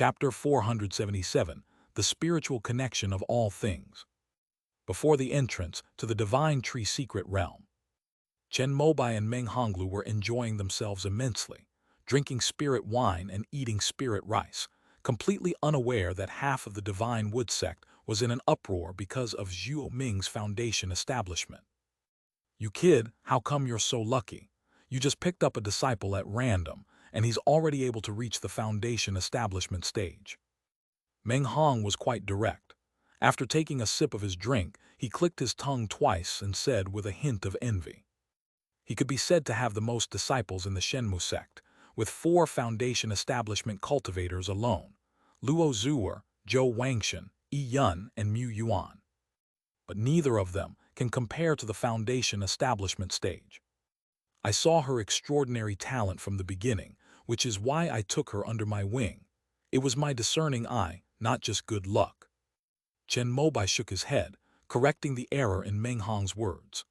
Chapter 477, The Spiritual Connection of All Things. Before the entrance to the divine tree secret realm, Chen Mobai and Meng Honglu were enjoying themselves immensely, drinking spirit wine and eating spirit rice, completely unaware that half of the divine wood sect was in an uproar because of Zhuo Ming's foundation establishment. "You kid, how come you're so lucky? You just picked up a disciple at random, and he's already able to reach the foundation establishment stage." Meng Hong was quite direct. After taking a sip of his drink, he clicked his tongue twice and said with a hint of envy. He could be said to have the most disciples in the Shenmu sect, with 4 foundation establishment cultivators alone: Luo Zuer, Zhou Wangshan, Yi Yun, and Mu Yuan. But neither of them can compare to the foundation establishment stage. I saw her extraordinary talent from the beginning, which is why I took her under my wing. It was my discerning eye, not just good luck. Chen Mobai shook his head, correcting the error in Meng Hong's words.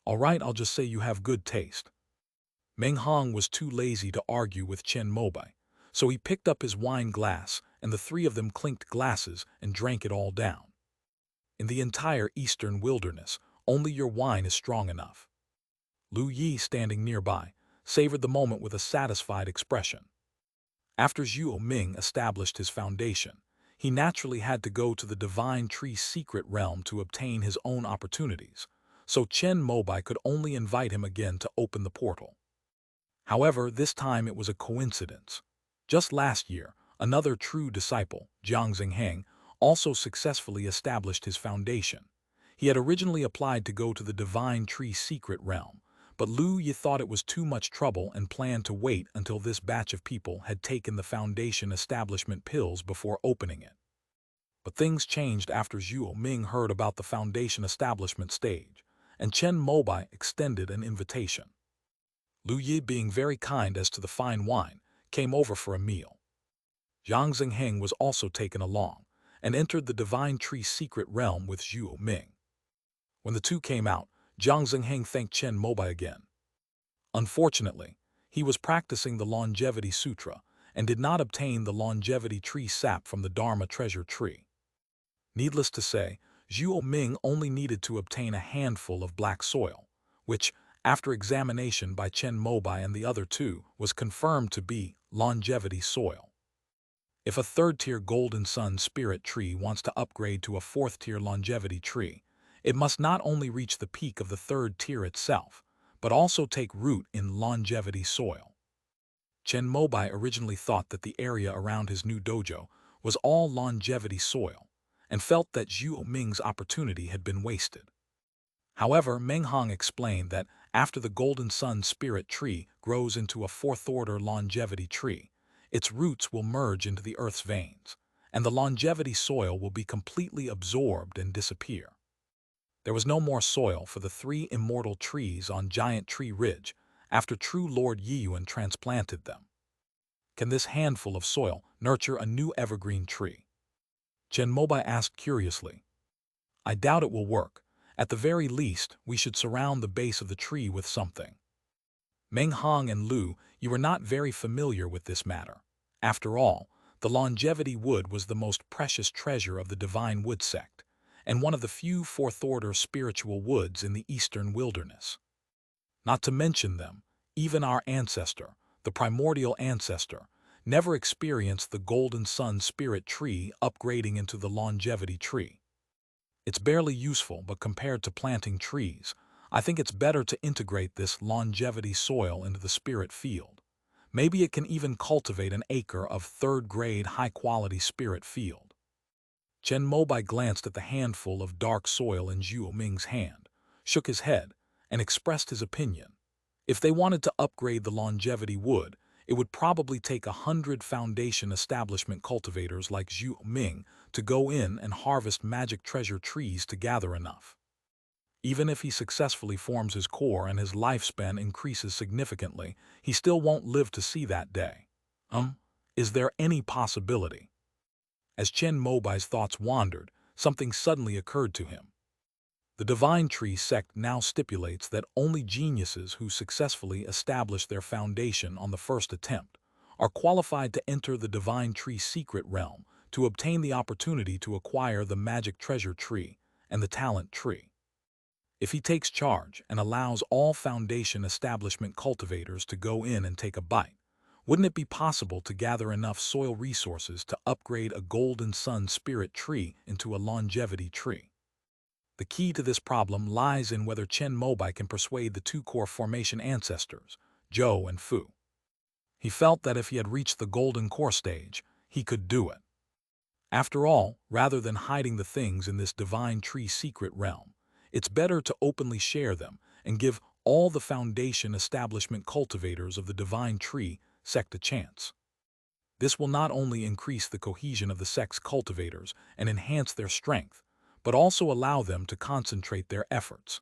"All right, I'll just say you have good taste." Meng Hong was too lazy to argue with Chen Mobai, so he picked up his wine glass and the 3 of them clinked glasses and drank it all down. In the entire eastern wilderness, only your wine is strong enough. Lu Yi, standing nearby, savored the moment with a satisfied expression. After Zhuo Ming established his foundation, he naturally had to go to the divine tree secret realm to obtain his own opportunities, so Chen Mobai could only invite him again to open the portal. However, this time it was a coincidence. Just last year, another true disciple, Jiang Xingheng, also successfully established his foundation. He had originally applied to go to the divine tree secret realm, but Lu Yi thought it was too much trouble and planned to wait until this batch of people had taken the foundation establishment pills before opening it. But things changed after Zhuo Ming heard about the foundation establishment stage, and Chen Mobai extended an invitation. Lu Yi, being very kind as to the fine wine, came over for a meal. Jiang Xingheng was also taken along, and entered the divine tree secret realm with Zhuo Ming. When the two came out, Jiang Xingheng thanked Chen Mobai again. Unfortunately, he was practicing the Longevity Sutra and did not obtain the longevity tree sap from the Dharma treasure tree. Needless to say, Zhuo Ming only needed to obtain a handful of black soil, which, after examination by Chen Mobai and the other 2, was confirmed to be longevity soil. If a 3rd-tier Golden Sun spirit tree wants to upgrade to a 4th-tier longevity tree, it must not only reach the peak of the 3rd tier itself, but also take root in longevity soil. Chen Mobai originally thought that the area around his new dojo was all longevity soil, and felt that Zhuo Ming's opportunity had been wasted. However, Meng Hong explained that after the Golden Sun spirit tree grows into a 4th-order longevity tree, its roots will merge into the earth's veins, and the longevity soil will be completely absorbed and disappear. There was no more soil for the 3 immortal trees on Giant Tree Ridge after true Lord Yiyuan transplanted them. Can this handful of soil nurture a new evergreen tree? Chen Mobai asked curiously. "I doubt it will work. At the very least, we should surround the base of the tree with something." Meng Hong and Lu, you were not very familiar with this matter. After all, the longevity wood was the most precious treasure of the divine wood sect, and one of the few 4th-order spiritual woods in the eastern wilderness. Not to mention them, even our ancestor, the primordial ancestor, never experienced the Golden Sun spirit tree upgrading into the longevity tree. It's barely useful, but compared to planting trees, I think it's better to integrate this longevity soil into the spirit field. Maybe it can even cultivate an acre of 3rd-grade high-quality spirit field. Chen Mobai glanced at the handful of dark soil in Zhuo Ming's hand, shook his head, and expressed his opinion. If they wanted to upgrade the longevity wood, it would probably take 100 foundation establishment cultivators like Zhuo Ming to go in and harvest magic treasure trees to gather enough. Even if he successfully forms his core and his lifespan increases significantly, he still won't live to see that day. Is there any possibility? As Chen Mobai's thoughts wandered, something suddenly occurred to him. The Divine Tree sect now stipulates that only geniuses who successfully establish their foundation on the first attempt are qualified to enter the Divine Tree secret realm to obtain the opportunity to acquire the magic treasure tree and the talent tree. If he takes charge and allows all Foundation establishment cultivators to go in and take a bite, wouldn't it be possible to gather enough soil resources to upgrade a Golden Sun spirit tree into a longevity tree? The key to this problem lies in whether Chen Mobai can persuade the two core formation ancestors, Zhou and Fu. He felt that if he had reached the golden core stage, he could do it. After all, rather than hiding the things in this divine tree secret realm, it's better to openly share them and give all the Foundation establishment cultivators of the divine tree sect a chance. This will not only increase the cohesion of the sect's cultivators and enhance their strength, but also allow them to concentrate their efforts.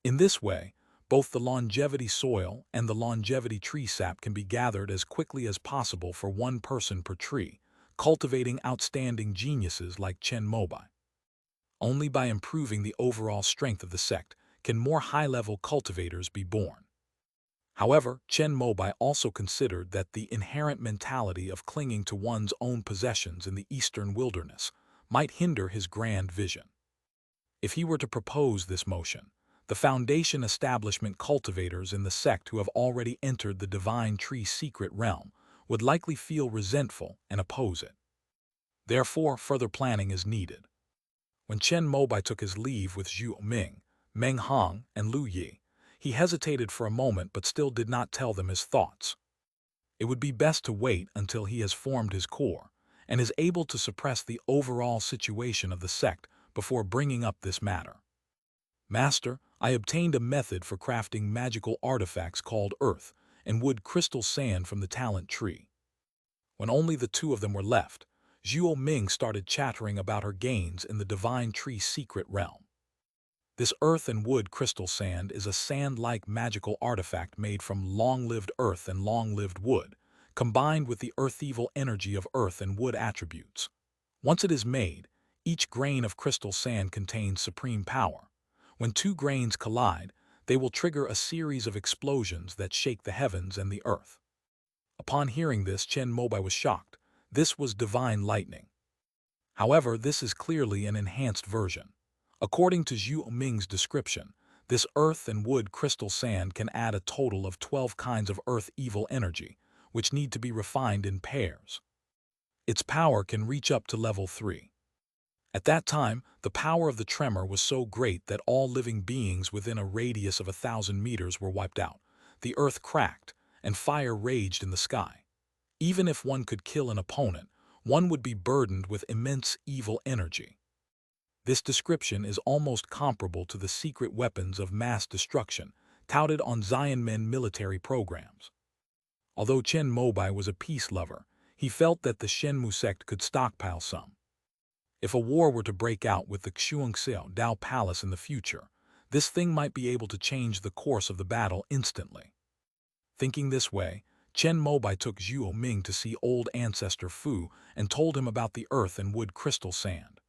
In this way, both the longevity soil and the longevity tree sap can be gathered as quickly as possible for one person per tree, cultivating outstanding geniuses like Chen Mobai. Only by improving the overall strength of the sect can more high-level cultivators be born. However, Chen Mobai also considered that the inherent mentality of clinging to one's own possessions in the eastern wilderness might hinder his grand vision. If he were to propose this motion, the Foundation establishment cultivators in the sect who have already entered the Divine Tree secret realm would likely feel resentful and oppose it. Therefore, further planning is needed. When Chen Mobai took his leave with Zhu Ming, Meng Hong, and Lu Yi, he hesitated for a moment but still did not tell them his thoughts. It would be best to wait until he has formed his core and is able to suppress the overall situation of the sect before bringing up this matter. Master, I obtained a method for crafting magical artifacts called earth and wood crystal sand from the talent tree. When only the two of them were left, Zhuo Ming started chattering about her gains in the Divine Tree secret realm. This earth and wood crystal sand is a sand-like magical artifact made from long-lived earth and long-lived wood, combined with the earth-evil energy of earth and wood attributes. Once it is made, each grain of crystal sand contains supreme power. When two grains collide, they will trigger a series of explosions that shake the heavens and the earth. Upon hearing this, Chen Mobai was shocked. This was divine lightning. However, this is clearly an enhanced version. According to Zhu Ming's description, this earth and wood crystal sand can add a total of 12 kinds of earth evil energy, which need to be refined in pairs. Its power can reach up to level 3. At that time, the power of the tremor was so great that all living beings within a radius of 1,000 meters were wiped out. The earth cracked, and fire raged in the sky. Even if one could kill an opponent, one would be burdened with immense evil energy. This description is almost comparable to the secret weapons of mass destruction touted on Xianmen military programs. Although Chen Mobai was a peace lover, he felt that the Shenmu sect could stockpile some. If a war were to break out with the Xuanxiao Dao Palace in the future, this thing might be able to change the course of the battle instantly. Thinking this way, Chen Mobai took Zhuo Ming to see old ancestor Fu and told him about the earth and wood crystal sand.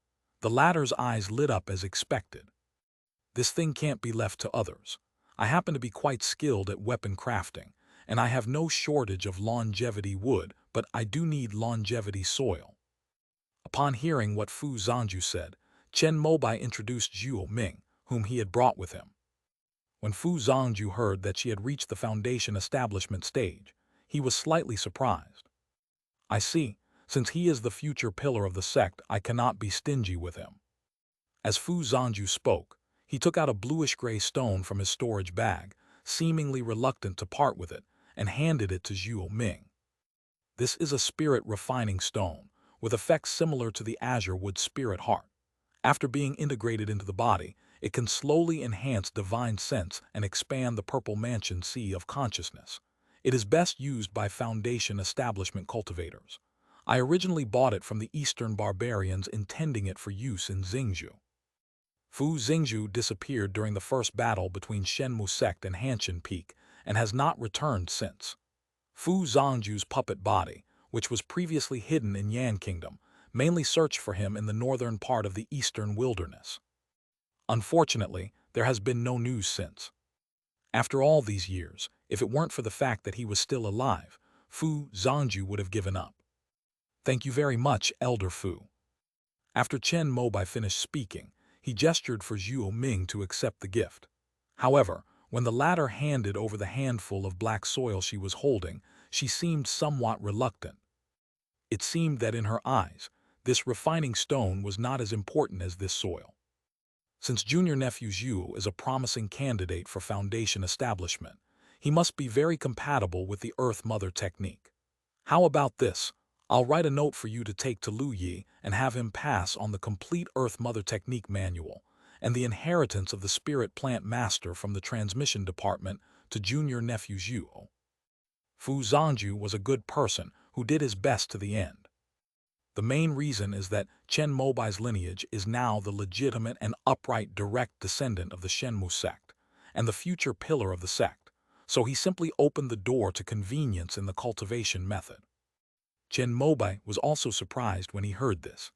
The latter's eyes lit up as expected. This thing can't be left to others. I happen to be quite skilled at weapon crafting, and I have no shortage of longevity wood, but I do need longevity soil. Upon hearing what Fu Zhangju said, Chen Mobai introduced Zhuo Ming, whom he had brought with him. When Fu Zhangju heard that she had reached the Foundation establishment stage, he was slightly surprised. I see. Since he is the future pillar of the sect, I cannot be stingy with him. As Fu Zhangju spoke, he took out a bluish-gray stone from his storage bag, seemingly reluctant to part with it, and handed it to Zhuo Ming. This is a spirit-refining stone, with effects similar to the azure wood spirit heart. After being integrated into the body, it can slowly enhance divine sense and expand the purple mansion sea of consciousness. It is best used by Foundation establishment cultivators. I originally bought it from the Eastern barbarians intending it for use in Xingzhou. Fu Xingzhou disappeared during the first battle between Shenmu sect and Hanshan Peak and has not returned since. Fu Zhangju's puppet body, which was previously hidden in Yan Kingdom, mainly searched for him in the northern part of the eastern wilderness. Unfortunately, there has been no news since. After all these years, if it weren't for the fact that he was still alive, Fu Zhangju would have given up. "Thank you very much, Elder Fu." After Chen Mobai finished speaking, he gestured for Zhuo Ming to accept the gift. However, when the latter handed over the handful of black soil she was holding, she seemed somewhat reluctant. It seemed that in her eyes, this refining stone was not as important as this soil. Since junior nephew Zhu is a promising candidate for foundation establishment, he must be very compatible with the Earth Mother technique. How about this? I'll write a note for you to take to Lu Yi and have him pass on the complete Earth Mother technique manual and the inheritance of the spirit plant master from the transmission department to junior nephew Zhu. Fu Zhangju was a good person who did his best to the end. The main reason is that Chen Mobai's lineage is now the legitimate and upright direct descendant of the Shenmu sect, and the future pillar of the sect, so he simply opened the door to convenience in the cultivation method. Chen Mobai was also surprised when he heard this.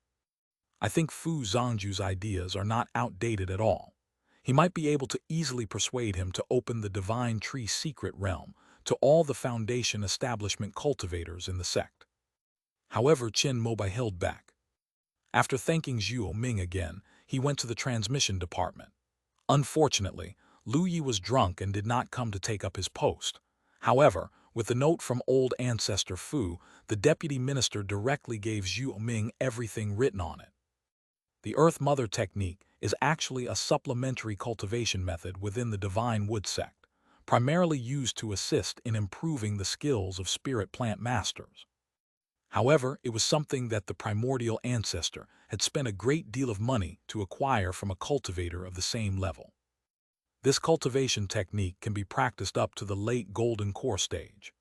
I think Fu Zhangju's ideas are not outdated at all. He might be able to easily persuade him to open the divine tree secret realm to all the foundation establishment cultivators in the sect. However, Chen Mobai held back. After thanking Zhuo Ming again, he went to the transmission department. Unfortunately, Lu Yi was drunk and did not come to take up his post. However, with the note from old ancestor Fu, the deputy minister directly gave Zhuo Ming everything written on it. The Earth Mother technique is actually a supplementary cultivation method within the Divine Wood sect, primarily used to assist in improving the skills of spirit plant masters. However, it was something that the primordial ancestor had spent a great deal of money to acquire from a cultivator of the same level. This cultivation technique can be practiced up to the late golden core stage.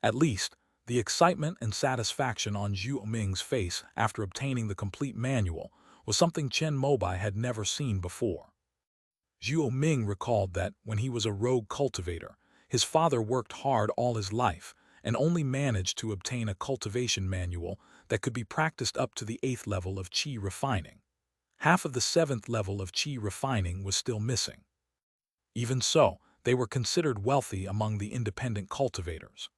At least, the excitement and satisfaction on Zhuo Ming's face after obtaining the complete manual was something Chen Mobai had never seen before. Zhuo Ming recalled that when he was a rogue cultivator, his father worked hard all his life and only managed to obtain a cultivation manual that could be practiced up to the 8th level of qi refining. Half of the 7th level of qi refining was still missing. Even so, they were considered wealthy among the independent cultivators.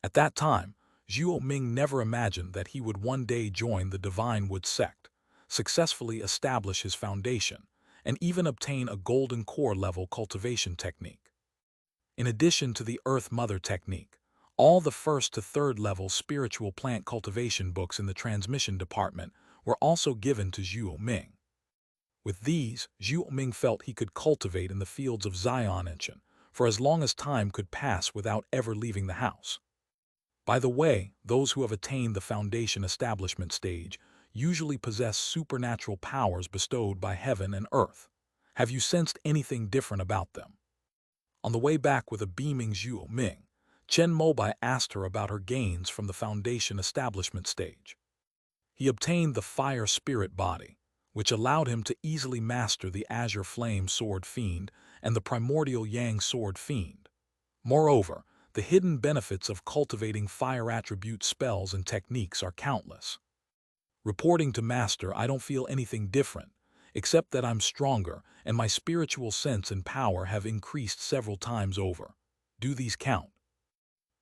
At that time, Zhuo Ming never imagined that he would one day join the Divine Wood sect, successfully establish his foundation, and even obtain a golden core level cultivation technique. In addition to the Earth Mother technique, all the 1st to 3rd level spiritual plant cultivation books in the transmission department were also given to Zhuo Ming. With these, Zhuo Ming felt he could cultivate in the fields of Xiaonanchan for as long as time could pass without ever leaving the house. By the way, those who have attained the foundation establishment stage usually possess supernatural powers bestowed by heaven and earth. Have you sensed anything different about them? On the way back with a beaming Zhuo Ming, Chen Mobai asked her about her gains from the foundation establishment stage. He obtained the fire spirit body, which allowed him to easily master the azure flame sword fiend and the primordial yang sword fiend. Moreover, the hidden benefits of cultivating fire attribute spells and techniques are countless. Reporting to Master, I don't feel anything different, except that I'm stronger and my spiritual sense and power have increased several times over. Do these count?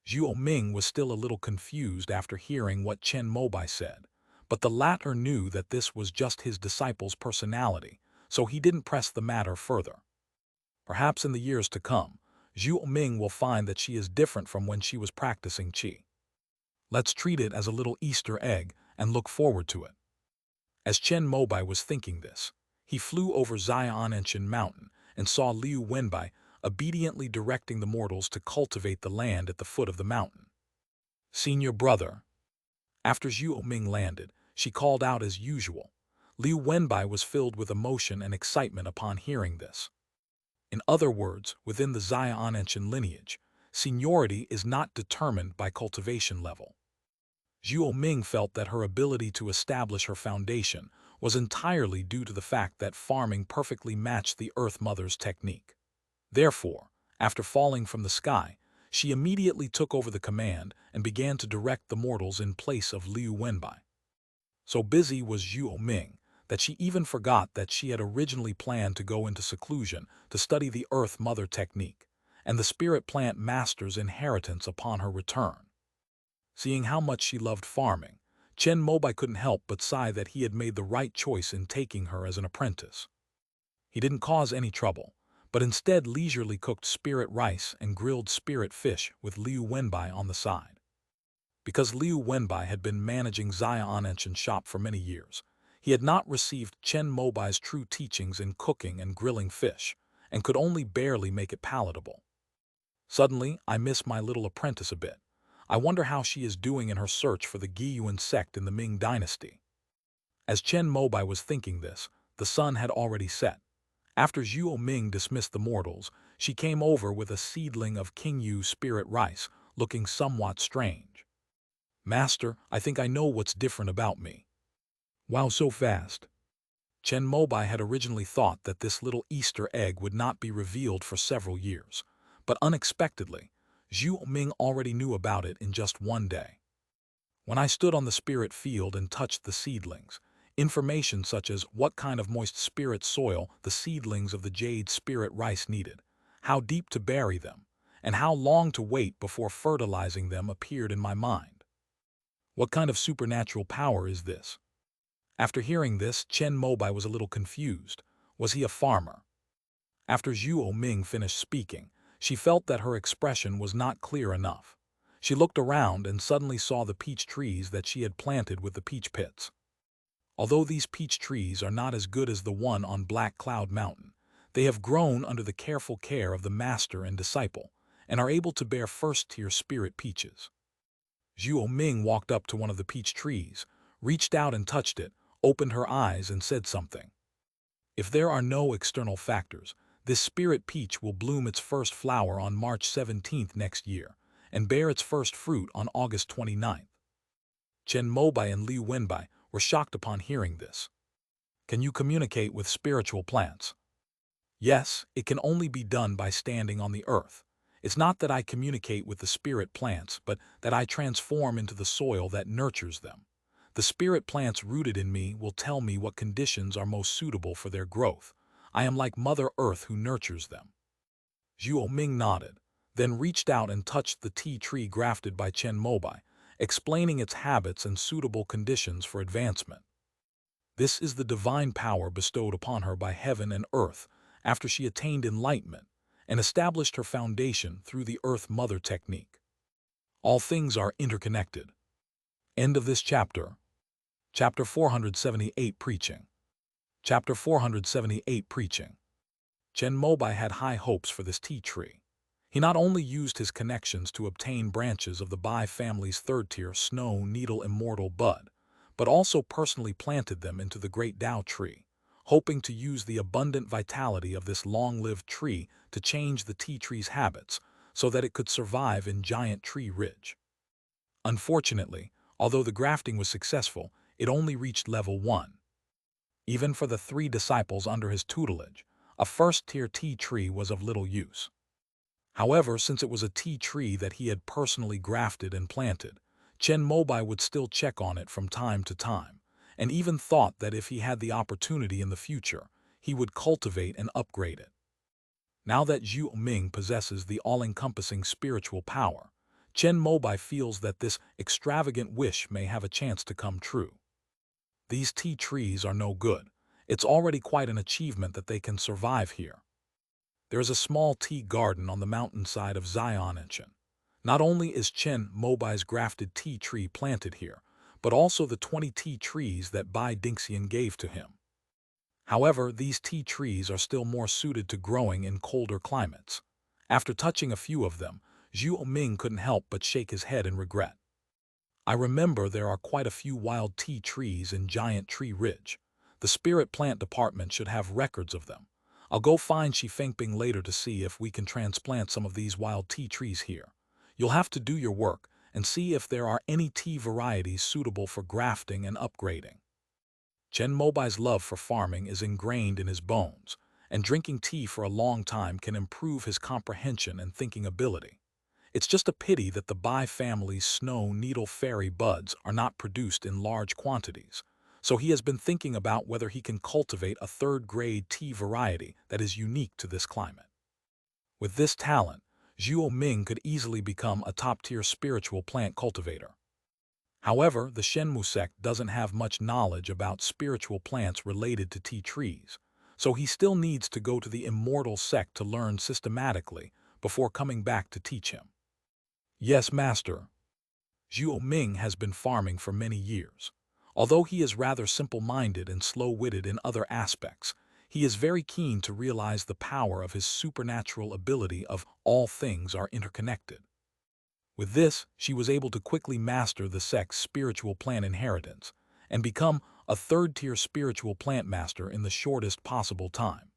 Zhuo Ming was still a little confused after hearing what Chen Mobai said, but the latter knew that this was just his disciple's personality, so he didn't press the matter further. Perhaps in the years to come, Zhuo Ming will find that she is different from when she was practicing qi. Let's treat it as a little Easter egg and look forward to it. As Chen Mobai was thinking this, he flew over Xiaonanchan Mountain and saw Liu Wenbai obediently directing the mortals to cultivate the land at the foot of the mountain. Senior brother. After Zhuo Ming landed, she called out as usual. Liu Wenbai was filled with emotion and excitement upon hearing this. In other words, within the Xiaonanchan lineage, seniority is not determined by cultivation level. Zhuo Ming felt that her ability to establish her foundation was entirely due to the fact that farming perfectly matched the Earth Mother's technique. Therefore, after falling from the sky, she immediately took over the command and began to direct the mortals in place of Liu Wenbai. So busy was Zhuo Ming that she even forgot that she had originally planned to go into seclusion to study the Earth Mother technique and the spirit plant master's inheritance upon her return. Seeing how much she loved farming, Chen Mobai couldn't help but sigh that he had made the right choice in taking her as an apprentice. He didn't cause any trouble, but instead leisurely cooked spirit rice and grilled spirit fish with Liu Wenbai on the side. Because Liu Wenbai had been managing Zaya Ananshan's shop for many years, he had not received Chen Mobai's true teachings in cooking and grilling fish, and could only barely make it palatable. Suddenly, I miss my little apprentice a bit. I wonder how she is doing in her search for the Guiyuan sect in the Ming dynasty. As Chen Mobai was thinking this, the sun had already set. After Zhuo Ming dismissed the mortals, she came over with a seedling of Qingyu spirit rice, looking somewhat strange. Master, I think I know what's different about me. Wow, so fast. Chen Mobai had originally thought that this little Easter egg would not be revealed for several years, but unexpectedly, Zhuo Ming already knew about it in just one day. When I stood on the spirit field and touched the seedlings, information such as what kind of moist spirit soil the seedlings of the jade spirit rice needed, how deep to bury them, and how long to wait before fertilizing them appeared in my mind. What kind of supernatural power is this? After hearing this, Chen Mobai was a little confused. Was he a farmer? After Zhuo Ming finished speaking, she felt that her expression was not clear enough. She looked around and suddenly saw the peach trees that she had planted with the peach pits. Although these peach trees are not as good as the one on Black Cloud Mountain, they have grown under the careful care of the master and disciple, and are able to bear first-tier spirit peaches. Zhuo Ming walked up to one of the peach trees, reached out and touched it, opened her eyes and said something. If there are no external factors, this spirit peach will bloom its first flower on March 17th next year, and bear its first fruit on August 29th. Chen Mobai and Liu Wenbai were shocked upon hearing this. Can you communicate with spiritual plants? Yes, it can only be done by standing on the earth. It's not that I communicate with the spirit plants, but that I transform into the soil that nurtures them. The spirit plants rooted in me will tell me what conditions are most suitable for their growth. I am like Mother Earth who nurtures them. Zhuo Ming nodded, then reached out and touched the tea tree grafted by Chen Mobai, explaining its habits and suitable conditions for advancement. This is the divine power bestowed upon her by heaven and earth after she attained enlightenment and established her foundation through the Earth Mother technique. All things are interconnected. End of this chapter. Chapter 478 Preaching. Chapter 478 Preaching. Chen Mobai had high hopes for this tea tree. He not only used his connections to obtain branches of the Bai family's third-tier snow needle immortal bud, but also personally planted them into the great Tao tree, hoping to use the abundant vitality of this long-lived tree to change the tea tree's habits so that it could survive in Giant Tree Ridge. Unfortunately, although the grafting was successful, it only reached level 1. Even for the 3 disciples under his tutelage, a first-tier tea tree was of little use. However, since it was a tea tree that he had personally grafted and planted, Chen Mobai would still check on it from time to time, and even thought that if he had the opportunity in the future, he would cultivate and upgrade it. Now that Zhuo Ming possesses the all-encompassing spiritual power, Chen Mobai feels that this extravagant wish may have a chance to come true. These tea trees are no good. It's already quite an achievement that they can survive here. There is a small tea garden on the mountainside of Xiananshan. Not only is Chen Mobai's grafted tea tree planted here, but also the 20 tea trees that Bai Dingxian gave to him. However, these tea trees are still more suited to growing in colder climates. After touching a few of them, Zhuo Ming couldn't help but shake his head in regret. I remember there are quite a few wild tea trees in Giant Tree Ridge. The spirit plant department should have records of them. I'll go find Shi Fengping later to see if we can transplant some of these wild tea trees here. You'll have to do your work and see if there are any tea varieties suitable for grafting and upgrading. Chen Mobai's love for farming is ingrained in his bones, and drinking tea for a long time can improve his comprehension and thinking ability. It's just a pity that the Bai family's snow needle fairy buds are not produced in large quantities, so he has been thinking about whether he can cultivate a third-grade tea variety that is unique to this climate. With this talent, Zhuo Ming could easily become a top-tier spiritual plant cultivator. However, the Shenmu sect doesn't have much knowledge about spiritual plants related to tea trees, so he still needs to go to the immortal sect to learn systematically before coming back to teach him. Yes, master. Zhuo Ming has been farming for many years. Although he is rather simple-minded and slow-witted in other aspects, he is very keen to realize the power of his supernatural ability of all things are interconnected. With this, she was able to quickly master the sect's spiritual plant inheritance and become a third-tier spiritual plant master in the shortest possible time.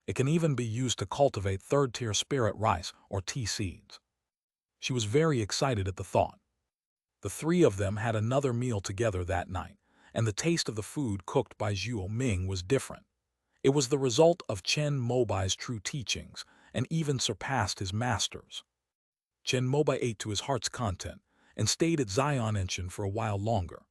It can even be used to cultivate third-tier spirit rice or tea seeds. She was very excited at the thought. The three of them had another meal together that night, and the taste of the food cooked by Zhuo Ming was different. It was the result of Chen Mobai's true teachings and even surpassed his master's. Chen Mobai ate to his heart's content and stayed at Xianenshan for a while longer.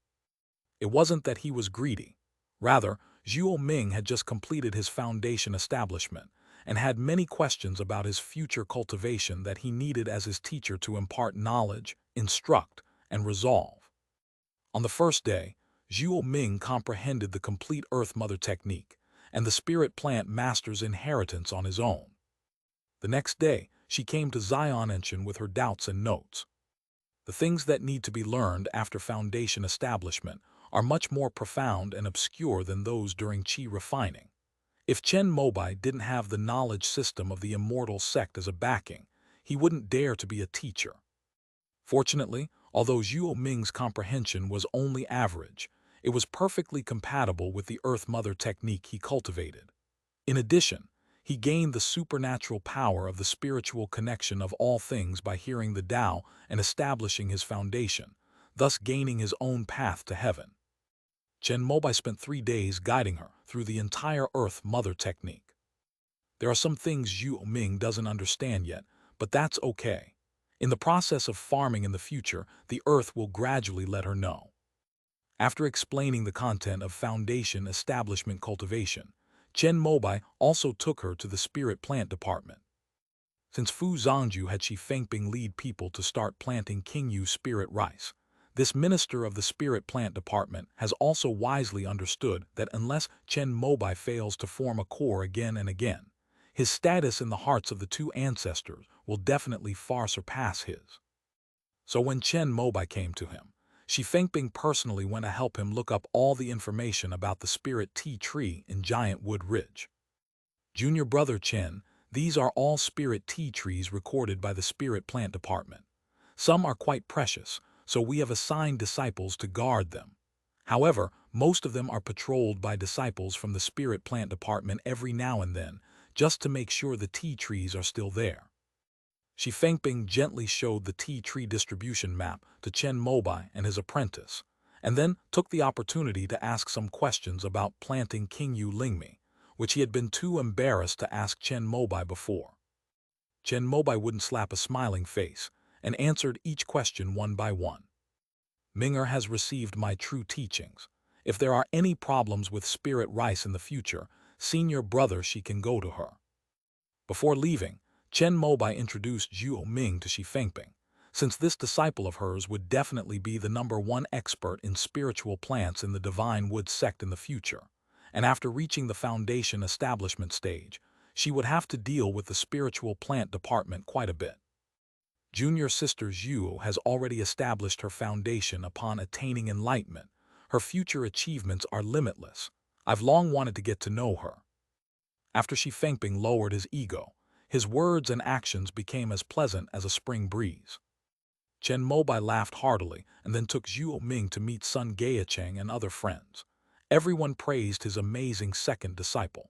It wasn't that he was greedy. Rather, Zhuo Ming had just completed his foundation establishment and had many questions about his future cultivation that he needed as his teacher to impart knowledge, instruct, and resolve. On the first day, Zhuo Ming comprehended the complete Earth Mother technique and the spirit plant master's inheritance on his own. The next day, she came to Xianenshan with her doubts and notes. The things that need to be learned after foundation establishment are much more profound and obscure than those during qi refining. If Chen Mobai didn't have the knowledge system of the immortal sect as a backing, he wouldn't dare to be a teacher. Fortunately, although Zhuo Ming's comprehension was only average, it was perfectly compatible with the Earth Mother technique he cultivated. In addition, he gained the supernatural power of the spiritual connection of all things by hearing the Tao and establishing his foundation, thus gaining his own path to heaven. Chen Mobai spent 3 days guiding her through the entire Earth Mother technique. There are some things Zhuo Ming doesn't understand yet, but that's okay. In the process of farming in the future, the Earth will gradually let her know. After explaining the content of foundation establishment cultivation, Chen Mobai also took her to the spirit plant department. Since Fu Zhangju had Shi Fengping lead people to start planting Qingyu spirit rice, this minister of the spirit plant department has also wisely understood that unless Chen Mobai fails to form a core again and again, his status in the hearts of the two ancestors will definitely far surpass his. So when Chen Mobai came to him, Shi Fengping personally went to help him look up all the information about the spirit tea tree in Giant Wood Ridge. Junior brother Chen, these are all spirit tea trees recorded by the spirit plant department. Some are quite precious, so we have assigned disciples to guard them. However, most of them are patrolled by disciples from the spirit plant department every now and then, just to make sure the tea trees are still there. Shi Fengping gently showed the tea tree distribution map to Chen Mobai and his apprentice, and then took the opportunity to ask some questions about planting Qingyu Lingmi, which he had been too embarrassed to ask Chen Mobai before. Chen Mobai wouldn't slap a smiling face, and answered each question one by one. Minger has received my true teachings. If there are any problems with spirit rice in the future, senior brother she can go to her. Before leaving, Chen Mobai introduced Zhuo Ming to Shi Fengping, since this disciple of hers would definitely be the #1 expert in spiritual plants in the Divine Wood sect in the future, and after reaching the foundation establishment stage, she would have to deal with the spiritual plant department quite a bit. Junior sister Zhuo has already established her foundation upon attaining enlightenment. Her future achievements are limitless. I've long wanted to get to know her. After Shi Fengping lowered his ego, his words and actions became as pleasant as a spring breeze. Chen Mobai laughed heartily and then took Zhuo Ming to meet Sun Gaicheng and other friends. Everyone praised his amazing second disciple.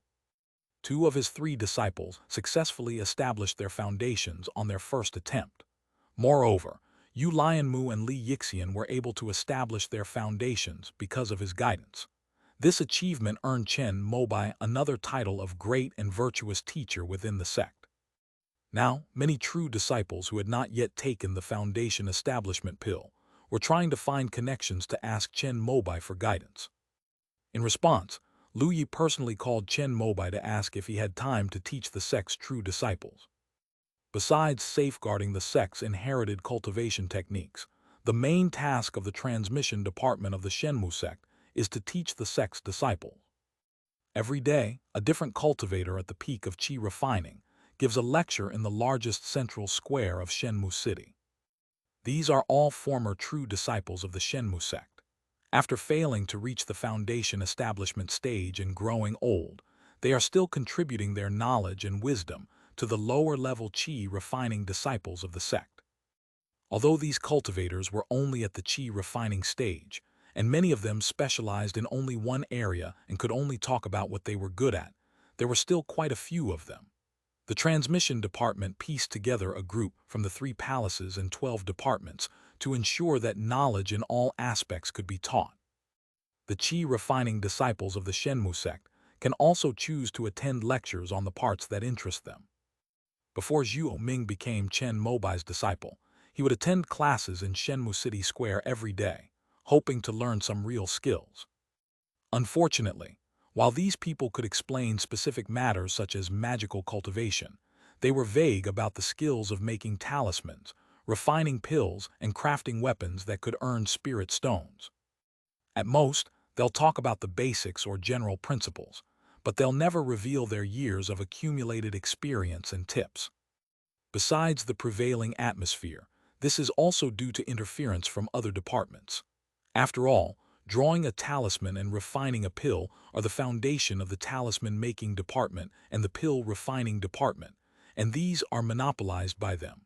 2 of his 3 disciples successfully established their foundations on their first attempt. Moreover, Yu Lianmu and Li Yixian were able to establish their foundations because of his guidance. This achievement earned Chen Mobai another title of great and virtuous teacher within the sect. Now, many true disciples who had not yet taken the foundation establishment pill were trying to find connections to ask Chen Mobai for guidance. In response, Lu Yi personally called Chen Mobai to ask if he had time to teach the sect's true disciples. Besides safeguarding the sect's inherited cultivation techniques, The main task of the transmission department of the Shenmu sect is to teach the sect's disciples. Every day, a different cultivator at the peak of qi refining gives a lecture in the largest central square of Shenmu City. These are all former true disciples of the Shenmu sect. After failing to reach the foundation establishment stage and growing old, they are still contributing their knowledge and wisdom to the lower-level qi refining disciples of the sect. Although these cultivators were only at the qi refining stage, and many of them specialized in only one area and could only talk about what they were good at, there were still quite a few of them. The transmission department pieced together a group from the 3 palaces and 12 departments to ensure that knowledge in all aspects could be taught. The qi refining disciples of the Shenmu sect can also choose to attend lectures on the parts that interest them. Before Zhuo Ming became Chen Mobai's disciple, he would attend classes in Shenmu City Square every day, hoping to learn some real skills. Unfortunately, while these people could explain specific matters such as magical cultivation, they were vague about the skills of making talismans, refining pills, and crafting weapons that could earn spirit stones. At most, they'll talk about the basics or general principles, but they'll never reveal their years of accumulated experience and tips. Besides the prevailing atmosphere, this is also due to interference from other departments. After all, drawing a talisman and refining a pill are the foundation of the talisman-making department and the pill-refining department, and these are monopolized by them.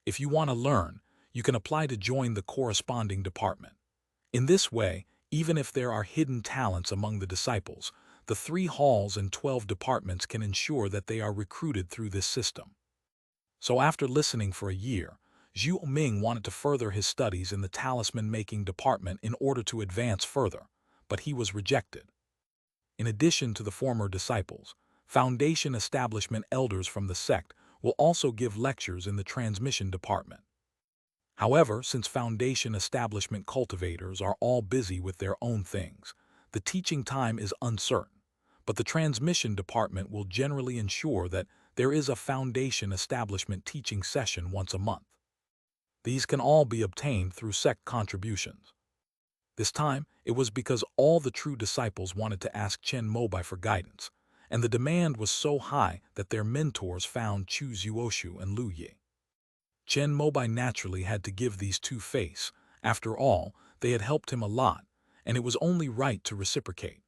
If you want to learn, you can apply to join the corresponding department. In this way, even if there are hidden talents among the disciples, the 3 halls and 12 departments can ensure that they are recruited through this system. So after listening for a year, Zhuo Ming wanted to further his studies in the talisman-making department in order to advance further, but he was rejected. In addition to the former disciples, foundation establishment elders from the sect will also give lectures in the transmission department. However, since foundation establishment cultivators are all busy with their own things, the teaching time is uncertain, but the transmission department will generally ensure that there is a foundation establishment teaching session once a month. These can all be obtained through sect contributions. This time, it was because all the true disciples wanted to ask Chen Mobai for guidance, and the demand was so high that their mentors found Chu Zuoshu and Lu Yi. Chen Mobai naturally had to give these 2 face. After all, they had helped him a lot, and it was only right to reciprocate.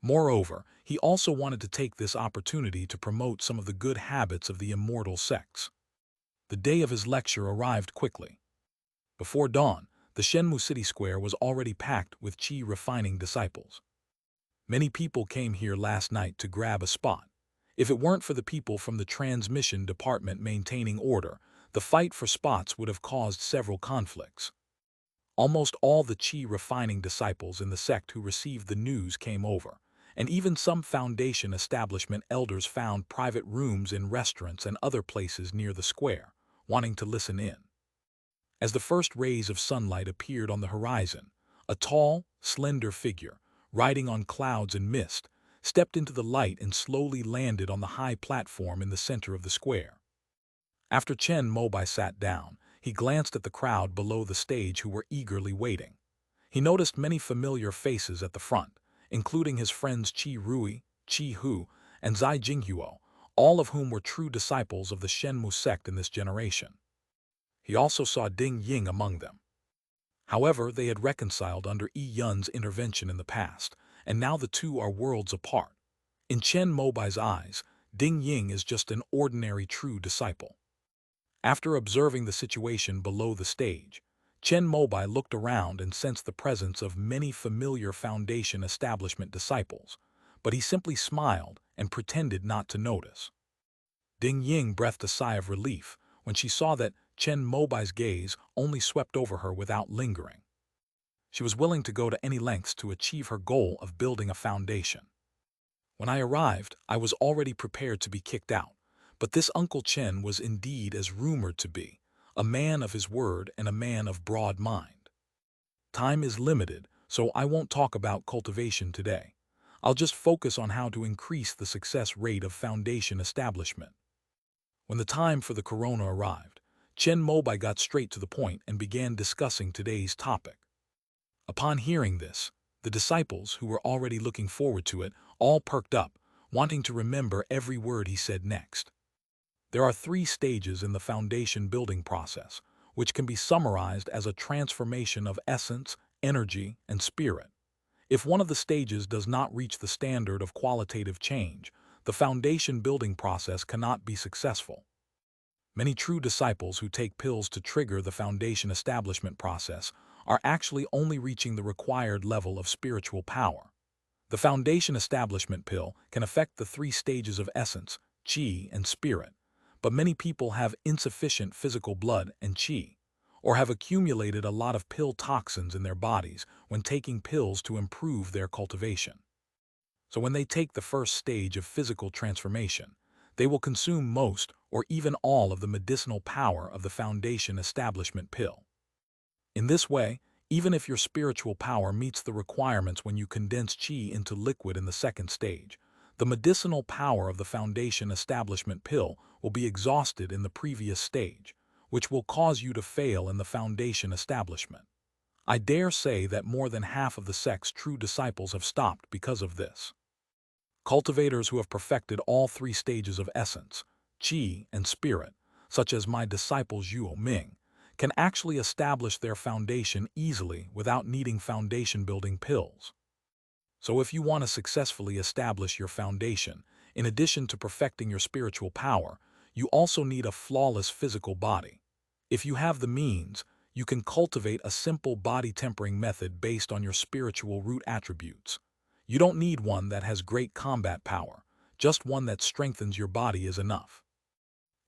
Moreover, he also wanted to take this opportunity to promote some of the good habits of the immortal sects. The day of his lecture arrived quickly. Before dawn, the Shenmu City Square was already packed with qi refining disciples. Many people came here last night to grab a spot. If it weren't for the people from the transmission department maintaining order, the fight for spots would have caused several conflicts. Almost all the qi refining disciples in the sect who received the news came over, and even some foundation establishment elders found private rooms in restaurants and other places near the square, wanting to listen in. As the first rays of sunlight appeared on the horizon, a tall, slender figure, riding on clouds and mist, stepped into the light and slowly landed on the high platform in the center of the square. After Chen Mobai sat down, he glanced at the crowd below the stage who were eagerly waiting. He noticed many familiar faces at the front, including his friends Qi Rui, Qi Hu, and Zai Jinghuo, all of whom were true disciples of the Shenmu sect in this generation. He also saw Ding Ying among them. However, they had reconciled under Yi Yun's intervention in the past, and now the 2 are worlds apart. In Chen Mobai's eyes, Ding Ying is just an ordinary true disciple. After observing the situation below the stage, Chen Mobai looked around and sensed the presence of many familiar foundation establishment disciples, but he simply smiled and pretended not to notice. Ding Ying breathed a sigh of relief when she saw that Chen Mobai's gaze only swept over her without lingering. She was willing to go to any lengths to achieve her goal of building a foundation. When I arrived, I was already prepared to be kicked out, but this Uncle Chen was indeed as rumored to be, a man of his word and a man of broad mind. Time is limited, so I won't talk about cultivation today. I'll just focus on how to increase the success rate of foundation establishment. When the time for the corona arrived, Chen Mobai got straight to the point and began discussing today's topic. Upon hearing this, the disciples, who were already looking forward to it, all perked up, wanting to remember every word he said next. There are 3 stages in the foundation building process, which can be summarized as a transformation of essence, energy, and spirit. If one of the stages does not reach the standard of qualitative change, the foundation building process cannot be successful. Many true disciples who take pills to trigger the foundation establishment process are actually only reaching the required level of spiritual power. The foundation establishment pill can affect the 3 stages of essence, qi, and spirit, but many people have insufficient physical blood and qi, or have accumulated a lot of pill toxins in their bodies when taking pills to improve their cultivation. So when they take the first stage of physical transformation, they will consume most or even all of the medicinal power of the foundation establishment pill. In this way, even if your spiritual power meets the requirements when you condense qi into liquid in the second stage, the medicinal power of the foundation establishment pill will be exhausted in the previous stage, which will cause you to fail in the foundation establishment. I dare say that more than half of the sect's true disciples have stopped because of this. Cultivators who have perfected all 3 stages of essence, qi, and spirit, such as my disciple Zhuo Ming, can actually establish their foundation easily without needing foundation-building pills. So if you want to successfully establish your foundation, in addition to perfecting your spiritual power, you also need a flawless physical body. If you have the means, you can cultivate a simple body-tempering method based on your spiritual root attributes. You don't need one that has great combat power, just one that strengthens your body is enough.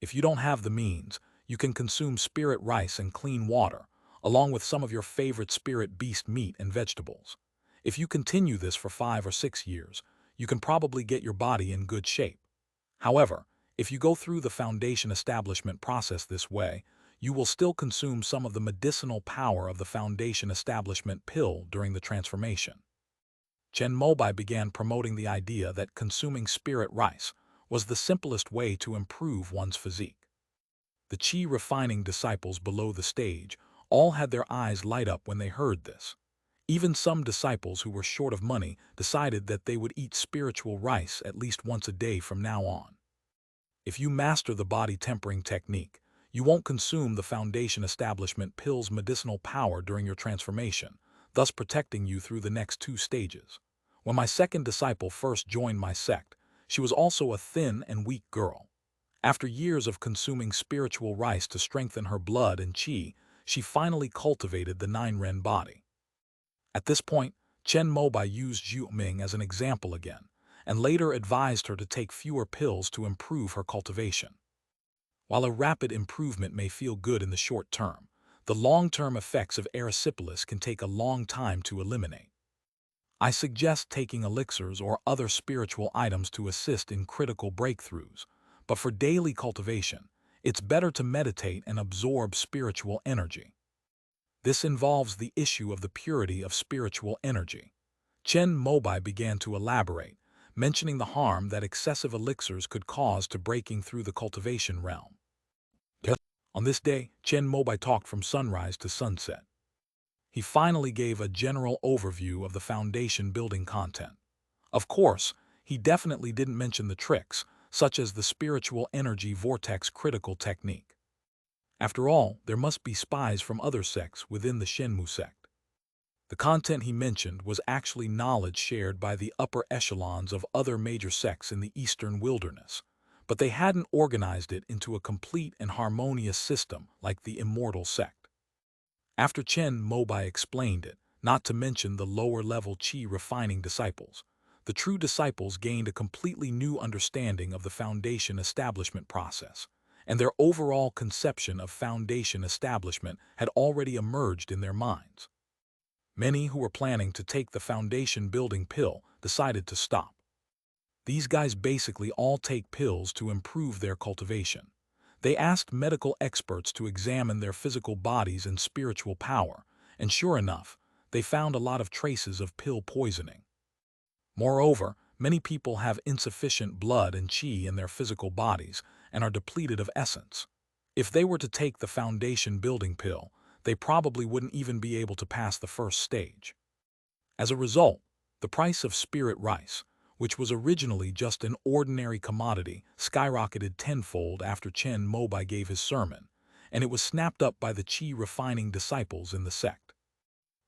If you don't have the means, you can consume spirit rice and clean water, along with some of your favorite spirit beast meat and vegetables. If you continue this for 5 or 6 years, you can probably get your body in good shape. However, if you go through the foundation establishment process this way, you will still consume some of the medicinal power of the foundation establishment pill during the transformation. Chen Mobai began promoting the idea that consuming spirit rice was the simplest way to improve one's physique. The qi-refining disciples below the stage all had their eyes light up when they heard this. Even some disciples who were short of money decided that they would eat spiritual rice at least once a day from now on. If you master the body-tempering technique, you won't consume the foundation establishment pill's medicinal power during your transformation, thus protecting you through the next 2 stages. When my second disciple first joined my sect, she was also a thin and weak girl. After years of consuming spiritual rice to strengthen her blood and qi, she finally cultivated the 9-ren body. At this point, Chen Mobai used Zhu Ming as an example again, and later advised her to take fewer pills to improve her cultivation. While a rapid improvement may feel good in the short term, the long-term effects of erysipelas can take a long time to eliminate. I suggest taking elixirs or other spiritual items to assist in critical breakthroughs, but for daily cultivation, it's better to meditate and absorb spiritual energy. This involves the issue of the purity of spiritual energy. Chen Mobai began to elaborate, mentioning the harm that excessive elixirs could cause to breaking through the cultivation realm. On this day, Chen Mobai talked from sunrise to sunset. He finally gave a general overview of the foundation building content. Of course, he definitely didn't mention the tricks, such as the spiritual energy vortex critical technique. After all, there must be spies from other sects within the Shenmu sect. The content he mentioned was actually knowledge shared by the upper echelons of other major sects in the eastern wilderness, but they hadn't organized it into a complete and harmonious system like the immortal sect. After Chen Mobai explained it, not to mention the lower-level qi-refining disciples, the true disciples gained a completely new understanding of the foundation establishment process, and their overall conception of foundation establishment had already emerged in their minds. Many who were planning to take the foundation building pill decided to stop. These guys basically all take pills to improve their cultivation. They asked medical experts to examine their physical bodies and spiritual power, and sure enough, they found a lot of traces of pill poisoning. Moreover, many people have insufficient blood and qi in their physical bodies and are depleted of essence. If they were to take the foundation building pill, they probably wouldn't even be able to pass the first stage. As a result, the price of spirit rice, which was originally just an ordinary commodity, skyrocketed tenfold after Chen Mobai gave his sermon, and it was snapped up by the Qi refining disciples in the sect.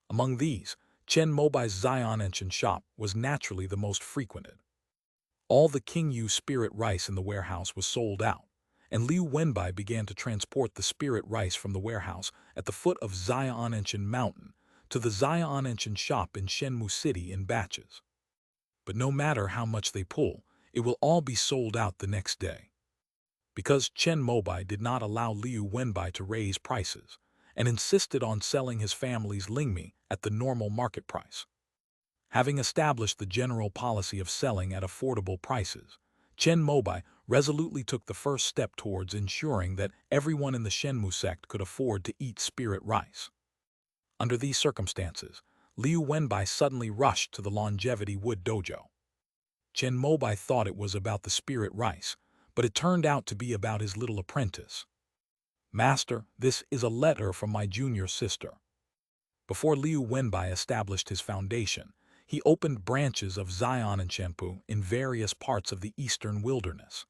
Among these, Chen Mobai's Xiaonanchan shop was naturally the most frequented. All the Qingyu spirit rice in the warehouse was sold out, and Liu Wenbai began to transport the spirit rice from the warehouse at the foot of Xiaonanchan Mountain to the Xiaonanchan shop in Shenmu City in batches. But no matter how much they pull, it will all be sold out the next day. Because Chen Mobai did not allow Liu Wenbai to raise prices and insisted on selling his family's lingmi at the normal market price. Having established the general policy of selling at affordable prices, Chen Mobai resolutely took the first step towards ensuring that everyone in the Shenmu sect could afford to eat spirit rice. Under these circumstances, Liu Wenbai suddenly rushed to the Longevity Wood Dojo. Chen Mobai thought it was about the spirit rice, but it turned out to be about his little apprentice. "Master, this is a letter from my junior sister." Before Liu Wenbai established his foundation, he opened branches of Xiaonanchan in various parts of the eastern wilderness.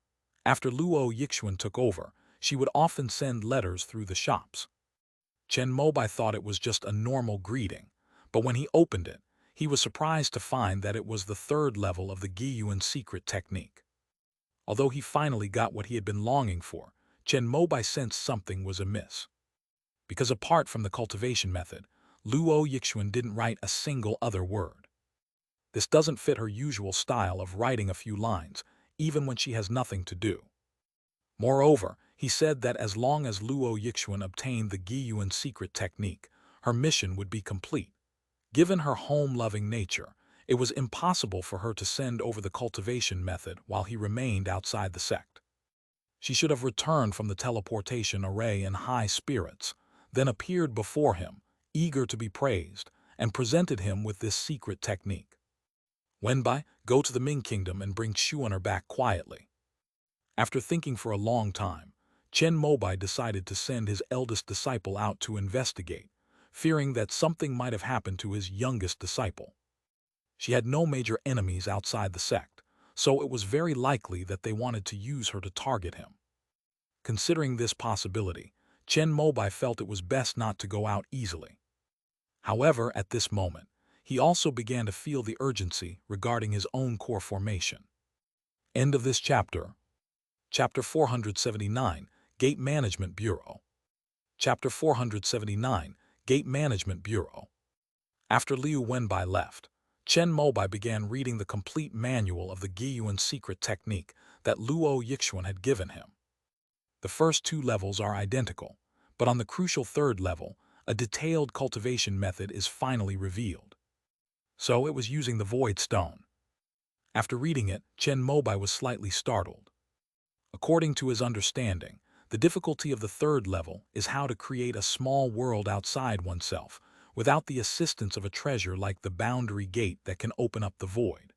After Luo Yixuan took over, she would often send letters through the shops. Chen Mobai thought it was just a normal greeting, but when he opened it, he was surprised to find that it was the third level of the Guiyuan secret technique. Although he finally got what he had been longing for, Chen Mobai sensed something was amiss. Because apart from the cultivation method, Luo Yixuan didn't write a single other word. This doesn't fit her usual style of writing a few lines, even when she has nothing to do. Moreover, he said that as long as Luo Yixuan obtained the Guiyuan secret technique, her mission would be complete. Given her home-loving nature, it was impossible for her to send over the cultivation method while he remained outside the sect. She should have returned from the teleportation array in high spirits, then appeared before him, eager to be praised, and presented him with this secret technique. "Wenbai, go to the Ming Kingdom and bring Xuaner back quietly." After thinking for a long time, Chen Mobai decided to send his eldest disciple out to investigate, fearing that something might have happened to his youngest disciple. She had no major enemies outside the sect, so it was very likely that they wanted to use her to target him. Considering this possibility, Chen Mobai felt it was best not to go out easily. However, at this moment, he also began to feel the urgency regarding his own core formation. End of this chapter. Chapter 479, Gate Management Bureau. Chapter 479, Gate Management Bureau. After Liu Wenbai left, Chen Mobai began reading the complete manual of the Guiyuan secret technique that Luo Yixuan had given him. The first two levels are identical, but on the crucial third level, a detailed cultivation method is finally revealed. So it was using the Void Stone. After reading it, Chen Mobai was slightly startled. According to his understanding, the difficulty of the third level is how to create a small world outside oneself without the assistance of a treasure like the boundary gate that can open up the void.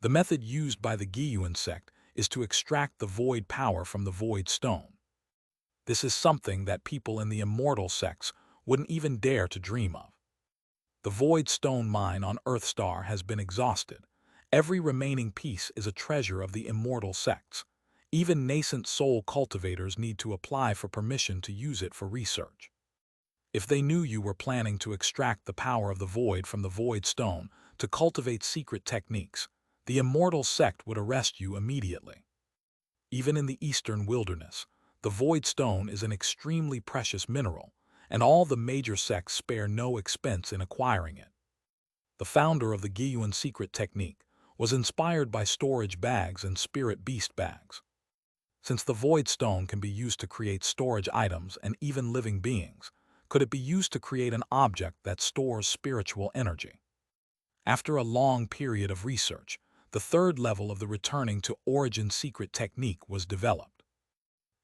The method used by the Guiyuan sect is to extract the void power from the Void Stone. This is something that people in the immortal sects wouldn't even dare to dream of. The Void Stone mine on Earthstar has been exhausted. Every remaining piece is a treasure of the immortal sects. Even nascent soul cultivators need to apply for permission to use it for research. If they knew you were planning to extract the power of the void from the Void Stone to cultivate secret techniques, the immortal sect would arrest you immediately. Even in the eastern wilderness, the Void Stone is an extremely precious mineral, and all the major sects spare no expense in acquiring it. The founder of the Guiyuan secret technique was inspired by storage bags and spirit beast bags. Since the Void Stone can be used to create storage items and even living beings, could it be used to create an object that stores spiritual energy? After a long period of research, the third level of the returning to origin secret technique was developed.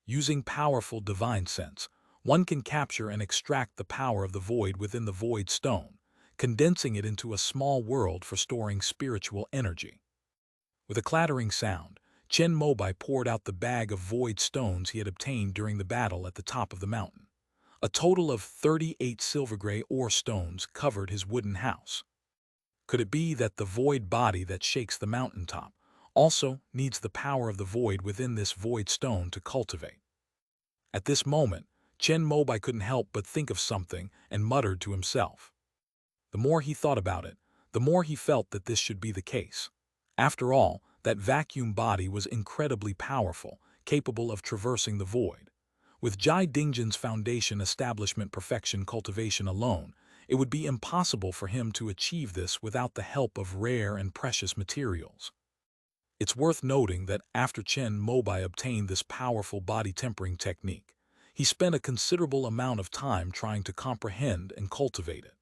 Using powerful divine sense, one can capture and extract the power of the void within the Void Stone, condensing it into a small world for storing spiritual energy. With a clattering sound, Chen Mobai poured out the bag of void stones he had obtained during the battle at the top of the mountain. A total of 38 silver-gray ore stones covered his wooden house. Could it be that the void body that shakes the mountaintop also needs the power of the void within this void stone to cultivate? At this moment, Chen Mobai couldn't help but think of something and muttered to himself. The more he thought about it, the more he felt that this should be the case. After all, that vacuum body was incredibly powerful, capable of traversing the void. With Jai Dingjin's foundation establishment perfection cultivation alone, it would be impossible for him to achieve this without the help of rare and precious materials. It's worth noting that after Chen Mobai obtained this powerful body tempering technique, he spent a considerable amount of time trying to comprehend and cultivate it.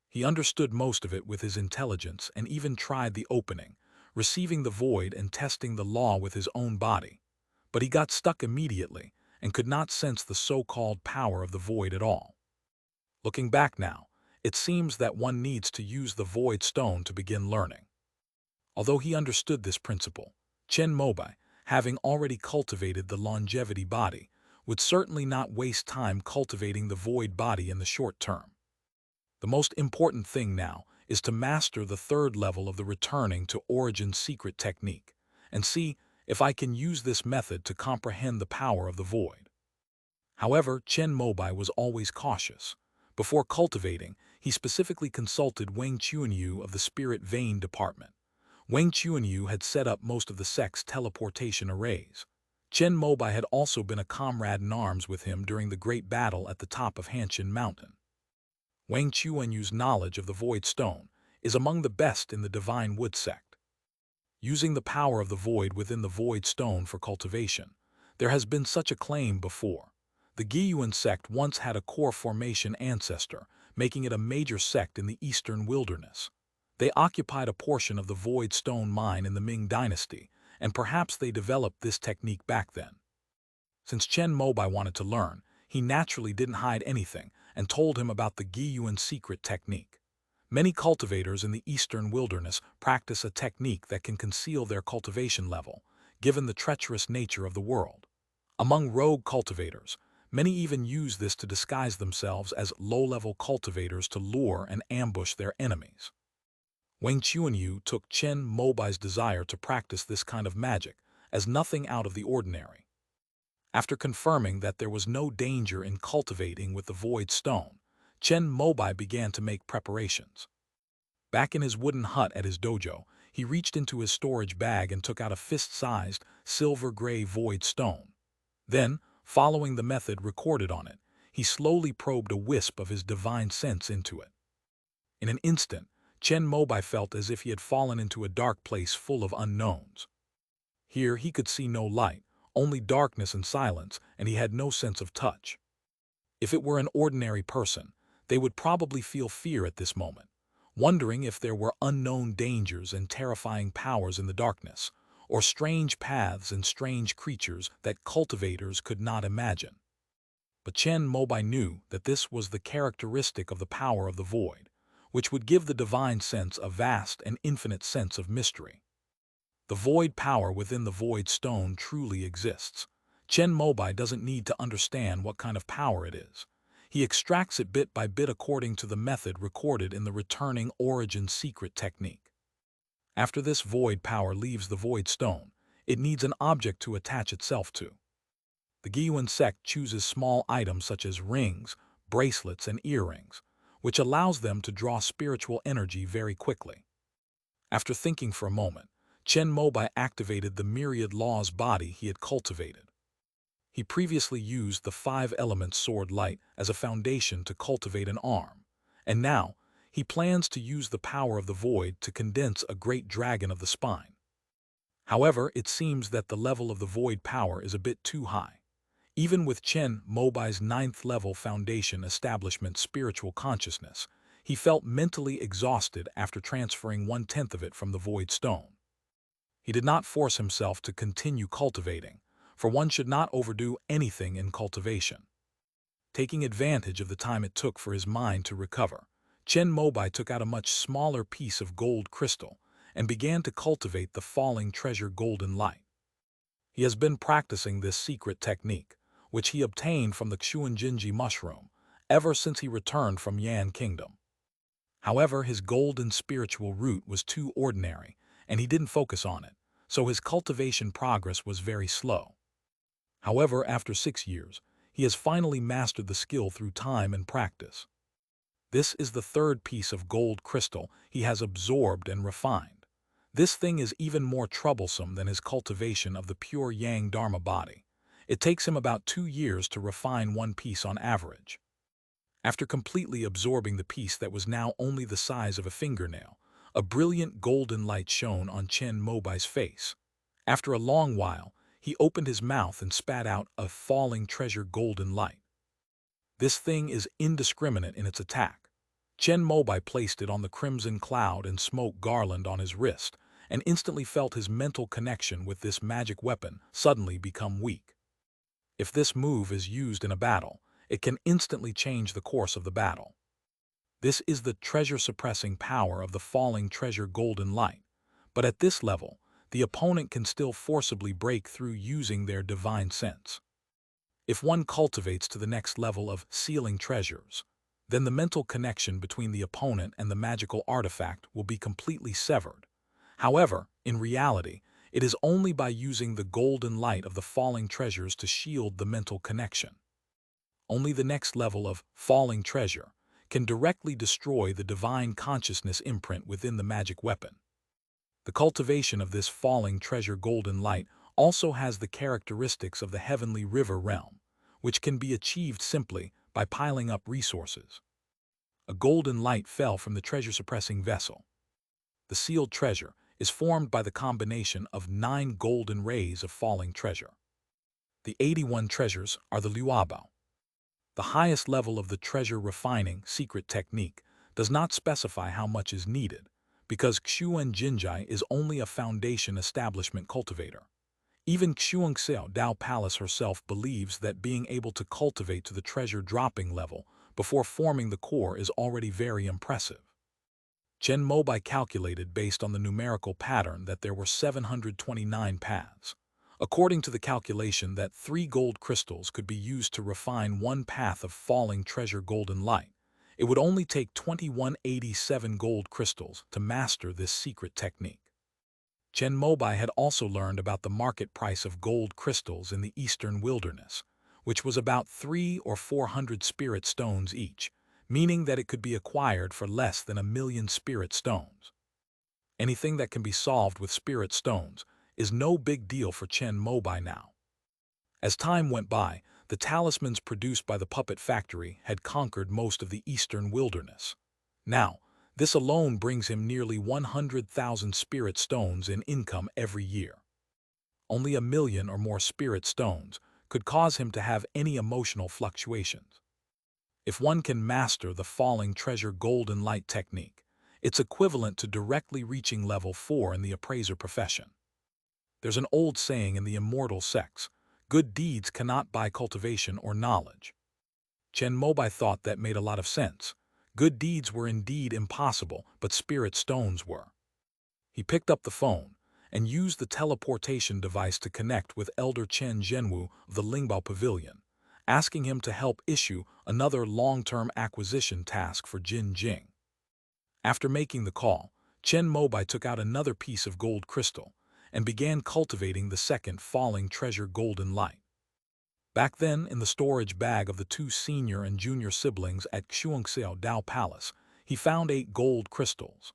He understood most of it with his intelligence and even tried the opening, receiving the void and testing the law with his own body. But he got stuck immediately and could not sense the so-called power of the void at all. Looking back now, it seems that one needs to use the void stone to begin learning. Although he understood this principle, Chen Mobai, having already cultivated the longevity body, would certainly not waste time cultivating the void body in the short term. The most important thing now is to master the third level of the returning to origin secret technique and see if I can use this method to comprehend the power of the void. However, Chen Mobai was always cautious. Before cultivating, he specifically consulted Wang Chuanyu of the Spirit Vein Department. Wang Chuanyu had set up most of the sect's teleportation arrays. Chen Mobai had also been a comrade in arms with him during the great battle at the top of Hanshin Mountain. Wang Chuanyu's knowledge of the Void Stone is among the best in the Divine Wood sect. Using the power of the void within the Void Stone for cultivation, there has been such a claim before. The Giyuan sect once had a core formation ancestor, making it a major sect in the eastern wilderness. They occupied a portion of the Void Stone mine in the Ming dynasty, and perhaps they developed this technique back then. Since Chen Mobai wanted to learn, he naturally didn't hide anything and told him about the Giyuan secret technique. Many cultivators in the eastern wilderness practice a technique that can conceal their cultivation level, given the treacherous nature of the world. Among rogue cultivators, many even use this to disguise themselves as low-level cultivators to lure and ambush their enemies. Wang Chuanyu took Chen Mobai's desire to practice this kind of magic as nothing out of the ordinary. After confirming that there was no danger in cultivating with the Void Stone, Chen Mobai began to make preparations. Back in his wooden hut at his dojo, he reached into his storage bag and took out a fist-sized, silver-gray Void Stone. Then, following the method recorded on it, he slowly probed a wisp of his divine sense into it. In an instant, Chen Mobai felt as if he had fallen into a dark place full of unknowns. Here he could see no light, only darkness and silence, and he had no sense of touch. If it were an ordinary person, they would probably feel fear at this moment, wondering if there were unknown dangers and terrifying powers in the darkness, or strange paths and strange creatures that cultivators could not imagine. But Chen Mobai knew that this was the characteristic of the power of the void, which would give the divine sense a vast and infinite sense of mystery. The void power within the Void Stone truly exists. Chen Mobai doesn't need to understand what kind of power it is. He extracts it bit by bit according to the method recorded in the returning origin secret technique. After this void power leaves the Void Stone, it needs an object to attach itself to. The Giyuan sect chooses small items such as rings, bracelets, and earrings, which allows them to draw spiritual energy very quickly. After thinking for a moment, Chen Mobai activated the myriad laws body he had cultivated. He previously used the 5-element sword light as a foundation to cultivate an arm, and now he plans to use the power of the void to condense a great dragon of the spine. However, it seems that the level of the void power is a bit too high. Even with Chen Mobai's 9th-level foundation establishment spiritual consciousness, he felt mentally exhausted after transferring 1/10 of it from the Void Stone. He did not force himself to continue cultivating, for one should not overdo anything in cultivation. Taking advantage of the time it took for his mind to recover, Chen Mobai took out a much smaller piece of gold crystal and began to cultivate the falling treasure golden light. He has been practicing this secret technique, which he obtained from the Xuanjinji mushroom, ever since he returned from Yan Kingdom. However, his golden spiritual root was too ordinary, and he didn't focus on it, so his cultivation progress was very slow. However, after 6 years, he has finally mastered the skill through time and practice. This is the third piece of gold crystal he has absorbed and refined. This thing is even more troublesome than his cultivation of the pure Yang Dharma body. It takes him about 2 years to refine one piece on average. After completely absorbing the piece that was now only the size of a fingernail, a brilliant golden light shone on Chen Mobai's face. After a long while, he opened his mouth and spat out a falling treasure golden light. This thing is indiscriminate in its attack. Chen Mobai placed it on the crimson cloud and smoke garland on his wrist, and instantly felt his mental connection with this magic weapon suddenly become weak. If this move is used in a battle, it can instantly change the course of the battle. This is the treasure-suppressing power of the falling treasure golden light, but at this level, the opponent can still forcibly break through using their divine sense. If one cultivates to the next level of sealing treasures, then the mental connection between the opponent and the magical artifact will be completely severed. However, in reality, it is only by using the golden light of the falling treasures to shield the mental connection. Only the next level of falling treasure can directly destroy the divine consciousness imprint within the magic weapon. The cultivation of this falling treasure golden light also has the characteristics of the heavenly river realm, which can be achieved simply by piling up resources. A golden light fell from the treasure-suppressing vessel. The sealed treasure is formed by the combination of 9 golden rays of falling treasure. The 81 treasures are the luabao. The highest level of the treasure-refining secret technique does not specify how much is needed, because Xuanjinji is only a foundation establishment cultivator. Even Xuanxiao Dao Palace herself believes that being able to cultivate to the treasure-dropping level before forming the core is already very impressive. Chen Mobai calculated based on the numerical pattern that there were 729 paths. According to the calculation that 3 gold crystals could be used to refine one path of falling treasure golden light, it would only take 2187 gold crystals to master this secret technique. Chen Mobai had also learned about the market price of gold crystals in the eastern wilderness, which was about 300 or 400 spirit stones each, meaning that it could be acquired for less than 1,000,000 spirit stones. Anything that can be solved with spirit stones is no big deal for Chen Mobai now. As time went by, the talismans produced by the puppet factory had conquered most of the eastern wilderness. Now, this alone brings him nearly 100,000 spirit stones in income every year. Only 1,000,000 or more spirit stones could cause him to have any emotional fluctuations. If one can master the falling treasure golden light technique, it's equivalent to directly reaching level 4 in the appraiser profession. There's an old saying in the immortal sects, good deeds cannot buy cultivation or knowledge. Chen Mobai thought that made a lot of sense. Good deeds were indeed impossible, but spirit stones were. He picked up the phone and used the teleportation device to connect with Elder Chen Zhenwu of the Lingbao Pavilion, asking him to help issue another long-term acquisition task for Jin Jing. After making the call, Chen Mobai took out another piece of gold crystal and began cultivating the second falling treasure golden light. Back then, in the storage bag of the 2 senior and junior siblings at Xuanxiao Dao Palace, he found 8 gold crystals.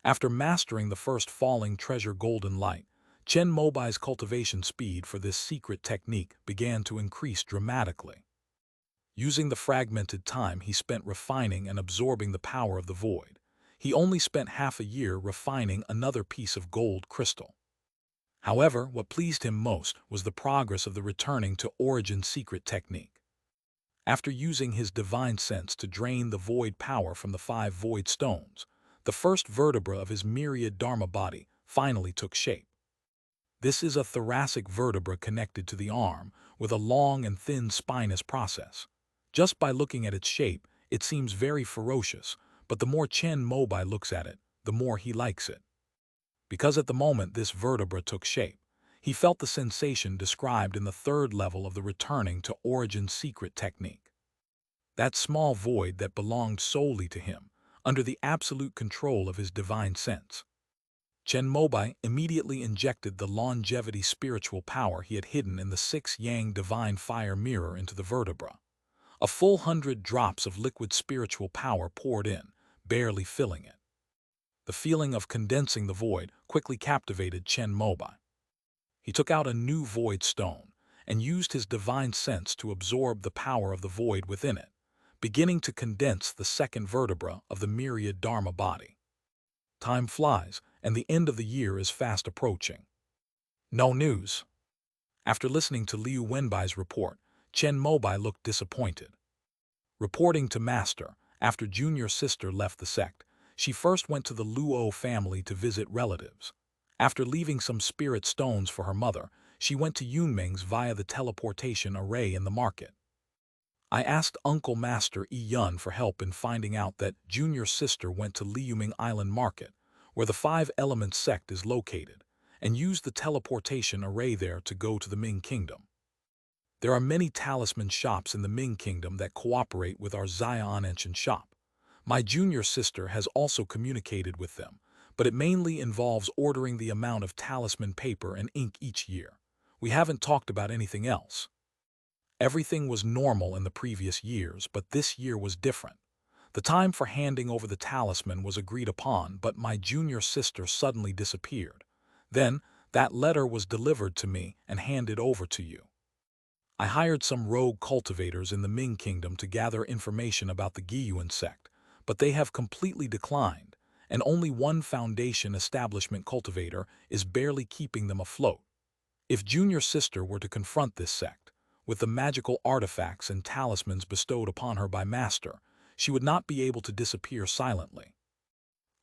After mastering the first falling treasure golden light, Chen Mobai's cultivation speed for this secret technique began to increase dramatically. Using the fragmented time he spent refining and absorbing the power of the void, he only spent half a year refining another piece of gold crystal. However, what pleased him most was the progress of the returning to origin secret technique. After using his divine sense to drain the void power from the 5 void stones, the first vertebra of his myriad dharma body finally took shape. This is a thoracic vertebra connected to the arm with a long and thin spinous process. Just by looking at its shape, it seems very ferocious, but the more Chen Mobai looks at it, the more he likes it. Because at the moment this vertebra took shape, He felt the sensation described in the third level of the returning to origin secret technique. That small void that belonged solely to him, under the absolute control of his divine sense. Chen Mobai immediately injected the longevity spiritual power he had hidden in the 6-yang divine fire mirror into the vertebra. A full 100 drops of liquid spiritual power poured in, barely filling it. The feeling of condensing the void quickly captivated Chen Mobai. He took out a new void stone and used his divine sense to absorb the power of the void within it, beginning to condense the second vertebra of the myriad Dharma body. Time flies, and the end of the year is fast approaching. No news. After listening to Liu Wenbai's report, Chen Mobai looked disappointed. Reporting to Master, after junior sister left the sect, she first went to the Luo family to visit relatives. After leaving some spirit stones for her mother, she went to Yunming's via the teleportation array in the market. I asked Uncle Master Yun for help in finding out that junior sister went to Liuming Island Market, where the 5 Elements sect is located, and used the teleportation array there to go to the Ming Kingdom. There are many talisman shops in the Ming Kingdom that cooperate with our Xi'an Ancient shop. My junior sister has also communicated with them, but it mainly involves ordering the amount of talisman paper and ink each year. We haven't talked about anything else. Everything was normal in the previous years, but this year was different. The time for handing over the talisman was agreed upon, but my junior sister suddenly disappeared. Then, that letter was delivered to me and handed over to you. I hired some rogue cultivators in the Ming Kingdom to gather information about the Guiyuan sect, but they have completely declined, and only one foundation establishment cultivator is barely keeping them afloat. If junior sister were to confront this sect, with the magical artifacts and talismans bestowed upon her by Master, she would not be able to disappear silently.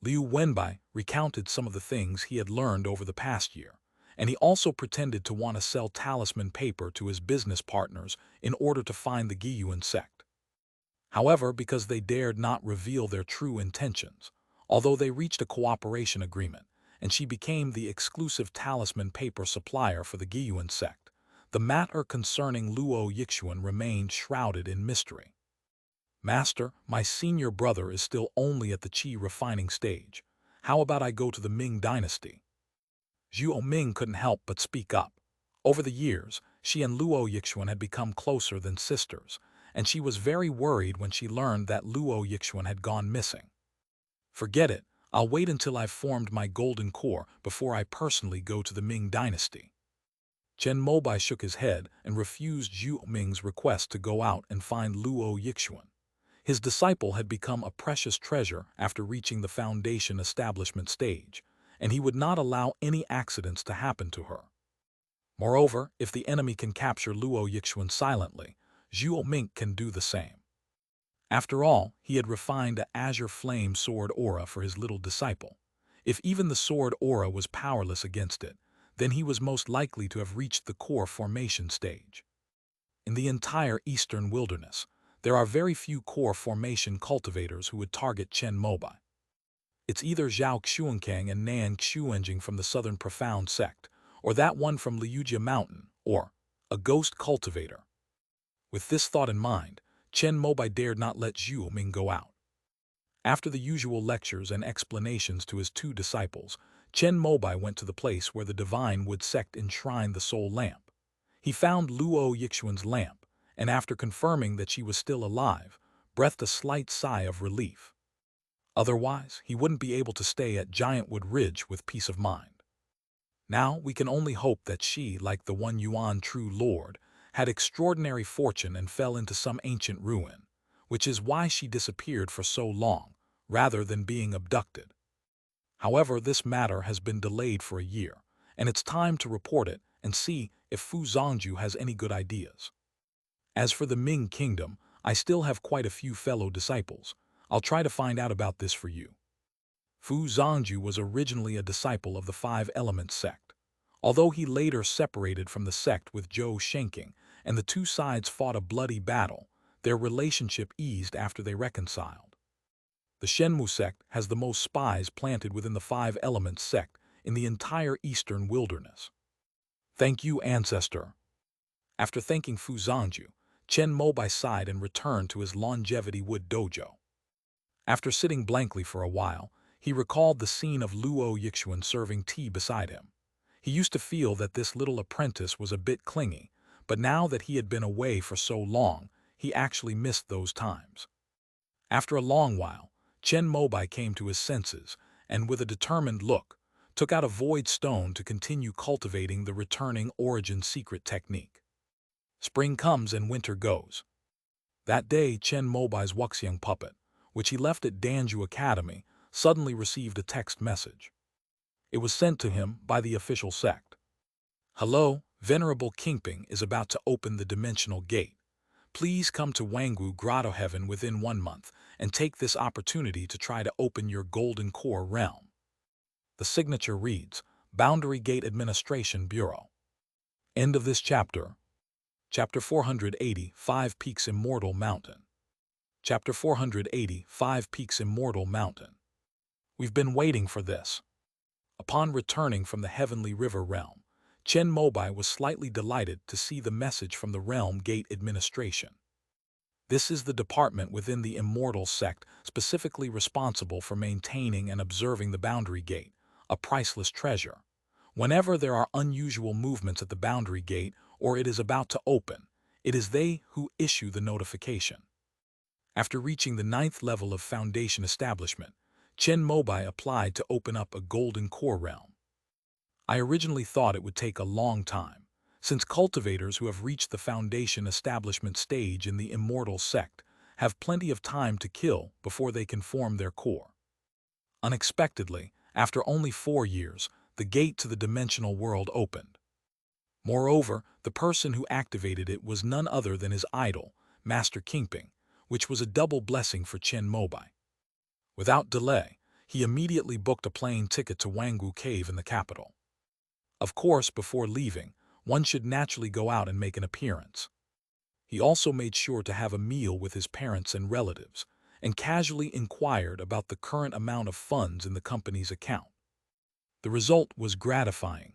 Liu Wenbai recounted some of the things he had learned over the past year, and he also pretended to want to sell talisman paper to his business partners in order to find the Guiyuan sect. However, because they dared not reveal their true intentions, although they reached a cooperation agreement, and she became the exclusive talisman paper supplier for the Guiyuan sect, the matter concerning Luo Yixuan remained shrouded in mystery. Master, my senior brother is still only at the qi refining stage. How about I go to the Ming dynasty? Zhuo Ming couldn't help but speak up. Over the years, she and Luo Yixuan had become closer than sisters, and she was very worried when she learned that Luo Yixuan had gone missing. Forget it, I'll wait until I've formed my golden core before I personally go to the Ming dynasty. Chen Mobai shook his head and refused Zhu Ming's request to go out and find Luo Yixuan. His disciple had become a precious treasure after reaching the foundation establishment stage, and he would not allow any accidents to happen to her. Moreover, if the enemy can capture Luo Yixuan silently, Zhuo Ming can do the same. After all, he had refined a azure flame sword aura for his little disciple. If even the sword aura was powerless against it, then he was most likely to have reached the core formation stage. In the entire eastern wilderness, there are very few core formation cultivators who would target Chen Mobai. It's either Zhao Xuankang and Nan Xuanjing from the Southern Profound sect, or that one from Liujia Mountain, or a ghost cultivator. With this thought in mind, Chen Mobai dared not let Zhu Ming go out. After the usual lectures and explanations to his 2 disciples, Chen Mobai went to the place where the divine wood sect enshrined the soul lamp. He found Luo Yixuan's lamp, and after confirming that she was still alive, breathed a slight sigh of relief. Otherwise, he wouldn't be able to stay at Giantwood Ridge with peace of mind. Now we can only hope that she, like the one Yuan true lord, had extraordinary fortune and fell into some ancient ruin, which is why she disappeared for so long, rather than being abducted. However, this matter has been delayed for a year, and it's time to report it and see if Fu Zongju has any good ideas. As for the Ming Kingdom, I still have quite a few fellow disciples. I'll try to find out about this for you. Fu Zongju was originally a disciple of the 5 Elements sect. Although he later separated from the sect with Zhou Shenking, and the 2 sides fought a bloody battle, their relationship eased after they reconciled. The Shenmu sect has the most spies planted within the 5 Elements sect in the entire eastern wilderness. Thank you, ancestor. After thanking Fu Zhangju, Chen Mobai sighed and returned to his longevity wood dojo. After sitting blankly for a while, he recalled the scene of Luo Yixuan serving tea beside him. He used to feel that this little apprentice was a bit clingy, but now that he had been away for so long, he actually missed those times. After a long while, Chen Mobai came to his senses and, with a determined look, took out a void stone to continue cultivating the returning origin secret technique. Spring comes and winter goes. That day, Chen Mobai's Wuxiang puppet, which he left at Danju Academy, suddenly received a text message. It was sent to him by the official sect. Hello, Venerable Kingping is about to open the dimensional gate. Please come to Wangwu Grotto Heaven within 1 month and take this opportunity to try to open your golden core realm. The signature reads, Boundary Gate Administration Bureau. End of this chapter. Chapter 480, 5 Peaks Immortal Mountain. Chapter 480, 5 Peaks Immortal Mountain. We've been waiting for this. Upon returning from the Heavenly River realm, Chen Mobai was slightly delighted to see the message from the Realm Gate Administration. This is the department within the Immortal sect specifically responsible for maintaining and observing the Boundary Gate, a priceless treasure. Whenever there are unusual movements at the Boundary Gate or it is about to open, it is they who issue the notification. After reaching the 9th level of Foundation establishment, Chen Mobai applied to open up a golden core realm. I originally thought it would take a long time, since cultivators who have reached the Foundation establishment stage in the Immortal sect have plenty of time to kill before they can form their core. Unexpectedly, after only 4 years, the gate to the dimensional world opened. Moreover, the person who activated it was none other than his idol, Master Kingping, which was a double blessing for Chen Mobai. Without delay, he immediately booked a plane ticket to Wangwu Cave in the capital. Of course, before leaving, one should naturally go out and make an appearance. He also made sure to have a meal with his parents and relatives, and casually inquired about the current amount of funds in the company's account. The result was gratifying.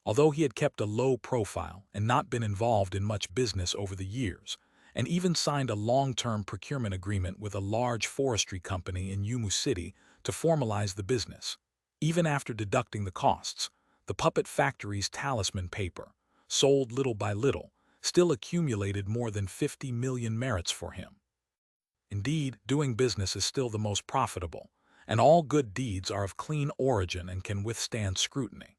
Although he had kept a low profile and not been involved in much business over the years, and even signed a long-term procurement agreement with a large forestry company in Yumu City to formalize the business. Even after deducting the costs, the puppet factory's talisman paper, sold little by little, still accumulated more than 50 million merits for him. Indeed, doing business is still the most profitable, and all good deeds are of clean origin and can withstand scrutiny.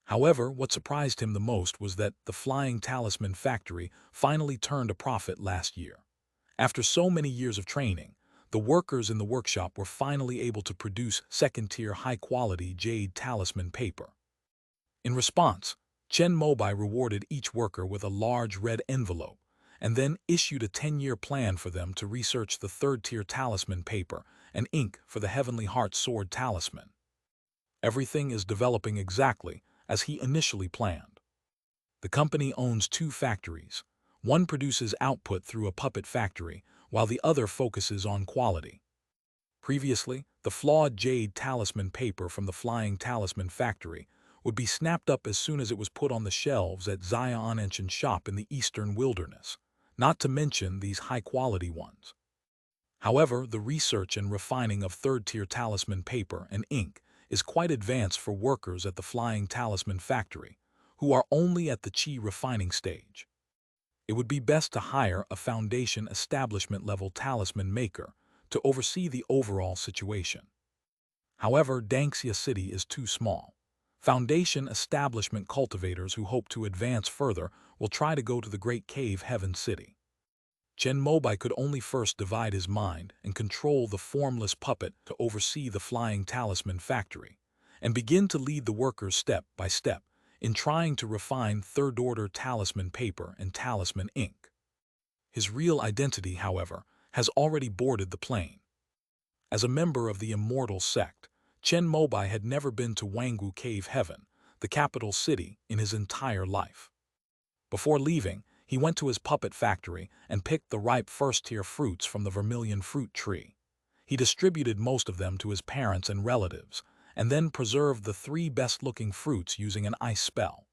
However, what surprised him the most was that the Flying Talisman Factory finally turned a profit last year. After so many years of training, the workers in the workshop were finally able to produce second-tier high-quality jade talisman paper. In response, Chen Mobai rewarded each worker with a large red envelope and then issued a 10-year plan for them to research the third-tier talisman paper and ink for the Heavenly Heart Sword talisman. Everything is developing exactly as he initially planned. The company owns 2 factories. One produces output through a puppet factory, while the other focuses on quality. Previously, the flawed jade talisman paper from the Flying Talisman Factory would be snapped up as soon as it was put on the shelves at Zaya Onenchen's shop in the eastern wilderness, not to mention these high-quality ones. However, the research and refining of third-tier talisman paper and ink is quite advanced for workers at the Flying Talisman Factory, who are only at the chi refining stage. It would be best to hire a Foundation establishment-level talisman maker to oversee the overall situation. However, Danxia City is too small. Foundation establishment cultivators who hope to advance further will try to go to the Great Cave Heaven City. Chen Mobai could only first divide his mind and control the formless puppet to oversee the Flying Talisman Factory, and begin to lead the workers step by step in trying to refine third-order talisman paper and talisman ink. His real identity, however, has already boarded the plane. As a member of the Immortal sect, Chen Mobai had never been to Wangwu Cave Heaven, the capital city, in his entire life. Before leaving, he went to his puppet factory and picked the ripe first-tier fruits from the vermilion fruit tree. He distributed most of them to his parents and relatives, and then preserved the 3 best-looking fruits using an ice spell.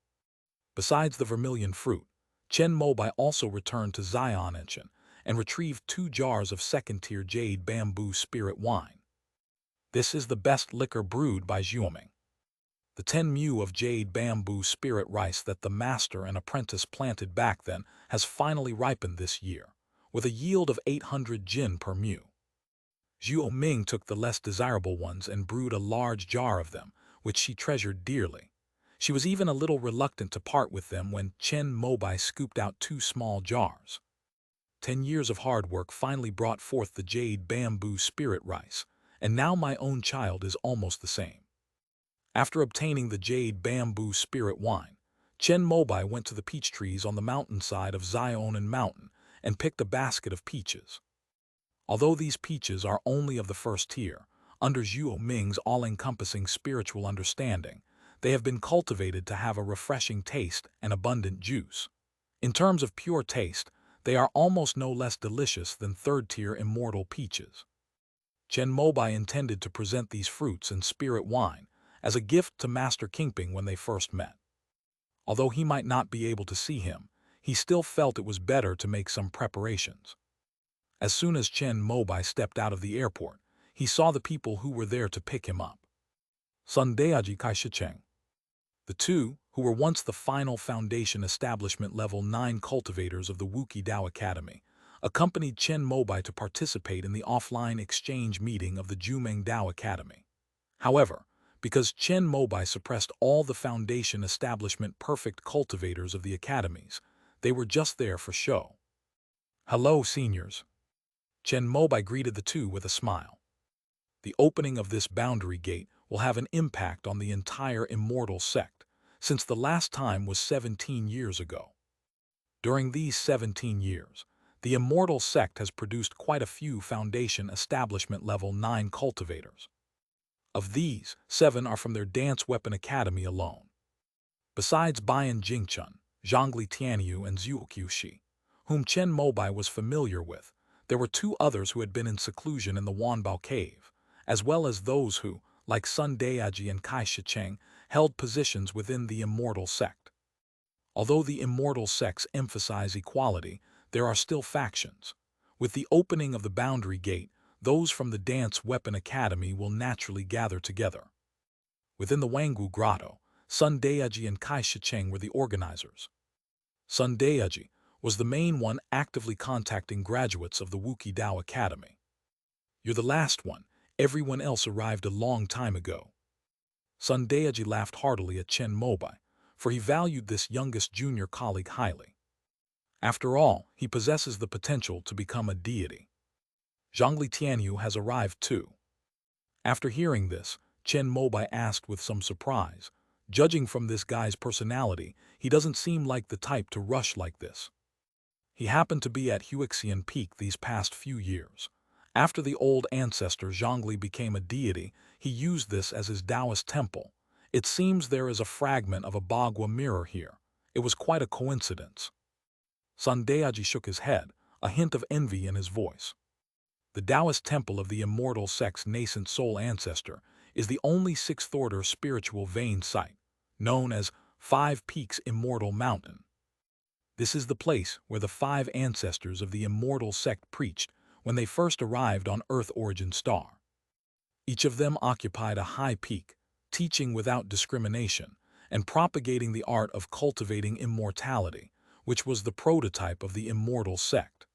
Besides the vermilion fruit, Chen Mobai also returned to Zion Enchen and retrieved 2 jars of second-tier jade bamboo spirit wine. This is the best liquor brewed by Xiaoming. The 10 mu of jade bamboo spirit rice that the master and apprentice planted back then has finally ripened this year, with a yield of 800 jin per mu. Zhuo Ming took the less desirable ones and brewed a large jar of them, which she treasured dearly. She was even a little reluctant to part with them when Chen Mobai scooped out 2 small jars. 10 years of hard work finally brought forth the jade bamboo spirit rice, and now my own child is almost the same. After obtaining the jade bamboo spirit wine, Chen Mobai went to the peach trees on the mountainside of Zionan Mountain and picked a basket of peaches. Although these peaches are only of the first tier, under Zhuo Ming's all-encompassing spiritual understanding, they have been cultivated to have a refreshing taste and abundant juice. In terms of pure taste, they are almost no less delicious than third-tier immortal peaches. Chen Mobai intended to present these fruits and spirit wine as a gift to Master Kingping when they first met. Although he might not be able to see him, he still felt it was better to make some preparations. As soon as Chen Mobai stepped out of the airport, he saw the people who were there to pick him up. Sun Daiji Kai Shicheng. The two, who were once the final foundation establishment level 9 cultivators of the Wuki Dao Academy, accompanied Chen Mobai to participate in the offline exchange meeting of the Jumeng Dao Academy. However, because Chen Mobai suppressed all the foundation establishment perfect cultivators of the academies, they were just there for show. Hello, seniors. Chen Mobai greeted the two with a smile. The opening of this boundary gate will have an impact on the entire immortal sect, since the last time was 17 years ago. During these 17 years, the immortal sect has produced quite a few foundation establishment level 9 cultivators. Of these, 7 are from their dance weapon academy alone. Besides Bian Jingchun, Zhongli Tianyu, and Zhuo Qiushi, whom Chen Mobai was familiar with, there were 2 others who had been in seclusion in the Wanbao cave, as well as those who, like Sun Daiji and Kai Shicheng, held positions within the immortal sect. Although the immortal sects emphasize equality, there are still factions. With the opening of the boundary gate, those from the Dance Weapon Academy will naturally gather together. Within the Wangwu Grotto, Sun Daiji and Kai Shicheng were the organizers. Sun Daiji was the main one actively contacting graduates of the Wuki Dao Academy. You're the last one, everyone else arrived a long time ago. Sun Daiji laughed heartily at Chen Mobai, for he valued this youngest junior colleague highly. After all, he possesses the potential to become a deity. Zhongli Tianyu has arrived too. After hearing this, Chen Mobai asked with some surprise, judging from this guy's personality, he doesn't seem like the type to rush like this. He happened to be at Huixian Peak these past few years. After the old ancestor Zhongli became a deity, he used this as his Taoist temple. It seems there is a fragment of a Bagua mirror here. It was quite a coincidence. Sun Daiji shook his head, a hint of envy in his voice. The Taoist temple of the immortal sect's nascent soul ancestor is the only 6th-order spiritual vein site, known as 5 Peaks Immortal Mountain. This is the place where the 5 ancestors of the immortal sect preached when they first arrived on Earth Origin Star. Each of them occupied a high peak, teaching without discrimination and propagating the art of cultivating immortality, which was the prototype of the immortal sect.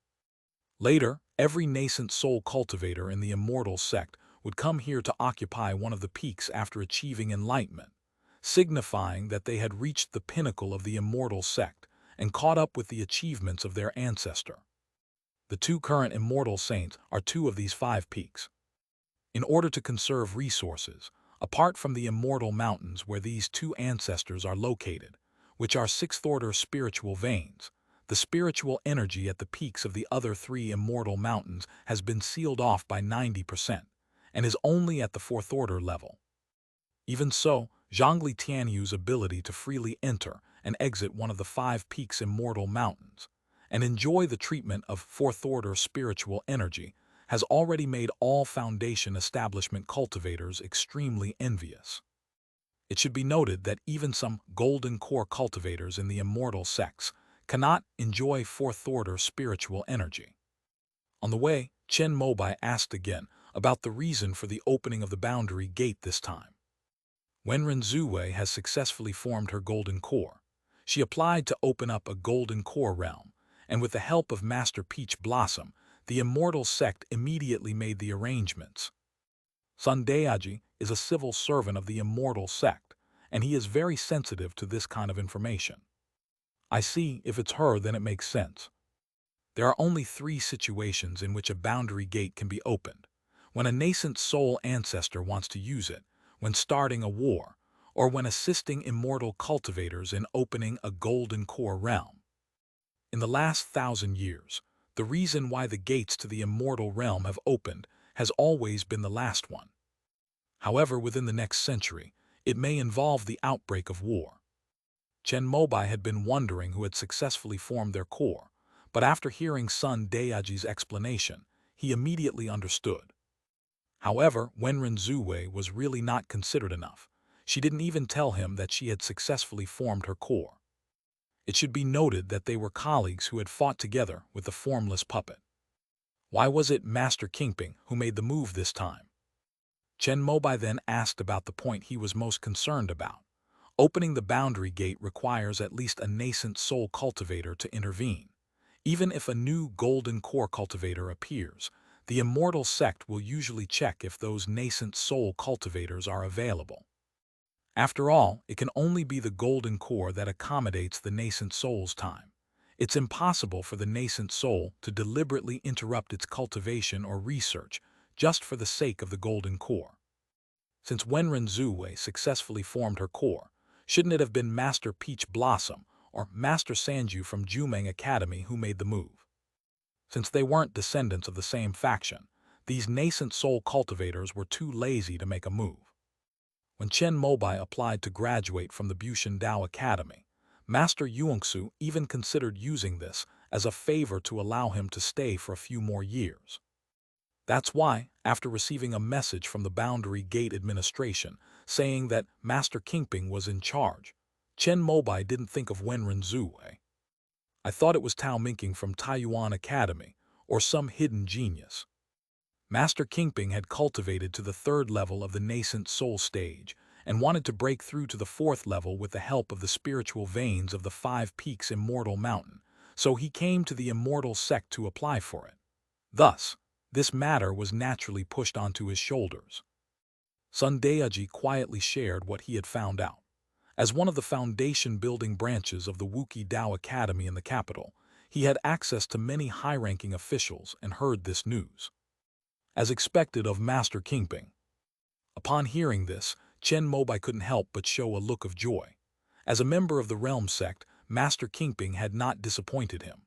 Later, every nascent soul cultivator in the immortal sect would come here to occupy one of the peaks after achieving enlightenment, signifying that they had reached the pinnacle of the immortal sect and caught up with the achievements of their ancestor. The 2 current immortal saints are 2 of these 5 peaks. In order to conserve resources, apart from the immortal mountains where these 2 ancestors are located, which are 6th-order spiritual veins, the spiritual energy at the peaks of the other 3 immortal mountains has been sealed off by 90% and is only at the 4th-order level. Even so, Zhongli Tianyu's ability to freely enter and exit one of the 5 peaks immortal mountains and enjoy the treatment of 4th-order spiritual energy has already made all foundation establishment cultivators extremely envious. It should be noted that even some golden core cultivators in the immortal sects cannot enjoy fourth-order spiritual energy. On the way, Chen Mobai asked again about the reason for the opening of the boundary gate this time. Wenren Zhuwei has successfully formed her golden core. She applied to open up a golden core realm, and with the help of Master Peach Blossom, the immortal sect immediately made the arrangements. Sun Daiji is a civil servant of the immortal sect, and he is very sensitive to this kind of information. I see, if it's her, then it makes sense. There are only 3 situations in which a boundary gate can be opened: when a nascent soul ancestor wants to use it, when starting a war, or when assisting immortal cultivators in opening a golden core realm. In the last 1,000 years, the reason why the gates to the immortal realm have opened has always been the last one. However, within the next century, it may involve the outbreak of war. Chen Mobai had been wondering who had successfully formed their core, but after hearing Sun Dayaji's explanation, he immediately understood. However, Wenren Zhuwei was really not considered enough. She didn't even tell him that she had successfully formed her core. It should be noted that they were colleagues who had fought together with the formless puppet. Why was it Master Kingping who made the move this time? Chen Mobai then asked about the point he was most concerned about. Opening the boundary gate requires at least a nascent soul cultivator to intervene. Even if a new golden core cultivator appears, the immortal sect will usually check if those nascent soul cultivators are available. After all, it can only be the golden core that accommodates the nascent soul's time. It's impossible for the nascent soul to deliberately interrupt its cultivation or research just for the sake of the golden core. Since Wenren Zhuwei successfully formed her core, shouldn't it have been Master Peach Blossom or Master Sanju from Jumeng Academy who made the move? Since they weren't descendants of the same faction, these nascent soul cultivators were too lazy to make a move. When Chen Mobai applied to graduate from the Bushan Dao Academy, Master Yuangsu even considered using this as a favor to allow him to stay for a few more years. That's why, after receiving a message from the Boundary Gate Administration saying that Master Kingping was in charge, Chen Mobai didn't think of Wenren Zhuwei. I thought it was Tao Minking from Taiyuan Academy, or some hidden genius. Master Kingping had cultivated to the 3rd level of the nascent soul stage and wanted to break through to the 4th level with the help of the spiritual veins of the 5 Peaks Immortal Mountain, so he came to the immortal sect to apply for it. Thus, this matter was naturally pushed onto his shoulders. Sun Daiji quietly shared what he had found out. As one of the foundation-building branches of the Wuki Dao Academy in the capital, he had access to many high-ranking officials and heard this news. As expected of Master Kingping. Upon hearing this, Chen Mobai couldn't help but show a look of joy. As a member of the Realm Sect, Master Kingping had not disappointed him.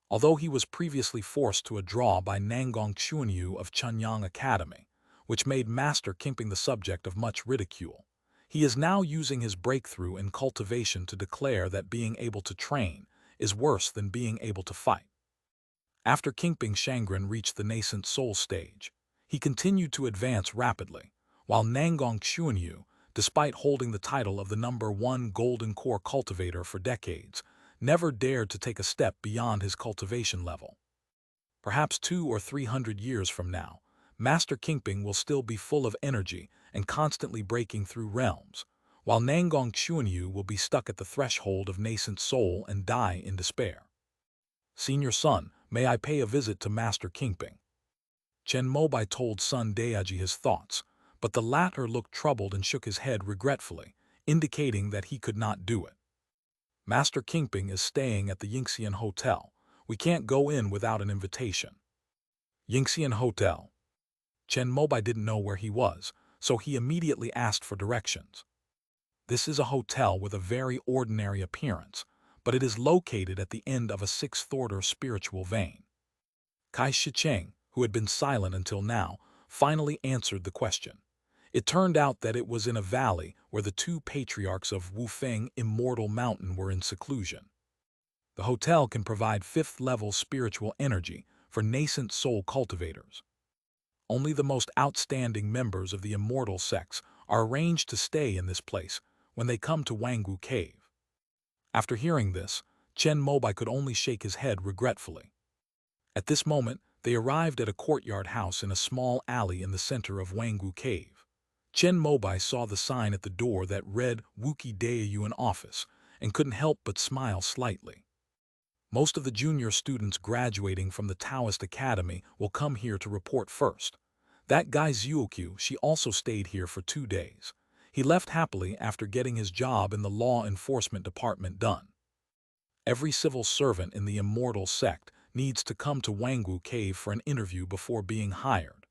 Although he was previously forced to a draw by Nangong Chuanyu of Chunyang Academy, which made Master Kingping the subject of much ridicule, he is now using his breakthrough in cultivation to declare that being able to train is worse than being able to fight. After Kingping Shangren reached the nascent soul stage, he continued to advance rapidly, while Nangong Chuanyu, despite holding the title of the #1 Golden Core cultivator for decades, never dared to take a step beyond his cultivation level. Perhaps 200 or 300 years from now, Master Kingping will still be full of energy and constantly breaking through realms, while Nangong Chuanyu will be stuck at the threshold of nascent soul and die in despair. Senior son, may I pay a visit to Master Kingping? Chen Mobai told Sun Daiji his thoughts, but the latter looked troubled and shook his head regretfully, indicating that he could not do it. Master Kingping is staying at the Yingxian Hotel. We can't go in without an invitation. Yingxian Hotel. Chen Mobai didn't know where he was, so he immediately asked for directions. This is a hotel with a very ordinary appearance, but it is located at the end of a 6th-order spiritual vein. Kai Shicheng, who had been silent until now, finally answered the question. It turned out that it was in a valley where the 2 patriarchs of Wufeng Immortal Mountain were in seclusion. The hotel can provide 5th-level spiritual energy for nascent soul cultivators. Only the most outstanding members of the immortal sects are arranged to stay in this place when they come to Wangwu Cave. After hearing this, Chen Mobai could only shake his head regretfully. At this moment, they arrived at a courtyard house in a small alley in the center of Wangwu Cave. Chen Mobai saw the sign at the door that read Wuki Daeyuan Office and couldn't help but smile slightly. Most of the junior students graduating from the Taoist Academy will come here to report first. That guy Zhuokyu, she also stayed here for 2 days. He left happily after getting his job in the law enforcement department done. Every civil servant in the immortal sect needs to come to Wangwu Cave for an interview before being hired.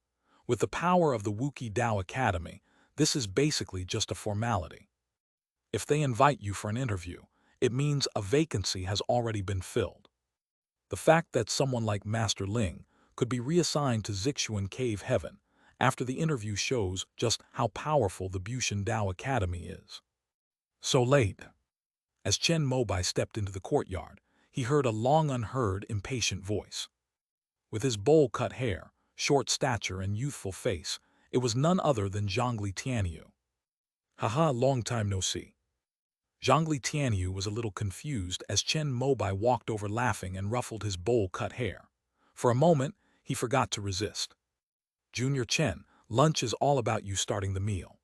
With the power of the Wuki Dao Academy, this is basically just a formality. If they invite you for an interview, it means a vacancy has already been filled. The fact that someone like Master Ling could be reassigned to Zixuan Cave Heaven after the interview shows just how powerful the Bushan Dao Academy is. So late. As Chen Mobai stepped into the courtyard, he heard a long-unheard, impatient voice. With his bowl-cut hair, short stature, and youthful face, it was none other than Zhongli Tianyu. "Haha, long time no see." Zhongli Tianyu was a little confused as Chen Mobai walked over laughing and ruffled his bowl-cut hair. For a moment, he forgot to resist. "Junior Chen, lunch is all about you starting the meal."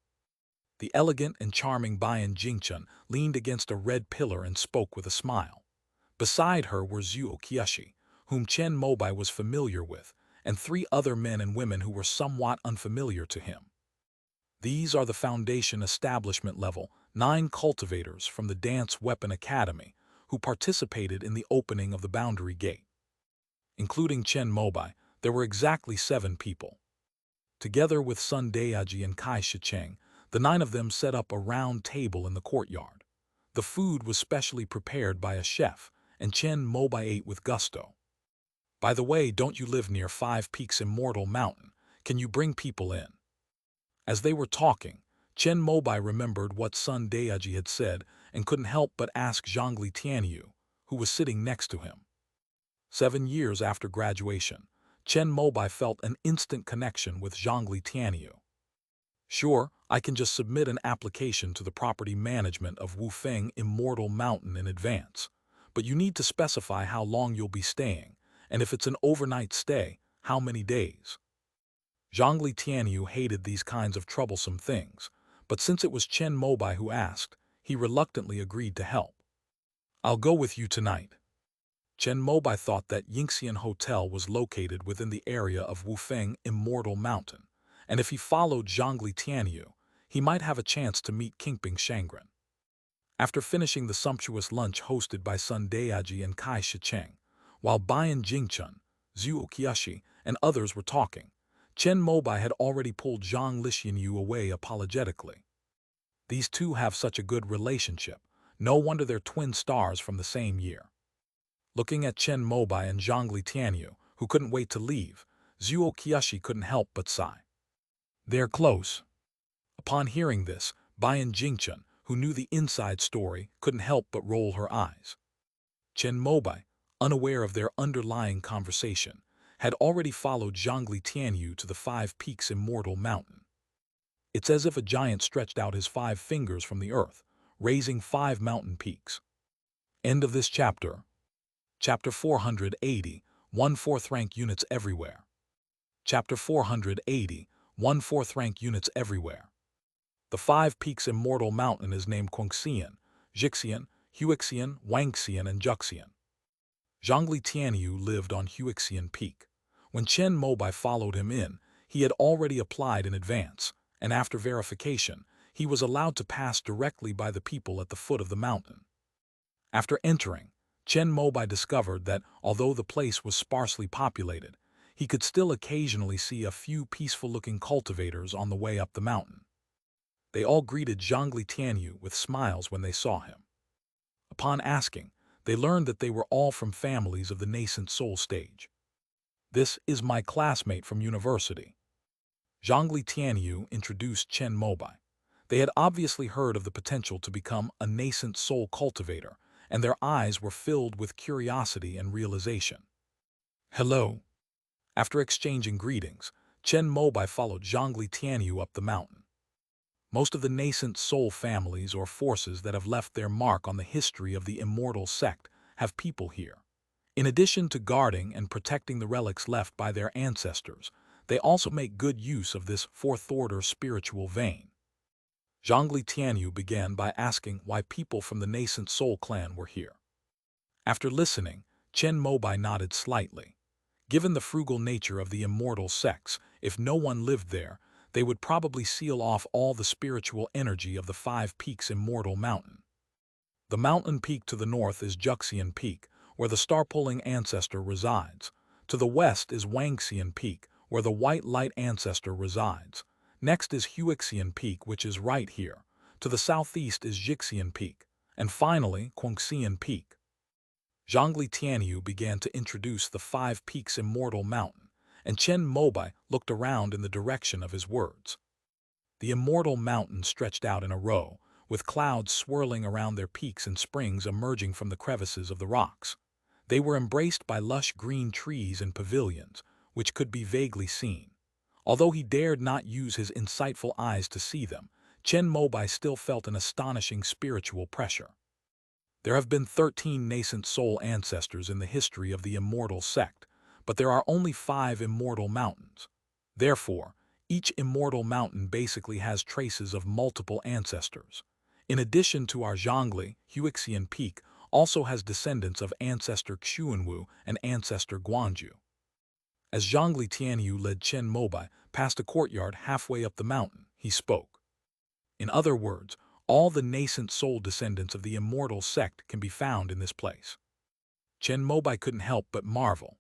The elegant and charming Bayan Jingchun leaned against a red pillar and spoke with a smile. Beside her were Zhuo Qiushi, whom Chen Mobai was familiar with, and 3 other men and women who were somewhat unfamiliar to him. These are the Foundation Establishment Level 9 cultivators from the Dance Weapon Academy who participated in the opening of the Boundary Gate. Including Chen Mobai, there were exactly 7 people. Together with Sun Daiji and Kai Shicheng, the 9 of them set up a round table in the courtyard. The food was specially prepared by a chef, and Chen Mobai ate with gusto. "By the way, don't you live near 5 Peaks Immortal Mountain? Can you bring people in?" As they were talking, Chen Mobai remembered what Sun Daiji had said and couldn't help but ask Zhongli Tianyu, who was sitting next to him. 7 years after graduation, Chen Mobai felt an instant connection with Zhongli Tianyu. "Sure, I can just submit an application to the property management of Wufeng Immortal Mountain in advance, but you need to specify how long you'll be staying, and if it's an overnight stay, how many days." Zhongli Tianyu hated these kinds of troublesome things, but since it was Chen Mobai who asked, he reluctantly agreed to help. "I'll go with you tonight." Chen Mobai thought that Yingxian Hotel was located within the area of Wufeng Immortal Mountain, and if he followed Zhongli Tianyu, he might have a chance to meet Kingping Shangren. After finishing the sumptuous lunch hosted by Sun Daiji and Kai Shicheng, while Bayan Jingchun, Zhuo Qiushi, and others were talking, Chen Mobai had already pulled Zhang Lixianyu away apologetically. These two have such a good relationship, no wonder they're twin stars from the same year. Looking at Chen Mobai and Zhongli Tianyu, who couldn't wait to leave, Zhuo Qiushi couldn't help but sigh. "They're close." Upon hearing this, Bayan Jingchun, who knew the inside story, couldn't help but roll her eyes. Chen Mobai, unaware of their underlying conversation, had already followed Zhongli Tianyu to the 5 Peaks Immortal Mountain. It's as if a giant stretched out his 5 fingers from the earth, raising 5 mountain peaks. End of this chapter. Chapter 480, 1/4 rank units everywhere. Chapter 480, 1/4 rank units everywhere. The 5 Peaks Immortal Mountain is named Guangxian, Jixian, Huixian, Wangxian, and Juxian. Zhongli Tianyu lived on Huixian Peak. When Chen Mobai followed him in, he had already applied in advance, and after verification, he was allowed to pass directly by the people at the foot of the mountain. After entering, Chen Mobai discovered that although the place was sparsely populated, he could still occasionally see a few peaceful-looking cultivators on the way up the mountain. They all greeted Zhongli Tianyu with smiles when they saw him. Upon asking, they learned that they were all from families of the nascent soul stage. "This is my classmate from university." Zhongli Tianyu introduced Chen Mobai. They had obviously heard of the potential to become a nascent soul cultivator, and their eyes were filled with curiosity and realization. "Hello." After exchanging greetings, Chen Mobai followed Zhongli Tianyu up the mountain. Most of the nascent soul families or forces that have left their mark on the history of the immortal sect have people here. In addition to guarding and protecting the relics left by their ancestors, they also make good use of this fourth-order spiritual vein. Zhongli Tianyu began by asking why people from the nascent soul clan were here. After listening, Chen Mobai nodded slightly. Given the frugal nature of the immortal sects, if no one lived there, they would probably seal off all the spiritual energy of the Five Peaks Immortal Mountain. The mountain peak to the north is Juxian Peak, where the star-pulling ancestor resides. To the west is Wangxian Peak, where the white light ancestor resides. Next is Huixian Peak, which is right here. To the southeast is Jixian Peak. And finally, Guangxian Peak. Zhongli Tianyu began to introduce the Five Peaks Immortal Mountain, and Chen Mobai looked around in the direction of his words. The immortal mountain stretched out in a row, with clouds swirling around their peaks and springs emerging from the crevices of the rocks. They were embraced by lush green trees and pavilions, which could be vaguely seen. Although he dared not use his insightful eyes to see them, Chen Mobai still felt an astonishing spiritual pressure. There have been 13 nascent soul ancestors in the history of the immortal sect, but there are only 5 immortal mountains. Therefore, each immortal mountain basically has traces of multiple ancestors. In addition to our Zhongli, Huixian Peak also has descendants of ancestor Xuanwu and ancestor Guanju. As Zhongli Tianyu led Chen Mobai past a courtyard halfway up the mountain, he spoke. In other words, all the nascent soul descendants of the immortal sect can be found in this place. Chen Mobai couldn't help but marvel.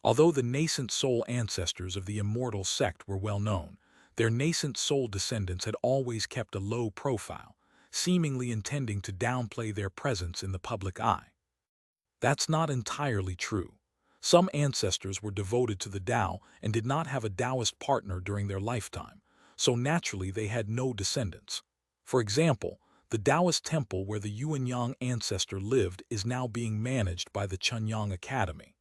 Although the nascent soul ancestors of the immortal sect were well known, their nascent soul descendants had always kept a low profile, seemingly intending to downplay their presence in the public eye. That's not entirely true. Some ancestors were devoted to the Tao and did not have a Taoist partner during their lifetime, so naturally they had no descendants. For example, the Taoist temple where the Yuanyang ancestor lived is now being managed by the Chunyang Academy.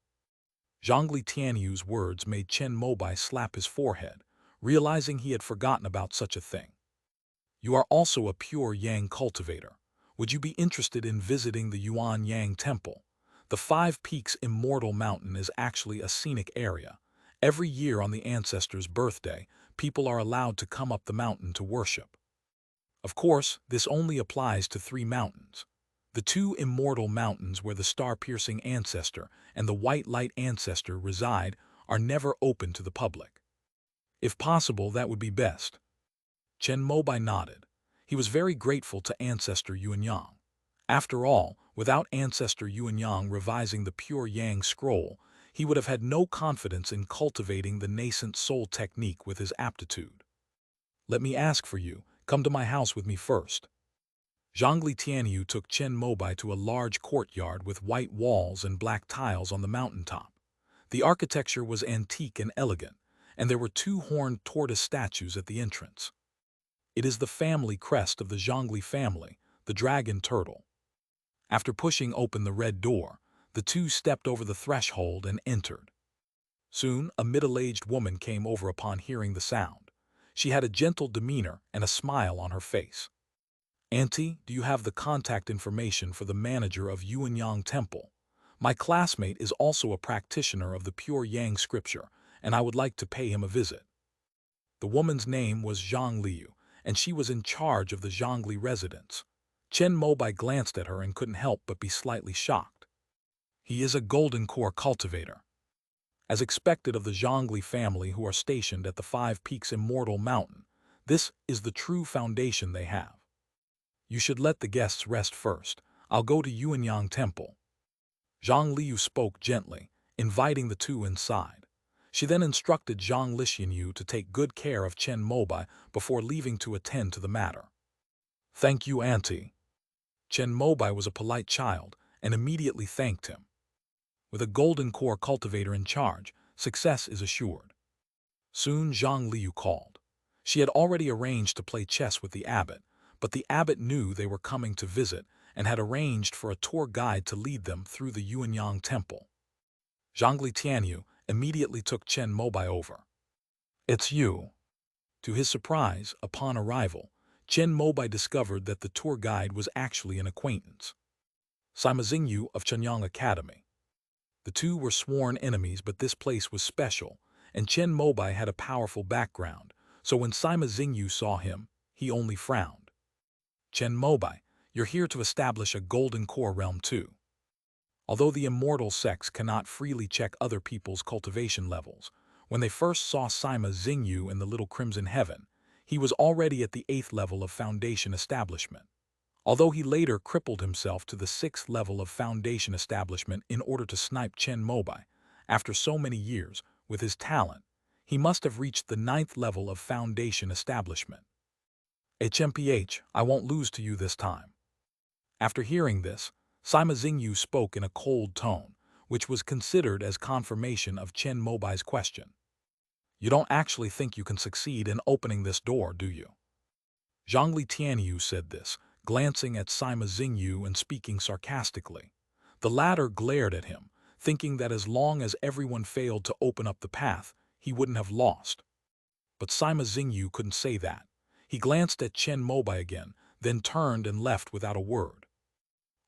Zhongli Tianyu's words made Chen Mobai slap his forehead, realizing he had forgotten about such a thing. You are also a pure Yang cultivator. Would you be interested in visiting the Yuan Yang Temple? The Five Peaks Immortal Mountain is actually a scenic area. Every year on the ancestor's birthday, people are allowed to come up the mountain to worship. Of course, this only applies to 3 mountains. The 2 immortal mountains where the star-piercing ancestor and the white light ancestor reside are never open to the public. If possible, that would be best. Chen Mobai nodded. He was very grateful to Ancestor Yuanyang. After all, without Ancestor Yuanyang revising the Pure Yang scroll, he would have had no confidence in cultivating the nascent soul technique with his aptitude. Let me ask for you, come to my house with me first. Zhongli Tianyu took Chen Mobai to a large courtyard with white walls and black tiles on the mountaintop. The architecture was antique and elegant, and there were 2 horned tortoise statues at the entrance. It is the family crest of the Zhongli family, the dragon turtle. After pushing open the red door, the 2 stepped over the threshold and entered. Soon, a middle-aged woman came over upon hearing the sound. She had a gentle demeanor and a smile on her face. Auntie, do you have the contact information for the manager of Yuanyang Temple? My classmate is also a practitioner of the Pure Yang scripture, and I would like to pay him a visit. The woman's name was Zhang Liu, and she was in charge of the Zhongli residence. Chen Mobai glanced at her and couldn't help but be slightly shocked. He is a golden core cultivator. As expected of the Zhongli family who are stationed at the Five Peaks Immortal Mountain, this is the true foundation they have. You should let the guests rest first. I'll go to Yuanyang Temple. Zhang Liu spoke gently, inviting the 2 inside. She then instructed Zhang Lixianyu to take good care of Chen Mobai before leaving to attend to the matter. Thank you, Auntie. Chen Mobai was a polite child and immediately thanked him. With a golden core cultivator in charge, success is assured. Soon Zhang Liu called. She had already arranged to play chess with the abbot, but the abbot knew they were coming to visit and had arranged for a tour guide to lead them through the Yuanyang Temple. Zhongli Tianyu immediately took Chen Mobai over. It's you. To his surprise, upon arrival, Chen Mobai discovered that the tour guide was actually an acquaintance, Sima Xingyu of Chenyang Academy. The two were sworn enemies, but this place was special, and Chen Mobai had a powerful background, so when Sima Xingyu saw him, he only frowned. Chen Mobai, you're here to establish a golden core realm too. Although the immortal sects cannot freely check other people's cultivation levels, when they first saw Sima Xingyu in the Little Crimson Heaven, he was already at the 8th level of foundation establishment. Although he later crippled himself to the 6th level of foundation establishment in order to snipe Chen Mobai, after so many years, with his talent, he must have reached the 9th level of foundation establishment. HMPH, I won't lose to you this time. After hearing this, Sima Xingyu spoke in a cold tone, which was considered as confirmation of Chen Mobai's question. You don't actually think you can succeed in opening this door, do you? Zhongli Tianyu said this, glancing at Sima Xingyu and speaking sarcastically. The latter glared at him, thinking that as long as everyone failed to open up the path, he wouldn't have lost. But Sima Xingyu couldn't say that. He glanced at Chen Mobai again, then turned and left without a word.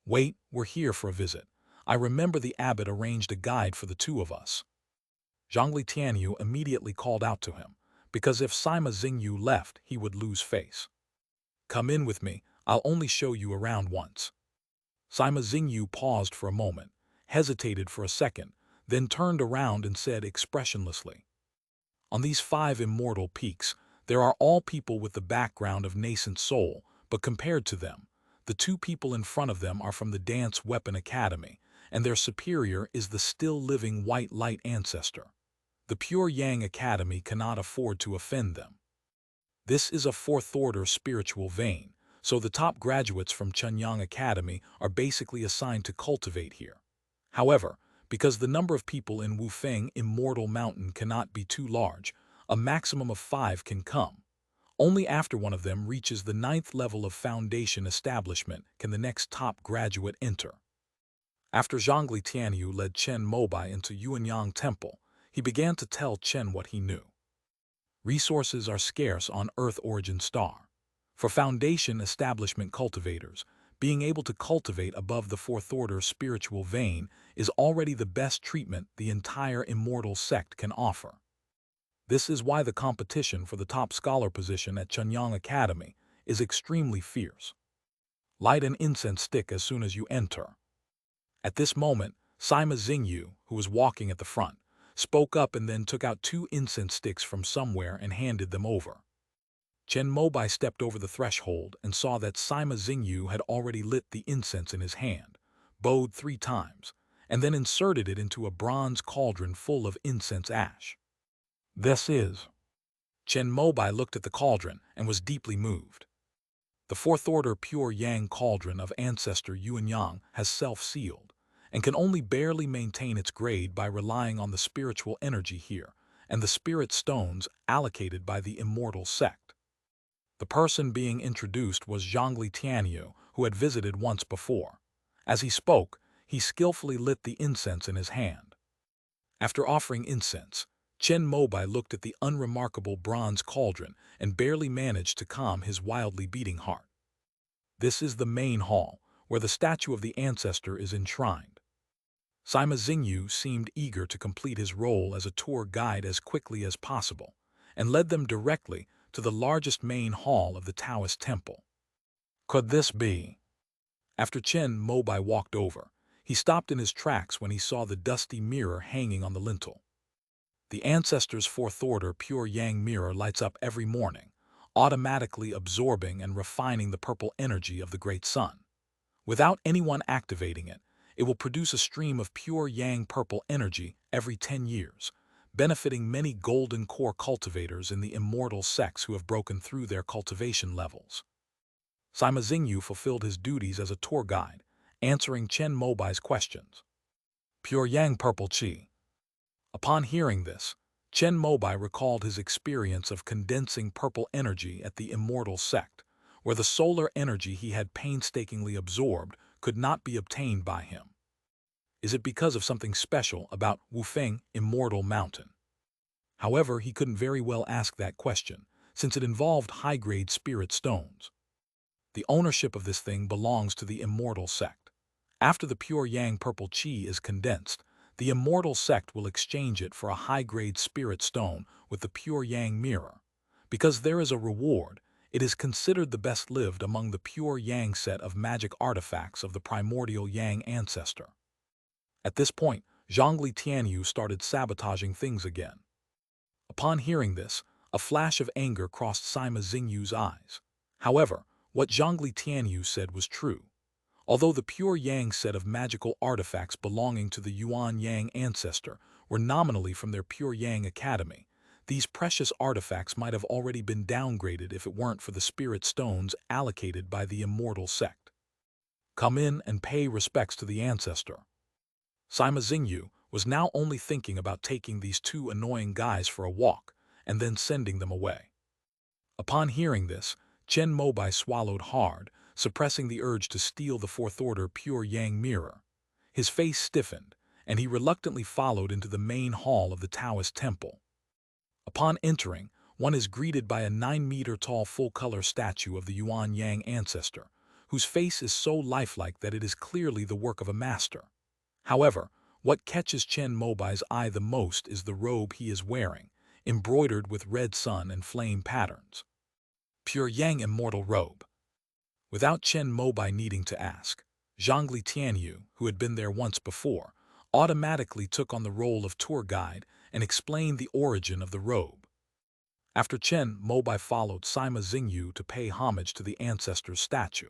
Wait, we're here for a visit. I remember the abbot arranged a guide for the two of us. Zhongli Tianyu immediately called out to him, because if Sima Xingyu left, he would lose face. Come in with me, I'll only show you around once. Sima Xingyu paused for a moment, hesitated for a second, then turned around and said expressionlessly, on these 5 immortal peaks, there are all people with the background of nascent soul, but compared to them, the 2 people in front of them are from the Dance Weapon Academy, and their superior is the still-living White Light Ancestor. The Pure Yang Academy cannot afford to offend them. This is a 4th-order spiritual vein, so the top graduates from Chenyang Academy are basically assigned to cultivate here. However, because the number of people in Wufeng Immortal Mountain cannot be too large, a maximum of 5 can come. Only after one of them reaches the 9th level of foundation establishment can the next top graduate enter. After Zhongli Tianyu led Chen Mobai into Yuanyang Temple, he began to tell Chen what he knew. Resources are scarce on Earth Origin Star. For foundation establishment cultivators, being able to cultivate above the 4th-order spiritual vein is already the best treatment the entire immortal sect can offer. This is why the competition for the top scholar position at Chenyang Academy is extremely fierce. Light an incense stick as soon as you enter. At this moment, Sima Xingyu, who was walking at the front, spoke up and then took out 2 incense sticks from somewhere and handed them over. Chen Mobai stepped over the threshold and saw that Sima Xingyu had already lit the incense in his hand, bowed 3 times, and then inserted it into a bronze cauldron full of incense ash. This is... Chen Mobai looked at the cauldron and was deeply moved. The 4th-order Pure Yang cauldron of Ancestor Yuanyang has self-sealed, and can only barely maintain its grade by relying on the spiritual energy here and the spirit stones allocated by the immortal sect. The person being introduced was Zhongli Tianyu, who had visited once before. As he spoke, he skillfully lit the incense in his hand. After offering incense, Chen Mobai looked at the unremarkable bronze cauldron and barely managed to calm his wildly beating heart. This is the main hall, where the statue of the ancestor is enshrined. Sima Xingyu seemed eager to complete his role as a tour guide as quickly as possible, and led them directly to the largest main hall of the Taoist temple. Could this be? After Chen Mobai walked over, he stopped in his tracks when he saw the dusty mirror hanging on the lintel. The ancestor's 4th-order Pure Yang mirror lights up every morning, automatically absorbing and refining the purple energy of the great sun. Without anyone activating it, it will produce a stream of pure Yang purple energy every 10 years, benefiting many golden core cultivators in the immortal sects who have broken through their cultivation levels. Sima Xingyu fulfilled his duties as a tour guide, answering Chen Mobai's questions. Pure Yang Purple Qi. Upon hearing this, Chen Mobai recalled his experience of condensing purple energy at the immortal sect, where the solar energy he had painstakingly absorbed could not be obtained by him. Is it because of something special about Wufeng Immortal Mountain? However, he couldn't very well ask that question, since it involved high-grade spirit stones. The ownership of this thing belongs to the immortal sect. After the pure yang purple chi is condensed, the immortal sect will exchange it for a high-grade spirit stone with the pure yang mirror. Because there is a reward, it is considered the best lived among the pure yang set of magic artifacts of the primordial yang ancestor. At this point, Zhongli Tianyu started sabotaging things again. Upon hearing this, a flash of anger crossed Sima Xingyu's eyes. However, what Zhongli Tianyu said was true. Although the pure yang set of magical artifacts belonging to the Yuan Yang ancestor were nominally from their pure yang academy, these precious artifacts might have already been downgraded if it weren't for the spirit stones allocated by the immortal sect. Come in and pay respects to the ancestor. Sima Xingyu was now only thinking about taking these two annoying guys for a walk and then sending them away. Upon hearing this, Chen Mobai swallowed hard, suppressing the urge to steal the fourth-order pure yang mirror. His face stiffened, and he reluctantly followed into the main hall of the Taoist temple. Upon entering, one is greeted by a 9-meter-tall full-color statue of the Yuan Yang ancestor, whose face is so lifelike that it is clearly the work of a master. However, what catches Chen Mobai's eye the most is the robe he is wearing, embroidered with red sun and flame patterns. Pure Yang immortal robe. Without Chen Mobai needing to ask, Zhongli Tianyu, who had been there once before, automatically took on the role of tour guide and explained the origin of the robe. After Chen Mobai followed Sima Xingyu to pay homage to the ancestor's statue,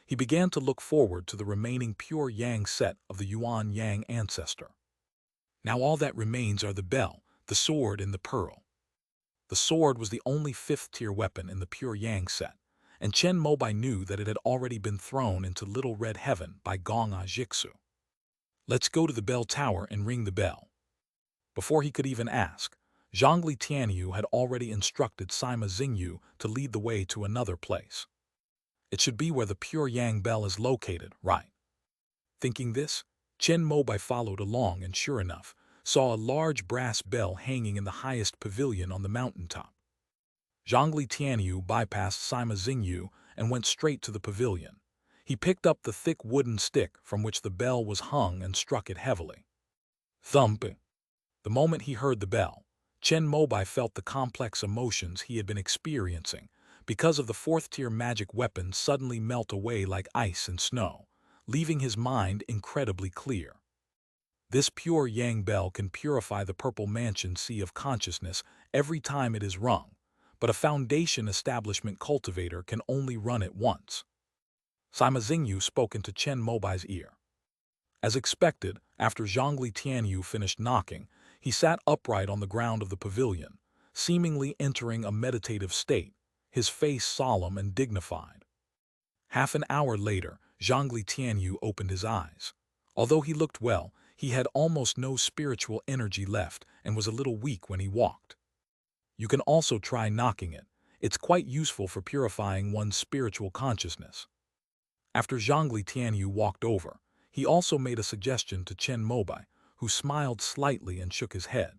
he began to look forward to the remaining pure yang set of the Yuan Yang ancestor. Now all that remains are the bell, the sword, and the pearl. The sword was the only fifth-tier weapon in the pure yang set, and Chen Mobai knew that it had already been thrown into Little Red Heaven by Gong'a Jixu. Let's go to the bell tower and ring the bell. Before he could even ask, Zhongli Tianyu had already instructed Sima Xingyu to lead the way to another place. It should be where the pure yang bell is located, right? Thinking this, Chen Mobai followed along and sure enough, saw a large brass bell hanging in the highest pavilion on the mountaintop. Zhongli Tianyu bypassed Sima Xingyu and went straight to the pavilion. He picked up the thick wooden stick from which the bell was hung and struck it heavily. Thump! The moment he heard the bell, Chen Mobai felt the complex emotions he had been experiencing because of the fourth-tier magic weapons suddenly melt away like ice and snow, leaving his mind incredibly clear. This pure yang bell can purify the purple mansion sea of consciousness every time it is rung, but a foundation establishment cultivator can only run it once. Sima Xingyu spoke into Chen Mobai's ear. As expected, after Zhongli Tianyu finished knocking, he sat upright on the ground of the pavilion, seemingly entering a meditative state, his face solemn and dignified. Half an hour later, Zhongli Tianyu opened his eyes. Although he looked well, he had almost no spiritual energy left and was a little weak when he walked. You can also try knocking it. It's quite useful for purifying one's spiritual consciousness. After Zhongli Tianyu walked over, he also made a suggestion to Chen Mobai, who smiled slightly and shook his head.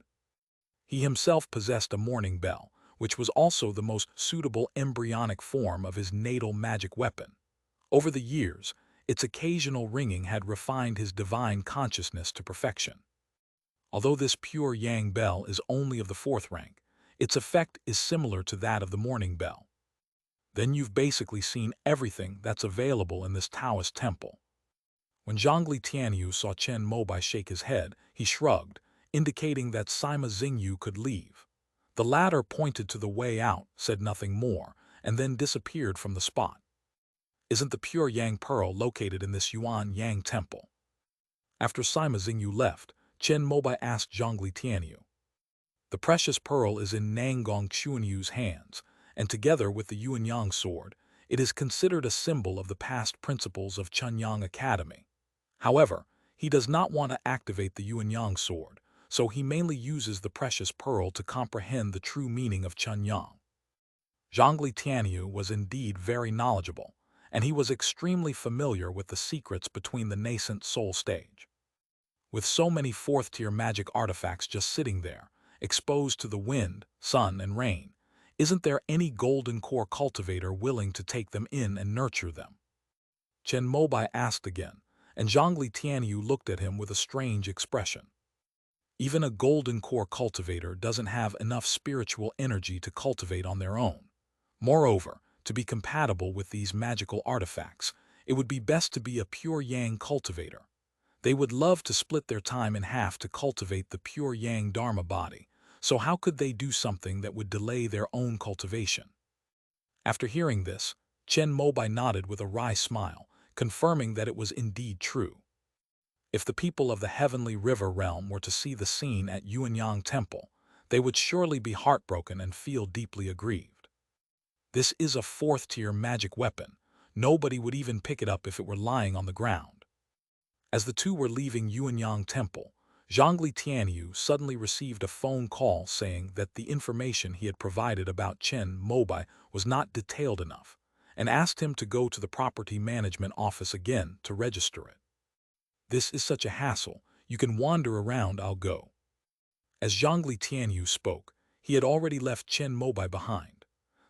He himself possessed a morning bell, which was also the most suitable embryonic form of his natal magic weapon. Over the years, its occasional ringing had refined his divine consciousness to perfection. Although this pure yang bell is only of the fourth rank, its effect is similar to that of the morning bell. Then you've basically seen everything that's available in this Taoist temple. When Zhongli Tianyu saw Chen Mobai shake his head, he shrugged, indicating that Sima Xingyu could leave. The latter pointed to the way out, said nothing more, and then disappeared from the spot. Isn't the pure yang pearl located in this Yuan Yang temple? After Sima Xingyu left, Chen Mobai asked Zhongli Tianyu. The precious pearl is in Nanggong Xuanyu's hands, and together with the Yuanyang sword, it is considered a symbol of the past principles of Chunyang Academy. However, he does not want to activate the Yuanyang sword, so he mainly uses the precious pearl to comprehend the true meaning of Chunyang. Zhongli Tianyu was indeed very knowledgeable, and he was extremely familiar with the secrets between the nascent soul stage. With so many fourth-tier magic artifacts just sitting there, exposed to the wind, sun, and rain, Isn't there any golden core cultivator willing to take them in and nurture them? Chen Mobai asked again, and Zhongli Tianyu looked at him with a strange expression. Even a golden core cultivator doesn't have enough spiritual energy to cultivate on their own. Moreover, to be compatible with these magical artifacts, it would be best to be a pure yang cultivator. They would love to split their time in half to cultivate the pure yang dharma body, so how could they do something that would delay their own cultivation? After hearing this, Chen Mobai nodded with a wry smile, confirming that it was indeed true. If the people of the heavenly river realm were to see the scene at Yuanyang Temple, they would surely be heartbroken and feel deeply aggrieved. This is a fourth-tier magic weapon. Nobody would even pick it up if it were lying on the ground. As the two were leaving Yuanyang Temple, Zhongli Tianyu suddenly received a phone call saying that the information he had provided about Chen Mobai was not detailed enough, and asked him to go to the property management office again to register it. This is such a hassle, you can wander around, I'll go. As Zhongli Tianyu spoke, he had already left Chen Mobai behind.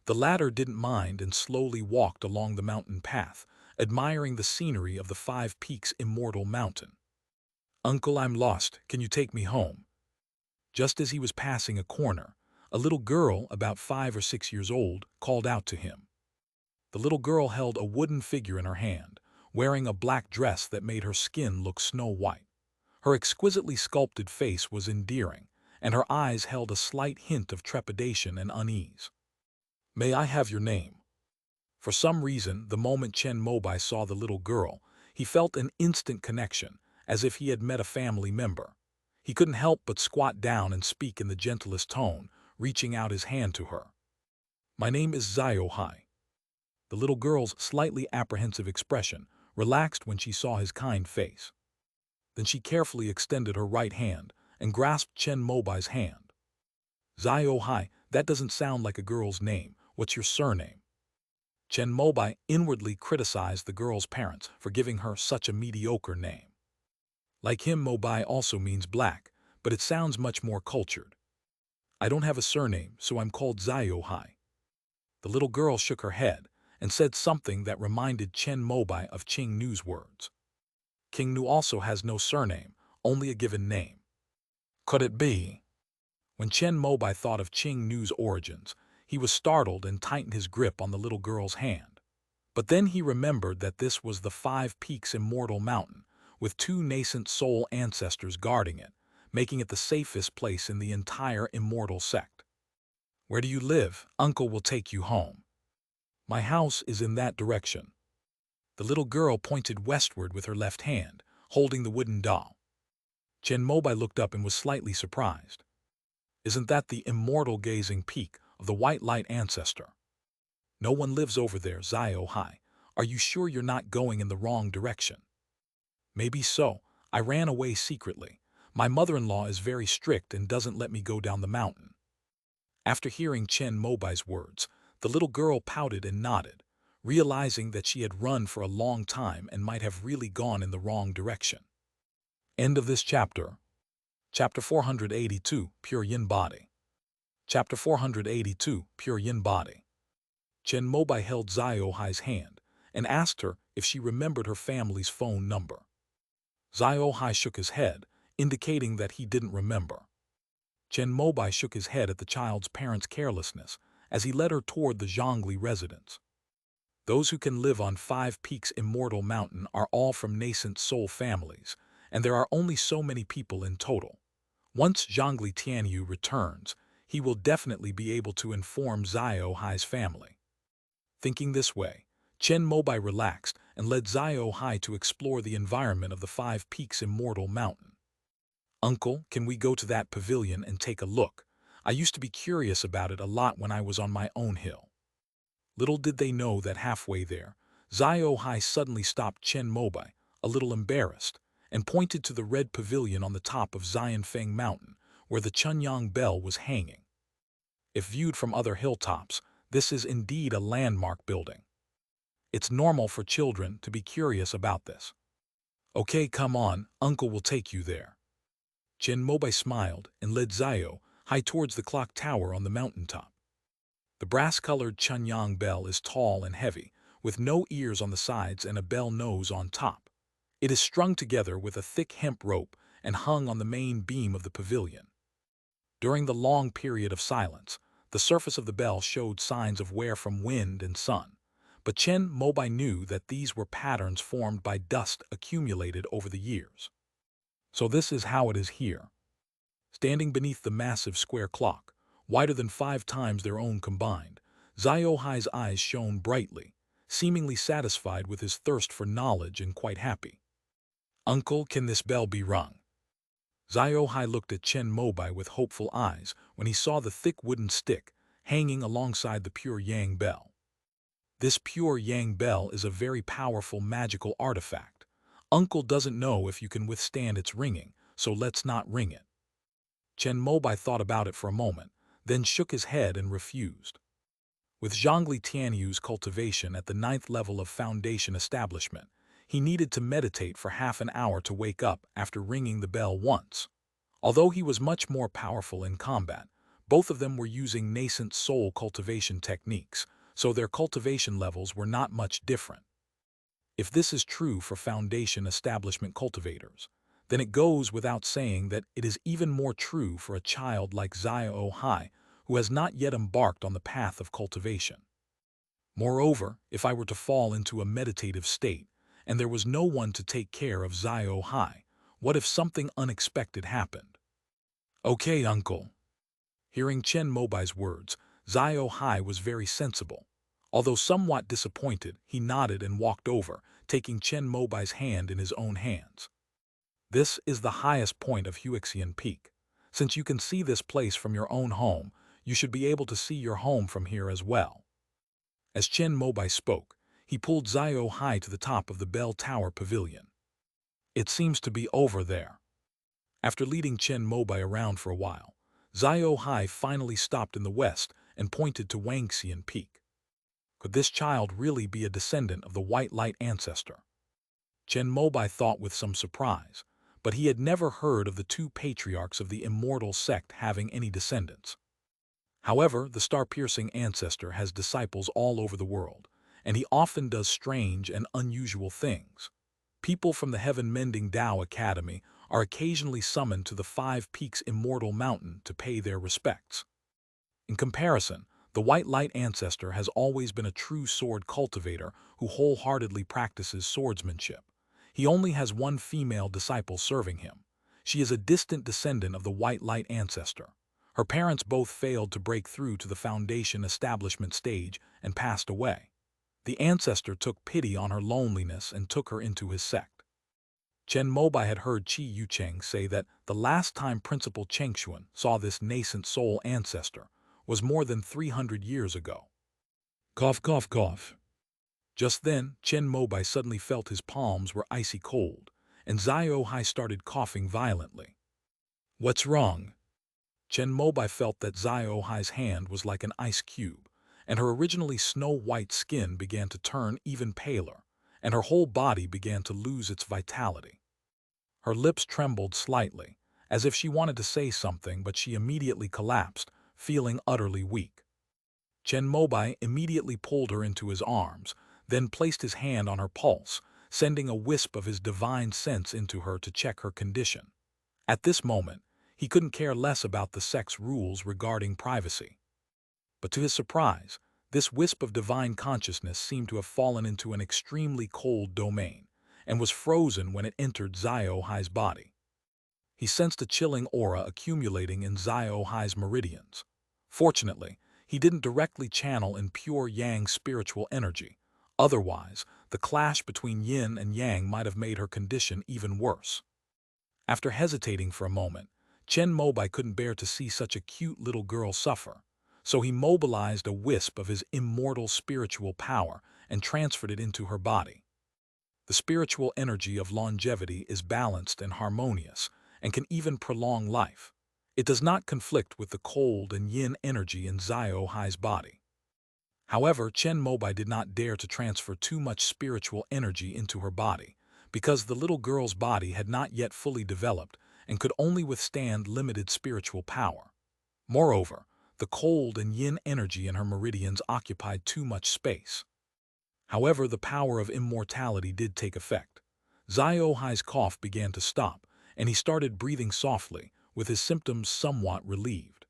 The latter didn't mind and slowly walked along the mountain path, admiring the scenery of the Five Peaks Immortal Mountain. "Uncle, I'm lost, can you take me home?" Just as he was passing a corner, a little girl about 5 or 6 years old called out to him. The little girl held a wooden figure in her hand, wearing a black dress that made her skin look snow white. Her exquisitely sculpted face was endearing, and her eyes held a slight hint of trepidation and unease. "May I have your name?" For some reason, the moment Chen Mobai saw the little girl, he felt an instant connection, as if he had met a family member. He couldn't help but squat down and speak in the gentlest tone, reaching out his hand to her. "My name is Xiao Hai." The little girl's slightly apprehensive expression relaxed when she saw his kind face. Then she carefully extended her right hand and grasped Chen Mobai's hand. "Xiao Hai, that doesn't sound like a girl's name. What's your surname?" Chen Mobai inwardly criticized the girl's parents for giving her such a mediocre name. Like him, Mobai also means black, but it sounds much more cultured. "I don't have a surname, so I'm called Xiao Hai." The little girl shook her head and said something that reminded Chen Mobai of Qing Nu's words. King Nu also has no surname, only a given name. Could it be? When Chen Mobai thought of Qing Nu's origins, he was startled and tightened his grip on the little girl's hand. But then he remembered that this was the Five Peaks Immortal Mountain, with two nascent soul ancestors guarding it, making it the safest place in the entire immortal sect. "Where do you live? Uncle will take you home." "My house is in that direction." The little girl pointed westward with her left hand, holding the wooden doll. Chen Mobai looked up and was slightly surprised. "Isn't that the immortal gazing peak of the white light ancestor?" "No one lives over there, Xiao Hai. Are you sure you're not going in the wrong direction?" "Maybe so. I ran away secretly. My mother-in-law is very strict and doesn't let me go down the mountain." After hearing Chen Mobai's words, the little girl pouted and nodded, realizing that she had run for a long time and might have really gone in the wrong direction. End of this chapter. Chapter 482, Pure Yin Body. Chapter 482, Pure Yin Body. Chen Mobai held Xiao Hai's hand and asked her if she remembered her family's phone number. Xiao Hai shook his head, indicating that he didn't remember. Chen Mobai shook his head at the child's parents' carelessness as he led her toward the Zhongli residence. Those who can live on Five Peaks Immortal Mountain are all from nascent soul families, and there are only so many people in total. Once Zhongli Tianyu returns, he will definitely be able to inform Xiao Hai's family. Thinking this way, Chen Mobai relaxed and led Xiao Hai to explore the environment of the Five Peaks Immortal Mountain. "Uncle, can we go to that pavilion and take a look? I used to be curious about it a lot when I was on my own hill." Little did they know that halfway there, Xiao Hai suddenly stopped Chen Mobai, a little embarrassed, and pointed to the red pavilion on the top of Xianfeng Mountain, where the Chunyang Bell was hanging. If viewed from other hilltops, this is indeed a landmark building. It's normal for children to be curious about this. "Okay, come on, Uncle will take you there." Chen Mobai smiled and led Xiao Hai towards the clock tower on the mountaintop. The brass-colored Chunyang bell is tall and heavy, with no ears on the sides and a bell nose on top. It is strung together with a thick hemp rope and hung on the main beam of the pavilion. During the long period of silence, the surface of the bell showed signs of wear from wind and sun, but Chen Mobai knew that these were patterns formed by dust accumulated over the years. So this is how it is here. Standing beneath the massive square clock, wider than 5 times their own combined, Zhao Hai's eyes shone brightly, seemingly satisfied with his thirst for knowledge and quite happy. "Uncle, can this bell be rung?" Zhao Hai looked at Chen Mobai with hopeful eyes when he saw the thick wooden stick hanging alongside the pure Yang bell. This pure Yang bell is a very powerful magical artifact. Uncle doesn't know if you can withstand its ringing, so let's not ring it. Chen Mobai thought about it for a moment, then shook his head and refused. With Zhongli Tianyu's cultivation at the 9th level of foundation establishment, he needed to meditate for half an hour to wake up after ringing the bell once. Although he was much more powerful in combat, both of them were using nascent soul cultivation techniques, so their cultivation levels were not much different. If this is true for foundation establishment cultivators, then it goes without saying that it is even more true for a child like Zhao Hai, who has not yet embarked on the path of cultivation. Moreover, if I were to fall into a meditative state, and there was no one to take care of Zhao Hai, what if something unexpected happened? "Okay, uncle." Hearing Chen Mobai's words, Zhao Hai was very sensible. Although somewhat disappointed, he nodded and walked over, taking Chen Mobai's hand in his own hands. "This is the highest point of Huixian Peak. Since you can see this place from your own home, you should be able to see your home from here as well." As Chen Mobai spoke, he pulled Zhao Hai to the top of the bell tower pavilion. "It seems to be over there." After leading Chen Mobai around for a while, Zhao Hai finally stopped in the west and pointed to Wangxian Peak. Could this child really be a descendant of the White Light ancestor? Chen Mobai thought with some surprise, but he had never heard of the 2 patriarchs of the immortal sect having any descendants. However, the star-piercing ancestor has disciples all over the world, and he often does strange and unusual things. People from the Heaven-Mending Tao Academy are occasionally summoned to the 5 Peaks Immortal Mountain to pay their respects. In comparison, the White Light ancestor has always been a true sword cultivator who wholeheartedly practices swordsmanship. He only has one female disciple serving him. She is a distant descendant of the White Light ancestor. Her parents both failed to break through to the foundation establishment stage and passed away. The ancestor took pity on her loneliness and took her into his sect. Chen Mobai had heard Qi Yucheng say that the last time Principal Chengxuan saw this nascent soul ancestor was more than 300 years ago. Cough, cough, cough. Just then, Chen Mobai suddenly felt his palms were icy cold, and Zhao Hai started coughing violently. "What's wrong?" Chen Mobai felt that Zhao Hai's hand was like an ice cube, and her originally snow-white skin began to turn even paler, and her whole body began to lose its vitality. Her lips trembled slightly, as if she wanted to say something, but she immediately collapsed, feeling utterly weak. Chen Mobai immediately pulled her into his arms, then placed his hand on her pulse, sending a wisp of his divine sense into her to check her condition. At this moment, he couldn't care less about the sect's rules regarding privacy. But to his surprise, this wisp of divine consciousness seemed to have fallen into an extremely cold domain, and was frozen when it entered Zhao Hai's body. He sensed a chilling aura accumulating in Zhao Hai's meridians. Fortunately, he didn't directly channel in pure Yang spiritual energy. Otherwise, the clash between Yin and Yang might have made her condition even worse. After hesitating for a moment, Chen Mobai couldn't bear to see such a cute little girl suffer, so he mobilized a wisp of his immortal spiritual power and transferred it into her body. The spiritual energy of longevity is balanced and harmonious, and can even prolong life. It does not conflict with the cold and yin energy in Zhao Hai's body. However, Chen Mobai did not dare to transfer too much spiritual energy into her body, because the little girl's body had not yet fully developed and could only withstand limited spiritual power. Moreover, The cold and yin energy in her meridians occupied too much space. However, the power of immortality did take effect. Xiao Hai's cough began to stop, and he started breathing softly, with his symptoms somewhat relieved.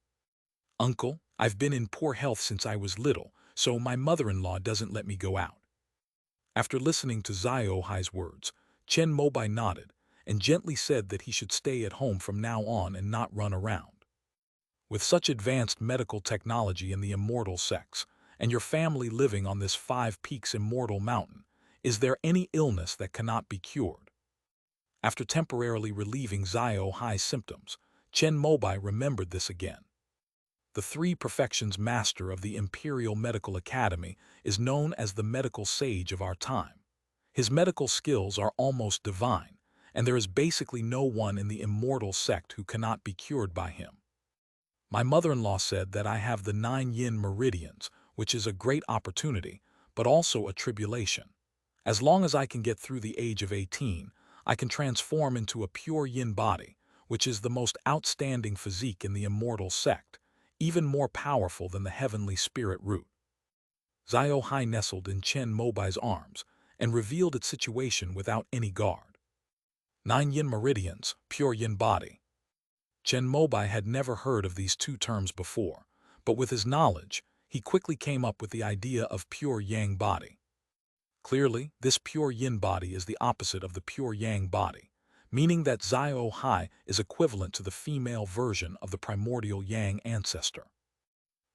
"Uncle, I've been in poor health since I was little, so my mother-in-law doesn't let me go out." After listening to Xiao Hai's words, Chen Mobai nodded and gently said that he should stay at home from now on and not run around. With such advanced medical technology in the immortal sects, and your family living on this 5 peaks immortal mountain, is there any illness that cannot be cured? After temporarily relieving Xiao Hai's symptoms, Chen Mobai remembered this again. The 3 perfections master of the Imperial Medical Academy is known as the medical sage of our time. His medical skills are almost divine, and there is basically no one in the immortal sect who cannot be cured by him. My mother-in-law said that I have the 9 yin meridians, which is a great opportunity, but also a tribulation. As long as I can get through the age of 18, I can transform into a pure yin body, which is the most outstanding physique in the immortal sect, even more powerful than the heavenly spirit root. Xiao Hai nestled in Chen Mobai's arms and revealed its situation without any guard. 9 yin meridians, pure yin body. Chen Mobai had never heard of these 2 terms before, but with his knowledge, he quickly came up with the idea of pure yang body. Clearly, this pure yin body is the opposite of the pure yang body, meaning that Xiao Hai is equivalent to the female version of the primordial yang ancestor.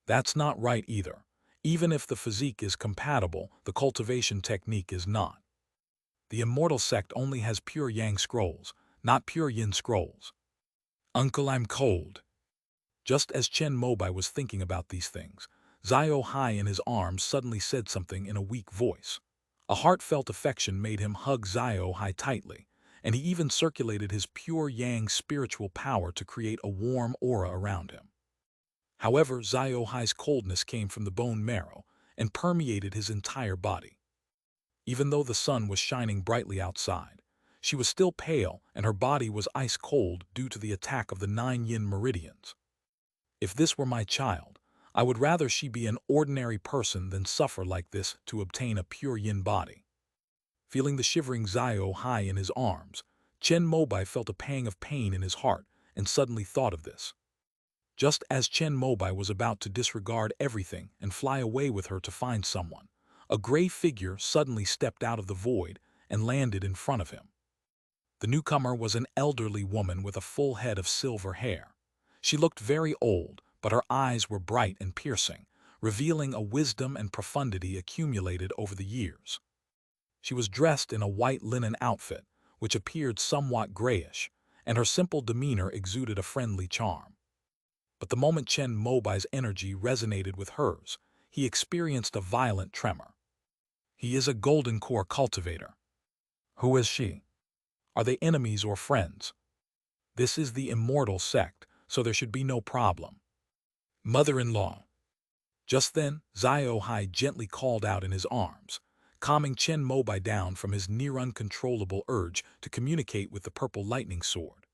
That's not right either. Even if the physique is compatible, the cultivation technique is not. The immortal sect only has pure yang scrolls, not pure yin scrolls. "Uncle, I'm cold." Just as Chen Mobai was thinking about these things, Xiao Hai in his arms suddenly said something in a weak voice. A heartfelt affection made him hug Xiao Hai tightly, and he even circulated his pure yang spiritual power to create a warm aura around him. However, Xiao Hai's coldness came from the bone marrow and permeated his entire body. Even though the sun was shining brightly outside, she was still pale and her body was ice cold due to the attack of the 9 yin meridians. If this were my child, I would rather she be an ordinary person than suffer like this to obtain a pure yin body. Feeling the shivering Xiao Hai in his arms, Chen Mobai felt a pang of pain in his heart and suddenly thought of this. Just as Chen Mobai was about to disregard everything and fly away with her to find someone, a gray figure suddenly stepped out of the void and landed in front of him. The newcomer was an elderly woman with a full head of silver hair. She looked very old, but her eyes were bright and piercing, revealing a wisdom and profundity accumulated over the years. She was dressed in a white linen outfit, which appeared somewhat grayish, and her simple demeanor exuded a friendly charm. But the moment Chen Mobai's energy resonated with hers, he experienced a violent tremor. "He is a golden core cultivator. Who is she? Are they enemies or friends? This is the immortal sect, so there should be no problem." "Mother-in-law." Just then, Xiao Hai gently called out in his arms, calming Chen Mobai down from his near-uncontrollable urge to communicate with the purple lightning sword.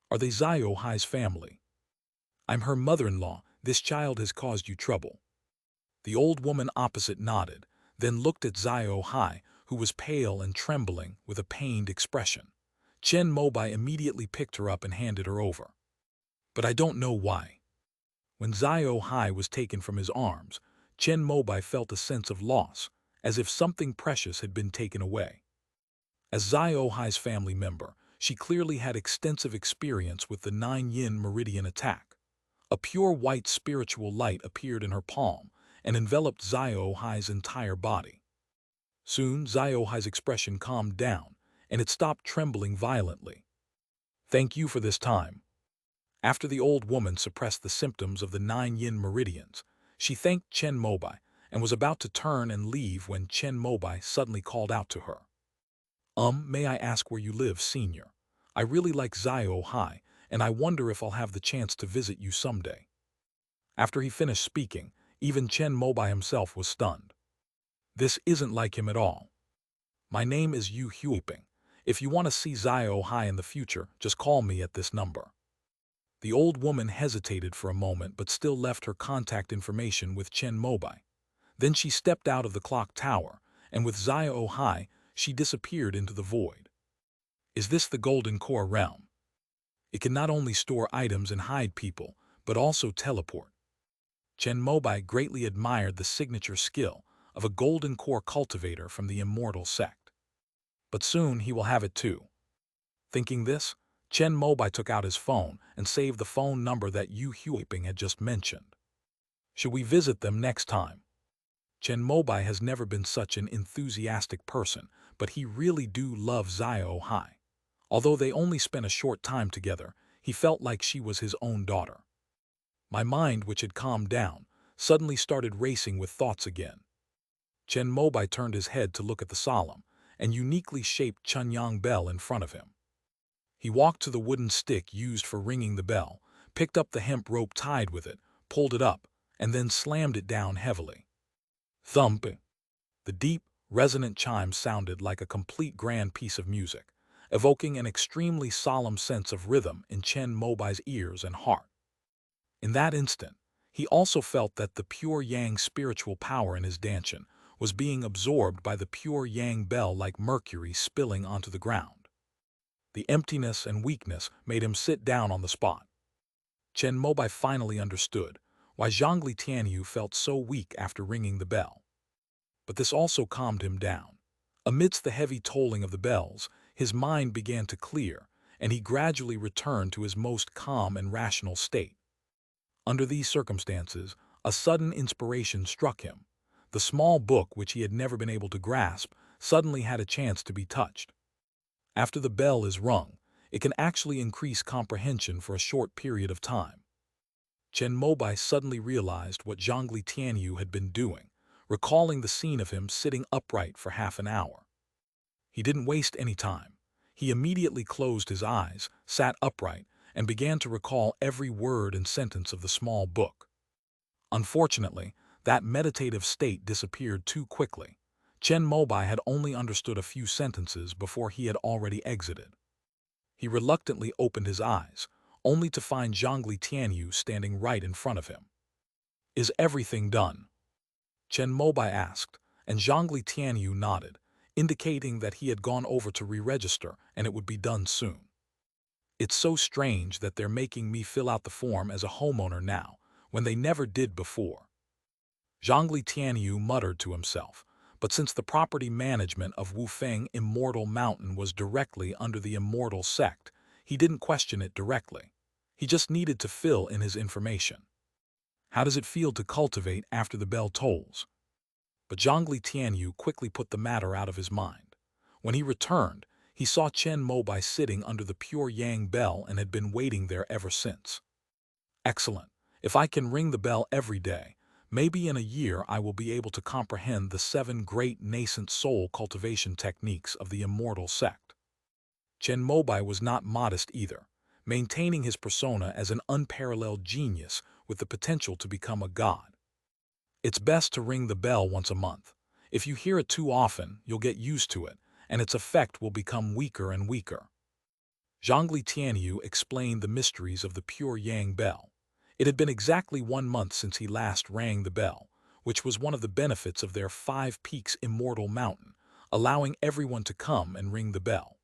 "Are they Xiao Hai's family?" "I'm her mother-in-law. This child has caused you trouble." The old woman opposite nodded, then looked at Xiao Hai, who was pale and trembling with a pained expression. Chen Mobai immediately picked her up and handed her over. "But I don't know why." When Xiao Hai was taken from his arms, Chen Mobai felt a sense of loss, as if something precious had been taken away. As Xiao Hai's family member, she clearly had extensive experience with the 9 yin meridian attack. A pure white spiritual light appeared in her palm and enveloped Xiao Hai's entire body. Soon, Xiao Hai's expression calmed down, and it stopped trembling violently. "Thank you for this time." After the old woman suppressed the symptoms of the 9 yin meridians, she thanked Chen Mobai and was about to turn and leave when Chen Mobai suddenly called out to her. May I ask where you live, senior? I really like Xiao Hai, and I wonder if I'll have the chance to visit you someday." After he finished speaking, even Chen Mobai himself was stunned. This isn't like him at all. "My name is Yu Huiping. If you want to see Xiao Hai in the future, just call me at this number." The old woman hesitated for a moment but still left her contact information with Chen Mobai. Then she stepped out of the clock tower, and with Zaya Ohai, she disappeared into the void. Is this the Golden Core realm? It can not only store items and hide people, but also teleport. Chen Mobai greatly admired the signature skill of a Golden Core cultivator from the immortal sect. But soon he will have it too. Thinking this, Chen Mobai took out his phone and saved the phone number that Yu Huiping had just mentioned. Should we visit them next time? Chen Mobai has never been such an enthusiastic person, but he really do love Zaya Ohai. Although they only spent a short time together, he felt like she was his own daughter. My mind, which had calmed down, suddenly started racing with thoughts again. Chen Mobai turned his head to look at the solemn and uniquely shaped Chunyang bell in front of him. He walked to the wooden stick used for ringing the bell, picked up the hemp rope tied with it, pulled it up, and then slammed it down heavily. Thump! The deep, resonant chime sounded like a complete grand piece of music, evoking an extremely solemn sense of rhythm in Chen Mobai's ears and heart. In that instant, he also felt that the pure yang spiritual power in his dantian was being absorbed by the pure yang bell like mercury spilling onto the ground. The emptiness and weakness made him sit down on the spot. Chen Mobai finally understood why Zhongli Tianyu felt so weak after ringing the bell. But this also calmed him down. Amidst the heavy tolling of the bells, his mind began to clear, and he gradually returned to his most calm and rational state. Under these circumstances, a sudden inspiration struck him. The small book which he had never been able to grasp suddenly had a chance to be touched. After the bell is rung, it can actually increase comprehension for a short period of time. Chen Mobai suddenly realized what Zhongli Tianyu had been doing, recalling the scene of him sitting upright for half an hour. He didn't waste any time. He immediately closed his eyes, sat upright, and began to recall every word and sentence of the small book. Unfortunately, that meditative state disappeared too quickly. Chen Mobai had only understood a few sentences before he had already exited. He reluctantly opened his eyes, only to find Zhongli Tianyu standing right in front of him. Is everything done? Chen Mobai asked, and Zhongli Tianyu nodded, indicating that he had gone over to re-register and it would be done soon. It's so strange that they're making me fill out the form as a homeowner now, when they never did before. Zhongli Tianyu muttered to himself, but since the property management of Wufeng Immortal Mountain was directly under the Immortal sect, he didn't question it directly. He just needed to fill in his information. How does it feel to cultivate after the bell tolls? But Zhongli Tianyu quickly put the matter out of his mind. When he returned, he saw Chen Mobai sitting under the pure yang bell and had been waiting there ever since. Excellent. If I can ring the bell every day, maybe in a year I will be able to comprehend the 7 great nascent soul cultivation techniques of the immortal sect. Chen Mobai was not modest either, maintaining his persona as an unparalleled genius with the potential to become a god. It's best to ring the bell once a month. If you hear it too often, you'll get used to it, and its effect will become weaker and weaker. Zhongli Tianyu explained the mysteries of the pure yang bell. It had been exactly 1 month since he last rang the bell, which was one of the benefits of their 5 Peaks Immortal Mountain, allowing everyone to come and ring the bell.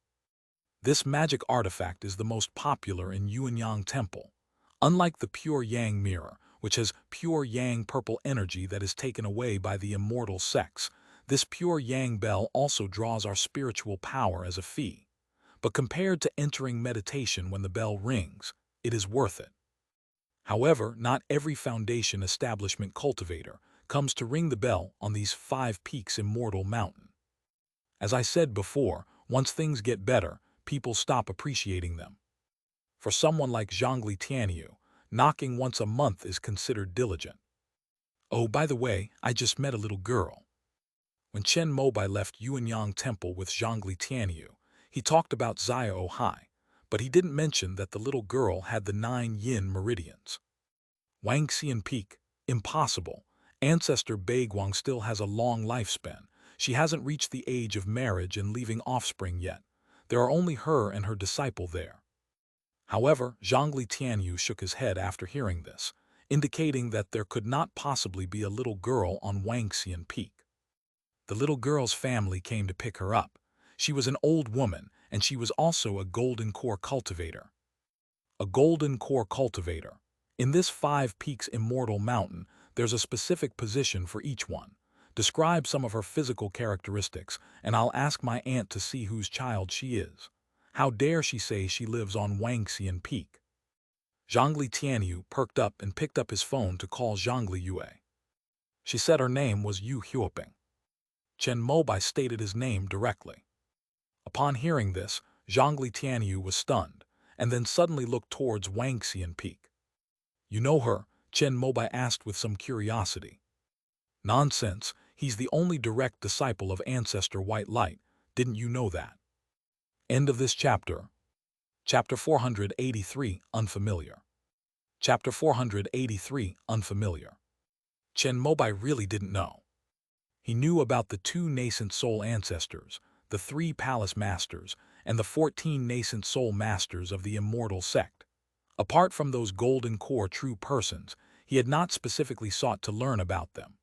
This magic artifact is the most popular in Yuanyang Temple. Unlike the pure yang mirror, which has pure yang purple energy that is taken away by the immortal sects, this pure yang bell also draws our spiritual power as a fee. But compared to entering meditation when the bell rings, it is worth it. However, not every foundation establishment cultivator comes to ring the bell on these 5 Peaks Immortal Mountain. As I said before, once things get better, people stop appreciating them. For someone like Zhongli Tianyu, knocking once a month is considered diligent. Oh, by the way, I just met a little girl. When Chen Mobai left Yuanyang Temple with Zhongli Tianyu, he talked about Zaya Ohai, but he didn't mention that the little girl had the 9 yin meridians. Wangxian Peak, impossible. Ancestor Beiguang still has a long lifespan. She hasn't reached the age of marriage and leaving offspring yet. There are only her and her disciple there. However, Zhongli Tianyu shook his head after hearing this, indicating that there could not possibly be a little girl on Wangxian Peak. The little girl's family came to pick her up. She was an old woman, and she was also a golden core cultivator. A golden core cultivator. In this 5 peaks immortal mountain, there's a specific position for each one. Describe some of her physical characteristics, and I'll ask my aunt to see whose child she is. How dare she say she lives on Wangxian Peak? Zhongli Tianyu perked up and picked up his phone to call Zhongli Yue. She said her name was Yu Huoping. Chen Mobai stated his name directly. Upon hearing this, Zhongli Tianyu was stunned, and then suddenly looked towards Wangxian Peak. You know her? Chen Mobai asked with some curiosity. Nonsense, he's the only direct disciple of Ancestor White Light, didn't you know that? End of this chapter. Chapter 483, Unfamiliar. Chapter 483, Unfamiliar. Chen Mobai really didn't know. He knew about the 2 nascent soul ancestors, the 3 palace masters, and the 14 nascent soul masters of the immortal sect. Apart from those golden core true persons, he had not specifically sought to learn about them.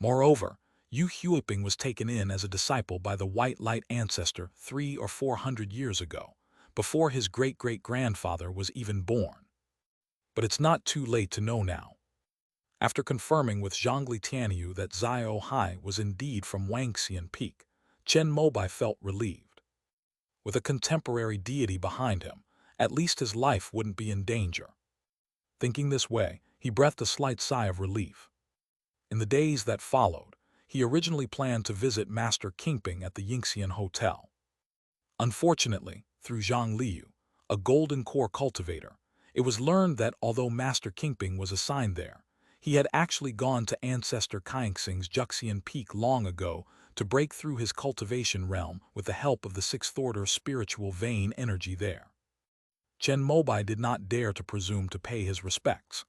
Moreover, Yu Huoping was taken in as a disciple by the White Light ancestor 300 or 400 years ago, before his great-great-grandfather was even born. But it's not too late to know now. After confirming with Zhongli Tianyu that Xiao Hai was indeed from Wangxian Peak, Chen Mobai felt relieved. With a contemporary deity behind him, at least his life wouldn't be in danger. Thinking this way, he breathed a slight sigh of relief. In the days that followed, he originally planned to visit Master Kingping at the Yingxian Hotel. Unfortunately, through Zhang Liu, a golden core cultivator, it was learned that although Master Kingping was assigned there, he had actually gone to Ancestor Kaixing's Juxian Peak long ago to break through his cultivation realm with the help of the 6th-order spiritual vein energy there. Chen Mobai did not dare to presume to pay his respects.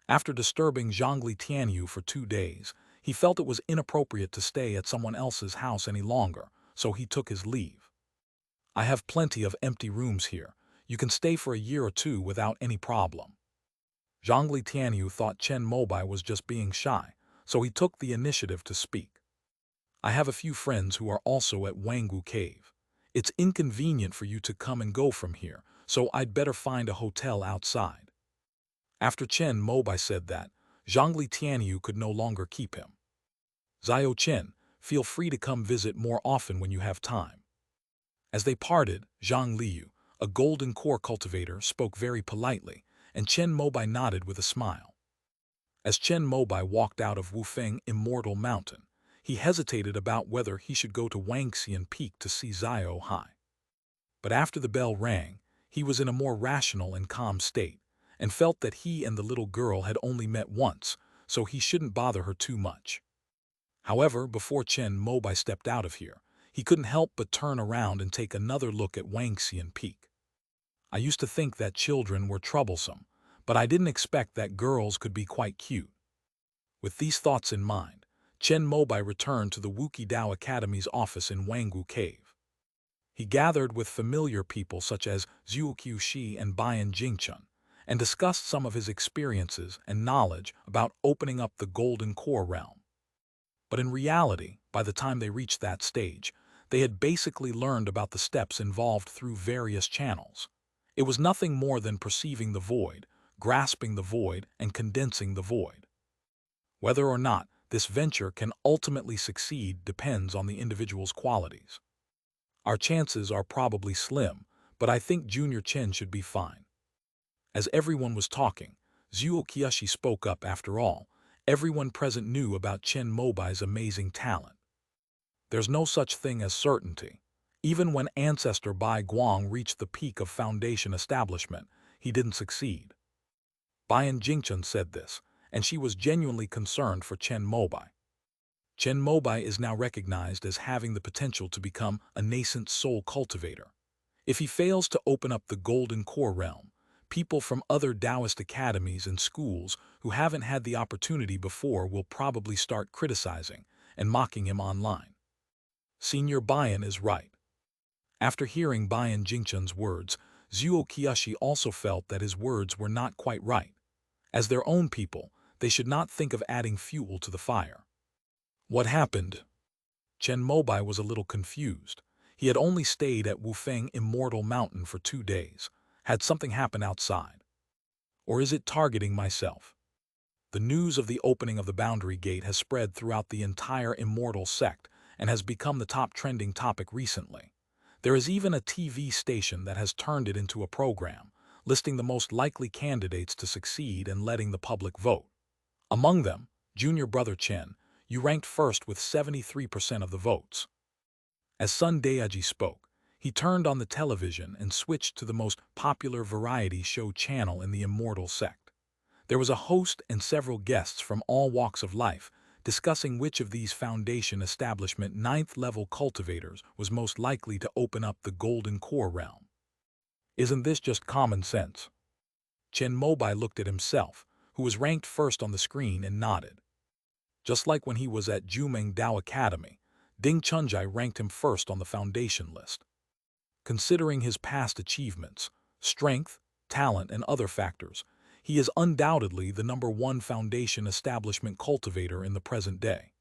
After disturbing Zhongli Tianyu for 2 days, he felt it was inappropriate to stay at someone else's house any longer, so he took his leave. I have plenty of empty rooms here. You can stay for a year or 2 without any problem. Zhongli Tianyu thought Chen Mobai was just being shy, so he took the initiative to speak. I have a few friends who are also at Wangwu Cave. It's inconvenient for you to come and go from here, so I'd better find a hotel outside. After Chen Mobai said that, Zhongli Tianyu could no longer keep him. Xiao Chen, feel free to come visit more often when you have time. As they parted, Zhang Liu, a golden core cultivator, spoke very politely, and Chen Mobai nodded with a smile. As Chen Mobai walked out of Wufeng Immortal Mountain, he hesitated about whether he should go to Wangxian Peak to see Xiao Hai. But after the bell rang, he was in a more rational and calm state, and felt that he and the little girl had only met once, so he shouldn't bother her too much. However, before Chen Mobai stepped out of here, he couldn't help but turn around and take another look at Wangxian Peak. I used to think that children were troublesome, but I didn't expect that girls could be quite cute. With these thoughts in mind, Chen Mobai returned to the Wuki Dao Academy's office in Wangwu Cave. He gathered with familiar people such as Zhuo Qiushi and Bian Jingchun, and discussed some of his experiences and knowledge about opening up the Golden Core realm. But in reality, by the time they reached that stage, they had basically learned about the steps involved through various channels. It was nothing more than perceiving the void, grasping the void, and condensing the void. Whether or not this venture can ultimately succeed depends on the individual's qualities. Our chances are probably slim, but I think Junior Chen should be fine. As everyone was talking, Zhuo Qiushi spoke up. After all, everyone present knew about Chen Mobai's amazing talent. There's no such thing as certainty. Even when Ancestor Bai Guang reached the peak of foundation establishment, he didn't succeed. Bian Jingchun said this, and she was genuinely concerned for Chen Mobai. Chen Mobai is now recognized as having the potential to become a nascent soul cultivator. If he fails to open up the Golden Core realm, people from other Taoist academies and schools who haven't had the opportunity before will probably start criticizing and mocking him online. Senior Bian is right. After hearing Bian Jingchun's words, Zuo Kiyoshi also felt that his words were not quite right. As their own people, they should not think of adding fuel to the fire. What happened? Chen Mobai was a little confused. He had only stayed at Wufeng Immortal Mountain for 2 days. Had something happened outside? Or is it targeting myself? The news of the opening of the Boundary Gate has spread throughout the entire Immortal sect and has become the top trending topic recently. There is even a TV station that has turned it into a program, listing the most likely candidates to succeed and letting the public vote. Among them, junior brother Chen, you ranked first with 73% of the votes. As Sun Daeji spoke, he turned on the television and switched to the most popular variety show channel in the Immortal sect. There was a host and several guests from all walks of life discussing which of these foundation establishment 9th-level cultivators was most likely to open up the golden core realm. Isn't this just common sense? Chen Mobai looked at himself, who was ranked first on the screen, and nodded. Just like when he was at Jumeng Dao Academy, Ding Chunjai ranked him first on the foundation list. Considering his past achievements, strength, talent, and other factors, he is undoubtedly the #1 foundation establishment cultivator in the present day.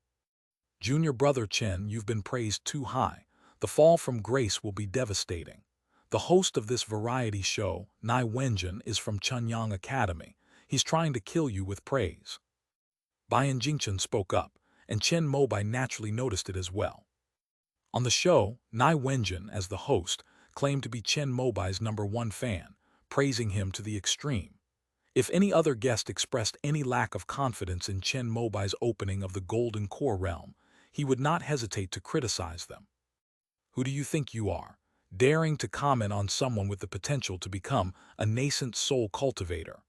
Junior brother Chen, you've been praised too high. The fall from grace will be devastating. The host of this variety show, Nai Wenjin, is from Chunyang Academy. He's trying to kill you with praise. Bian Jingchen spoke up, and Chen Mobai naturally noticed it as well. On the show, Nai Wenjin, as the host, claimed to be Chen Mobai's #1 fan, praising him to the extreme. If any other guest expressed any lack of confidence in Chen Mobai's opening of the Golden Core realm, he would not hesitate to criticize them. Who do you think you are, daring to comment on someone with the potential to become a nascent soul cultivator?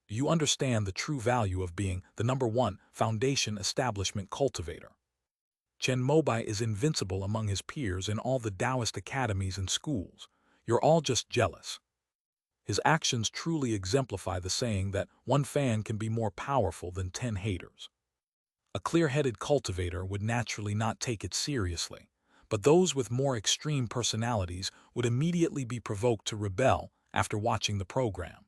Do you understand the true value of being the #1 foundation establishment cultivator? Chen Mobai is invincible among his peers in all the Taoist academies and schools. You're all just jealous. His actions truly exemplify the saying that 1 fan can be more powerful than 10 haters. A clear-headed cultivator would naturally not take it seriously, but those with more extreme personalities would immediately be provoked to rebel after watching the program.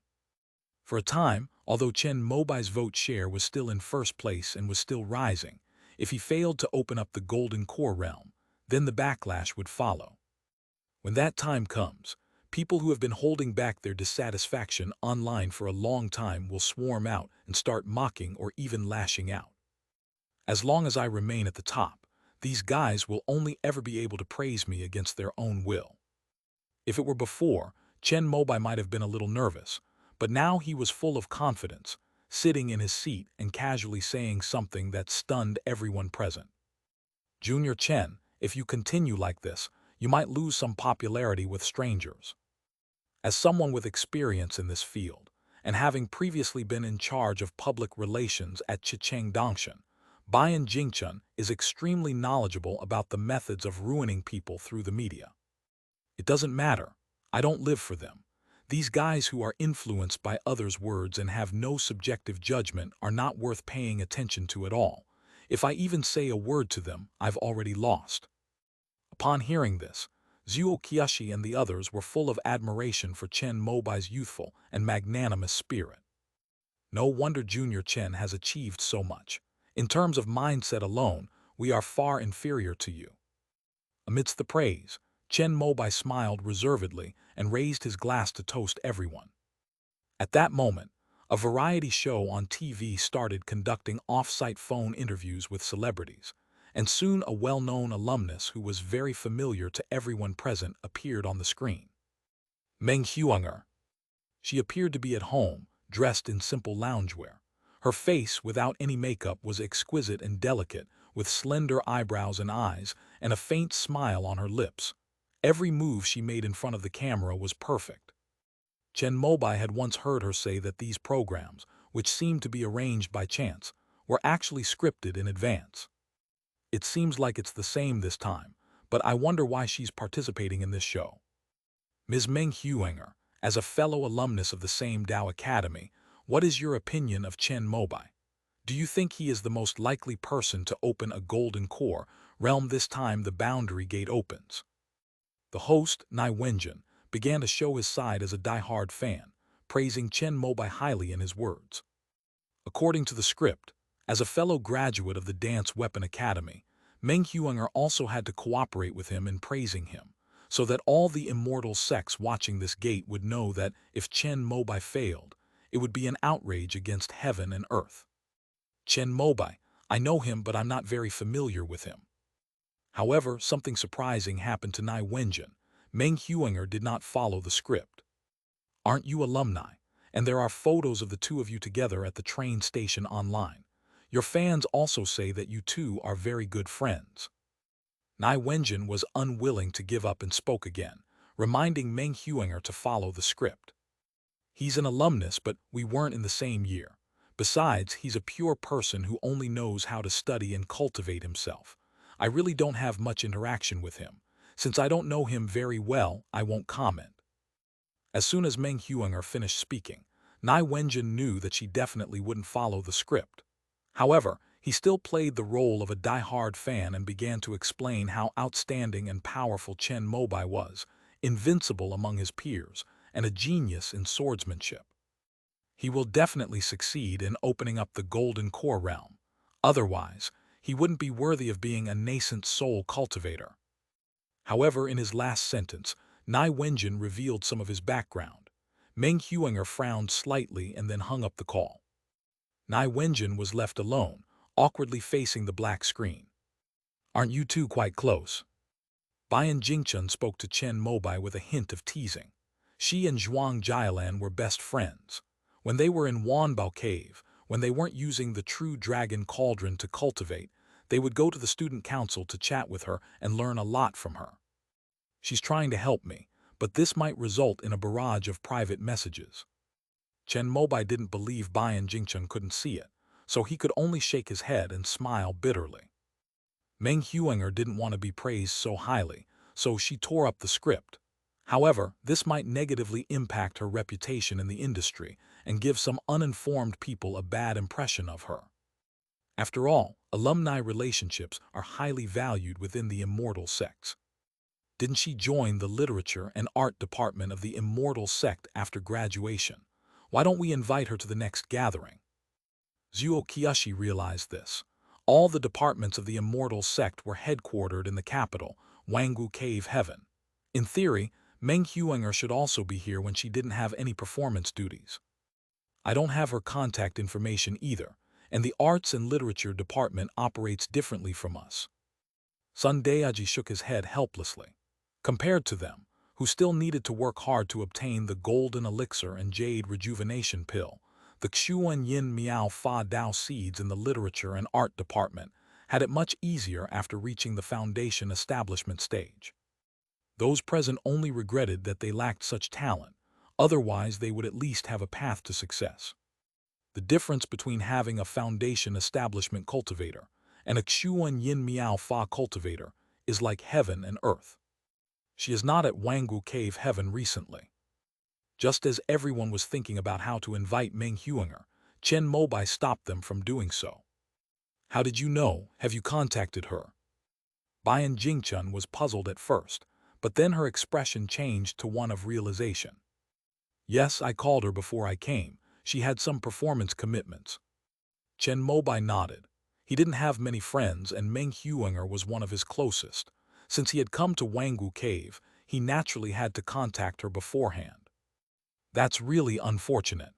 For a time, although Chen Mobai's vote share was still in first place and was still rising, if he failed to open up the Golden Core realm, then the backlash would follow. When that time comes, people who have been holding back their dissatisfaction online for a long time will swarm out and start mocking or even lashing out. As long as I remain at the top, these guys will only ever be able to praise me against their own will. If it were before, Chen Mobai might have been a little nervous, but now he was full of confidence, sitting in his seat and casually saying something that stunned everyone present. Junior Chen, if you continue like this, you might lose some popularity with strangers. As someone with experience in this field, and having previously been in charge of public relations at Chicheng Dongshan, Bian Jingchen is extremely knowledgeable about the methods of ruining people through the media. It doesn't matter. I don't live for them. These guys who are influenced by others' words and have no subjective judgment are not worth paying attention to at all. If I even say a word to them, I've already lost. Upon hearing this, Zuo Kiyoshi and the others were full of admiration for Chen Mobai's youthful and magnanimous spirit. No wonder Junior Chen has achieved so much. In terms of mindset alone, we are far inferior to you. Amidst the praise, Chen Mobai smiled reservedly and raised his glass to toast everyone. At that moment, a variety show on TV started conducting off-site phone interviews with celebrities, and soon a well-known alumnus who was very familiar to everyone present appeared on the screen. Meng Huanger. She appeared to be at home, dressed in simple loungewear. Her face, without any makeup, was exquisite and delicate, with slender eyebrows and eyes, and a faint smile on her lips. Every move she made in front of the camera was perfect. Chen Mobai had once heard her say that these programs, which seemed to be arranged by chance, were actually scripted in advance. It seems like it's the same this time, but I wonder why she's participating in this show. Ms. Meng Huanger, as a fellow alumnus of the same Dao Academy, what is your opinion of Chen Mobai? Do you think he is the most likely person to open a Golden Core realm this time the Boundary Gate opens? The host, Nai Wenjin, began to show his side as a die-hard fan, praising Chen Mobai highly in his words. According to the script, as a fellow graduate of the Dance Weapon Academy, Meng Huinger also had to cooperate with him in praising him, so that all the immortal sects watching this gate would know that if Chen Mobai failed, it would be an outrage against heaven and earth. Chen Mobai, I know him, but I'm not very familiar with him. However, something surprising happened to Nai Wenjin. Meng Huinger did not follow the script. Aren't you alumni? And there are photos of the two of you together at the train station online. Your fans also say that you two are very good friends. Nai Wenjin was unwilling to give up and spoke again, reminding Meng Huinger to follow the script. He's an alumnus, but we weren't in the same year. Besides, he's a pure person who only knows how to study and cultivate himself. I really don't have much interaction with him. Since I don't know him very well, I won't comment. As soon as Meng Huinger finished speaking, Nai Wenjin knew that she definitely wouldn't follow the script. However, he still played the role of a die-hard fan and began to explain how outstanding and powerful Chen Mobai was, invincible among his peers, and a genius in swordsmanship. He will definitely succeed in opening up the Golden Core realm. Otherwise, he wouldn't be worthy of being a nascent soul cultivator. However, in his last sentence, Nai Wenjin revealed some of his background. Meng Huinger frowned slightly and then hung up the call. Nai Wenjin was left alone, awkwardly facing the black screen. Aren't you two quite close? Bian Jingchun spoke to Chen Mobai with a hint of teasing. She and Zhuang Jialan were best friends. When they were in Wanbao Cave, when they weren't using the true dragon cauldron to cultivate, they would go to the student council to chat with her and learn a lot from her. She's trying to help me, but this might result in a barrage of private messages. Chen Mobai didn't believe Bian Jingchun couldn't see it, so he could only shake his head and smile bitterly. Meng Huinger didn't want to be praised so highly, so she tore up the script. However, this might negatively impact her reputation in the industry and give some uninformed people a bad impression of her. After all, alumni relationships are highly valued within the immortal sects. Didn't she join the literature and art department of the immortal sect after graduation? Why don't we invite her to the next gathering? Zhuo Qiushi realized this. All the departments of the immortal sect were headquartered in the capital, Wangu Cave Heaven. In theory, Meng Huinger should also be here when she didn't have any performance duties. I don't have her contact information either, and the arts and literature department operates differently from us. Sun Daiji shook his head helplessly. Compared to them, who still needed to work hard to obtain the golden elixir and jade rejuvenation pill, the Xuan Yin Miao Fa Dao seeds in the literature and art department had it much easier after reaching the foundation establishment stage. Those present only regretted that they lacked such talent, otherwise they would at least have a path to success. The difference between having a foundation establishment cultivator and a Xuan Yin Miao Fa cultivator is like heaven and earth. She is not at Wangu Cave Heaven recently. Just as everyone was thinking about how to invite Meng Huinger, Chen Mobai stopped them from doing so. How did you know? Have you contacted her? Bian Jingchun was puzzled at first, but then her expression changed to one of realization. Yes, I called her before I came. She had some performance commitments. Chen Mobai nodded. He didn't have many friends, and Meng Huinger was one of his closest. Since he had come to Wangu Cave, he naturally had to contact her beforehand. That's really unfortunate.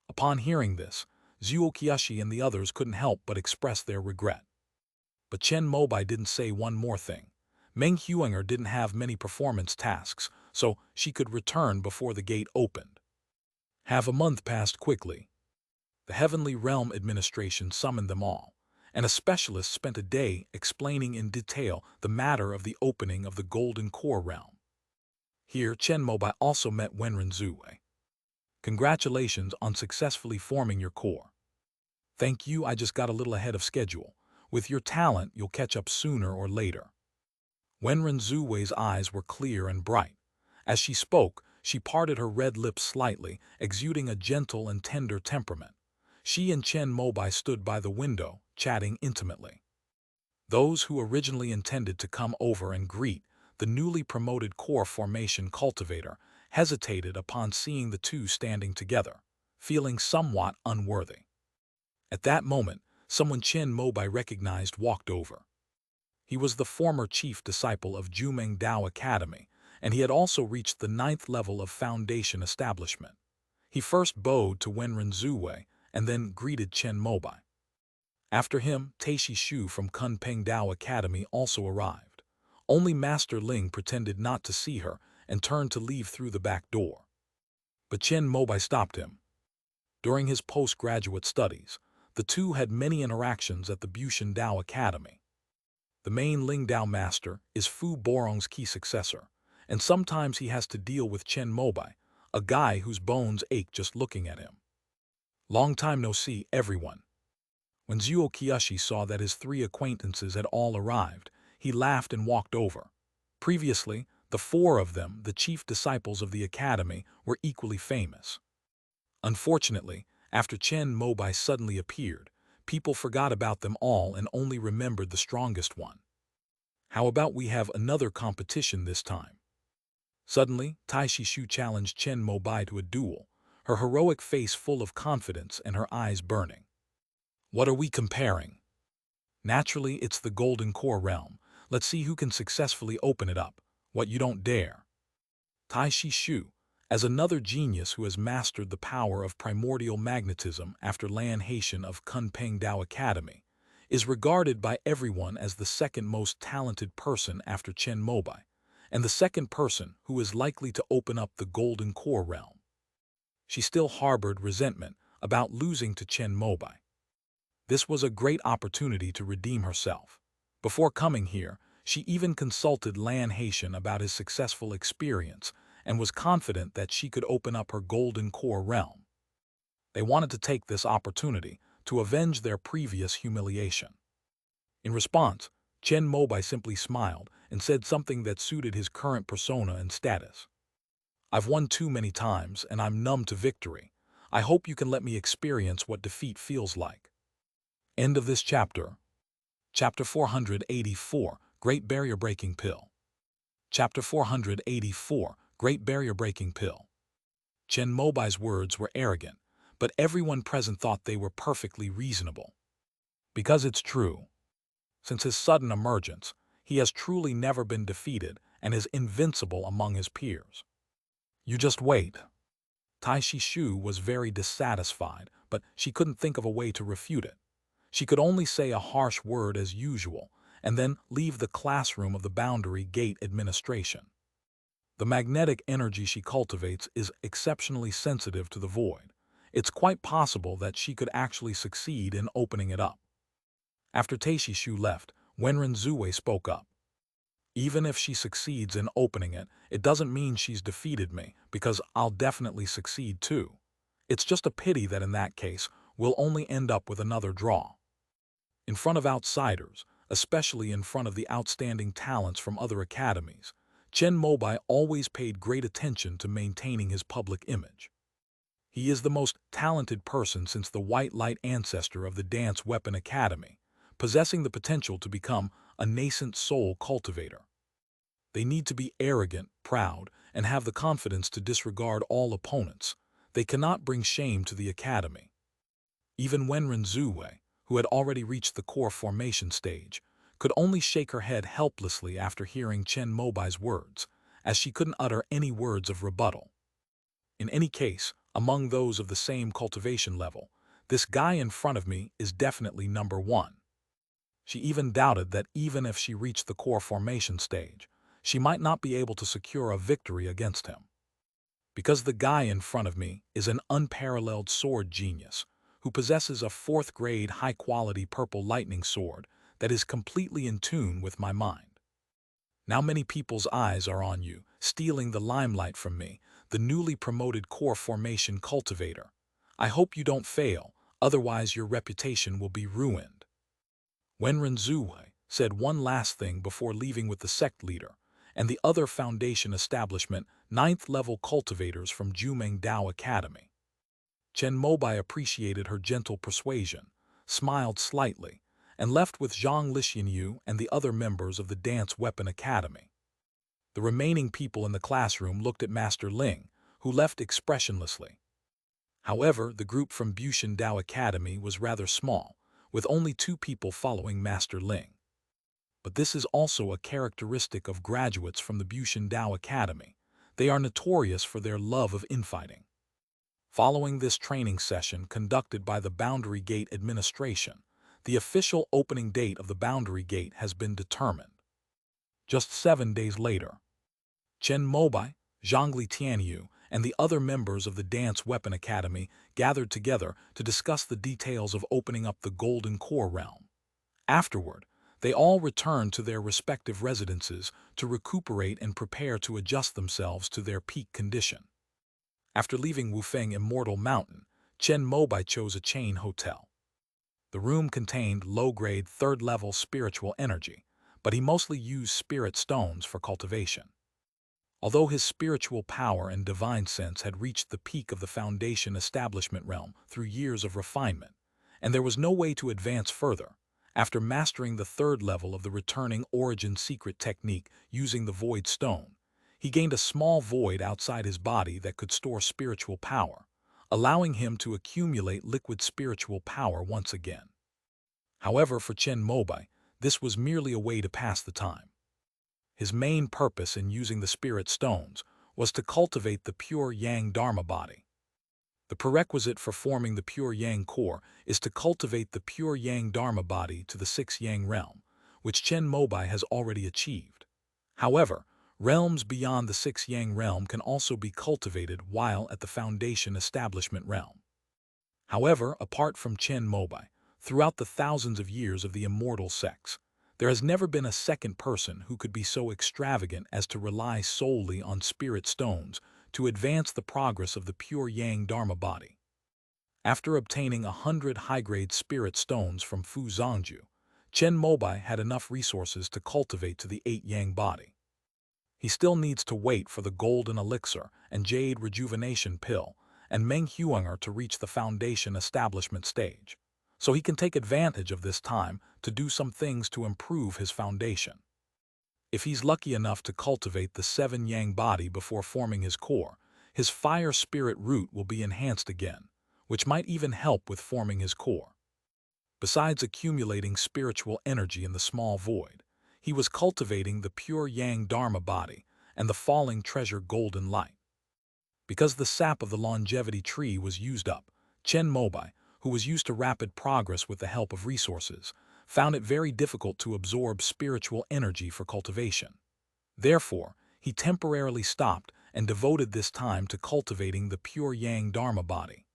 Upon hearing this, Zhuo Qiushi and the others couldn't help but express their regret. But Chen Mobai didn't say one more thing. Meng Huinger didn't have many performance tasks, so she could return before the gate opened. Half a month passed quickly. The Heavenly Realm Administration summoned them all, and a specialist spent a day explaining in detail the matter of the opening of the Golden Core realm. Here, Chen Mobai also met Wenren Zhuwei. Congratulations on successfully forming your core. Thank you, I just got a little ahead of schedule. With your talent, you'll catch up sooner or later. Wenren Zhuwei's eyes were clear and bright. As she spoke, she parted her red lips slightly, exuding a gentle and tender temperament. She and Chen Mobai stood by the window, chatting intimately. Those who originally intended to come over and greet the newly promoted core formation cultivator, hesitated upon seeing the two standing together, feeling somewhat unworthy. At that moment, someone Chen Mobai recognized walked over. He was the former chief disciple of Jumeng Dao Academy, and he had also reached the 9th level of foundation establishment. He first bowed to Wenren Zuwei and then greeted Chen Mobai. After him, Taishi Shu from Kunpeng Dao Academy also arrived. Only Master Ling pretended not to see her and turned to leave through the back door. But Chen Mobai stopped him. During his postgraduate studies, the two had many interactions at the Bushan Dao Academy. The main Ling Dao master is Fu Borong's key successor, and sometimes he has to deal with Chen Mobai, a guy whose bones ache just looking at him. Long time no see, everyone. When Zuo Kiyoshi saw that his 3 acquaintances had all arrived, he laughed and walked over. Previously, the 4 of them, the chief disciples of the academy, were equally famous. Unfortunately, after Chen Mobai suddenly appeared, people forgot about them all and only remembered the strongest one. How about we have another competition this time? Suddenly, Taishi Shu challenged Chen Mobai to a duel, her heroic face full of confidence and her eyes burning. What are we comparing? Naturally, it's the Golden Core realm. Let's see who can successfully open it up. What, you don't dare? Taishi Shu, as another genius who has mastered the power of primordial magnetism after Lan Haitian of Kunpeng Dao Academy, is regarded by everyone as the second most talented person after Chen Mobai, and the second person who is likely to open up the Golden Core realm. She still harbored resentment about losing to Chen Mobai. This was a great opportunity to redeem herself. Before coming here, she even consulted Lan Haitian about his successful experience and was confident that she could open up her Golden Core realm. They wanted to take this opportunity to avenge their previous humiliation. In response, Chen Mobai simply smiled and said something that suited his current persona and status. I've won too many times and I'm numb to victory. I hope you can let me experience what defeat feels like. End of this chapter. Chapter 484, Great Barrier Breaking Pill. Chapter 484, Great Barrier Breaking Pill. Chen Mobai's words were arrogant, but everyone present thought they were perfectly reasonable. Because it's true. Since his sudden emergence, he has truly never been defeated and is invincible among his peers. You just wait. Taishi Shu was very dissatisfied, but she couldn't think of a way to refute it. She could only say a harsh word as usual, and then leave the classroom of the Boundary Gate administration. The magnetic energy she cultivates is exceptionally sensitive to the void. It's quite possible that she could actually succeed in opening it up. After Taishi Shu left, Wenren Zuwei spoke up. Even if she succeeds in opening it, it doesn't mean she's defeated me, because I'll definitely succeed too. It's just a pity that in that case, we'll only end up with another draw. In front of outsiders, especially in front of the outstanding talents from other academies, Chen Mobai always paid great attention to maintaining his public image. He is the most talented person since the White Light ancestor of the Dance Weapon Academy, possessing the potential to become a nascent soul cultivator. They need to be arrogant, proud, and have the confidence to disregard all opponents. They cannot bring shame to the academy. Even Wenren Zuwei, who had already reached the core formation stage, could only shake her head helplessly after hearing Chen Mobai's words, as she couldn't utter any words of rebuttal. In any case, among those of the same cultivation level, this guy in front of me is definitely number 1. She even doubted that even if she reached the core formation stage, she might not be able to secure a victory against him. Because the guy in front of me is an unparalleled sword genius, who possesses a 4th-grade high-quality purple lightning sword that is completely in tune with my mind. Now many people's eyes are on you, stealing the limelight from me, the newly promoted core formation cultivator. I hope you don't fail, otherwise your reputation will be ruined. Wenren Zuwei said one last thing before leaving with the sect leader and the other foundation establishment 9th-level cultivators from Jumeng Dao Academy. Chen Mobai appreciated her gentle persuasion, smiled slightly, and left with Zhang Lixianyu and the other members of the Dance Weapon Academy. The remaining people in the classroom looked at Master Ling, who left expressionlessly. However, the group from Bushan Dao Academy was rather small, with only 2 people following Master Ling. But this is also a characteristic of graduates from the Bushan Dao Academy. They are notorious for their love of infighting. Following this training session conducted by the Boundary Gate Administration, the official opening date of the Boundary Gate has been determined. Just 7 days later, Chen Mobai, Zhongli Tianyu, and the other members of the Dance Weapon Academy gathered together to discuss the details of opening up the Golden Core realm. Afterward, they all returned to their respective residences to recuperate and prepare to adjust themselves to their peak condition. After leaving Wufeng Immortal Mountain, Chen Mobai chose a chain hotel. The room contained low-grade third-level spiritual energy, but he mostly used spirit stones for cultivation. Although his spiritual power and divine sense had reached the peak of the Foundation establishment realm through years of refinement, and there was no way to advance further, after mastering the 3rd level of the returning origin secret technique using the void stone, he gained a small void outside his body that could store spiritual power, allowing him to accumulate liquid spiritual power once again. However, for Chen Mobai, this was merely a way to pass the time. His main purpose in using the spirit stones was to cultivate the pure Yang Dharma body. The prerequisite for forming the pure Yang core is to cultivate the pure Yang Dharma body to the 6th Yang realm, which Chen Mobai has already achieved. However, realms beyond the 6th Yang realm can also be cultivated while at the Foundation establishment realm. However, apart from Chen Mobai, throughout the thousands of years of the immortal sects, there has never been a second person who could be so extravagant as to rely solely on spirit stones to advance the progress of the pure Yang Dharma body. After obtaining 100 high-grade spirit stones from Fu Zongju, Chen Mobai had enough resources to cultivate to the 8 Yang body. He still needs to wait for the golden elixir and jade rejuvenation pill and Meng Huanger to reach the Foundation establishment stage, so he can take advantage of this time to do some things to improve his foundation. If he's lucky enough to cultivate the 7 Yang body before forming his core, his fire spirit root will be enhanced again, which might even help with forming his core. Besides accumulating spiritual energy in the small void, he was cultivating the pure Yang Dharma body and the falling treasure golden light. Because the sap of the longevity tree was used up, Chen Mobai, who was used to rapid progress with the help of resources, found it very difficult to absorb spiritual energy for cultivation. Therefore, he temporarily stopped and devoted this time to cultivating the pure Yang Dharma body.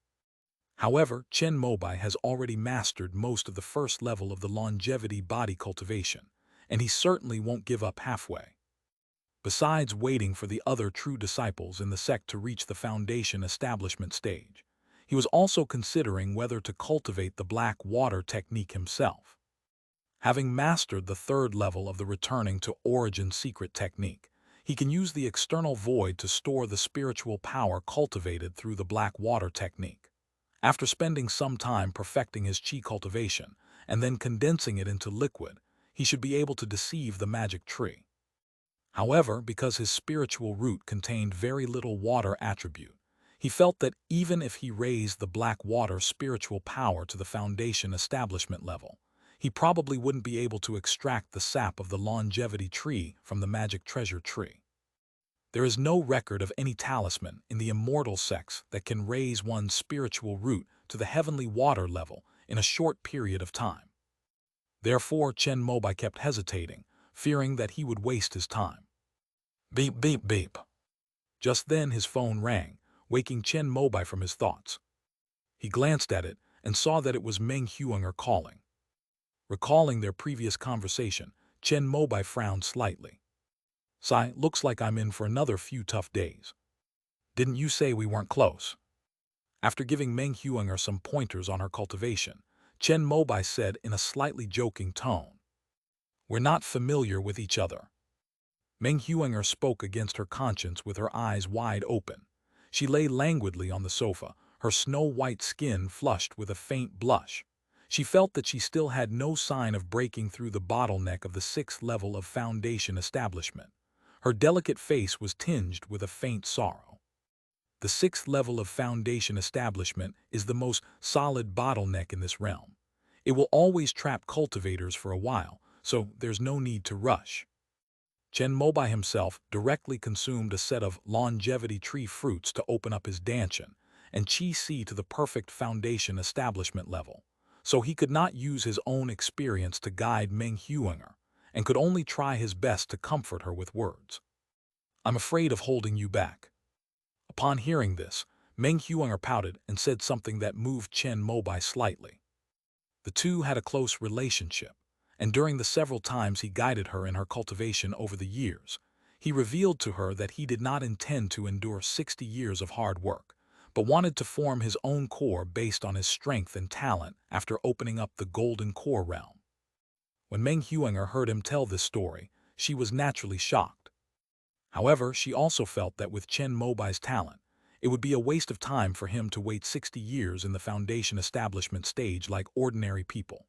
However, Chen Mobai has already mastered most of the 1st level of the longevity body cultivation, and he certainly won't give up halfway. Besides waiting for the other true disciples in the sect to reach the Foundation establishment stage, he was also considering whether to cultivate the black water technique himself. Having mastered the 3rd level of the returning to origin secret technique, he can use the external void to store the spiritual power cultivated through the black water technique. After spending some time perfecting his qi cultivation and then condensing it into liquid, he should be able to deceive the magic tree. However, because his spiritual root contained very little water attribute, he felt that even if he raised the black water spiritual power to the Foundation establishment level, he probably wouldn't be able to extract the sap of the longevity tree from the magic treasure tree. There is no record of any talisman in the immortal sects that can raise one's spiritual root to the heavenly water level in a short period of time. Therefore, Chen Mobai kept hesitating, fearing that he would waste his time. Beep, beep, beep. Just then his phone rang, waking Chen Mobai from his thoughts. He glanced at it and saw that it was Meng Huanger calling. Recalling their previous conversation, Chen Mobai frowned slightly. "Sai, looks like I'm in for another few tough days. Didn't you say we weren't close?" After giving Meng Huanger some pointers on her cultivation, Chen Mobai said in a slightly joking tone, "We're not familiar with each other." Meng Huanger spoke against her conscience with her eyes wide open. She lay languidly on the sofa, her snow-white skin flushed with a faint blush. She felt that she still had no sign of breaking through the bottleneck of the 6th level of Foundation establishment. Her delicate face was tinged with a faint sorrow. The sixth level of foundation establishment is the most solid bottleneck in this realm. It will always trap cultivators for a while, so there's no need to rush. Chen Mobai himself directly consumed a set of longevity tree fruits to open up his dantian, and Qi Si to the perfect foundation establishment level, so he could not use his own experience to guide Meng Huinger, and could only try his best to comfort her with words. "I'm afraid of holding you back." Upon hearing this, Meng Huinger pouted and said something that moved Chen Mobai slightly. The two had a close relationship, and during the several times he guided her in her cultivation over the years, he revealed to her that he did not intend to endure 60 years of hard work, but wanted to form his own core based on his strength and talent after opening up the golden core realm. When Meng Huinger heard him tell this story, she was naturally shocked. However, she also felt that with Chen Mobai's talent, it would be a waste of time for him to wait 60 years in the foundation establishment stage like ordinary people.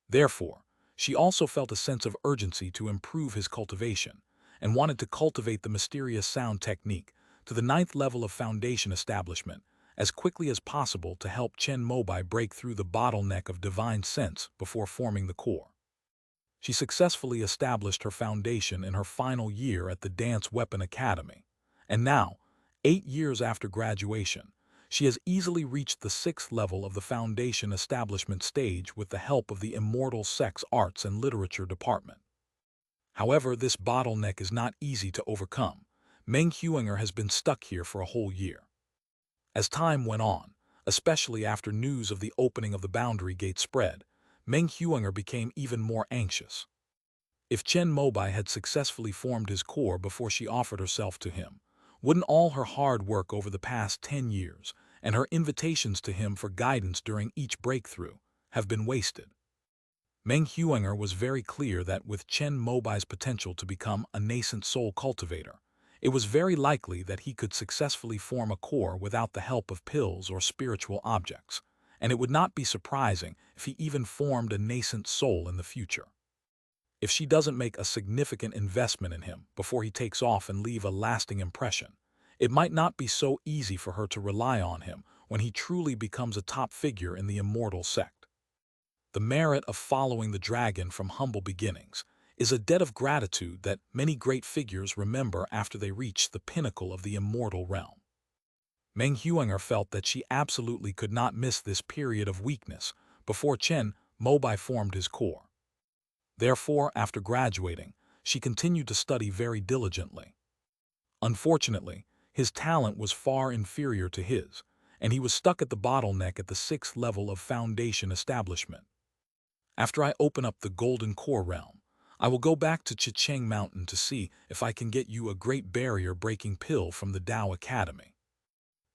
Therefore, she also felt a sense of urgency to improve his cultivation, and wanted to cultivate the mysterious sound technique to the 9th level of foundation establishment as quickly as possible to help Chen Mobai break through the bottleneck of divine sense before forming the core. She successfully established her foundation in her final year at the Dance Weapon Academy, and now, 8 years after graduation, she has easily reached the 6th level of the foundation establishment stage with the help of the Immortal Sects Arts and Literature Department. However, this bottleneck is not easy to overcome. Meng Huinger has been stuck here for a whole year. As time went on, especially after news of the opening of the boundary gate spread, Meng Huinger became even more anxious. If Chen Mobai had successfully formed his core before she offered herself to him, wouldn't all her hard work over the past 10 years and her invitations to him for guidance during each breakthrough have been wasted? Meng Huinger was very clear that with Chen Mobai's potential to become a nascent soul cultivator, it was very likely that he could successfully form a core without the help of pills or spiritual objects, and it would not be surprising if he even formed a nascent soul in the future. If she doesn't make a significant investment in him before he takes off and leave a lasting impression, it might not be so easy for her to rely on him when he truly becomes a top figure in the immortal sect. The merit of following the dragon from humble beginnings is a debt of gratitude that many great figures remember after they reach the pinnacle of the immortal realm. Meng Huinger felt that she absolutely could not miss this period of weakness before Chen Mobai formed his core. Therefore, after graduating, she continued to study very diligently. Unfortunately, his talent was far inferior to his, and he was stuck at the bottleneck at the 6th level of foundation establishment. After I open up the golden core realm, I will go back to Chicheng Mountain to see if I can get you a great barrier-breaking pill from the Tao Academy.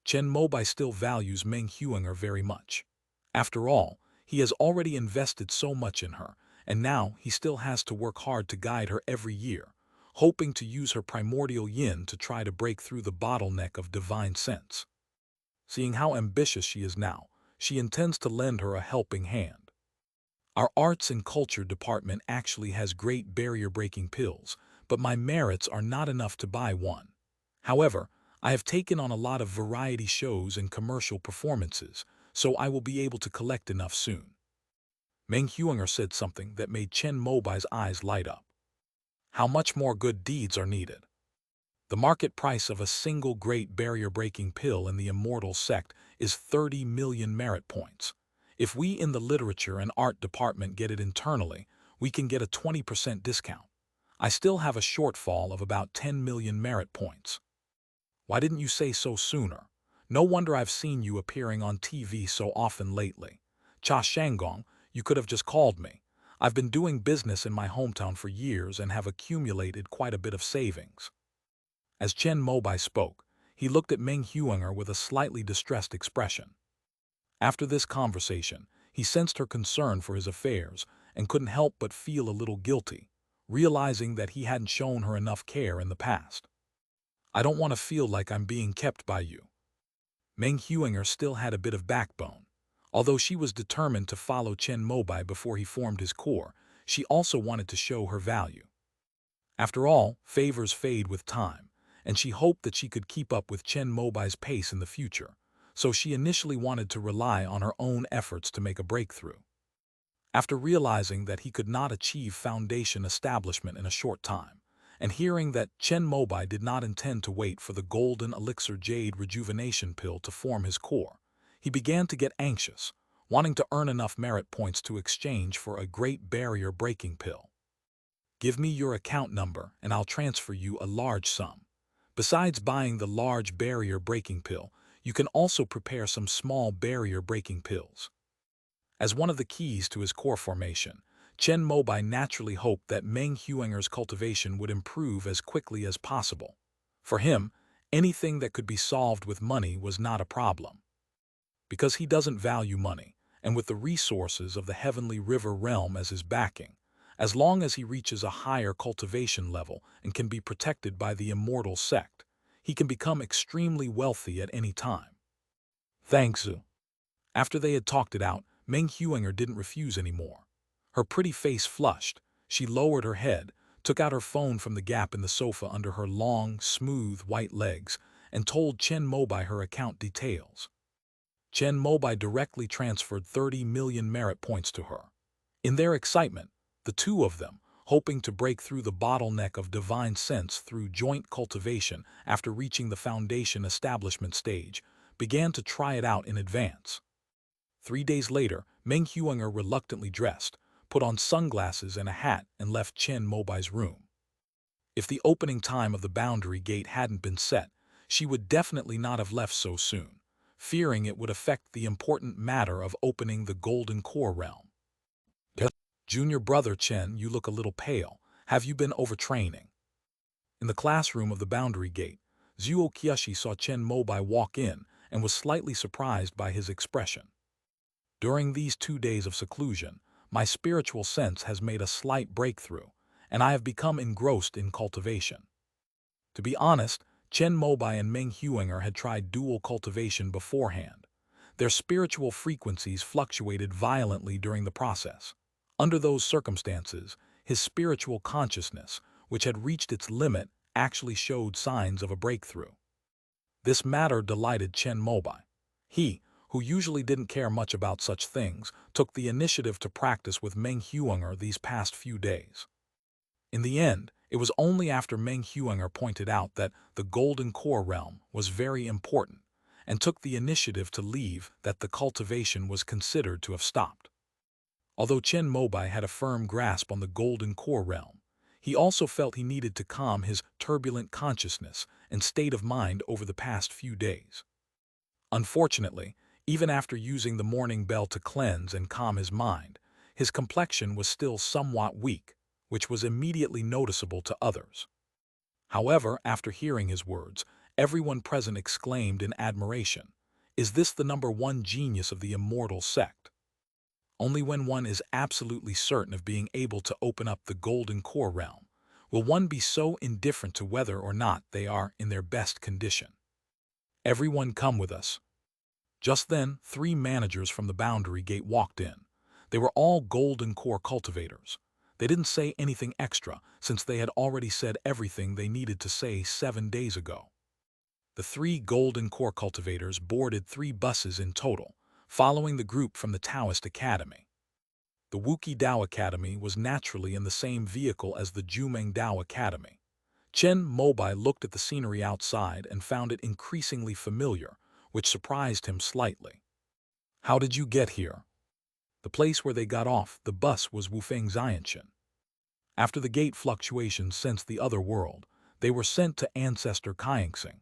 Chen Mobai still values Meng Huinger very much. After all, he has already invested so much in her, and now he still has to work hard to guide her every year, hoping to use her primordial yin to try to break through the bottleneck of divine sense. Seeing how ambitious she is now, she intends to lend her a helping hand. Our arts and culture department actually has great barrier-breaking pills, but my merits are not enough to buy one. However, I have taken on a lot of variety shows and commercial performances, so I will be able to collect enough soon. Meng Huinger said something that made Chen Mobai's eyes light up. How much more good deeds are needed? The market price of a single great barrier-breaking pill in the immortal sect is 30 million merit points. If we in the literature and art department get it internally, we can get a 20% discount. I still have a shortfall of about 10 million merit points. Why didn't you say so sooner? No wonder I've seen you appearing on TV so often lately. Cha Shanggong, you could have just called me. I've been doing business in my hometown for years and have accumulated quite a bit of savings. As Chen Mobai spoke, he looked at Meng Huinger with a slightly distressed expression. After this conversation, he sensed her concern for his affairs and couldn't help but feel a little guilty, realizing that he hadn't shown her enough care in the past. I don't want to feel like I'm being kept by you. Meng Huinger still had a bit of backbone. Although she was determined to follow Chen Mobai before he formed his core, she also wanted to show her value. After all, favors fade with time, and she hoped that she could keep up with Chen Mobai's pace in the future, so she initially wanted to rely on her own efforts to make a breakthrough. After realizing that he could not achieve foundation establishment in a short time, and hearing that Chen Mobai did not intend to wait for the golden elixir jade rejuvenation pill to form his core, he began to get anxious, wanting to earn enough merit points to exchange for a great barrier breaking pill. Give me your account number and I'll transfer you a large sum. Besides buying the large barrier breaking pill, you can also prepare some small barrier breaking pills. As one of the keys to his core formation, Chen Mobai naturally hoped that Meng Huanger's cultivation would improve as quickly as possible. For him, anything that could be solved with money was not a problem. Because he doesn't value money, and with the resources of the Heavenly River realm as his backing, as long as he reaches a higher cultivation level and can be protected by the immortal sect, he can become extremely wealthy at any time. Thanks. After they had talked it out, Meng Huanger didn't refuse anymore. Her pretty face flushed. She lowered her head, took out her phone from the gap in the sofa under her long, smooth, white legs, and told Chen Mobai her account details. Chen Mobai directly transferred 30 million merit points to her. In their excitement, the two of them, hoping to break through the bottleneck of divine sense through joint cultivation after reaching the foundation establishment stage, began to try it out in advance. 3 days later, Meng Huanger reluctantly dressed, put on sunglasses and a hat and left Chen Mobai's room. If the opening time of the boundary gate hadn't been set, she would definitely not have left so soon, fearing it would affect the important matter of opening the Golden Core realm. Junior brother Chen, you look a little pale. Have you been overtraining? In the classroom of the boundary gate, Zhuo Qiushi saw Chen Mobai walk in and was slightly surprised by his expression. During these 2 days of seclusion, my spiritual sense has made a slight breakthrough, and I have become engrossed in cultivation. To be honest, Chen Mobai and Meng Huanger had tried dual cultivation beforehand. Their spiritual frequencies fluctuated violently during the process. Under those circumstances, his spiritual consciousness, which had reached its limit, actually showed signs of a breakthrough. This matter delighted Chen Mobai. He, who usually didn't care much about such things, took the initiative to practice with Meng Huanger these past few days. In the end, it was only after Meng Huanger pointed out that the Golden Core realm was very important and took the initiative to leave that the cultivation was considered to have stopped. Although Chen Mobai had a firm grasp on the Golden Core realm, he also felt he needed to calm his turbulent consciousness and state of mind over the past few days. Unfortunately, even after using the morning bell to cleanse and calm his mind, his complexion was still somewhat weak, which was immediately noticeable to others. However, after hearing his words, everyone present exclaimed in admiration, "Is this the #1 genius of the immortal sect?" Only when one is absolutely certain of being able to open up the Golden Core realm will one be so indifferent to whether or not they are in their best condition. Everyone come with us. Just then, 3 managers from the boundary gate walked in. They were all Golden Core cultivators. They didn't say anything extra, since they had already said everything they needed to say 7 days ago. The 3 Golden Core cultivators boarded 3 buses in total, following the group from the Taoist Academy. The Wuki Dao Academy was naturally in the same vehicle as the Jumeng Dao Academy. Chen Mobai looked at the scenery outside and found it increasingly familiar, which surprised him slightly. "How did you get here?" The place where they got off the bus was Wufeng Xianxin. After the gate fluctuations sensed the other world, they were sent to Ancestor Kaingsing.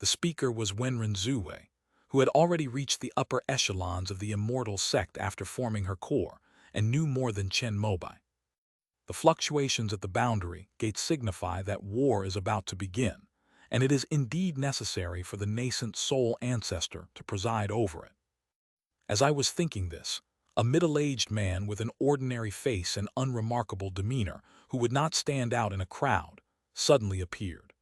The speaker was Wenren Zhuwei, who had already reached the upper echelons of the immortal sect after forming her core, and knew more than Chen Mobai. The fluctuations at the boundary gate signify that war is about to begin, and it is indeed necessary for the nascent soul ancestor to preside over it. As I was thinking this, a middle-aged man with an ordinary face and unremarkable demeanor, who would not stand out in a crowd, suddenly appeared.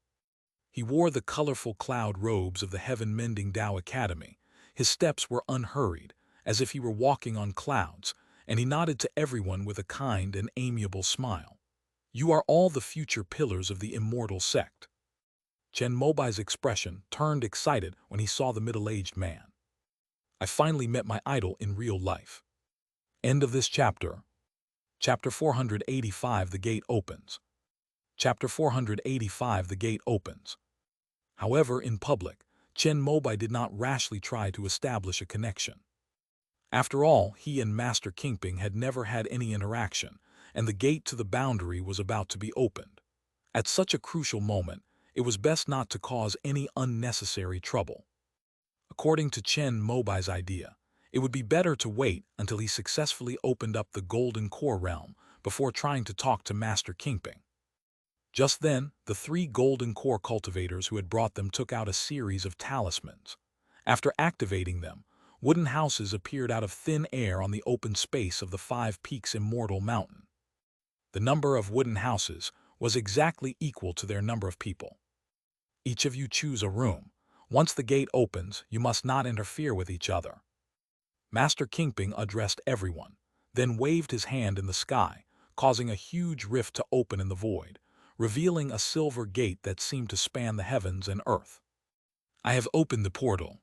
He wore the colorful cloud robes of the heaven-mending Dao Academy. His steps were unhurried, as if he were walking on clouds, and he nodded to everyone with a kind and amiable smile. You are all the future pillars of the immortal sect. Chen Mobai's expression turned excited when he saw the middle-aged man. I finally met my idol in real life. End of this chapter. Chapter 485 The Gate Opens. Chapter 485 The Gate Opens. However, in public, Chen Mobai did not rashly try to establish a connection. After all, he and Master Kingping had never had any interaction, and the gate to the boundary was about to be opened. At such a crucial moment, it was best not to cause any unnecessary trouble. According to Chen Mobai's idea, it would be better to wait until he successfully opened up the Golden Core realm before trying to talk to Master Kingping. Just then, the 3 Golden Core cultivators who had brought them took out a series of talismans. After activating them, wooden houses appeared out of thin air on the open space of the 5 Peaks Immortal Mountain. The number of wooden houses was exactly equal to their number of people. Each of you choose a room. Once the gate opens, you must not interfere with each other. Master Kingping addressed everyone, then waved his hand in the sky, causing a huge rift to open in the void, revealing a silver gate that seemed to span the heavens and earth. I have opened the portal.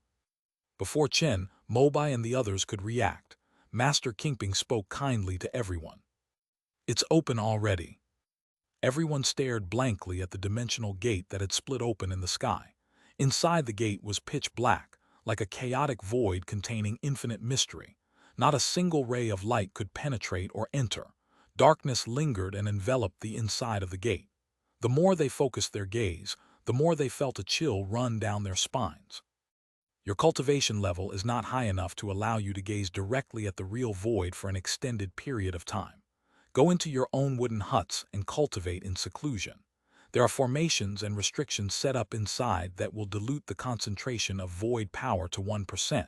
Before Chen Mobai and the others could react, Master Kingping spoke kindly to everyone. It's open already. Everyone stared blankly at the dimensional gate that had split open in the sky. Inside the gate was pitch black, like a chaotic void containing infinite mystery. Not a single ray of light could penetrate or enter. Darkness lingered and enveloped the inside of the gate. The more they focused their gaze, the more they felt a chill run down their spines. Your cultivation level is not high enough to allow you to gaze directly at the real void for an extended period of time. Go into your own wooden huts and cultivate in seclusion. There are formations and restrictions set up inside that will dilute the concentration of void power to 1%.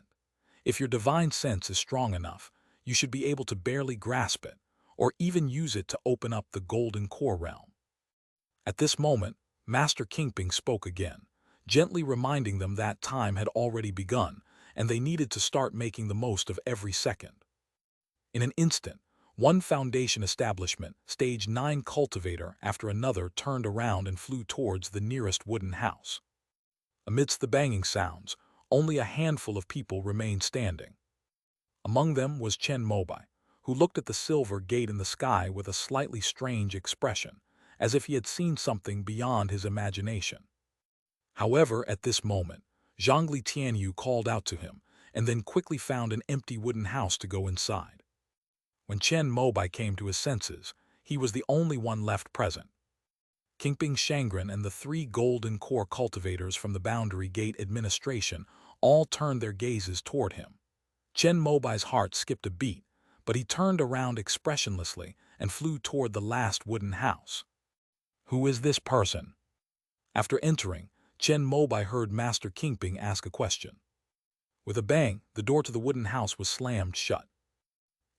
If your divine sense is strong enough, you should be able to barely grasp it, or even use it to open up the Golden Core realm. At this moment, Master Kingping spoke again, gently reminding them that time had already begun, and they needed to start making the most of every second. In an instant, one foundation establishment, stage 9 cultivator after another turned around and flew towards the nearest wooden house. Amidst the banging sounds, only a handful of people remained standing. Among them was Chen Mobai, who looked at the silver gate in the sky with a slightly strange expression, as if he had seen something beyond his imagination. However, at this moment, Zhongli Tianyu called out to him, and then quickly found an empty wooden house to go inside. When Chen Mobai came to his senses, he was the only one left present. Kingping Shangren and the 3 Golden Core cultivators from the Boundary Gate administration all turned their gazes toward him. Chen Mobai's heart skipped a beat, but he turned around expressionlessly and flew toward the last wooden house. Who is this person? After entering, Chen Mobai heard Master Kingping ask a question. With a bang, the door to the wooden house was slammed shut.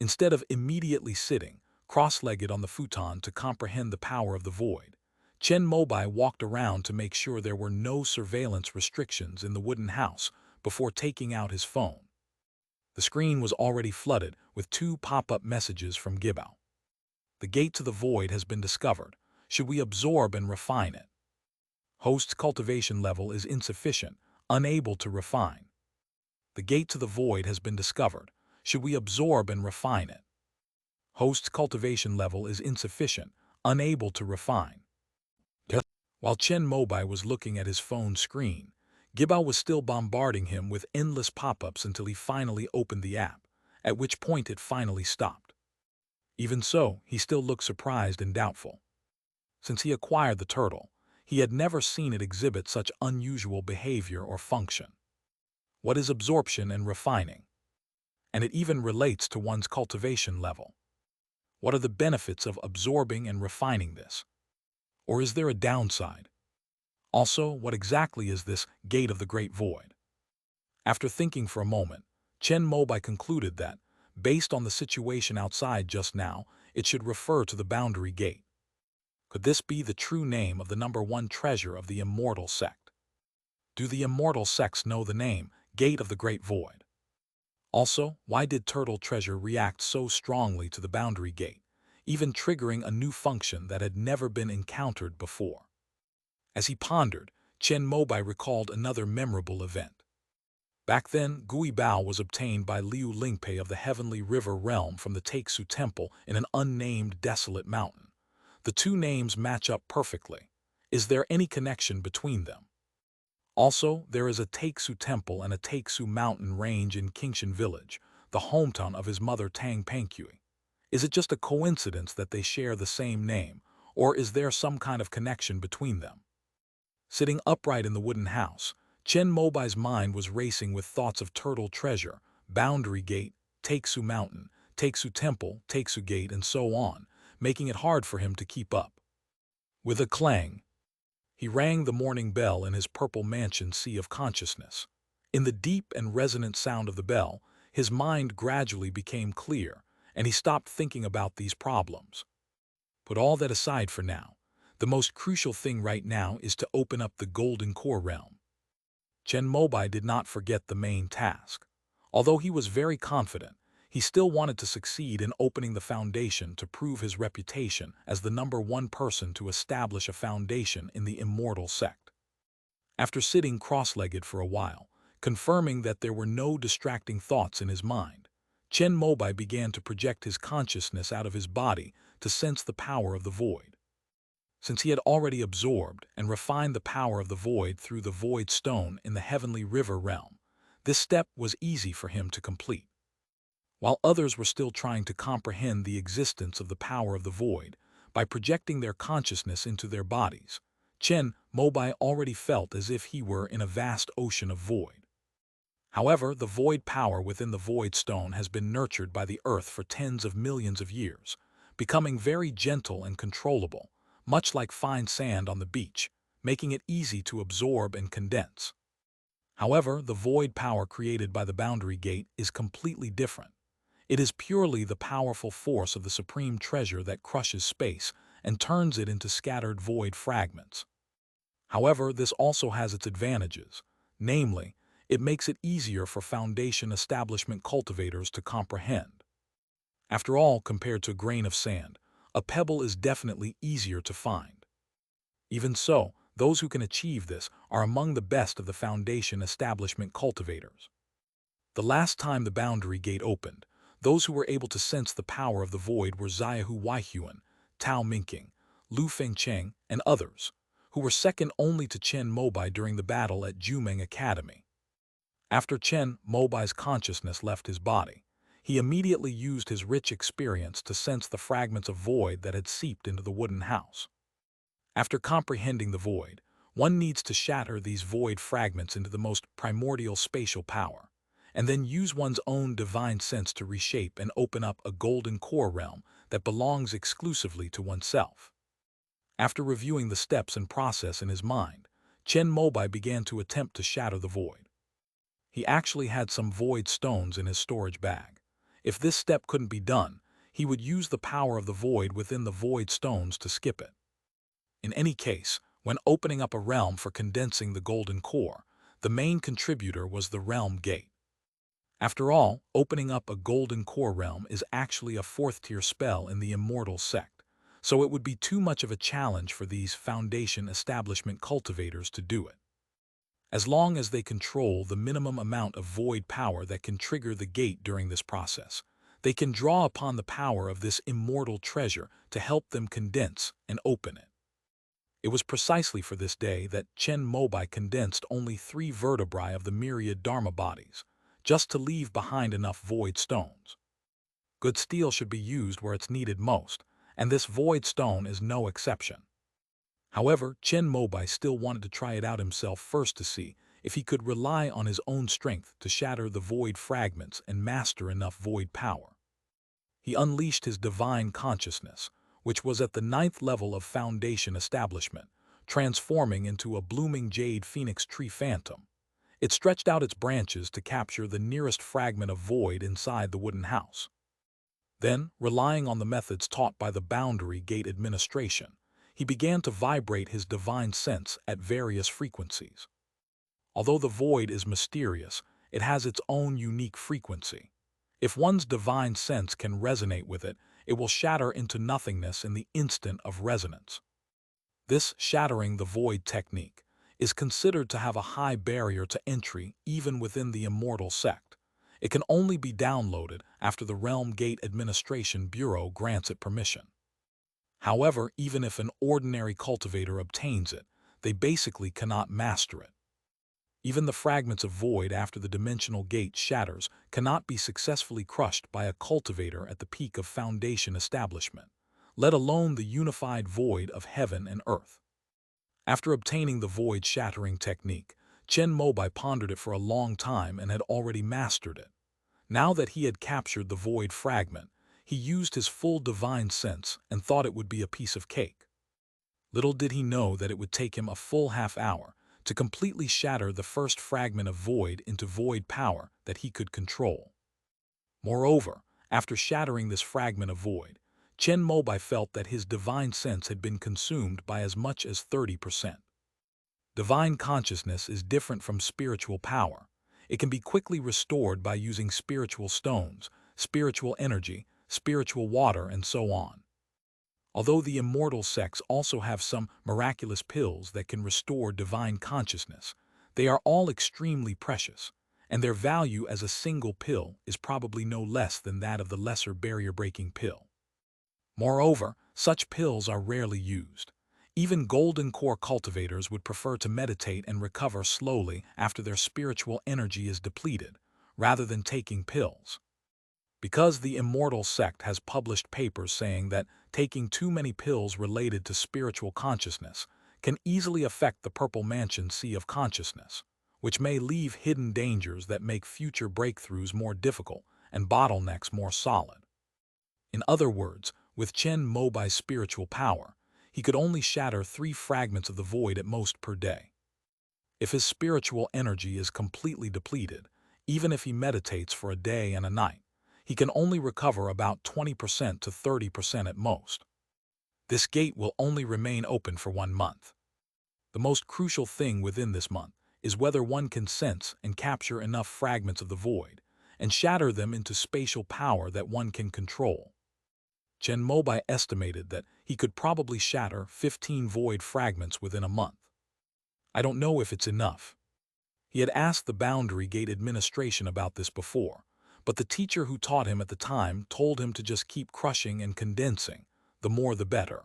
Instead of immediately sitting, cross-legged on the futon to comprehend the power of the void, Chen Mobai walked around to make sure there were no surveillance restrictions in the wooden house before taking out his phone. The screen was already flooded with 2 pop-up messages from Gibao. The gate to the void has been discovered. Should we absorb and refine it? Host's cultivation level is insufficient, unable to refine. The gate to the void has been discovered. Should we absorb and refine it? Host's cultivation level is insufficient, unable to refine. While Chen Mobai was looking at his phone screen, Gibao was still bombarding him with endless pop-ups until he finally opened the app, at which point it finally stopped. Even so, he still looked surprised and doubtful. Since he acquired the turtle, he had never seen it exhibit such unusual behavior or function. What is absorption and refining? And it even relates to one's cultivation level. What are the benefits of absorbing and refining this? Or is there a downside? Also, what exactly is this Gate of the Great Void? After thinking for a moment, Chen Mobai concluded that, based on the situation outside just now, it should refer to the Boundary Gate. Could this be the true name of the #1 treasure of the immortal sect? Do the immortal sects know the name, Gate of the Great Void? Also, why did Turtle Treasure react so strongly to the Boundary Gate, even triggering a new function that had never been encountered before. As he pondered, Chen Mobai recalled another memorable event. Back then, Gui Bao was obtained by Liu Lingpei of the Heavenly River Realm from the Taixu Temple in an unnamed desolate mountain. The two names match up perfectly. Is there any connection between them? Also, there is a Taixu Temple and a Taixu mountain range in Qingshan Village, the hometown of his mother Tang Pankui. Is it just a coincidence that they share the same name, or is there some kind of connection between them? Sitting upright in the wooden house, Chen Mobai's mind was racing with thoughts of Turtle Treasure, Boundary Gate, Taixu Mountain, Taixu Temple, Taixu Gate, and so on, making it hard for him to keep up. With a clang, he rang the morning bell in his purple mansion sea of consciousness. In the deep and resonant sound of the bell, his mind gradually became clear, and he stopped thinking about these problems. Put all that aside for now. The most crucial thing right now is to open up the Golden Core realm. Chen Mobai did not forget the main task. Although he was very confident, he still wanted to succeed in opening the foundation to prove his reputation as the #1 person to establish a foundation in the immortal sect. After sitting cross-legged for a while, confirming that there were no distracting thoughts in his mind, Chen Mobai began to project his consciousness out of his body to sense the power of the void. Since he had already absorbed and refined the power of the void through the void stone in the Heavenly River realm, this step was easy for him to complete. While others were still trying to comprehend the existence of the power of the void by projecting their consciousness into their bodies, Chen Mobai already felt as if he were in a vast ocean of void. However, the void power within the void stone has been nurtured by the earth for tens of millions of years, becoming very gentle and controllable, much like fine sand on the beach, making it easy to absorb and condense. However, the void power created by the boundary gate is completely different. It is purely the powerful force of the supreme treasure that crushes space and turns it into scattered void fragments. However, this also has its advantages, namely, it makes it easier for foundation establishment cultivators to comprehend. After all, compared to a grain of sand, a pebble is definitely easier to find. Even so, those who can achieve this are among the best of the foundation establishment cultivators. The last time the boundary gate opened, those who were able to sense the power of the void were Xiaohu Waihuan, Tao Minking, Lu Fengcheng, and others, who were second only to Chen Mobai during the battle at Jumeng Academy. After Chen Mobai's consciousness left his body, he immediately used his rich experience to sense the fragments of void that had seeped into the wooden house. After comprehending the void, one needs to shatter these void fragments into the most primordial spatial power, and then use one's own divine sense to reshape and open up a golden core realm that belongs exclusively to oneself. After reviewing the steps and process in his mind, Chen Mobai began to attempt to shatter the void. He actually had some void stones in his storage bag. If this step couldn't be done, he would use the power of the void within the void stones to skip it. In any case, when opening up a realm for condensing the golden core, the main contributor was the realm gate. After all, opening up a golden core realm is actually a 4th-tier spell in the immortal sect, so it would be too much of a challenge for these foundation establishment cultivators to do it. As long as they control the minimum amount of void power that can trigger the gate during this process, they can draw upon the power of this immortal treasure to help them condense and open it. It was precisely for this day that Chen Mobai condensed only 3 vertebrae of the myriad Dharma bodies, just to leave behind enough void stones. Good steel should be used where it's needed most, and this void stone is no exception. However, Chen Mobai still wanted to try it out himself first to see if he could rely on his own strength to shatter the void fragments and master enough void power. He unleashed his divine consciousness, which was at the 9th level of foundation establishment, transforming into a blooming jade phoenix tree phantom. It stretched out its branches to capture the nearest fragment of void inside the wooden house. Then, relying on the methods taught by the boundary gate administration, he began to vibrate his divine sense at various frequencies. Although the void is mysterious, it has its own unique frequency. If one's divine sense can resonate with it, it will shatter into nothingness in the instant of resonance. This shattering the void technique is considered to have a high barrier to entry even within the immortal sect. It can only be downloaded after the Realm Gate Administration Bureau grants it permission. However, even if an ordinary cultivator obtains it, they basically cannot master it. Even the fragments of void after the dimensional gate shatters cannot be successfully crushed by a cultivator at the peak of Foundation establishment, let alone the unified void of heaven and earth. After obtaining the void-shattering technique, Chen Mobai pondered it for a long time and had already mastered it. Now that he had captured the void fragment, he used his full divine sense and thought it would be a piece of cake. Little did he know that it would take him a full half-hour to completely shatter the first fragment of void into void power that he could control. Moreover, after shattering this fragment of void, Chen Mobai felt that his divine sense had been consumed by as much as 30%. Divine consciousness is different from spiritual power. It can be quickly restored by using spiritual stones, spiritual energy, spiritual water, and so on. Although the immortal sects also have some miraculous pills that can restore divine consciousness, they are all extremely precious, and their value as a single pill is probably no less than that of the lesser barrier-breaking pill. Moreover, such pills are rarely used. Even golden core cultivators would prefer to meditate and recover slowly after their spiritual energy is depleted, rather than taking pills. Because the immortal sect has published papers saying that taking too many pills related to spiritual consciousness can easily affect the Purple Mansion Sea of Consciousness, which may leave hidden dangers that make future breakthroughs more difficult and bottlenecks more solid. In other words, with Chen Mobai's spiritual power, he could only shatter 3 fragments of the void at most per day. If his spiritual energy is completely depleted, even if he meditates for a day and a night, he can only recover about 20% to 30% at most. This gate will only remain open for 1 month. The most crucial thing within this month is whether one can sense and capture enough fragments of the void and shatter them into spatial power that one can control. Chen Mobai estimated that he could probably shatter 15 void fragments within a month. I don't know if it's enough. He had asked the Boundary Gate Administration about this before, but the teacher who taught him at the time told him to just keep crushing and condensing, the more the better.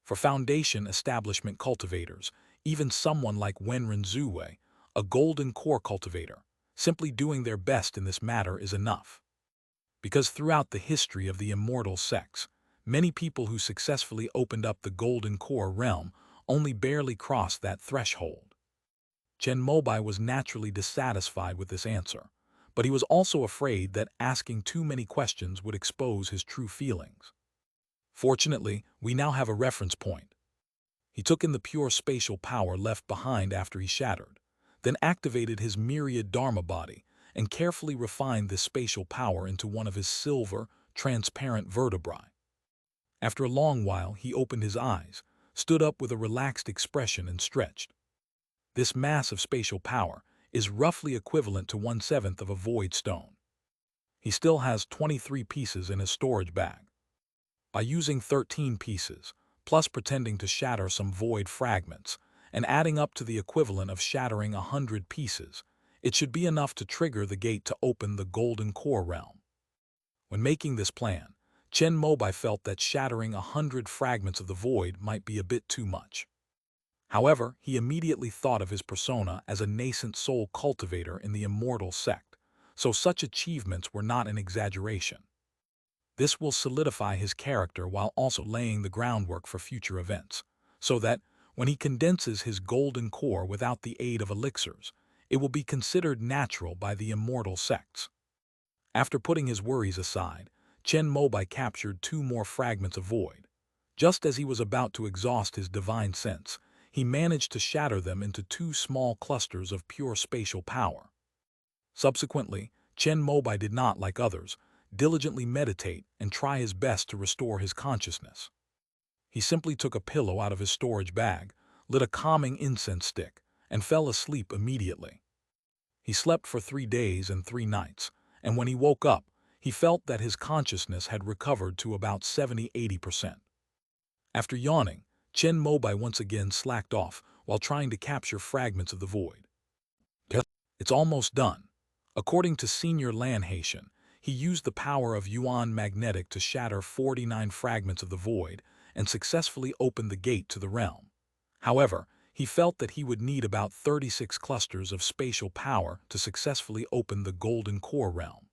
For Foundation establishment cultivators, even someone like Wenren Zuwei, a golden core cultivator, simply doing their best in this matter is enough. Because throughout the history of the immortal sects, many people who successfully opened up the golden core realm only barely crossed that threshold. Chen Mobai was naturally dissatisfied with this answer, but he was also afraid that asking too many questions would expose his true feelings. Fortunately, we now have a reference point. He took in the pure spatial power left behind after he shattered, then activated his myriad Dharma body and carefully refined this spatial power into one of his silver, transparent vertebrae. After a long while, he opened his eyes, stood up with a relaxed expression and stretched. This mass of spatial power is roughly equivalent to 1/7 of a void stone. He still has 23 pieces in his storage bag. By using 13 pieces, plus pretending to shatter some void fragments, and adding up to the equivalent of shattering 100 pieces, it should be enough to trigger the gate to open the golden core realm. When making this plan, Chen Mobai felt that shattering 100 fragments of the void might be a bit too much. However, he immediately thought of his persona as a nascent soul cultivator in the immortal sect, so such achievements were not an exaggeration. This will solidify his character while also laying the groundwork for future events, so that, when he condenses his golden core without the aid of elixirs, it will be considered natural by the immortal sects. After putting his worries aside, Chen Mobai captured 2 more fragments of void. Just as he was about to exhaust his divine sense, he managed to shatter them into 2 small clusters of pure spatial power. Subsequently, Chen Mobai did not, like others, diligently meditate and try his best to restore his consciousness. He simply took a pillow out of his storage bag, lit a calming incense stick, and fell asleep immediately. He slept for 3 days and 3 nights, and when he woke up, he felt that his consciousness had recovered to about 70–80%. After yawning, Chen Mobai once again slacked off while trying to capture fragments of the void. It's almost done. According to Senior Lan Haitian, he used the power of Yuan magnetic to shatter 49 fragments of the void and successfully opened the gate to the realm. However, he felt that he would need about 36 clusters of spatial power to successfully open the golden core realm.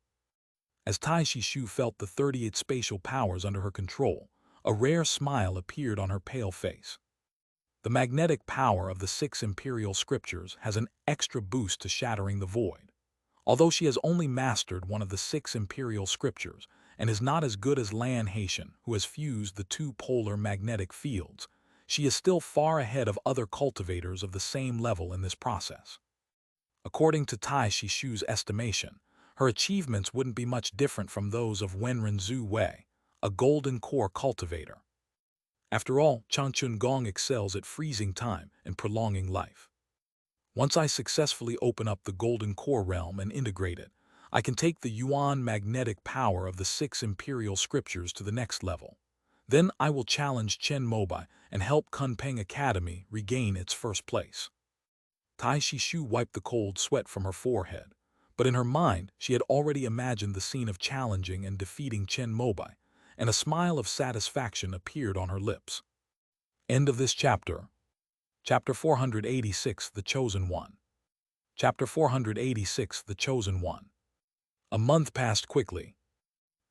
As Tai Shishu felt the 38 spatial powers under her control, a rare smile appeared on her pale face. The magnetic power of the 6 imperial scriptures has an extra boost to shattering the void. Although she has only mastered one of the 6 imperial scriptures and is not as good as Lan Haitian, who has fused the 2 polar magnetic fields, she is still far ahead of other cultivators of the same level in this process. According to Tai Shishu's estimation, her achievements wouldn't be much different from those of Wenren Zhu Wei, a golden core cultivator. After all, Changchun Gong excels at freezing time and prolonging life. Once I successfully open up the golden core realm and integrate it, I can take the Yuan magnetic power of the 6 imperial scriptures to the next level. Then I will challenge Chen Mobai and help Kunpeng Academy regain its first place. Tai Shishu wiped the cold sweat from her forehead, but in her mind she had already imagined the scene of challenging and defeating Chen Mobai, and a smile of satisfaction appeared on her lips. End of this chapter. Chapter 486, The Chosen One. Chapter 486, The Chosen One. A month passed quickly.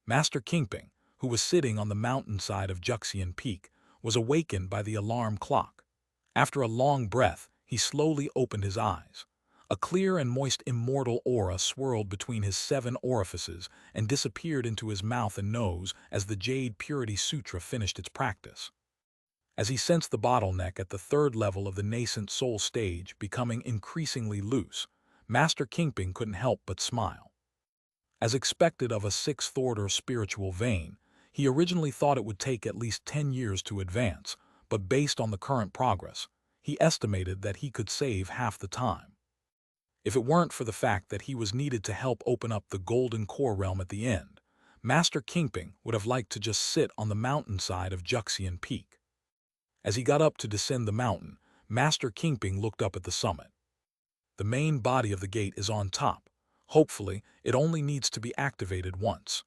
Master Kingping, who was sitting on the mountainside of Juxian Peak, was awakened by the alarm clock. After a long breath, he slowly opened his eyes. A clear and moist immortal aura swirled between his 7 orifices and disappeared into his mouth and nose as the Jade Purity Sutra finished its practice. As he sensed the bottleneck at the 3rd level of the nascent soul stage becoming increasingly loose, Master Kingping couldn't help but smile. As expected of a 6th-order spiritual vein, he originally thought it would take at least 10 years to advance, but based on the current progress, he estimated that he could save half the time. If it weren't for the fact that he was needed to help open up the golden core realm at the end, Master Kingping would have liked to just sit on the mountainside of Juxian Peak. As he got up to descend the mountain, Master Kingping looked up at the summit. The main body of the gate is on top. Hopefully, it only needs to be activated once.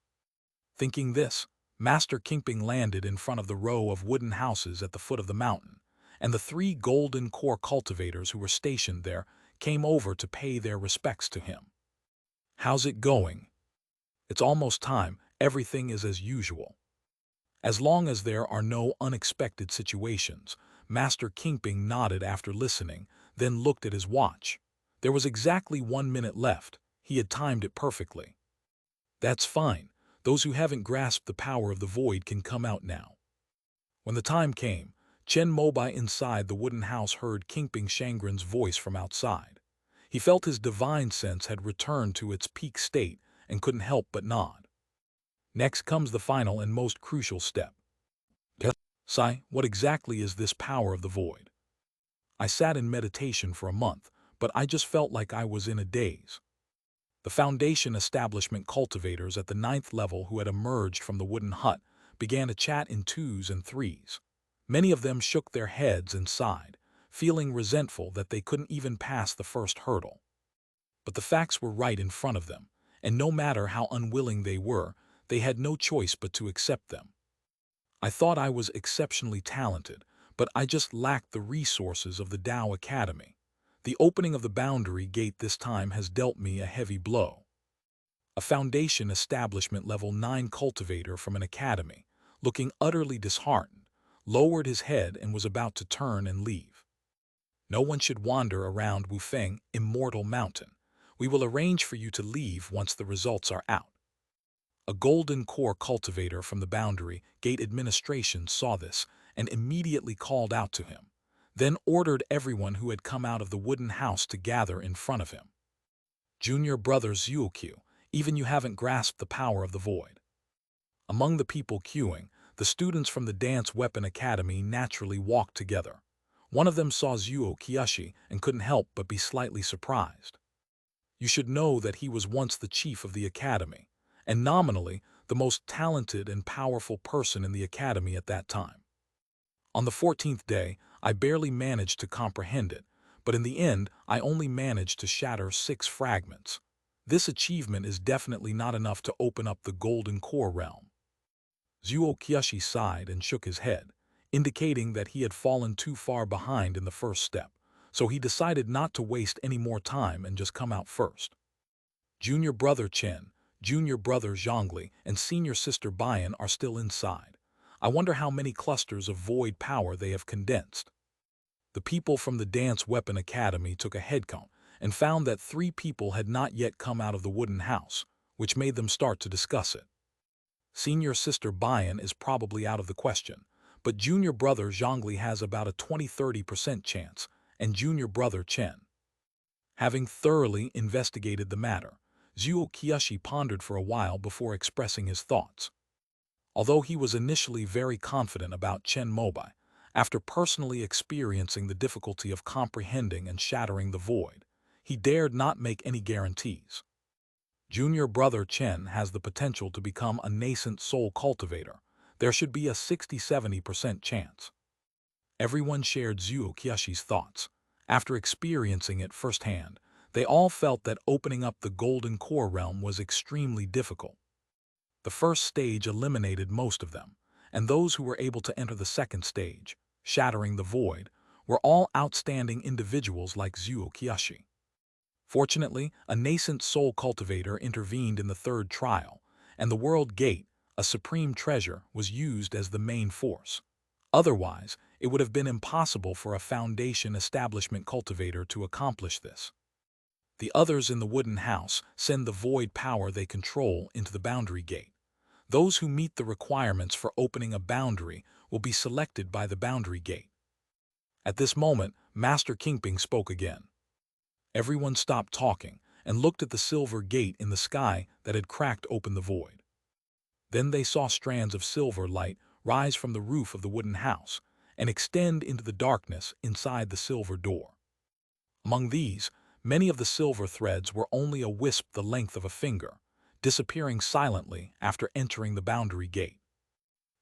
Thinking this, Master Kingping landed in front of the row of wooden houses at the foot of the mountain, and the 3 golden core cultivators who were stationed there came over to pay their respects to him. How's it going? It's almost time, everything is as usual. As long as there are no unexpected situations, Master Kingping nodded after listening, then looked at his watch. There was exactly 1 minute left. He had timed it perfectly. That's fine. Those who haven't grasped the power of the void can come out now. When the time came, Chen Mobai inside the wooden house heard Kingping Shangren's voice from outside. He felt his divine sense had returned to its peak state and couldn't help but nod. Next comes the final and most crucial step. Sai, what exactly is this power of the void? I sat in meditation for a month, but I just felt like I was in a daze. The Foundation establishment cultivators at the 9th level who had emerged from the wooden hut began to chat in 2s and 3s. Many of them shook their heads and sighed, feeling resentful that they couldn't even pass the first hurdle. But the facts were right in front of them, and no matter how unwilling they were, they had no choice but to accept them. I thought I was exceptionally talented, but I just lacked the resources of the Tao Academy. The opening of the boundary gate this time has dealt me a heavy blow. A Foundation establishment level 9 cultivator from an academy, looking utterly disheartened, lowered his head and was about to turn and leave. No one should wander around Wufeng, Immortal Mountain. We will arrange for you to leave once the results are out. A golden core cultivator from the boundary gate administration saw this and immediately called out to him, then ordered everyone who had come out of the wooden house to gather in front of him. Junior brother Zuokyu, even you haven't grasped the power of the void. Among the people queuing, the students from the Dance Weapon Academy naturally walked together. One of them saw Zuo Kiyoshi and couldn't help but be slightly surprised. You should know that he was once the chief of the academy, and nominally the most talented and powerful person in the academy at that time. On the 14th day, I barely managed to comprehend it, but in the end, I only managed to shatter 6 fragments. This achievement is definitely not enough to open up the golden core realm. Zuo Kyoshi sighed and shook his head, indicating that he had fallen too far behind in the first step, so he decided not to waste any more time and just come out first. Junior brother Chen, junior brother Zhongli, and senior sister Bayan are still inside. I wonder how many clusters of void power they have condensed. The people from the Dance Weapon Academy took a head count and found that 3 people had not yet come out of the wooden house, which made them start to discuss it. Senior sister Bayan is probably out of the question, but junior brother Zhongli has about a 20–30% chance, and junior brother Chen. Having thoroughly investigated the matter, Zuo Kyoshi pondered for a while before expressing his thoughts. Although he was initially very confident about Chen Mobai, after personally experiencing the difficulty of comprehending and shattering the void, he dared not make any guarantees. Junior brother Chen has the potential to become a nascent soul cultivator. There should be a 60–70% chance. Everyone shared Zuo Kyoshi's thoughts. After experiencing it firsthand, they all felt that opening up the golden core realm was extremely difficult. The first stage eliminated most of them, and those who were able to enter the second stage, shattering the void, were all outstanding individuals like Zuo Kyoshi. Fortunately, a nascent soul cultivator intervened in the third trial, and the World Gate, a supreme treasure, was used as the main force. Otherwise, it would have been impossible for a foundation establishment cultivator to accomplish this. The others in the wooden house send the void power they control into the boundary gate. Those who meet the requirements for opening a boundary will be selected by the boundary gate. At this moment, Master Kingping spoke again. Everyone stopped talking and looked at the silver gate in the sky that had cracked open the void. Then they saw strands of silver light rise from the roof of the wooden house and extend into the darkness inside the silver door. Among these, many of the silver threads were only a wisp the length of a finger, disappearing silently after entering the boundary gate.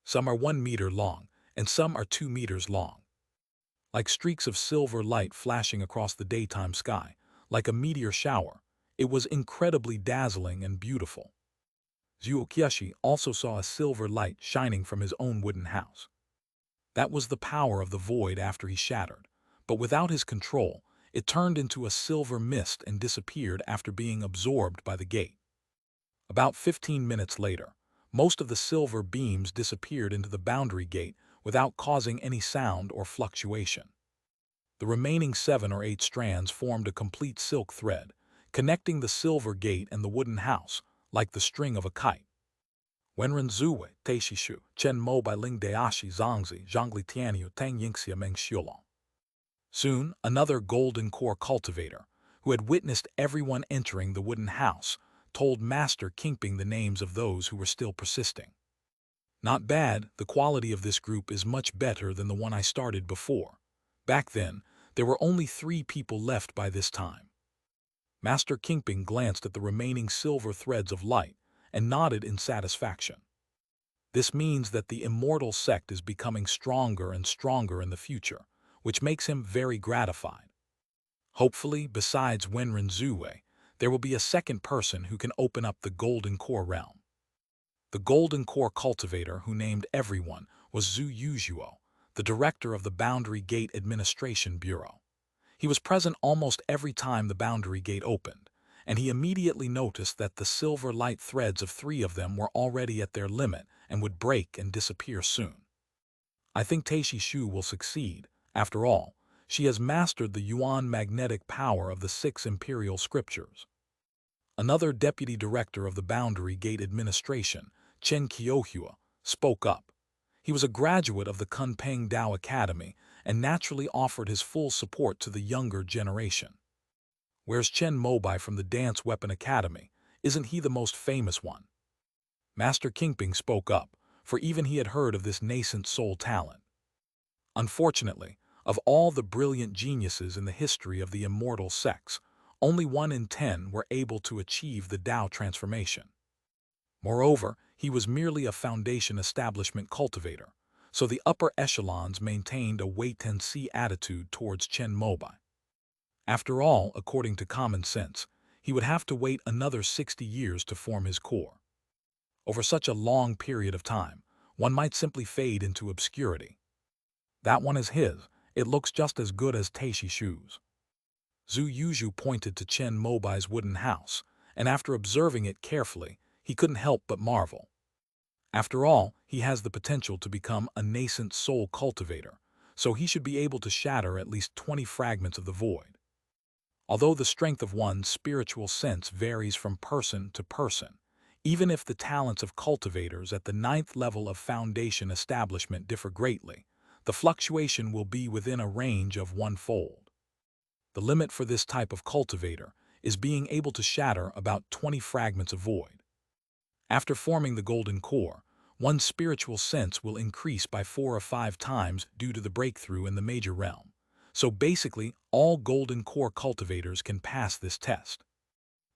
Some are 1 meter long, and some are 2 meters long. Like streaks of silver light flashing across the daytime sky, like a meteor shower, it was incredibly dazzling and beautiful. Zuo Kyoshi also saw a silver light shining from his own wooden house. That was the power of the void after he shattered, but without his control, it turned into a silver mist and disappeared after being absorbed by the gate. About 15 minutes later, most of the silver beams disappeared into the boundary gate without causing any sound or fluctuation. The remaining 7 or 8 strands formed a complete silk thread, connecting the silver gate and the wooden house, like the string of a kite. Wenren Zue, Teishishu, Chen Mobai Ling Deashi Zhangzi, Zhongli Tianyu Tang Yingxia Meng Xiulong. Soon, another golden core cultivator, who had witnessed everyone entering the wooden house, told Master Kingping the names of those who were still persisting. Not bad, the quality of this group is much better than the one I started before. Back then, there were only 3 people left by this time. Master Kingping glanced at the remaining silver threads of light and nodded in satisfaction. This means that the immortal sect is becoming stronger and stronger in the future, which makes him very gratified. Hopefully, besides Wenren Zue, there will be a second person who can open up the golden core realm. The golden core cultivator who named everyone was Zhu Yuzhuo, the director of the Boundary Gate Administration Bureau. He was present almost every time the boundary gate opened, and he immediately noticed that the silver light threads of 3 of them were already at their limit and would break and disappear soon. I think Taishi Shu will succeed. After all, she has mastered the Yuan magnetic power of the 6 imperial scriptures. Another deputy director of the Boundary Gate Administration, Chen Kyohua, spoke up. He was a graduate of the Kunpeng Dao Academy and naturally offered his full support to the younger generation. Where's Chen Mobai from the Dance Weapon Academy? Isn't he the most famous one? Master Kingping spoke up, for even he had heard of this nascent soul talent. Unfortunately, of all the brilliant geniuses in the history of the immortal sects, only 1 in 10 were able to achieve the Dao transformation. Moreover, he was merely a foundation establishment cultivator, so the upper echelons maintained a wait-and-see attitude towards Chen Mobai. After all, according to common sense, he would have to wait another 60 years to form his core. Over such a long period of time, one might simply fade into obscurity. That one is his. It looks just as good as Taishi Shu's. Zhu Yuzhu pointed to Chen Mobai's wooden house, and after observing it carefully, he couldn't help but marvel. After all, he has the potential to become a nascent soul cultivator, so he should be able to shatter at least 20 fragments of the void. Although the strength of one's spiritual sense varies from person to person, even if the talents of cultivators at the 9th level of foundation establishment differ greatly, the fluctuation will be within a range of 1-fold. The limit for this type of cultivator is being able to shatter about 20 fragments of void. After forming the golden core, one's spiritual sense will increase by 4 or 5 times due to the breakthrough in the major realm. So basically, all golden core cultivators can pass this test.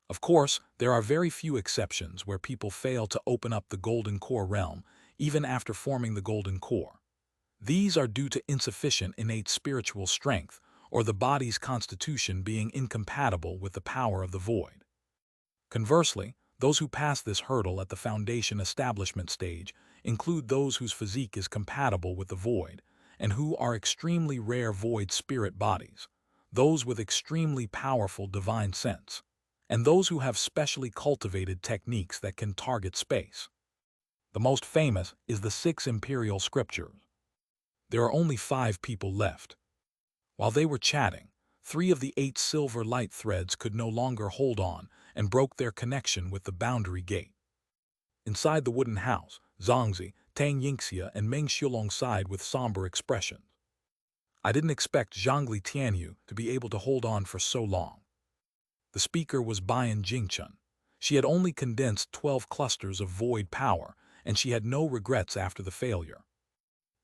Of course, there are very few exceptions where people fail to open up the golden core realm even after forming the golden core. These are due to insufficient innate spiritual strength or the body's constitution being incompatible with the power of the void. Conversely, those who pass this hurdle at the foundation establishment stage include those whose physique is compatible with the void and who are extremely rare void spirit bodies, those with extremely powerful divine sense, and those who have specially cultivated techniques that can target space. The most famous is the 6 imperial scriptures. There are only 5 people left. While they were chatting, 3 of the 8 silver light threads could no longer hold on and broke their connection with the boundary gate. Inside the wooden house, Zhangzi, Tang Yingxia, and Meng Xiulong sighed with somber expressions. I didn't expect Zhangli Tianyu to be able to hold on for so long. The speaker was Bayan Jingchun. She had only condensed 12 clusters of void power, and she had no regrets after the failure.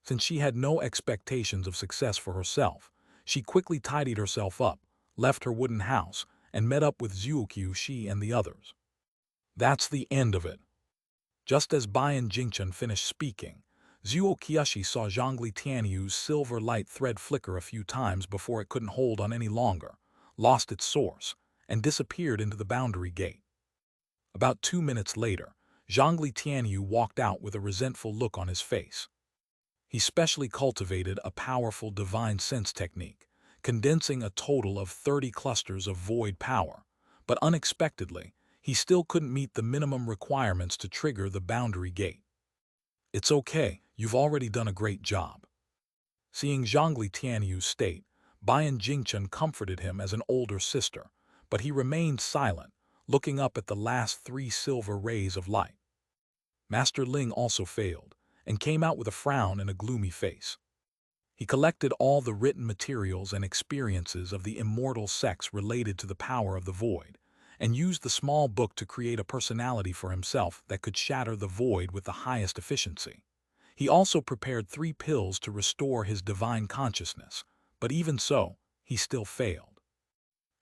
Since she had no expectations of success for herself, she quickly tidied herself up, left her wooden house, and met up with Zhuoqiu Shi and the others. That's the end of it. Just as Bayan Jingchun finished speaking, Zhuo Qiushi saw Zhangli Tianyu's silver light thread flicker a few times before it couldn't hold on any longer, lost its source, and disappeared into the boundary gate. About 2 minutes later, Zhangli Tianyu walked out with a resentful look on his face. He specially cultivated a powerful divine sense technique, condensing a total of 30 clusters of void power, but unexpectedly, he still couldn't meet the minimum requirements to trigger the boundary gate. It's okay, you've already done a great job. Seeing Zhangli Tianyu's state, Bayan Jingchun comforted him as an older sister, but he remained silent, looking up at the last 3 silver rays of light. Master Ling also failed, and came out with a frown and a gloomy face. He collected all the written materials and experiences of the immortal sects related to the power of the void, and used the small book to create a personality for himself that could shatter the void with the highest efficiency. He also prepared 3 pills to restore his divine consciousness, but even so, he still failed.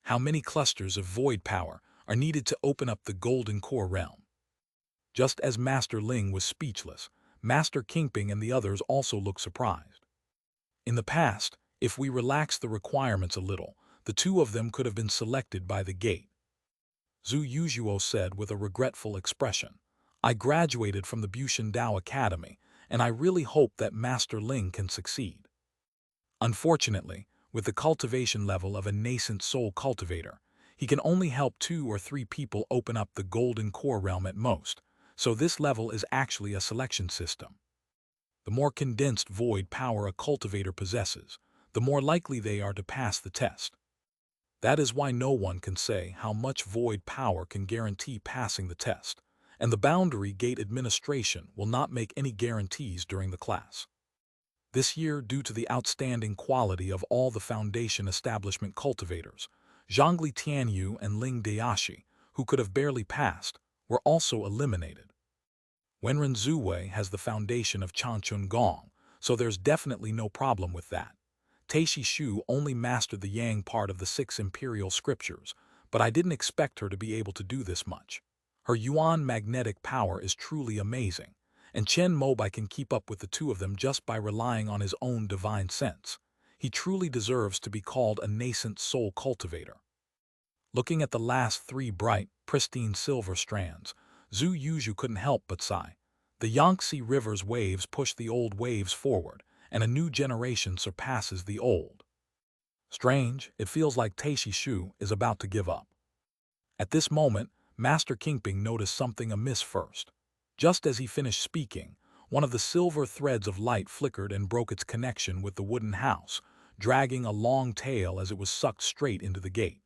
How many clusters of void power are needed to open up the golden core realm? Just as Master Ling was speechless, Master Kingping and the others also looked surprised. In the past, if we relaxed the requirements a little, the 2 of them could have been selected by the gate. Zhu Yuzhuo said with a regretful expression, I graduated from the Bushan Dao Academy, and I really hope that Master Ling can succeed. Unfortunately, with the cultivation level of a nascent soul cultivator, he can only help 2 or 3 people open up the golden core realm at most, so this level is actually a selection system. The more condensed void power a cultivator possesses, the more likely they are to pass the test. That is why no one can say how much void power can guarantee passing the test, and the boundary gate administration will not make any guarantees during the class. This year, due to the outstanding quality of all the foundation establishment cultivators, Zhangli Tianyu and Ling Dayashi, who could have barely passed, were also eliminated. Wenren Zuwei has the foundation of Chanchun Gong, so there's definitely no problem with that. Taishi Shu only mastered the Yang part of the 6 imperial scriptures, but I didn't expect her to be able to do this much. Her yuan magnetic power is truly amazing, and Chen Mobai can keep up with the two of them just by relying on his own divine sense. He truly deserves to be called a nascent soul cultivator. Looking at the last three bright, pristine silver strands, Zhu Yuzhu couldn't help but sigh. The Yangtze River's waves push the old waves forward, and a new generation surpasses the old. Strange, it feels like Taishi Shu is about to give up. At this moment, Master Kingping noticed something amiss first. Just as he finished speaking, one of the silver threads of light flickered and broke its connection with the wooden house, dragging a long tail as it was sucked straight into the gate.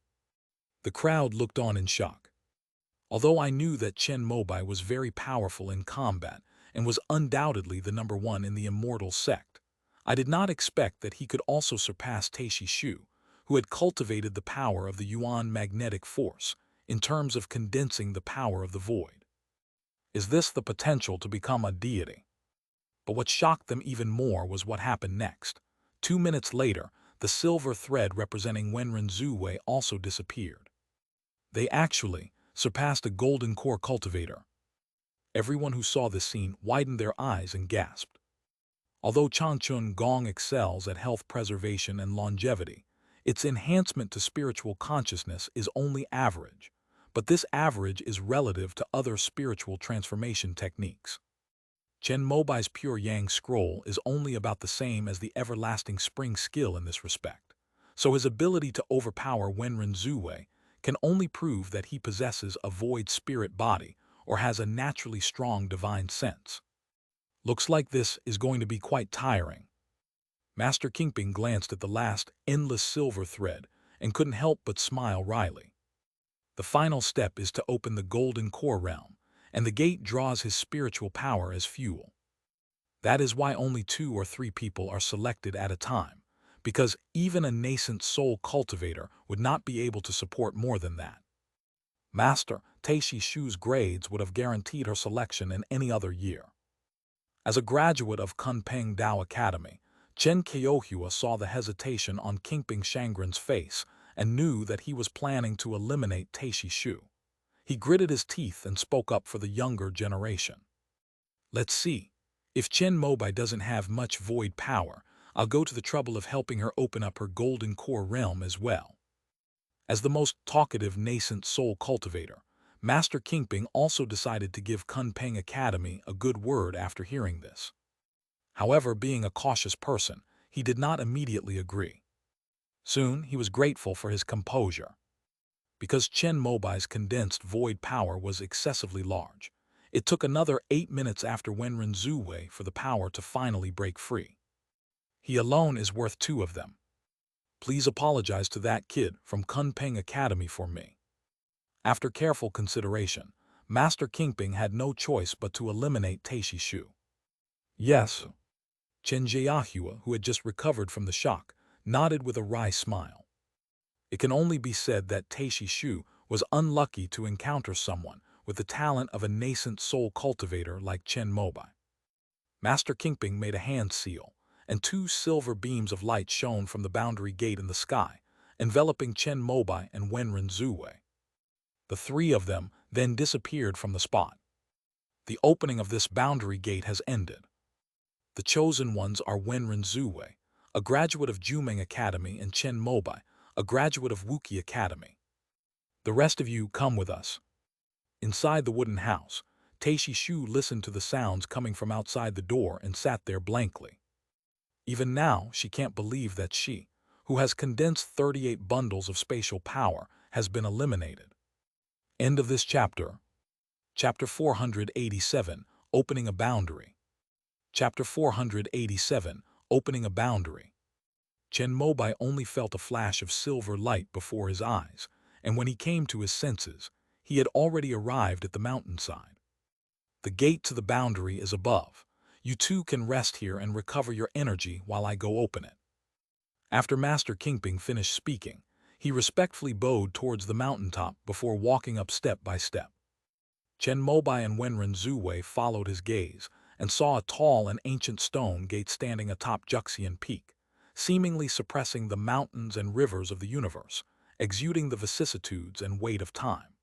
The crowd looked on in shock. Although I knew that Chen Mobai was very powerful in combat and was undoubtedly the #1 in the immortal sect, I did not expect that he could also surpass Taishi Shu, who had cultivated the power of the Yuan magnetic force in terms of condensing the power of the void. Is this the potential to become a deity? But what shocked them even more was what happened next. 2 minutes later, the silver thread representing Wenren Zuwei also disappeared. They actually surpassed a golden core cultivator. Everyone who saw this scene widened their eyes and gasped. Although Changchun Gong excels at health preservation and longevity, its enhancement to spiritual consciousness is only average, but this average is relative to other spiritual transformation techniques. Chen Mobai's Pure Yang scroll is only about the same as the Everlasting Spring skill in this respect, so his ability to overpower Wenren Zuwei can only prove that he possesses a void spirit body or has a naturally strong divine sense. Looks like this is going to be quite tiring. Master Kingping glanced at the last endless silver thread and couldn't help but smile wryly. The final step is to open the golden core realm, and the gate draws his spiritual power as fuel. That is why only 2 or 3 people are selected at a time, because even a nascent soul cultivator would not be able to support more than that. Master Taishi Shu's grades would have guaranteed her selection in any other year. As a graduate of Kunpeng Dao Academy, Chen Kyohua saw the hesitation on Kingping Shangren's face and knew that he was planning to eliminate Taishi Shu. He gritted his teeth and spoke up for the younger generation. Let's see. If Chen Mobai doesn't have much void power, I'll go to the trouble of helping her open up her golden core realm as well. As the most talkative nascent soul cultivator, Master Kingping also decided to give Kunpeng Academy a good word after hearing this. However, being a cautious person, he did not immediately agree. Soon, he was grateful for his composure. Because Chen Mobai's condensed void power was excessively large, it took another 8 minutes after Wenren Zuwei for the power to finally break free. He alone is worth 2 of them. Please apologize to that kid from Kunpeng Academy for me. After careful consideration, Master Kingping had no choice but to eliminate Taishi Shu. Yes. Chen Jiahua, who had just recovered from the shock, nodded with a wry smile. It can only be said that Taishi Shu was unlucky to encounter someone with the talent of a nascent soul cultivator like Chen Mobai. Master Kingping made a hand seal, and 2 silver beams of light shone from the boundary gate in the sky, enveloping Chen Mobai and Wenren Zuwei. The 3 of them then disappeared from the spot. The opening of this boundary gate has ended. The chosen ones are Wenren Zuwei, a graduate of Jumeng Academy, and Chen Mobai, a graduate of Wuki Academy. The rest of you come with us. Inside the wooden house, Taishi Shu listened to the sounds coming from outside the door and sat there blankly. Even now, she can't believe that she, who has condensed 38 bundles of spatial power, has been eliminated. End of this chapter. Chapter 487, Opening a Boundary. Chapter 487, Opening a Boundary. Chen Mobai only felt a flash of silver light before his eyes, and when he came to his senses, he had already arrived at the mountainside. The gate to the boundary is above. You 2 can rest here and recover your energy while I go open it. After Master Kingping finished speaking, he respectfully bowed towards the mountaintop before walking up step by step. Chen Mobai and Wenren Zuwei followed his gaze and saw a tall and ancient stone gate standing atop Juxian Peak, seemingly suppressing the mountains and rivers of the universe, exuding the vicissitudes and weight of time.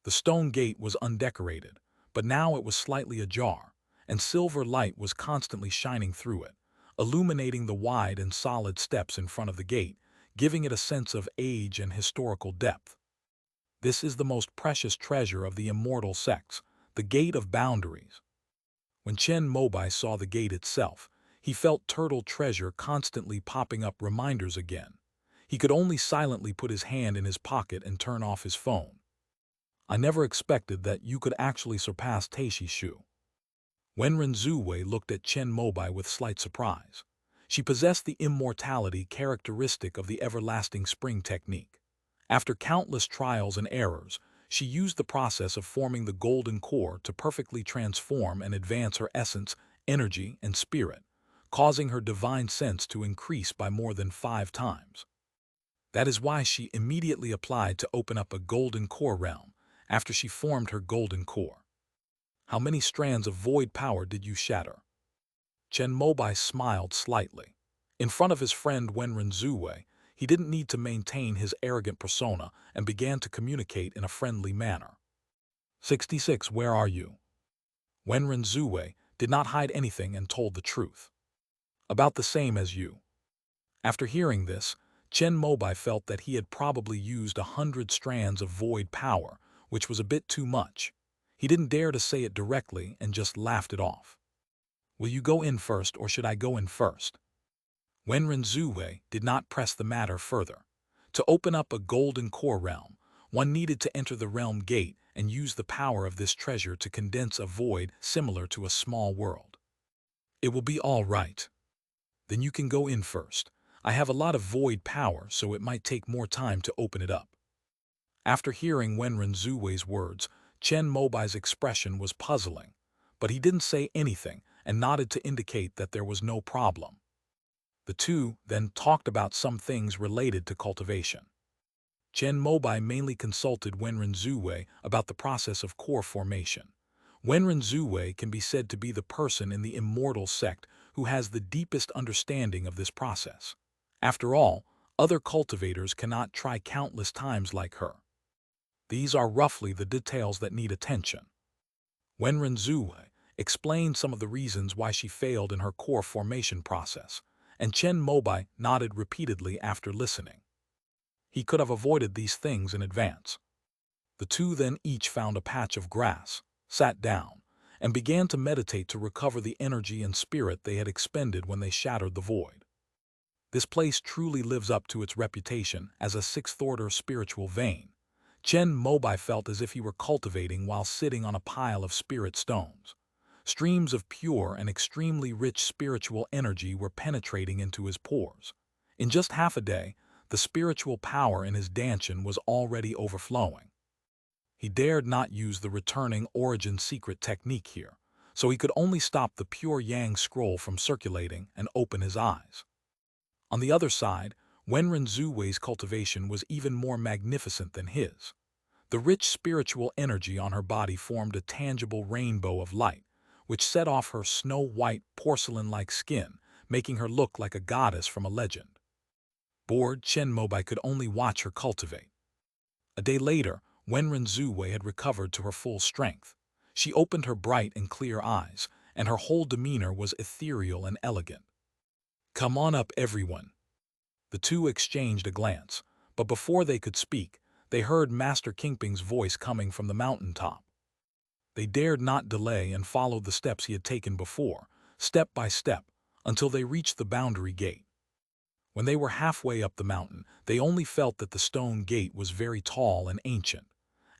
The stone gate was undecorated, but now it was slightly ajar, and silver light was constantly shining through it, illuminating the wide and solid steps in front of the gate, giving it a sense of age and historical depth. This is the most precious treasure of the immortal sects, the Gate of Boundaries. When Chen Mobai saw the gate itself, he felt turtle treasure constantly popping up reminders again. He could only silently put his hand in his pocket and turn off his phone. I never expected that you could actually surpass Taishi Shu. Wenren Zuwei looked at Chen Mobai with slight surprise. She possessed the immortality characteristic of the everlasting spring technique. After countless trials and errors, she used the process of forming the golden core to perfectly transform and advance her essence, energy, and spirit, causing her divine sense to increase by more than 5 times. That is why she immediately applied to open up a golden core realm after she formed her golden core. How many strands of void power did you shatter? Chen Mobai smiled slightly. In front of his friend Wenren Zuwei, he didn't need to maintain his arrogant persona and began to communicate in a friendly manner. 66, where are you? Wenren Zuwei did not hide anything and told the truth. About the same as you. After hearing this, Chen Mobai felt that he had probably used 100 strands of void power, which was a bit too much. He didn't dare to say it directly and just laughed it off. Will you go in first or should I go in first? Wenren Zuwei did not press the matter further. To open up a golden core realm, one needed to enter the realm gate and use the power of this treasure to condense a void similar to a small world. It will be all right. Then you can go in first. I have a lot of void power, so it might take more time to open it up. After hearing Wenren Zuwei's words, Chen Mobai's expression was puzzling, but he didn't say anything and nodded to indicate that there was no problem. The two then talked about some things related to cultivation. Chen Mobai mainly consulted Wenren Zuwei about the process of core formation. Wenren Zuwei can be said to be the person in the immortal sect who has the deepest understanding of this process. After all, other cultivators cannot try countless times like her. These are roughly the details that need attention. Wenren Zuwei explained some of the reasons why she failed in her core formation process, and Chen Mobai nodded repeatedly after listening. He could have avoided these things in advance. The two then each found a patch of grass, sat down, and began to meditate to recover the energy and spirit they had expended when they shattered the void. This place truly lives up to its reputation as a sixth-order spiritual vein. Chen Mobai felt as if he were cultivating while sitting on a pile of spirit stones. Streams of pure and extremely rich spiritual energy were penetrating into his pores. In just half a day, the spiritual power in his dantian was already overflowing. He dared not use the returning origin secret technique here, so he could only stop the pure yang scroll from circulating and open his eyes. On the other side, Wenren Zuwei's cultivation was even more magnificent than his. The rich spiritual energy on her body formed a tangible rainbow of light, which set off her snow-white, porcelain-like skin, making her look like a goddess from a legend. Bored, Chen Mobai could only watch her cultivate. A day later, Wenren Zuwei had recovered to her full strength. She opened her bright and clear eyes, and her whole demeanor was ethereal and elegant. Come on up, everyone. The two exchanged a glance, but before they could speak, they heard Master Kingping's voice coming from the mountaintop. They dared not delay and followed the steps he had taken before, step by step, until they reached the boundary gate. When they were halfway up the mountain, they only felt that the stone gate was very tall and ancient.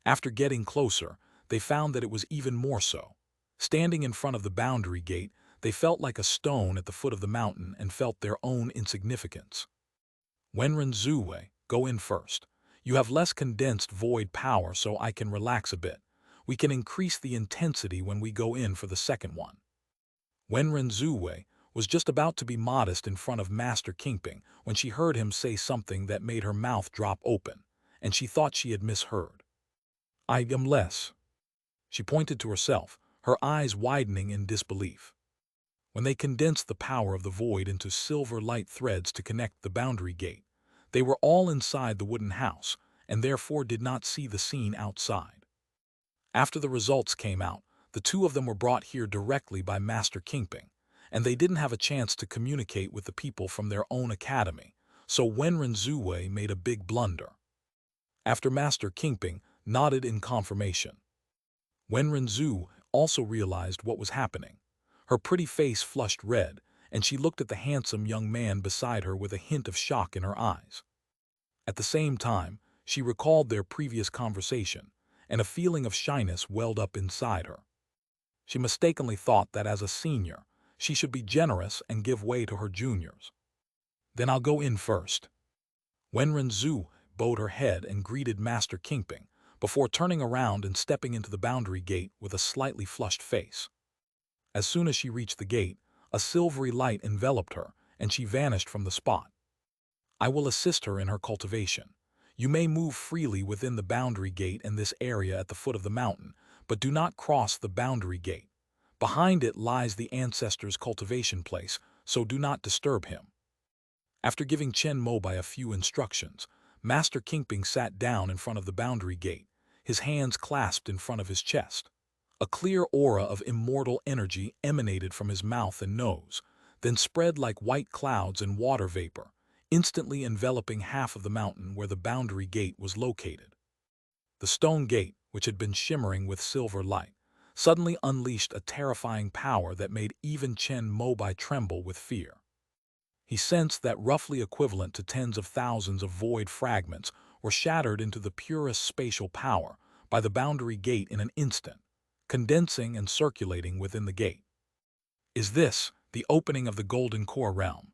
After getting closer, they found that it was even more so. Standing in front of the boundary gate, they felt like a stone at the foot of the mountain and felt their own insignificance. Wenren Zuwei, go in first. You have less condensed void power, so I can relax a bit. We can increase the intensity when we go in for the second one. Wenren Zuwei was just about to be modest in front of Master Kingping when she heard him say something that made her mouth drop open, and she thought she had misheard. I am less. She pointed to herself, her eyes widening in disbelief. When they condensed the power of the void into silver light threads to connect the boundary gate, they were all inside the wooden house, and therefore did not see the scene outside. After the results came out, the two of them were brought here directly by Master Kingping, and they didn't have a chance to communicate with the people from their own academy, so Wenren Zuwei made a big blunder. After Master Kingping nodded in confirmation, Wenren Zhu also realized what was happening. Her pretty face flushed red, and she looked at the handsome young man beside her with a hint of shock in her eyes. At the same time, she recalled their previous conversation, and a feeling of shyness welled up inside her. She mistakenly thought that as a senior, she should be generous and give way to her juniors. "Then I'll go in first." Wenren Zhu bowed her head and greeted Master Kingping, before turning around and stepping into the boundary gate with a slightly flushed face. As soon as she reached the gate, a silvery light enveloped her, and she vanished from the spot. "I will assist her in her cultivation. You may move freely within the boundary gate and this area at the foot of the mountain, but do not cross the boundary gate. Behind it lies the ancestor's cultivation place, so do not disturb him." After giving Chen Mobai a few instructions, Master Kingping sat down in front of the boundary gate, his hands clasped in front of his chest. A clear aura of immortal energy emanated from his mouth and nose, then spread like white clouds and water vapor, instantly enveloping half of the mountain where the boundary gate was located. The stone gate, which had been shimmering with silver light, suddenly unleashed a terrifying power that made even Chen Mobai tremble with fear. He sensed that roughly equivalent to tens of thousands of void fragments were shattered into the purest spatial power by the boundary gate in an instant, condensing and circulating within the gate. "Is this the opening of the Golden Core realm?"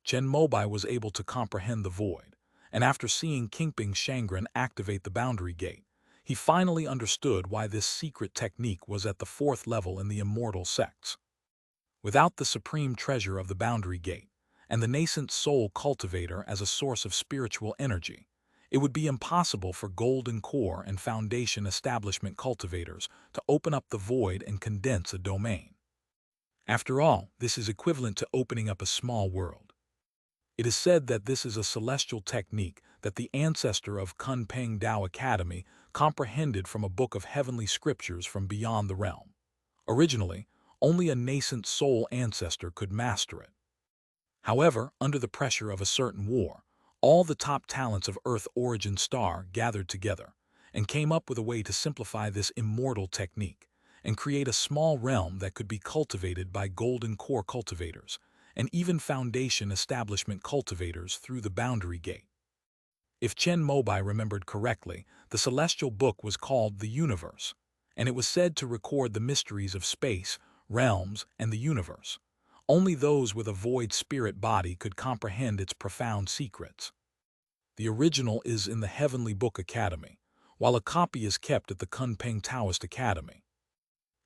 Chen Mobai was able to comprehend the void, and after seeing Kingping Shangren activate the boundary gate, he finally understood why this secret technique was at the 4th level in the immortal sects. Without the supreme treasure of the boundary gate, and the nascent soul cultivator as a source of spiritual energy, it would be impossible for Golden Core and Foundation establishment cultivators to open up the void and condense a domain. After all, this is equivalent to opening up a small world. It is said that this is a celestial technique that the ancestor of Kunpeng Dao Academy comprehended from a book of heavenly scriptures from beyond the realm. Originally, only a nascent soul ancestor could master it. However, under the pressure of a certain war, all the top talents of Earth Origin Star gathered together and came up with a way to simplify this immortal technique and create a small realm that could be cultivated by Golden Core cultivators and even Foundation establishment cultivators through the boundary gate. If Chen Mobai remembered correctly, the celestial book was called the Universe, and it was said to record the mysteries of space, realms, and the universe. Only those with a void spirit body could comprehend its profound secrets. The original is in the Heavenly Book Academy, while a copy is kept at the Kunpeng Taoist Academy.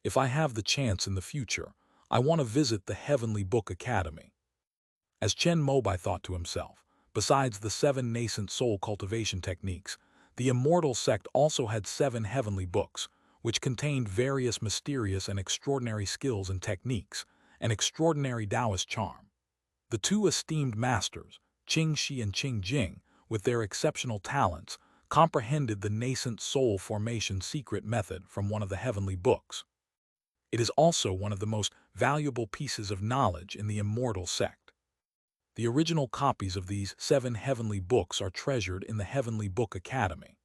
If I have the chance in the future, I want to visit the Heavenly Book Academy. As Chen Mobai thought to himself, besides the 7 nascent soul cultivation techniques, the immortal sect also had 7 heavenly books, which contained various mysterious and extraordinary skills and techniques, an extraordinary Taoist charm. The 2 esteemed masters, Qing Shi and Qing Jing, with their exceptional talents, comprehended the nascent soul formation secret method from one of the heavenly books. It is also one of the most valuable pieces of knowledge in the immortal sect. The original copies of these 7 heavenly books are treasured in the Heavenly Book Academy.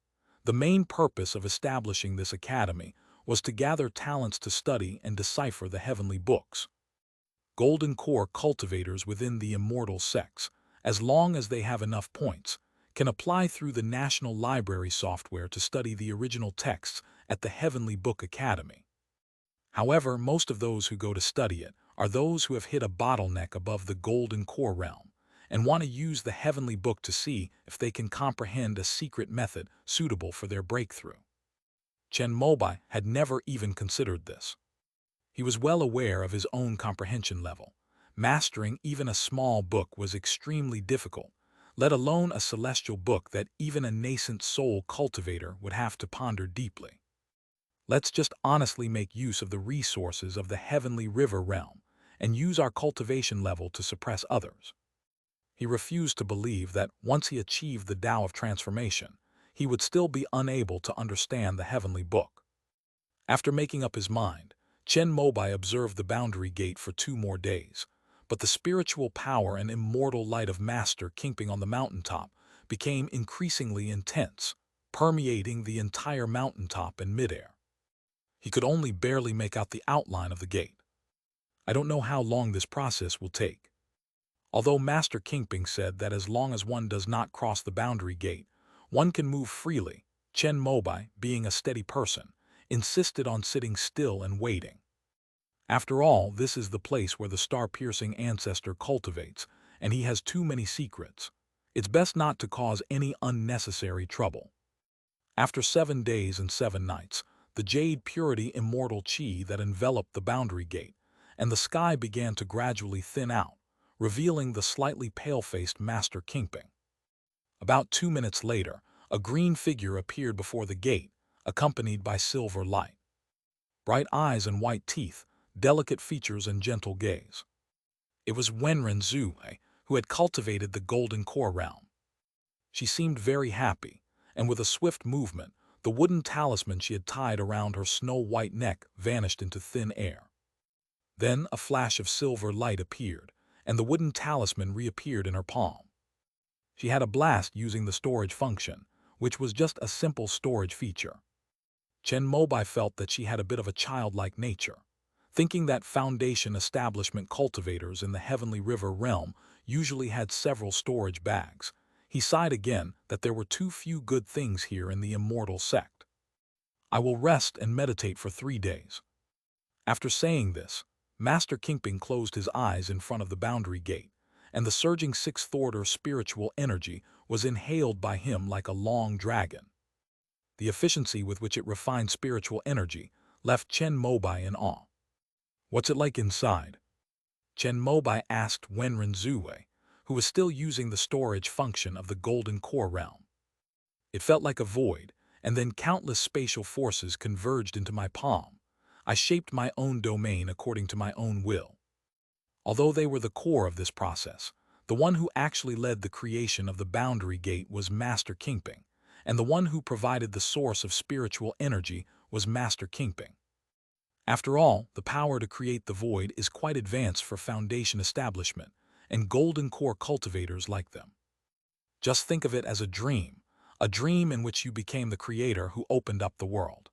The main purpose of establishing this academy was to gather talents to study and decipher the heavenly books. Golden Core cultivators within the immortal sects, as long as they have enough points, can apply through the National Library software to study the original texts at the Heavenly Book Academy. However, most of those who go to study it are those who have hit a bottleneck above the Golden Core realm and want to use the Heavenly Book to see if they can comprehend a secret method suitable for their breakthrough. Chen Mobai had never even considered this. He was well aware of his own comprehension level. Mastering even a small book was extremely difficult, let alone a celestial book that even a nascent soul cultivator would have to ponder deeply. Let's just honestly make use of the resources of the heavenly river realm and use our cultivation level to suppress others. He refused to believe that once he achieved the Tao of transformation, he would still be unable to understand the heavenly book. After making up his mind, Chen Mobai observed the boundary gate for 2 more days, but the spiritual power and immortal light of Master keeping on the mountaintop became increasingly intense, permeating the entire mountaintop in midair. He could only barely make out the outline of the gate. I don't know how long this process will take. Although Master Kingping said that as long as one does not cross the boundary gate, one can move freely, Chen Mobai, being a steady person, insisted on sitting still and waiting. After all, this is the place where the star-piercing ancestor cultivates, and he has too many secrets. It's best not to cause any unnecessary trouble. After 7 days and 7 nights, the jade purity immortal chi that enveloped the boundary gate, and the sky began to gradually thin out, revealing the slightly pale-faced Master Kingping. About 2 minutes later, a green figure appeared before the gate, accompanied by silver light. Bright eyes and white teeth, delicate features and gentle gaze. It was Wenren Zue, who had cultivated the golden core realm. She seemed very happy, and with a swift movement, the wooden talisman she had tied around her snow-white neck vanished into thin air. Then a flash of silver light appeared, and the wooden talisman reappeared in her palm. She had a blast using the storage function, which was just a simple storage feature. Chen Mobai felt that she had a bit of a childlike nature, thinking that Foundation establishment cultivators in the Heavenly River realm usually had several storage bags. He sighed again that there were too few good things here in the immortal sect. I will rest and meditate for 3 days. After saying this, Master Kingping closed his eyes in front of the boundary gate, and the surging sixth order spiritual energy was inhaled by him like a long dragon. The efficiency with which it refined spiritual energy left Chen Mobai in awe. What's it like inside? Chen Mobai asked Wenren Zue, who was still using the storage function of the golden core realm. It felt like a void, and then countless spatial forces converged into my palm. I shaped my own domain according to my own will. Although they were the core of this process, the one who actually led the creation of the boundary gate was Master Kingping, and the one who provided the source of spiritual energy was Master Kingping. After all, the power to create the void is quite advanced for Foundation establishment and golden core cultivators like them. Just think of it as a dream in which you became the creator who opened up the world.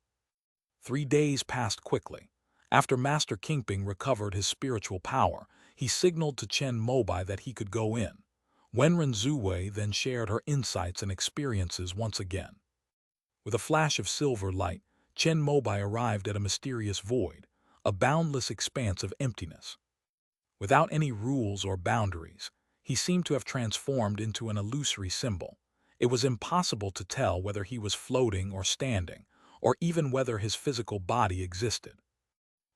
3 days passed quickly. After Master Kingping recovered his spiritual power, he signaled to Chen Mobai that he could go in. Wenren Zue then shared her insights and experiences once again. With a flash of silver light, Chen Mobai arrived at a mysterious void, a boundless expanse of emptiness. Without any rules or boundaries, he seemed to have transformed into an illusory symbol. It was impossible to tell whether he was floating or standing, or even whether his physical body existed.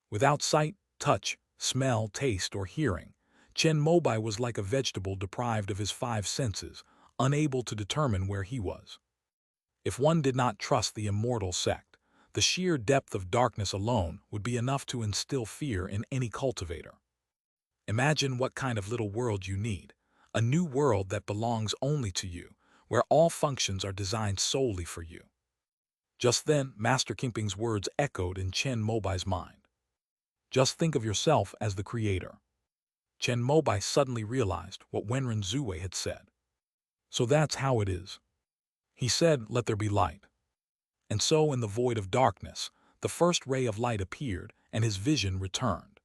Without sight, touch, smell, taste, or hearing, Chen Mobai was like a vegetable deprived of his 5 senses, unable to determine where he was. If one did not trust the immortal sect, the sheer depth of darkness alone would be enough to instill fear in any cultivator. Imagine what kind of little world you need, a new world that belongs only to you, where all functions are designed solely for you. Just then, Master Kingping's words echoed in Chen Mobai's mind. Just think of yourself as the creator. Chen Mobai suddenly realized what Wenren Zue had said. So that's how it is. He said, "Let there be light." And so in the void of darkness, the first ray of light appeared and his vision returned.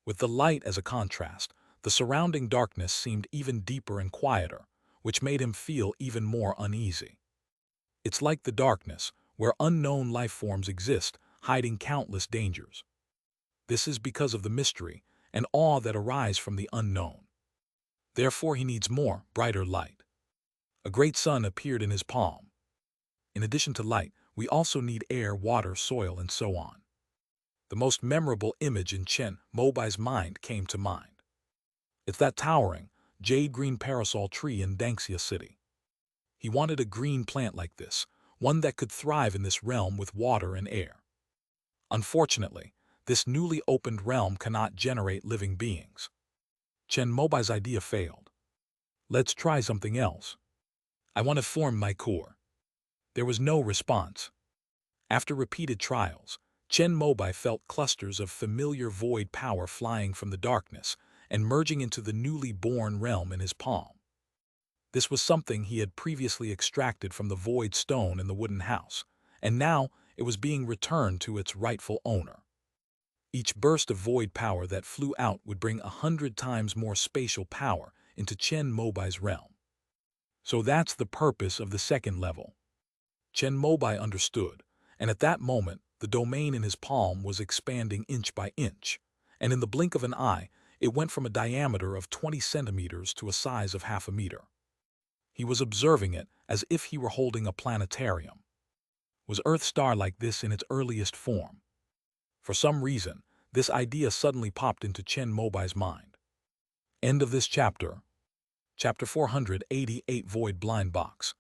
With the light as a contrast, the surrounding darkness seemed even deeper and quieter, which made him feel even more uneasy. It's like the darkness, where unknown life forms exist, hiding countless dangers. This is because of the mystery and awe that arise from the unknown. Therefore he needs more, brighter light. A great sun appeared in his palm. In addition to light, we also need air, water, soil, and so on. The most memorable image in Chen Mobai's mind came to mind. It's that towering, jade-green parasol tree in Dangxia City. He wanted a green plant like this, one that could thrive in this realm with water and air. Unfortunately, this newly opened realm cannot generate living beings. Chen Mobai's idea failed. Let's try something else. I want to form my core. There was no response. After repeated trials, Chen Mobai felt clusters of familiar void power flying from the darkness and merging into the newly born realm in his palm. This was something he had previously extracted from the void stone in the wooden house, and now it was being returned to its rightful owner. Each burst of void power that flew out would bring 100 times more spatial power into Chen Mobai's realm. So that's the purpose of the second level. Chen Mobai understood, and at that moment, the domain in his palm was expanding inch by inch, and in the blink of an eye, it went from a diameter of 20 centimeters to a size of half a meter. He was observing it as if he were holding a planetarium. Was Earth star like this in its earliest form? For some reason, this idea suddenly popped into Chen Mobai's mind. End of this chapter. Chapter 488 Void Blind Box.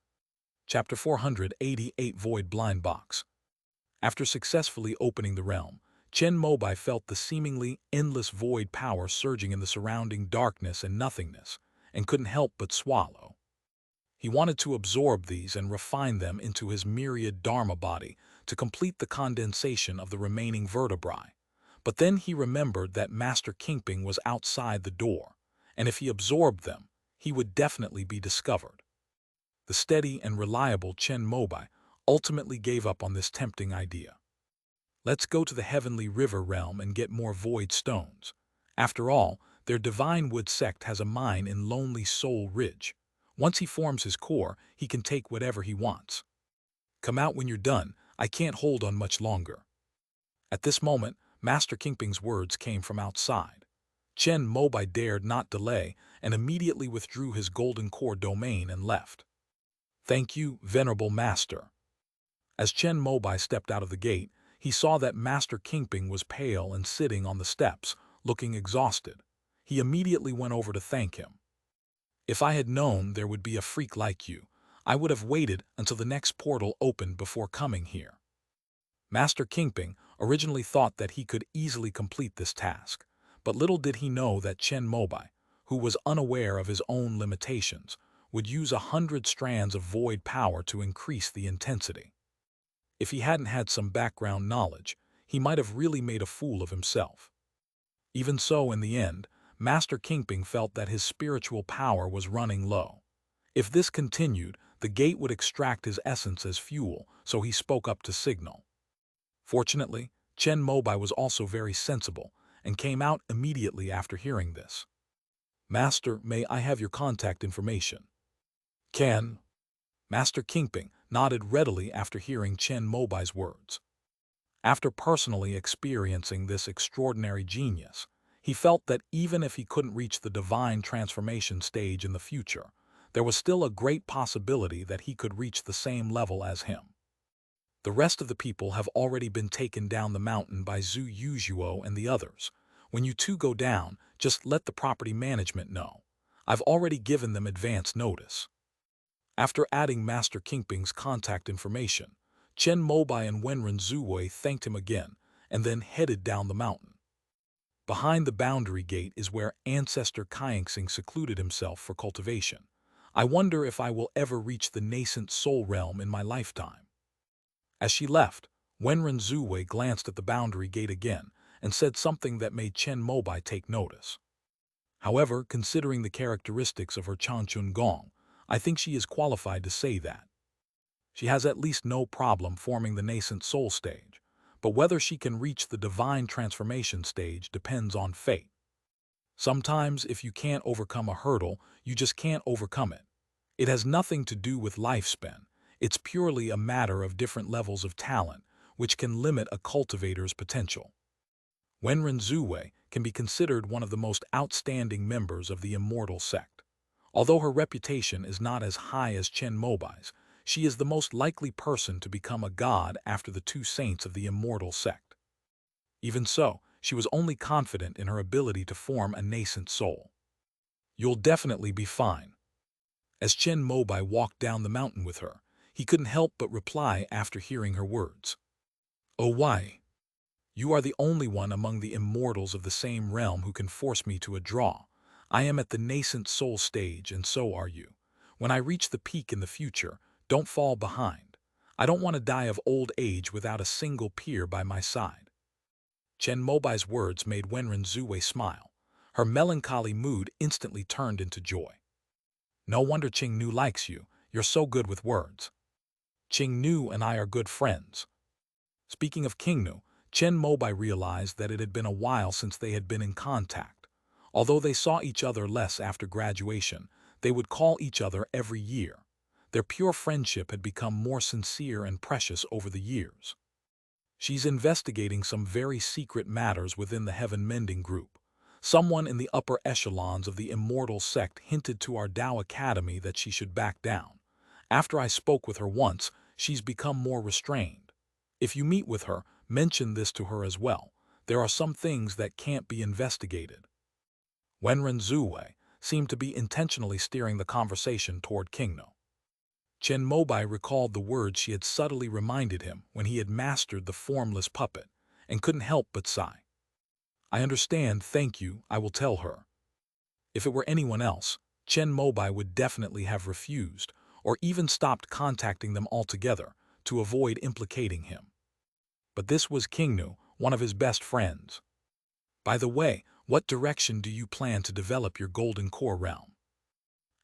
Chapter 488 Void Blind Box. After successfully opening the realm, Chen Mobai felt the seemingly endless void power surging in the surrounding darkness and nothingness, and couldn't help but swallow. He wanted to absorb these and refine them into his myriad Dharma body to complete the condensation of the remaining vertebrae. But then he remembered that Master Kingping was outside the door, and if he absorbed them, he would definitely be discovered. The steady and reliable Chen Mobai ultimately gave up on this tempting idea. Let's go to the Heavenly River realm and get more void stones. After all, their Divine Wood sect has a mine in Lonely Soul Ridge. Once he forms his core, he can take whatever he wants. Come out when you're done, I can't hold on much longer. At this moment, Master Kingping's words came from outside. Chen Mobai dared not delay and immediately withdrew his golden core domain and left. Thank you, Venerable Master. As Chen Mobai stepped out of the gate, he saw that Master Kingping was pale and sitting on the steps, looking exhausted. He immediately went over to thank him. If I had known there would be a freak like you, I would have waited until the next portal opened before coming here. Master Kingping originally thought that he could easily complete this task, but little did he know that Chen Mobai, who was unaware of his own limitations, would use 100 strands of void power to increase the intensity. If he hadn't had some background knowledge, he might have really made a fool of himself. Even so, in the end, Master Kingping felt that his spiritual power was running low. If this continued, the gate would extract his essence as fuel, so he spoke up to signal. Fortunately, Chen Mobai was also very sensible and came out immediately after hearing this. Master, may I have your contact information? Can. Master Kingping nodded readily after hearing Chen Mobai's words. After personally experiencing this extraordinary genius, he felt that even if he couldn't reach the divine transformation stage in the future, there was still a great possibility that he could reach the same level as him. The rest of the people have already been taken down the mountain by Zhu Yuzhuo and the others. When you two go down, just let the property management know. I've already given them advance notice. After adding Master Kingping's contact information, Chen Mobai and Wenren Zuwei thanked him again and then headed down the mountain. Behind the boundary gate is where Ancestor Kaingsing secluded himself for cultivation. I wonder if I will ever reach the nascent soul realm in my lifetime. As she left, Wenren Zuwei glanced at the boundary gate again and said something that made Chen Mobai take notice. However, considering the characteristics of her Changchun Gong, I think she is qualified to say that. She has at least no problem forming the nascent soul stage, but whether she can reach the divine transformation stage depends on fate. Sometimes, if you can't overcome a hurdle, you just can't overcome it. It has nothing to do with lifespan. It's purely a matter of different levels of talent, which can limit a cultivator's potential. Wenren Zuwei can be considered one of the most outstanding members of the immortal sect. Although her reputation is not as high as Chen Mobai's, she is the most likely person to become a god after the two saints of the immortal sect. Even so, she was only confident in her ability to form a nascent soul. You'll definitely be fine. As Chen Mobai walked down the mountain with her, he couldn't help but reply after hearing her words. Oh, why? You are the only one among the immortals of the same realm who can force me to a draw. I am at the nascent soul stage, and so are you. When I reach the peak in the future, don't fall behind. I don't want to die of old age without a single peer by my side. Chen Mobai's words made Wenren Zhuwei smile. Her melancholy mood instantly turned into joy. No wonder Qing Nu likes you. You're so good with words. Qing Nu and I are good friends. Speaking of King Nu, Chen Mobai realized that it had been a while since they had been in contact. Although they saw each other less after graduation, they would call each other every year. Their pure friendship had become more sincere and precious over the years. She's investigating some very secret matters within the Heaven Mending Group. Someone in the upper echelons of the immortal sect hinted to our Tao Academy that she should back down. After I spoke with her once, she's become more restrained. If you meet with her, mention this to her as well. There are some things that can't be investigated. Wenren Zhuwei seemed to be intentionally steering the conversation toward Kingno. Chen Mobai recalled the words she had subtly reminded him when he had mastered the formless puppet, and couldn't help but sigh. I understand, thank you, I will tell her. If it were anyone else, Chen Mobai would definitely have refused, or even stopped contacting them altogether to avoid implicating him. But this was Kingnu, one of his best friends. By the way, what direction do you plan to develop your Golden Core realm?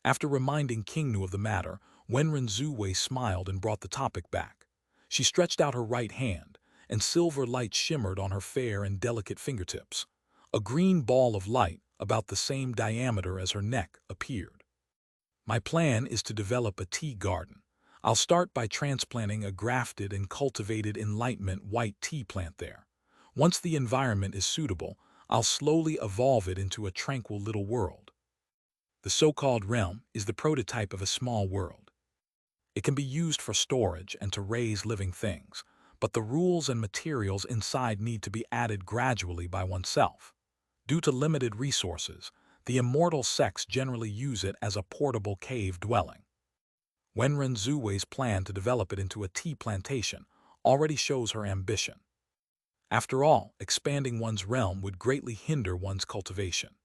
After reminding Kingnu of the matter, Wenren Zhuwei smiled and brought the topic back. She stretched out her right hand, and silver light shimmered on her fair and delicate fingertips. A green ball of light, about the same diameter as her neck, appeared. My plan is to develop a tea garden. I'll start by transplanting a grafted and cultivated enlightenment white tea plant there. Once the environment is suitable, I'll slowly evolve it into a tranquil little world. The so-called realm is the prototype of a small world. It can be used for storage and to raise living things, but the rules and materials inside need to be added gradually by oneself. Due to limited resources, the immortal sects generally use it as a portable cave dwelling. Wenren Zhuwei's plan to develop it into a tea plantation already shows her ambition. After all, expanding one's realm would greatly hinder one's cultivation.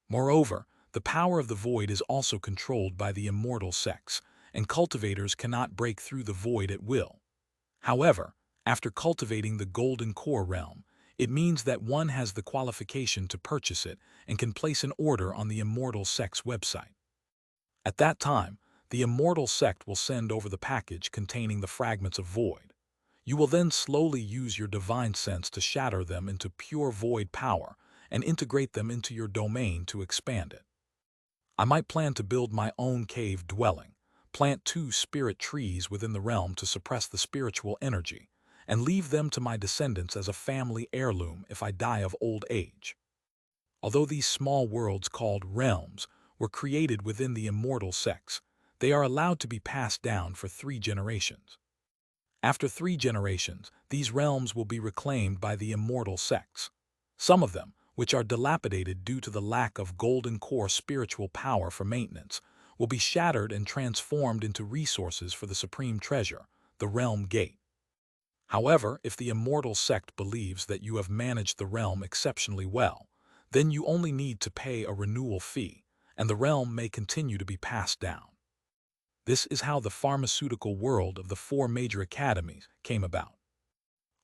Moreover, the power of the void is also controlled by the immortal sects, and cultivators cannot break through the void at will. However, after cultivating the Golden Core realm, it means that one has the qualification to purchase it and can place an order on the immortal sect's website. At that time, the immortal sect will send over the package containing the fragments of void. You will then slowly use your divine sense to shatter them into pure void power and integrate them into your domain to expand it. I might plan to build my own cave dwelling, plant 2 spirit trees within the realm to suppress the spiritual energy, and leave them to my descendants as a family heirloom if I die of old age. Although these small worlds called realms were created within the immortal sects, they are allowed to be passed down for 3 generations. After 3 generations, these realms will be reclaimed by the immortal sects. Some of them, which are dilapidated due to the lack of Golden Core spiritual power for maintenance, will be shattered and transformed into resources for the supreme treasure, the Realm Gate. However, if the immortal sect believes that you have managed the realm exceptionally well, then you only need to pay a renewal fee, and the realm may continue to be passed down. This is how the pharmaceutical world of the 4 major academies came about.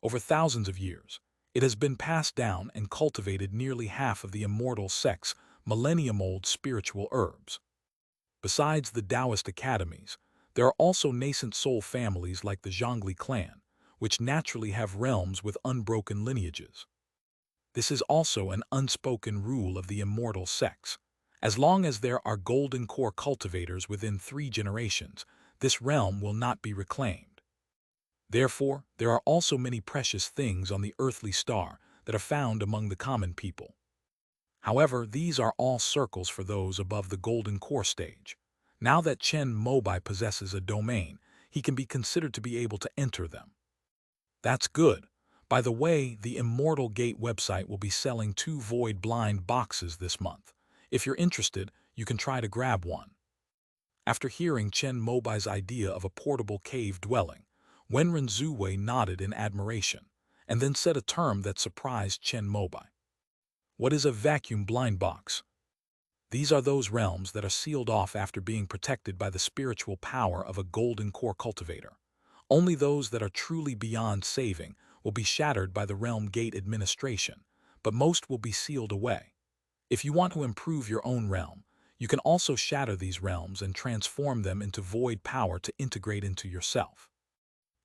Over thousands of years, it has been passed down and cultivated nearly half of the immortal sect's millennium-old spiritual herbs. Besides the Taoist academies, there are also nascent soul families like the Zhongli clan, which naturally have realms with unbroken lineages. This is also an unspoken rule of the immortal sects. As long as there are Golden Core cultivators within 3 generations, this realm will not be reclaimed. Therefore, there are also many precious things on the earthly star that are found among the common people. However, these are all circles for those above the Golden Core stage. Now that Chen Mobai possesses a domain, he can be considered to be able to enter them. That's good. By the way, the Immortal Gate website will be selling 2 void blind boxes this month. If you're interested, you can try to grab one. After hearing Chen Mobai's idea of a portable cave dwelling, Wenren Zhuwei nodded in admiration, and then said a term that surprised Chen Mobai. What is a vacuum blind box? These are those realms that are sealed off after being protected by the spiritual power of a Golden Core cultivator. Only those that are truly beyond saving will be shattered by the Realm Gate administration, but most will be sealed away. If you want to improve your own realm, you can also shatter these realms and transform them into void power to integrate into yourself.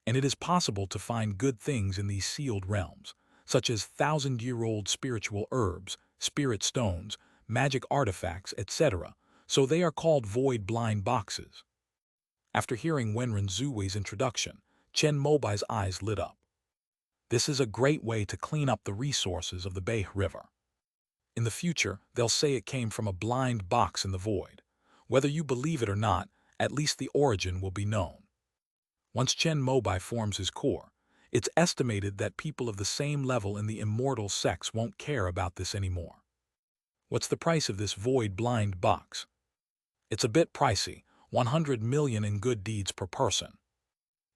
And it is possible to find good things in these sealed realms, such as thousand-year-old spiritual herbs, spirit stones, magic artifacts, etc., so they are called void blind boxes. After hearing Wenren Zuwei's introduction, Chen Mobai's eyes lit up. This is a great way to clean up the resources of the Bay River. In the future, they'll say it came from a blind box in the void. Whether you believe it or not, at least the origin will be known. Once Chen Mobai forms his core, it's estimated that people of the same level in the immortal sects won't care about this anymore. What's the price of this void blind box? It's a bit pricey, 100 million in good deeds per person.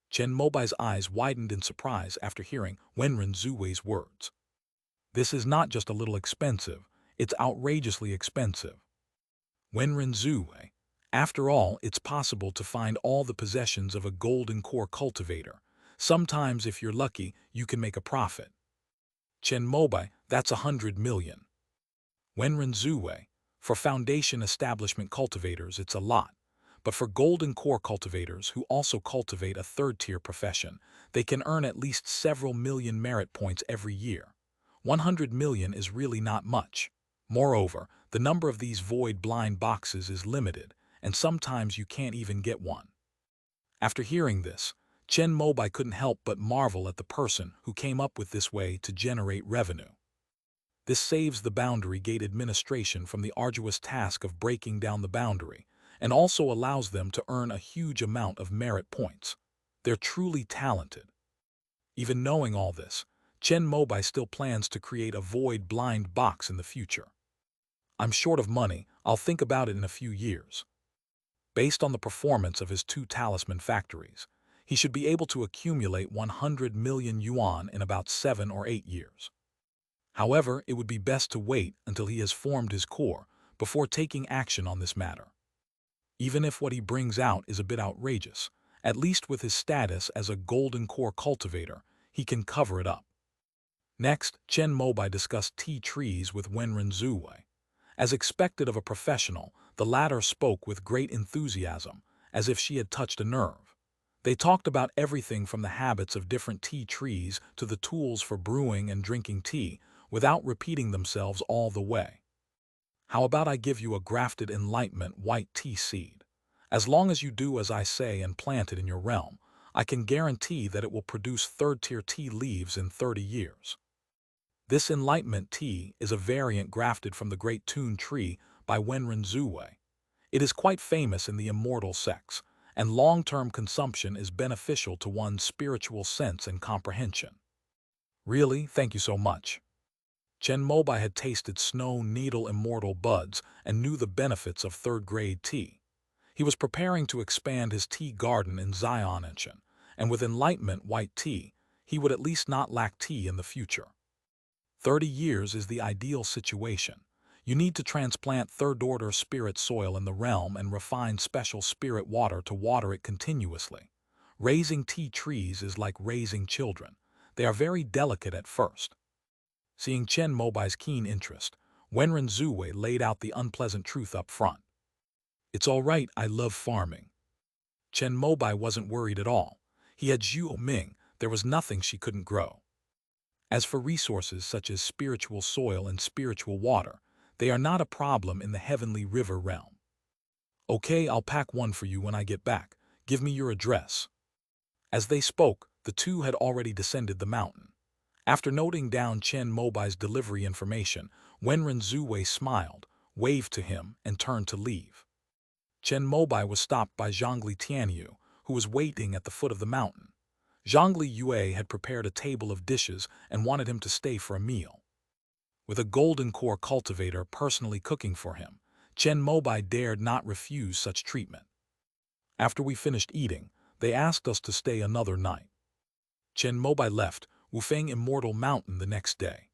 Chen Mobai's eyes widened in surprise after hearing Wenren Zuwei's words. This is not just a little expensive, it's outrageously expensive. Wenren Zuwei. After all, it's possible to find all the possessions of a golden core cultivator. Sometimes, if you're lucky, you can make a profit. Chen Mobai, that's 100 million. Wenren Zuwei. For foundation establishment cultivators, it's a lot. But for golden core cultivators who also cultivate a third-tier profession, they can earn at least several million merit points every year. 100 million is really not much. Moreover, the number of these void blind boxes is limited, and sometimes you can't even get one. After hearing this, Chen Mobai couldn't help but marvel at the person who came up with this way to generate revenue. This saves the Boundary Gate administration from the arduous task of breaking down the boundary, and also allows them to earn a huge amount of merit points. They're truly talented. Even knowing all this, Chen Mobai still plans to create a void blind box in the future. I'm short of money, I'll think about it in a few years. Based on the performance of his 2 talisman factories, he should be able to accumulate 100 million yuan in about 7 or 8 years. However, it would be best to wait until he has formed his core before taking action on this matter. Even if what he brings out is a bit outrageous, at least with his status as a golden core cultivator, he can cover it up. Next, Chen Mobai discussed tea trees with Wenren Zuwei. As expected of a professional, the latter spoke with great enthusiasm, as if she had touched a nerve. They talked about everything from the habits of different tea trees to the tools for brewing and drinking tea, without repeating themselves all the way. How about I give you a grafted enlightenment white tea seed? As long as you do as I say and plant it in your realm, I can guarantee that it will produce third-tier tea leaves in 30 years. This enlightenment tea is a variant grafted from the Great Tune tree by Wenren Zuwei. It is quite famous in the immortal sects, and long-term consumption is beneficial to one's spiritual sense and comprehension. Really, thank you so much. Chen Mobai had tasted snow needle immortal buds and knew the benefits of third-grade tea. He was preparing to expand his tea garden in Xianshan, and with enlightenment white tea, he would at least not lack tea in the future. 30 years is the ideal situation. You need to transplant third-order spirit soil in the realm and refine special spirit water to water it continuously. Raising tea trees is like raising children. They are very delicate at first. Seeing Chen Mobai's keen interest, Wenren Zuwei laid out the unpleasant truth up front. It's all right, I love farming. Chen Mobai wasn't worried at all. He had Zhu Ming, there was nothing she couldn't grow. As for resources such as spiritual soil and spiritual water, they are not a problem in the heavenly river realm. Okay, I'll pack one for you when I get back. Give me your address. As they spoke, the two had already descended the mountain. After noting down Chen Mobai's delivery information, Wenren Zuwei smiled, waved to him, and turned to leave. Chen Mobai was stopped by Zhongli Tianyu, who was waiting at the foot of the mountain. Zhongli Yue had prepared a table of dishes and wanted him to stay for a meal. With a golden core cultivator personally cooking for him, Chen Mobai dared not refuse such treatment. After we finished eating, they asked us to stay another night. Chen Mobai left Wufeng Immortal Mountain the next day.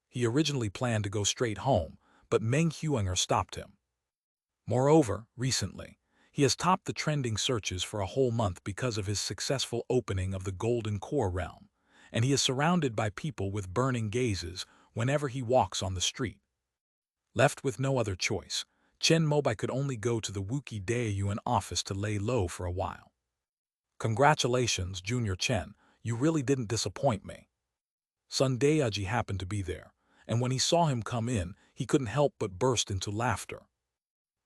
He originally planned to go straight home, but Meng Huinger stopped him. Moreover, recently, He has topped the trending searches for a whole month because of his successful opening of the Golden Core realm, and he is surrounded by people with burning gazes whenever he walks on the street. Left with no other choice, Chen Mobai could only go to the Wuki Daeyuan office to lay low for a while. Congratulations, Junior Chen, you really didn't disappoint me. Sun Daeji happened to be there, and when he saw him come in, he couldn't help but burst into laughter.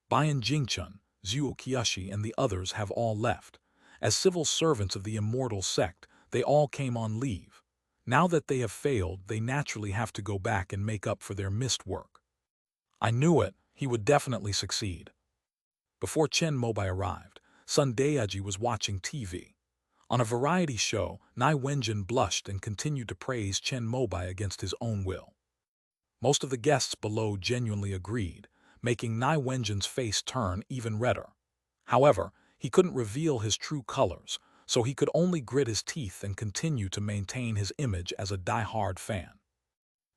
Bayan Jingchun, Zhuo Qiushi, and the others have all left. As civil servants of the immortal sect, they all came on leave. Now that they have failed, they naturally have to go back and make up for their missed work. I knew it, he would definitely succeed. Before Chen Mobai arrived, Sun Daeji was watching TV. On a variety show, Nai Wenjin blushed and continued to praise Chen Mobai against his own will. Most of the guests below genuinely agreed, making Nai Wenjin's face turn even redder. However, he couldn't reveal his true colors, so he could only grit his teeth and continue to maintain his image as a die-hard fan.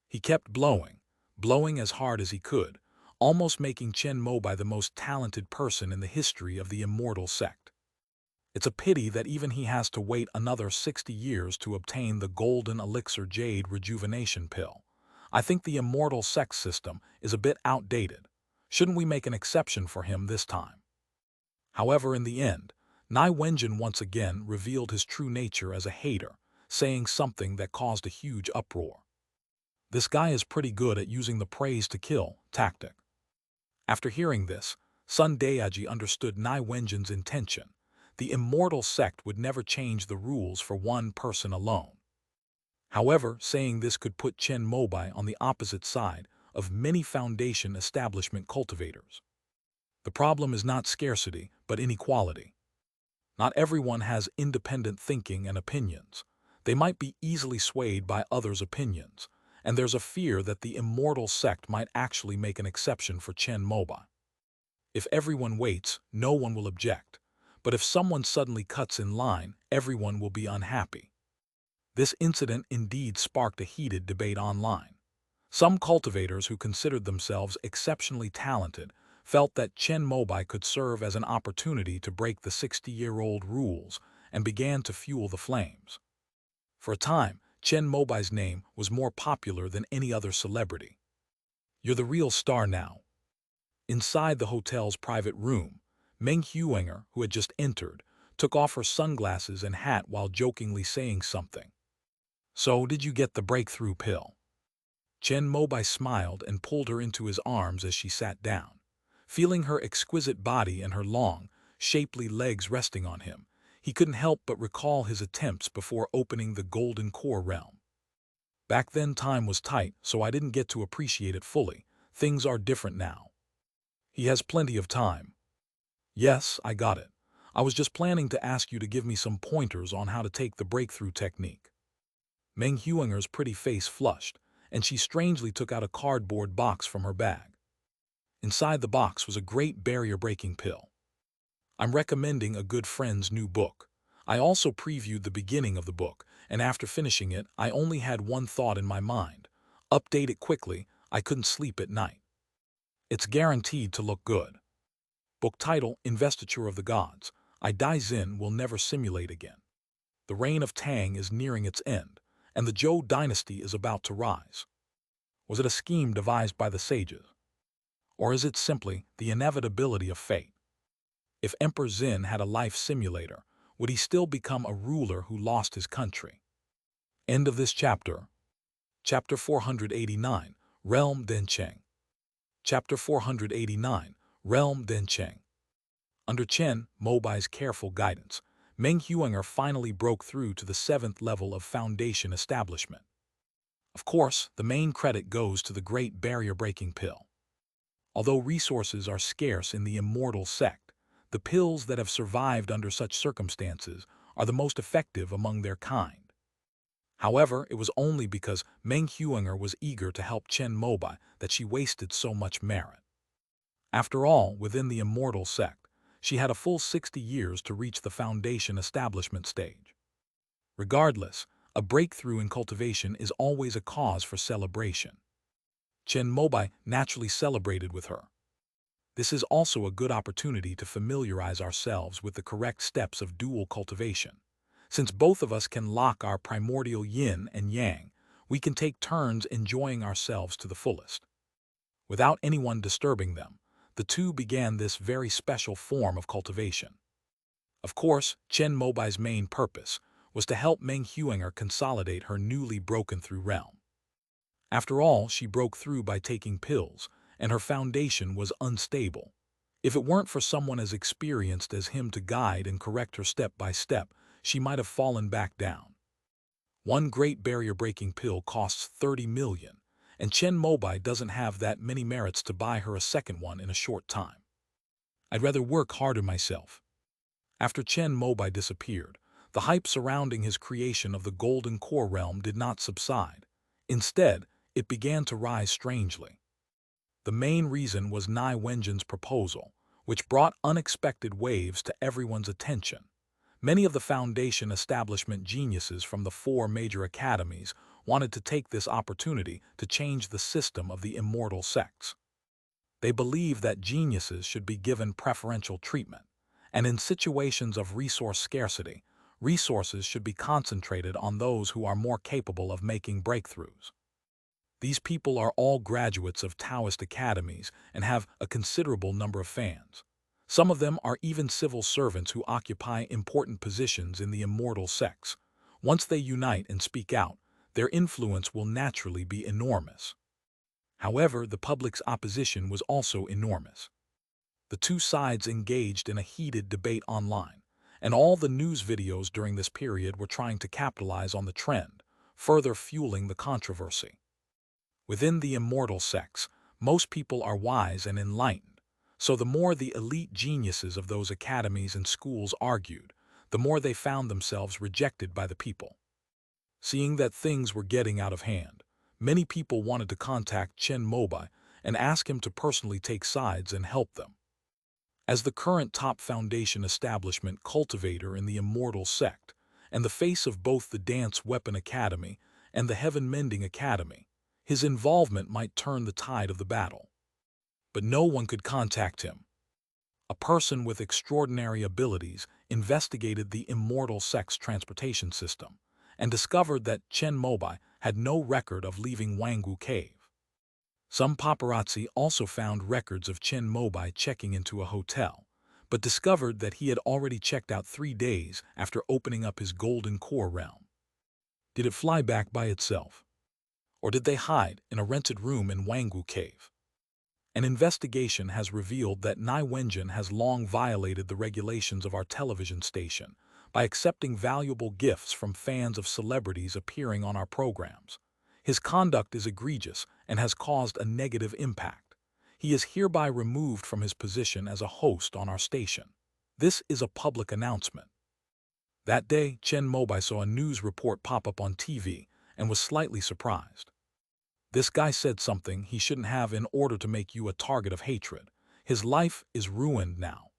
He kept blowing as hard as he could, almost making Chen Mobai the most talented person in the history of the immortal sect. It's a pity that even he has to wait another 60 years to obtain the golden elixir jade rejuvenation pill. I think the immortal sect system is a bit outdated. Shouldn't we make an exception for him this time? However, in the end, Nai Wenjin once again revealed his true nature as a hater, saying something that caused a huge uproar. This guy is pretty good at using the praise to kill tactic. After hearing this, Sun Daeji understood Nai Wenjin's intention. The immortal sect would never change the rules for one person alone. However, saying this could put Chen Mobai on the opposite side of many foundation establishment cultivators. The problem is not scarcity, but inequality. Not everyone has independent thinking and opinions. They might be easily swayed by others' opinions, and there's a fear that the immortal sect might actually make an exception for Chen Mobai. If everyone waits, no one will object. But if someone suddenly cuts in line, everyone will be unhappy. This incident indeed sparked a heated debate online. Some cultivators who considered themselves exceptionally talented felt that Chen Mobai could serve as an opportunity to break the 60-year-old rules and began to fuel the flames. For a time, Chen Mobai's name was more popular than any other celebrity. You're the real star now. Inside the hotel's private room, Meng Huinger, who had just entered, took off her sunglasses and hat while jokingly saying something. So, did you get the breakthrough pill? Chen Mobai smiled and pulled her into his arms as she sat down. Feeling her exquisite body and her long, shapely legs resting on him, he couldn't help but recall his attempts before opening the Golden Core realm. Back then time was tight, so I didn't get to appreciate it fully. Things are different now. He has plenty of time. Yes, I got it. I was just planning to ask you to give me some pointers on how to take the breakthrough technique. Meng Huinger's pretty face flushed, and she strangely took out a cardboard box from her bag. Inside the box was a great barrier-breaking pill. I'm recommending a good friend's new book. I also previewed the beginning of the book, and after finishing it, I only had one thought in my mind. Update it quickly, I couldn't sleep at night. It's guaranteed to look good. Book title, Investiture of the Gods. I Dai Xin will never simulate again. The reign of Tang is nearing its end, and the Zhou dynasty is about to rise. Was it a scheme devised by the sages? Or is it simply the inevitability of fate? If Emperor Xin had a life simulator, would he still become a ruler who lost his country? End of this chapter. Chapter 489, Realm Dencheng. Chapter 489, Realm Dencheng. Under Chen Mobai's careful guidance, Meng Huinger finally broke through to the 7th level of foundation establishment. Of course, the main credit goes to the great barrier-breaking pill. Although resources are scarce in the immortal sect, the pills that have survived under such circumstances are the most effective among their kind. However, it was only because Meng Huinger was eager to help Chen Mobai that she wasted so much merit. After all, within the immortal sect, she had a full 60 years to reach the foundation establishment stage. Regardless, a breakthrough in cultivation is always a cause for celebration. Chen Mobai naturally celebrated with her. This is also a good opportunity to familiarize ourselves with the correct steps of dual cultivation. Since both of us can lock our primordial yin and yang, we can take turns enjoying ourselves to the fullest. Without anyone disturbing them, the two began this very special form of cultivation. Of course, Chen Mobai's main purpose was to help Meng Huinger consolidate her newly broken-through realm. After all, she broke through by taking pills, and her foundation was unstable. If it weren't for someone as experienced as him to guide and correct her step by step, she might have fallen back down. One great barrier-breaking pill costs 30 million, and Chen Mobai doesn't have that many merits to buy her a second one in a short time. I'd rather work harder myself. After Chen Mobai disappeared, the hype surrounding his creation of the Golden Core realm did not subside. Instead, it began to rise strangely. The main reason was Nai Wenjin's proposal, which brought unexpected waves to everyone's attention. Many of the Foundation establishment geniuses from the 4 major academies wanted to take this opportunity to change the system of the immortal sects. They believe that geniuses should be given preferential treatment, and in situations of resource scarcity, resources should be concentrated on those who are more capable of making breakthroughs. These people are all graduates of Taoist academies and have a considerable number of fans. Some of them are even civil servants who occupy important positions in the immortal sects. Once they unite and speak out, their influence will naturally be enormous. However, the public's opposition was also enormous. The two sides engaged in a heated debate online, and all the news videos during this period were trying to capitalize on the trend, further fueling the controversy. Within the immortal sects, most people are wise and enlightened, so the more the elite geniuses of those academies and schools argued, the more they found themselves rejected by the people. Seeing that things were getting out of hand, many people wanted to contact Chen Mobai and ask him to personally take sides and help them. As the current top foundation establishment cultivator in the immortal sect, and the face of both the Dance Weapon Academy and the Heaven Mending Academy, his involvement might turn the tide of the battle. But no one could contact him. A person with extraordinary abilities investigated the immortal sect's transportation system and discovered that Chen Mobai had no record of leaving Wangwu Cave. Some paparazzi also found records of Chen Mobai checking into a hotel, but discovered that he had already checked out 3 days after opening up his Golden Core realm. Did it fly back by itself? Or did they hide in a rented room in Wangwu Cave? An investigation has revealed that Nai Wenjin has long violated the regulations of our television station by accepting valuable gifts from fans of celebrities appearing on our programs. His conduct is egregious and has caused a negative impact. He is hereby removed from his position as a host on our station. This is a public announcement. That day, Chen Mobai saw a news report pop up on TV and was slightly surprised. This guy said something he shouldn't have in order to make you a target of hatred. His life is ruined now.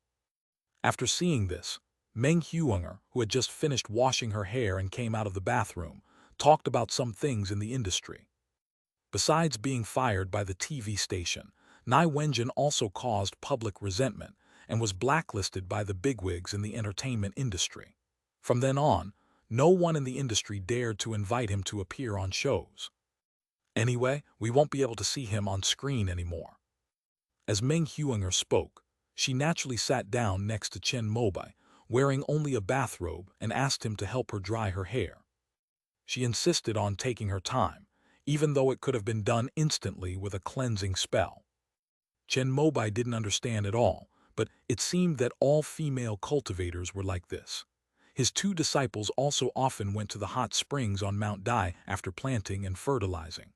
After seeing this, Meng Huinger, who had just finished washing her hair and came out of the bathroom, talked about some things in the industry. Besides being fired by the TV station, Nai Wenjin also caused public resentment and was blacklisted by the bigwigs in the entertainment industry. From then on, no one in the industry dared to invite him to appear on shows. Anyway, we won't be able to see him on screen anymore. As Meng Huinger spoke, she naturally sat down next to Chen Mobai, wearing only a bathrobe, and asked him to help her dry her hair. She insisted on taking her time, even though it could have been done instantly with a cleansing spell. Chen Mobai didn't understand at all, but it seemed that all female cultivators were like this. His 2 disciples also often went to the hot springs on Mount Dai after planting and fertilizing.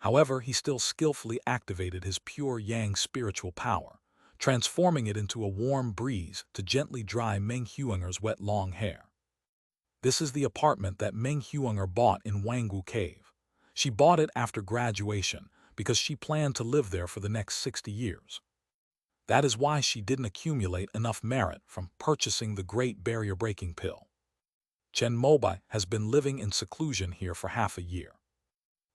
However, he still skillfully activated his pure yang spiritual power, transforming it into a warm breeze to gently dry Meng Huinger's wet long hair. This is the apartment that Meng Huinger bought in Wangwu Cave. She bought it after graduation because she planned to live there for the next 60 years. That is why she didn't accumulate enough merit from purchasing the Great Barrier-Breaking Pill. Chen Mobai has been living in seclusion here for half a year.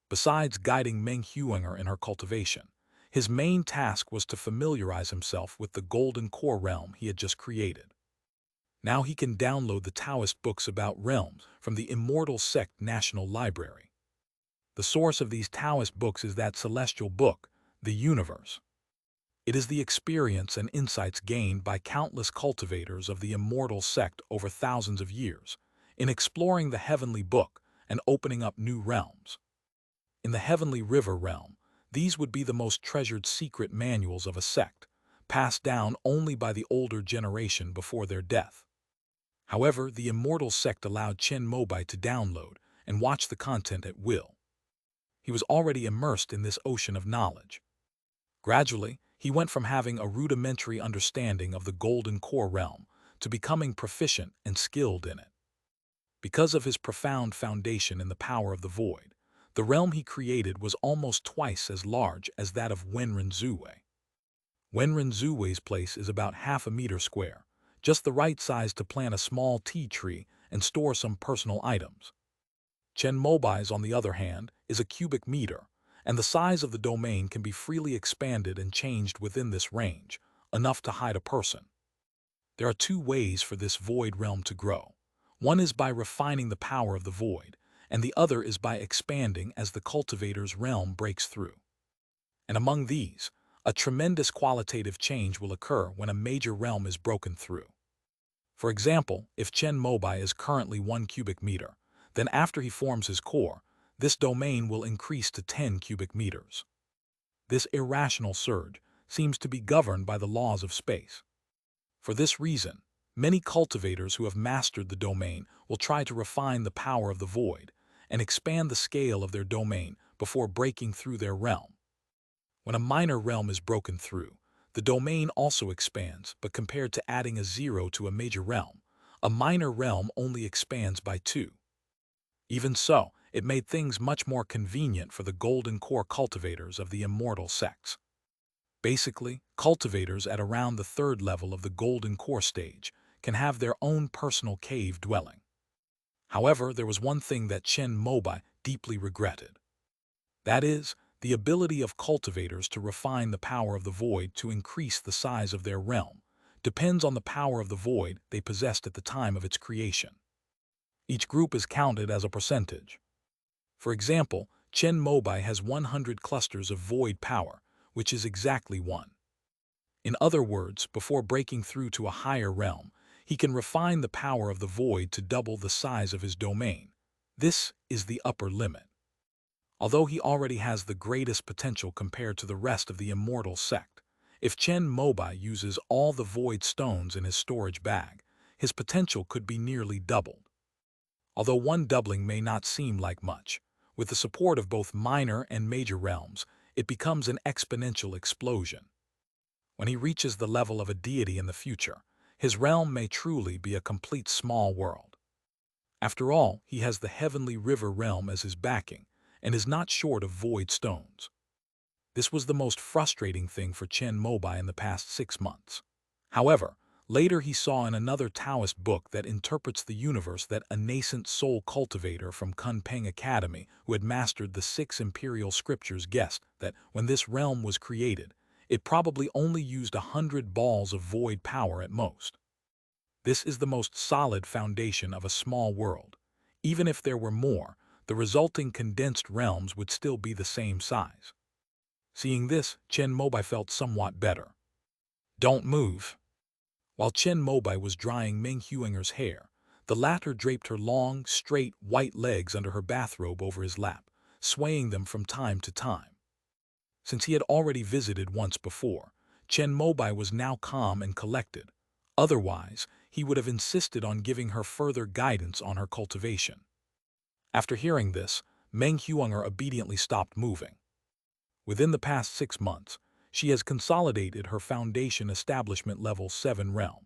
Besides guiding Meng Huinger in her cultivation, His main task was to familiarize himself with the golden core realm he had just created. Now he can download the Taoist books about realms from the Immortal Sect National Library. The source of these Taoist books is that celestial book, the universe. It is the experience and insights gained by countless cultivators of the immortal sect over thousands of years, in exploring the heavenly book and opening up new realms. In the heavenly river realm, these would be the most treasured secret manuals of a sect, passed down only by the older generation before their death. However, the immortal sect allowed Chen Mobai to download and watch the content at will. He was already immersed in this ocean of knowledge. Gradually, he went from having a rudimentary understanding of the golden core realm to becoming proficient and skilled in it. Because of his profound foundation in the power of the void, the realm he created was almost twice as large as that of Wenren Zuwei. Wenren Zuwei's place is about half a meter square, just the right size to plant a small tea tree and store some personal items. Chen Mobai's, on the other hand, is a cubic meter, and the size of the domain can be freely expanded and changed within this range, enough to hide a person. There are two ways for this void realm to grow. One is by refining the power of the void, and the other is by expanding as the cultivator's realm breaks through. And among these, a tremendous qualitative change will occur when a major realm is broken through. For example, if Chen Mobai is currently 1 cubic meter, then after he forms his core, this domain will increase to 10 cubic meters. This irrational surge seems to be governed by the laws of space. For this reason, many cultivators who have mastered the domain will try to refine the power of the void and expand the scale of their domain before breaking through their realm. When a minor realm is broken through, the domain also expands, but compared to adding a 0 to a major realm, a minor realm only expands by 2. Even so, it made things much more convenient for the golden core cultivators of the immortal sects. Basically, cultivators at around the 3rd level of the golden core stage can have their own personal cave dwelling. However, there was one thing that Chen Mobai deeply regretted. That is, the ability of cultivators to refine the power of the void to increase the size of their realm depends on the power of the void they possessed at the time of its creation. Each group is counted as a percentage. For example, Chen Mobai has 100 clusters of void power, which is exactly 1. In other words, before breaking through to a higher realm, he can refine the power of the void to double the size of his domain. This is the upper limit. Although he already has the greatest potential compared to the rest of the immortal sect, if Chen Mobai uses all the void stones in his storage bag, his potential could be nearly doubled. Although one doubling may not seem like much, with the support of both minor and major realms, it becomes an exponential explosion. When he reaches the level of a deity in the future, his realm may truly be a complete small world. After all, he has the heavenly river realm as his backing, and is not short of void stones. This was the most frustrating thing for Chen Mobai in the past 6 months. However, later he saw in another Taoist book that interprets the universe that a nascent soul cultivator from Kunpeng Academy who had mastered the 6 imperial scriptures guessed that when this realm was created, it probably only used 100 balls of void power at most. This is the most solid foundation of a small world. Even if there were more, the resulting condensed realms would still be the same size. Seeing this, Chen Mobai felt somewhat better. Don't move. While Chen Mobai was drying Meng Huanger's hair, the latter draped her long, straight, white legs under her bathrobe over his lap, swaying them from time to time. Since he had already visited once before, Chen Mobai was now calm and collected. Otherwise, he would have insisted on giving her further guidance on her cultivation. After hearing this, Meng Huanger obediently stopped moving. Within the past 6 months, she has consolidated her foundation establishment level 7 realm.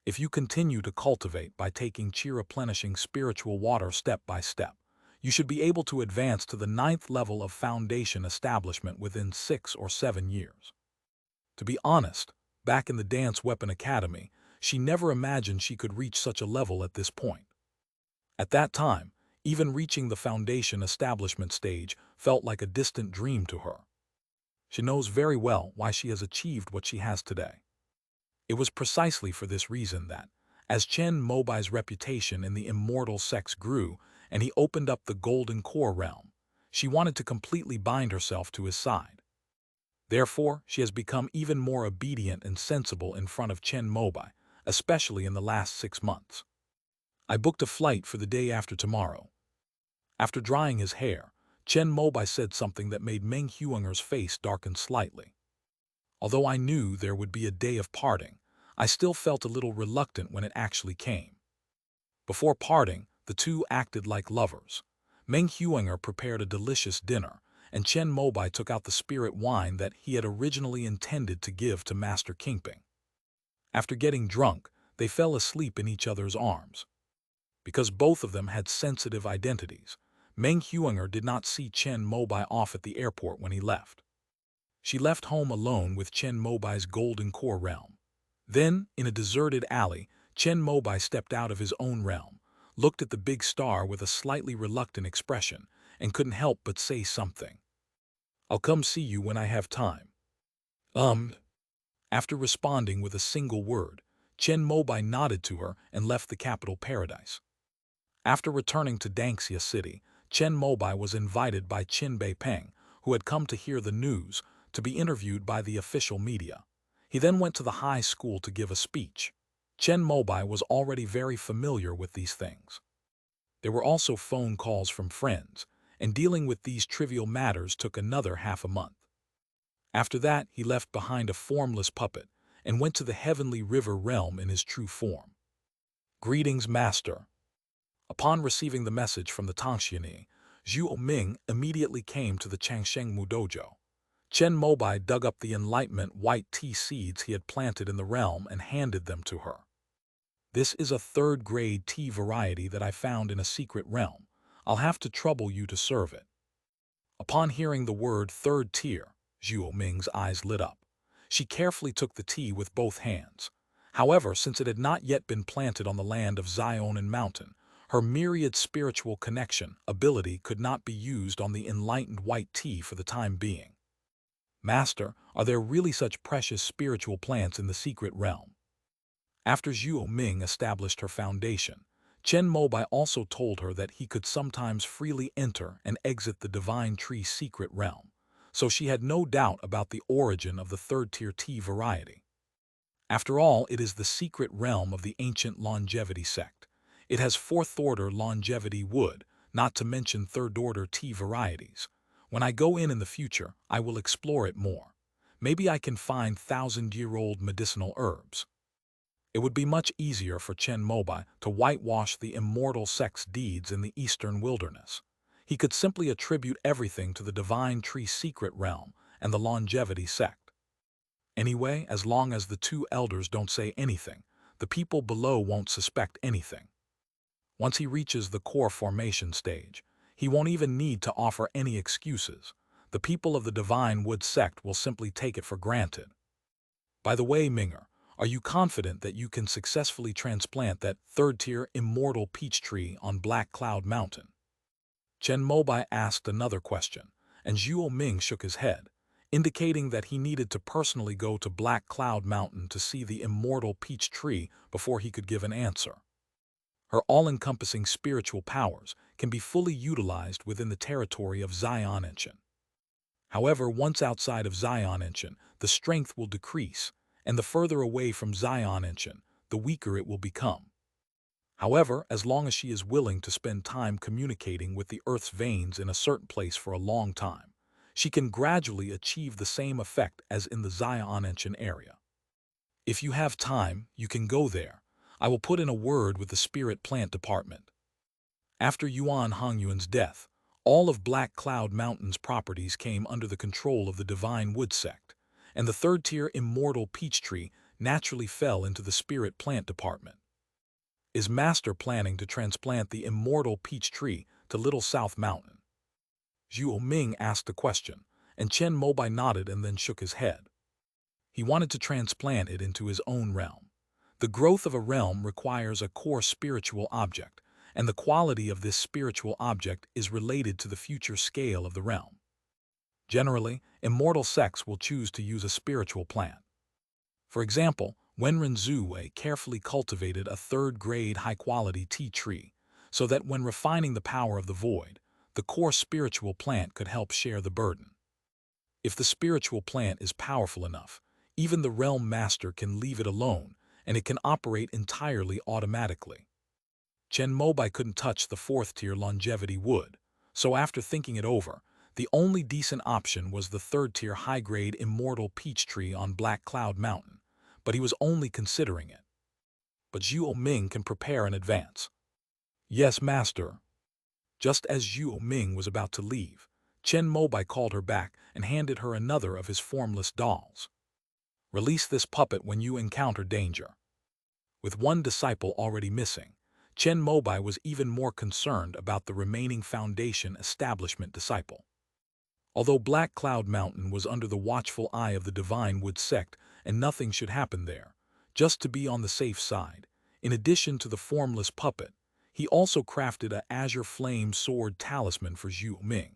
If you continue to cultivate by taking chi-replenishing spiritual water step by step, you should be able to advance to the 9th level of foundation establishment within 6 or 7 years. To be honest, back in the Dance Weapon Academy, she never imagined she could reach such a level at this point. At that time, even reaching the foundation establishment stage felt like a distant dream to her. She knows very well why she has achieved what she has today. It was precisely for this reason that, as Chen Mobai's reputation in the immortal sects grew and he opened up the golden core realm, she wanted to completely bind herself to his side. Therefore, she has become even more obedient and sensible in front of Chen Mobai, especially in the last 6 months. I booked a flight for the day after tomorrow. After drying his hair, Chen Mobai said something that made Meng Huanger's face darken slightly. Although I knew there would be a day of parting, I still felt a little reluctant when it actually came. Before parting, the two acted like lovers. Meng Huanger prepared a delicious dinner, and Chen Mobai took out the spirit wine that he had originally intended to give to Master Kingping. After getting drunk, they fell asleep in each other's arms. Because both of them had sensitive identities, Meng Huanger did not see Chen Mobai off at the airport when he left. She left home alone with Chen Mobai's golden core realm. Then, in a deserted alley, Chen Mobai stepped out of his own realm, looked at the big star with a slightly reluctant expression, and couldn't help but say something. "I'll come see you when I have time." After responding with a single word, Chen Mobai nodded to her and left the capital paradise. After returning to Dangxia City, Chen Mobai was invited by Qin Beipeng, who had come to hear the news, to be interviewed by the official media. He then went to the high school to give a speech. Chen Mobai was already very familiar with these things. There were also phone calls from friends, and dealing with these trivial matters took another half a month. After that, he left behind a formless puppet and went to the heavenly river realm in his true form. "Greetings, Master." Upon receiving the message from the Tangxiani, Zhuo Ming immediately came to the Changshengmu dojo. Chen Mobai dug up the enlightenment white tea seeds he had planted in the realm and handed them to her. "This is a third-grade tea variety that I found in a secret realm. I'll have to trouble you to serve it." Upon hearing the word third tier, Zhuo Ming's eyes lit up. She carefully took the tea with both hands. However, since it had not yet been planted on the land of Zionan Mountain, her myriad spiritual connection ability could not be used on the enlightened white tea for the time being. "Master, are there really such precious spiritual plants in the secret realm?" After Zhuo Ming established her foundation, Chen Mobai also told her that he could sometimes freely enter and exit the divine tree secret realm, so she had no doubt about the origin of the third-tier tea variety. After all, it is the secret realm of the ancient longevity sect. It has fourth-order longevity wood, not to mention third-order tea varieties. When I go in the future, I will explore it more. Maybe I can find thousand-year-old medicinal herbs. It would be much easier for Chen Mobai to whitewash the immortal sect's deeds in the eastern wilderness. He could simply attribute everything to the divine tree secret realm and the longevity sect. Anyway, as long as the two elders don't say anything, the people below won't suspect anything. Once he reaches the core formation stage, he won't even need to offer any excuses. The people of the Divine Wood sect will simply take it for granted. "By the way, Minger, are you confident that you can successfully transplant that third-tier immortal peach tree on Black Cloud Mountain?" Chen Mobai asked another question, and Zhuo Ming shook his head, indicating that he needed to personally go to Black Cloud Mountain to see the immortal peach tree before he could give an answer. Her all-encompassing spiritual powers can be fully utilized within the territory of Zionenshin. However, once outside of Zionenshin, the strength will decrease, and the further away from Zionenshin, the weaker it will become. However, as long as she is willing to spend time communicating with the Earth's veins in a certain place for a long time, she can gradually achieve the same effect as in the Zionenshin area. If you have time, you can go there. I will put in a word with the Spirit Plant Department. After Yuan Hongyuan's death, all of Black Cloud Mountain's properties came under the control of the Divine Wood sect, and the third-tier immortal peach tree naturally fell into the Spirit Plant Department. Is Master planning to transplant the immortal peach tree to Little South Mountain? Zhuo Ming asked the question, and Chen Mobai nodded and then shook his head. He wanted to transplant it into his own realm. The growth of a realm requires a core spiritual object, and the quality of this spiritual object is related to the future scale of the realm. Generally, immortal sects will choose to use a spiritual plant. For example, Wenren Zuwei carefully cultivated a third-grade high-quality tea tree, so that when refining the power of the void, the core spiritual plant could help share the burden. If the spiritual plant is powerful enough, even the realm master can leave it alone, and it can operate entirely automatically. Chen Mobai couldn't touch the fourth-tier longevity wood, so after thinking it over, the only decent option was the third-tier high-grade immortal peach tree on Black Cloud Mountain, but he was only considering it. But Zhuo Ming can prepare in advance. Yes, master. Just as Zhuo Ming was about to leave, Chen Mobai called her back and handed her another of his formless dolls. Release this puppet when you encounter danger. With one disciple already missing, Chen Mobai was even more concerned about the remaining Foundation establishment disciple. Although Black Cloud Mountain was under the watchful eye of the Divine Wood sect and nothing should happen there, just to be on the safe side, in addition to the formless puppet, he also crafted a azure flame sword talisman for Zhuo Ming.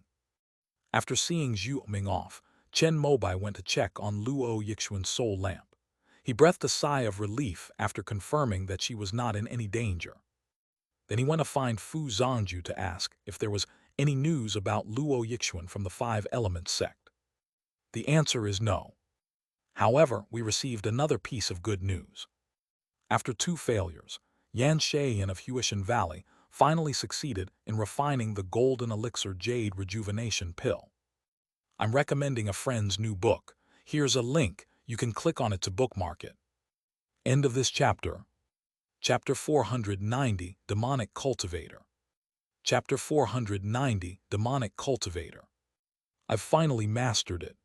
After seeing Zhuo Ming off, Chen Mobai went to check on Luo Yixuan's soul lamp. He breathed a sigh of relief after confirming that she was not in any danger. Then he went to find Fu Zhangju to ask if there was any news about Luo Yixuan from the Five Elements sect. The answer is no. However, we received another piece of good news. After 2 failures, Yan Shayan of Huishan Valley finally succeeded in refining the golden elixir jade rejuvenation pill. I'm recommending a friend's new book. Here's a link. You can click on it to bookmark it. End of this chapter. Chapter 490, Demonic Cultivator. Chapter 490, Demonic Cultivator. I've finally mastered it.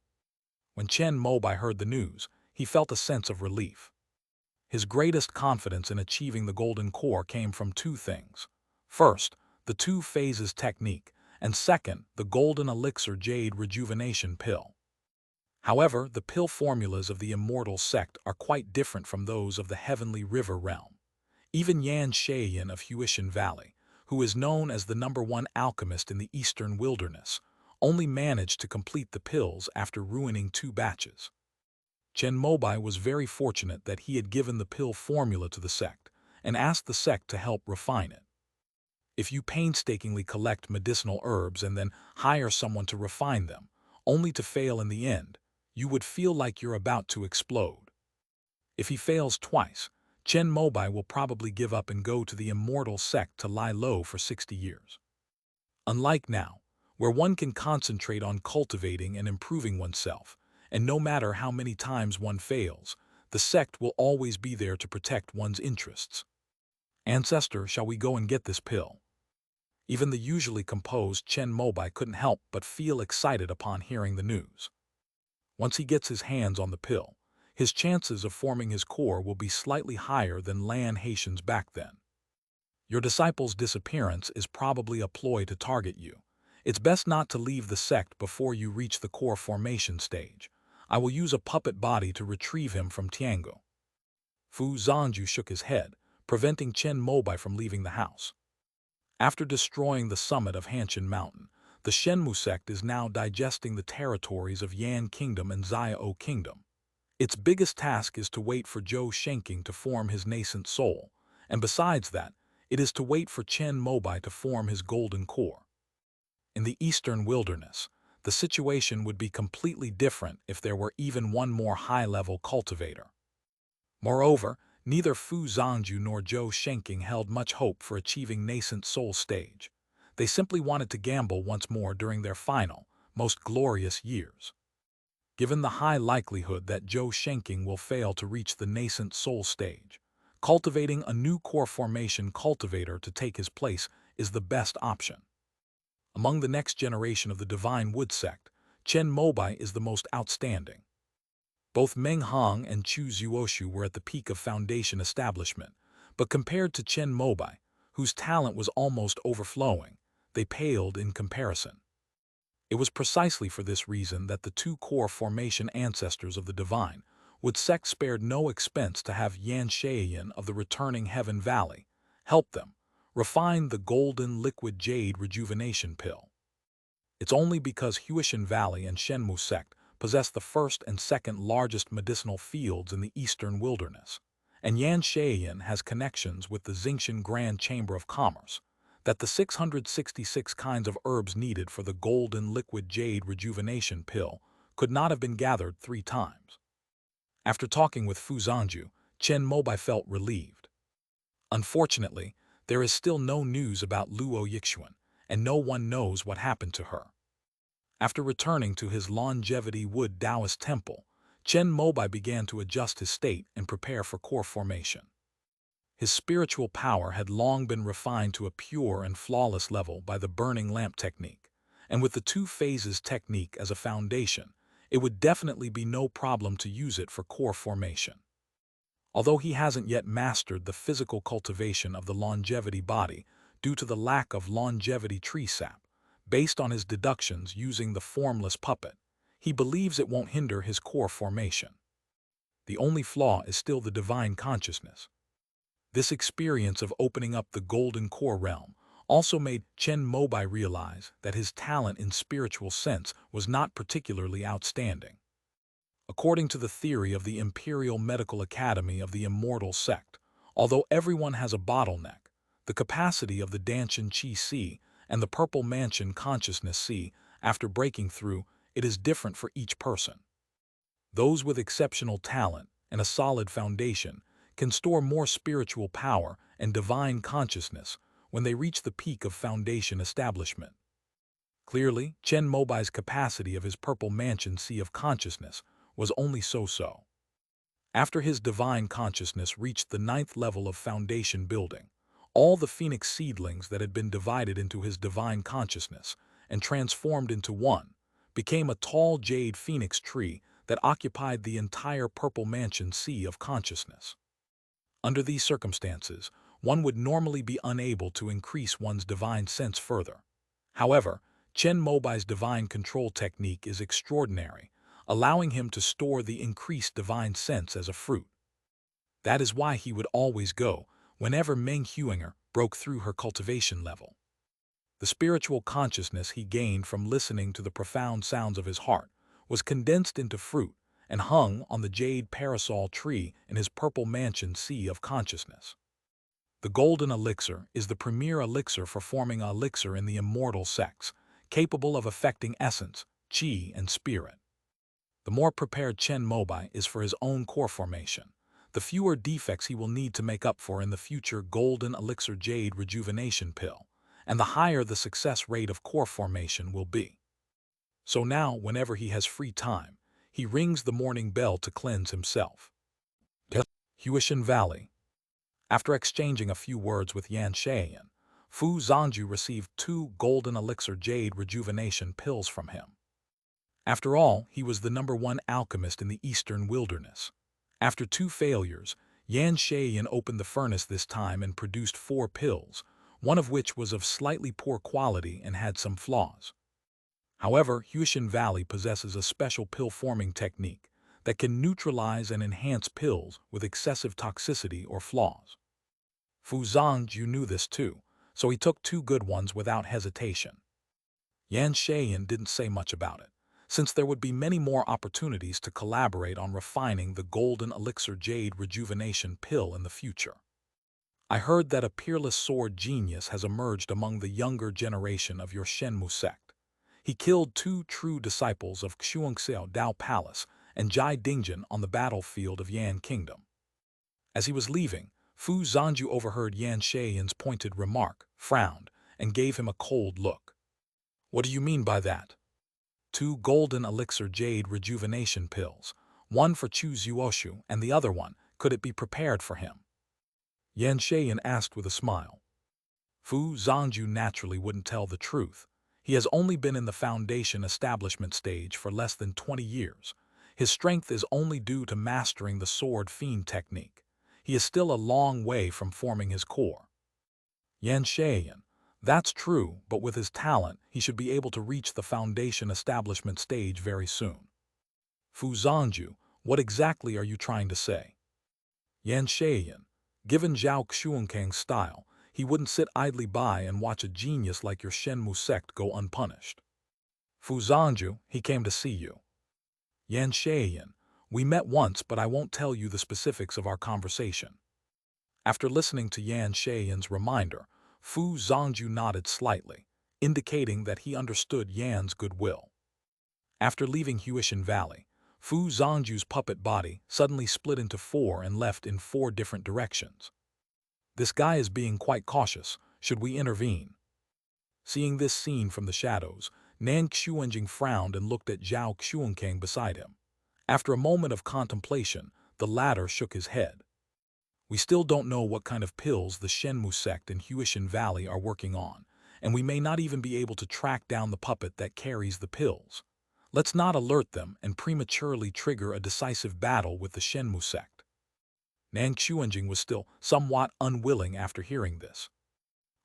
When Chen Mobai heard the news, he felt a sense of relief. His greatest confidence in achieving the golden core came from 2 things. First, the 2 phases technique, and second, the golden elixir jade rejuvenation pill. However, the pill formulas of the immortal sect are quite different from those of the heavenly river realm. Even Yan Shayan of Huishan Valley, who is known as the #1 alchemist in the eastern wilderness, only managed to complete the pills after ruining 2 batches. Chen Mobai was very fortunate that he had given the pill formula to the sect and asked the sect to help refine it. If you painstakingly collect medicinal herbs and then hire someone to refine them, only to fail in the end, you would feel like you're about to explode. If he fails twice, Chen Mobai will probably give up and go to the immortal sect to lie low for 60 years. Unlike now, where one can concentrate on cultivating and improving oneself, and no matter how many times one fails, the sect will always be there to protect one's interests. Ancestor, shall we go and get this pill? Even the usually composed Chen Mobai couldn't help but feel excited upon hearing the news. Once he gets his hands on the pill, his chances of forming his core will be slightly higher than Lan Haitian's back then. Your disciple's disappearance is probably a ploy to target you. It's best not to leave the sect before you reach the core formation stage. I will use a puppet body to retrieve him from Tiangu. Fu Zhangju shook his head, preventing Chen Mobai from leaving the house. After destroying the summit of Hanshan Mountain, the Shenmu sect is now digesting the territories of Yan Kingdom and Xiao Kingdom. Its biggest task is to wait for Zhou Shenking to form his nascent soul, and besides that, it is to wait for Chen Mobai to form his golden core. In the eastern wilderness, the situation would be completely different if there were even one more high-level cultivator. Moreover, neither Fu Zhangju nor Zhou Shenking held much hope for achieving nascent soul stage. They simply wanted to gamble once more during their final, most glorious years. Given the high likelihood that Zhou Shenking will fail to reach the nascent soul stage, cultivating a new core formation cultivator to take his place is the best option. Among the next generation of the Divine Wood sect, Chen Mobai is the most outstanding. Both Meng Hong and Chu Zuoshu were at the peak of Foundation establishment, but compared to Chen Mobai, whose talent was almost overflowing, they paled in comparison. It was precisely for this reason that the 2 core formation ancestors of the Divine Wood sect spared no expense to have Yan Shayan of the returning Heaven Valley help them refine the golden liquid jade rejuvenation pill. It's only because Huishan Valley and Shenmu sect possess the first and second largest medicinal fields in the eastern wilderness, and Yan Shayin has connections with the Xingshan Grand Chamber of Commerce, that the 666 kinds of herbs needed for the golden liquid jade rejuvenation pill could not have been gathered 3 times. After talking with Fu Zhanju, Chen Mobai felt relieved. Unfortunately, there is still no news about Luo Yixuan, and no one knows what happened to her. After returning to his Longevity Wood Taoist temple, Chen Mobai began to adjust his state and prepare for core formation. His spiritual power had long been refined to a pure and flawless level by the burning lamp technique, and with the 2 phases technique as a foundation, it would definitely be no problem to use it for core formation. Although he hasn't yet mastered the physical cultivation of the longevity body due to the lack of longevity tree sap, based on his deductions using the formless puppet, he believes it won't hinder his core formation. The only flaw is still the divine consciousness. This experience of opening up the golden core realm also made Chen Mobai realize that his talent in spiritual sense was not particularly outstanding. According to the theory of the Imperial Medical Academy of the Immortal sect, although everyone has a bottleneck, the capacity of the Danshan Qi C and the Purple Mansion Consciousness C, after breaking through, it is different for each person. Those with exceptional talent and a solid foundation can store more spiritual power and divine consciousness when they reach the peak of foundation establishment. Clearly, Chen Mobai's capacity of his Purple Mansion Sea of Consciousness was only so-so. After his divine consciousness reached the 9th level of foundation building, all the phoenix seedlings that had been divided into his divine consciousness and transformed into one became a tall jade phoenix tree that occupied the entire Purple Mansion Sea of Consciousness. Under these circumstances, one would normally be unable to increase one's divine sense further. However, Chen Mobai's divine control technique is extraordinary, allowing him to store the increased divine sense as a fruit. That is why he would always go whenever Meng Huinger broke through her cultivation level. The spiritual consciousness he gained from listening to the profound sounds of his heart was condensed into fruit and hung on the jade parasol tree in his Purple Mansion Sea of Consciousness. The golden elixir is the premier elixir for forming an elixir in the immortal sects, capable of affecting essence, qi, and spirit. The more prepared Chen Mobai is for his own core formation, the fewer defects he will need to make up for in the future golden elixir jade rejuvenation pill, and the higher the success rate of core formation will be. So now, whenever he has free time, he rings the morning bell to cleanse himself. Huishan Valley. After exchanging a few words with Yan Shayan, Fu Zhanju received 2 golden elixir jade rejuvenation pills from him. After all, he was the #1 alchemist in the eastern wilderness. After 2 failures, Yan Shayan opened the furnace this time and produced 4 pills, one of which was of slightly poor quality and had some flaws. However, Huishan Valley possesses a special pill-forming technique that can neutralize and enhance pills with excessive toxicity or flaws. Fu Zhanju knew this too, so he took 2 good ones without hesitation. Yan Shayan didn't say much about it, since there would be many more opportunities to collaborate on refining the golden elixir jade rejuvenation pill in the future. I heard that a peerless sword genius has emerged among the younger generation of your Shenmu sect. He killed 2 true disciples of Xuanxiao Dao Palace and Jai Dingjin on the battlefield of Yan Kingdom. As he was leaving, Fu Zhanju overheard Yan Shayan's pointed remark, frowned, and gave him a cold look. What do you mean by that? 2 golden elixir jade rejuvenation pills, one for Chu Zuoshu and the other one, could it be prepared for him? Yan Shayan asked with a smile. Fu Zhanju naturally wouldn't tell the truth. He has only been in the foundation establishment stage for less than 20 years. His strength is only due to mastering the sword fiend technique. He is still a long way from forming his core. Yan Shayan, that's true, but with his talent, he should be able to reach the foundation establishment stage very soon. Fu Zhanju, what exactly are you trying to say? Yan Shayan, given Zhao Xuankang's style, he wouldn't sit idly by and watch a genius like your Shenmu sect go unpunished. Fu Zhangju, he came to see you. Yan Shaiyan, we met once, but I won't tell you the specifics of our conversation. After listening to Yan Shaiyan's reminder, Fu Zhangju nodded slightly, indicating that he understood Yan's goodwill. After leaving Huishan Valley, Fu Zhangju's puppet body suddenly split into four and left in four different directions. This guy is being quite cautious. Should we intervene? Seeing this scene from the shadows, Nan Xuanjing frowned and looked at Zhao Xuankang beside him. After a moment of contemplation, the latter shook his head. We still don't know what kind of pills the Shenmu sect in Huishan Valley are working on, and we may not even be able to track down the puppet that carries the pills. Let's not alert them and prematurely trigger a decisive battle with the Shenmu sect. Nan Xuanjing was still somewhat unwilling after hearing this.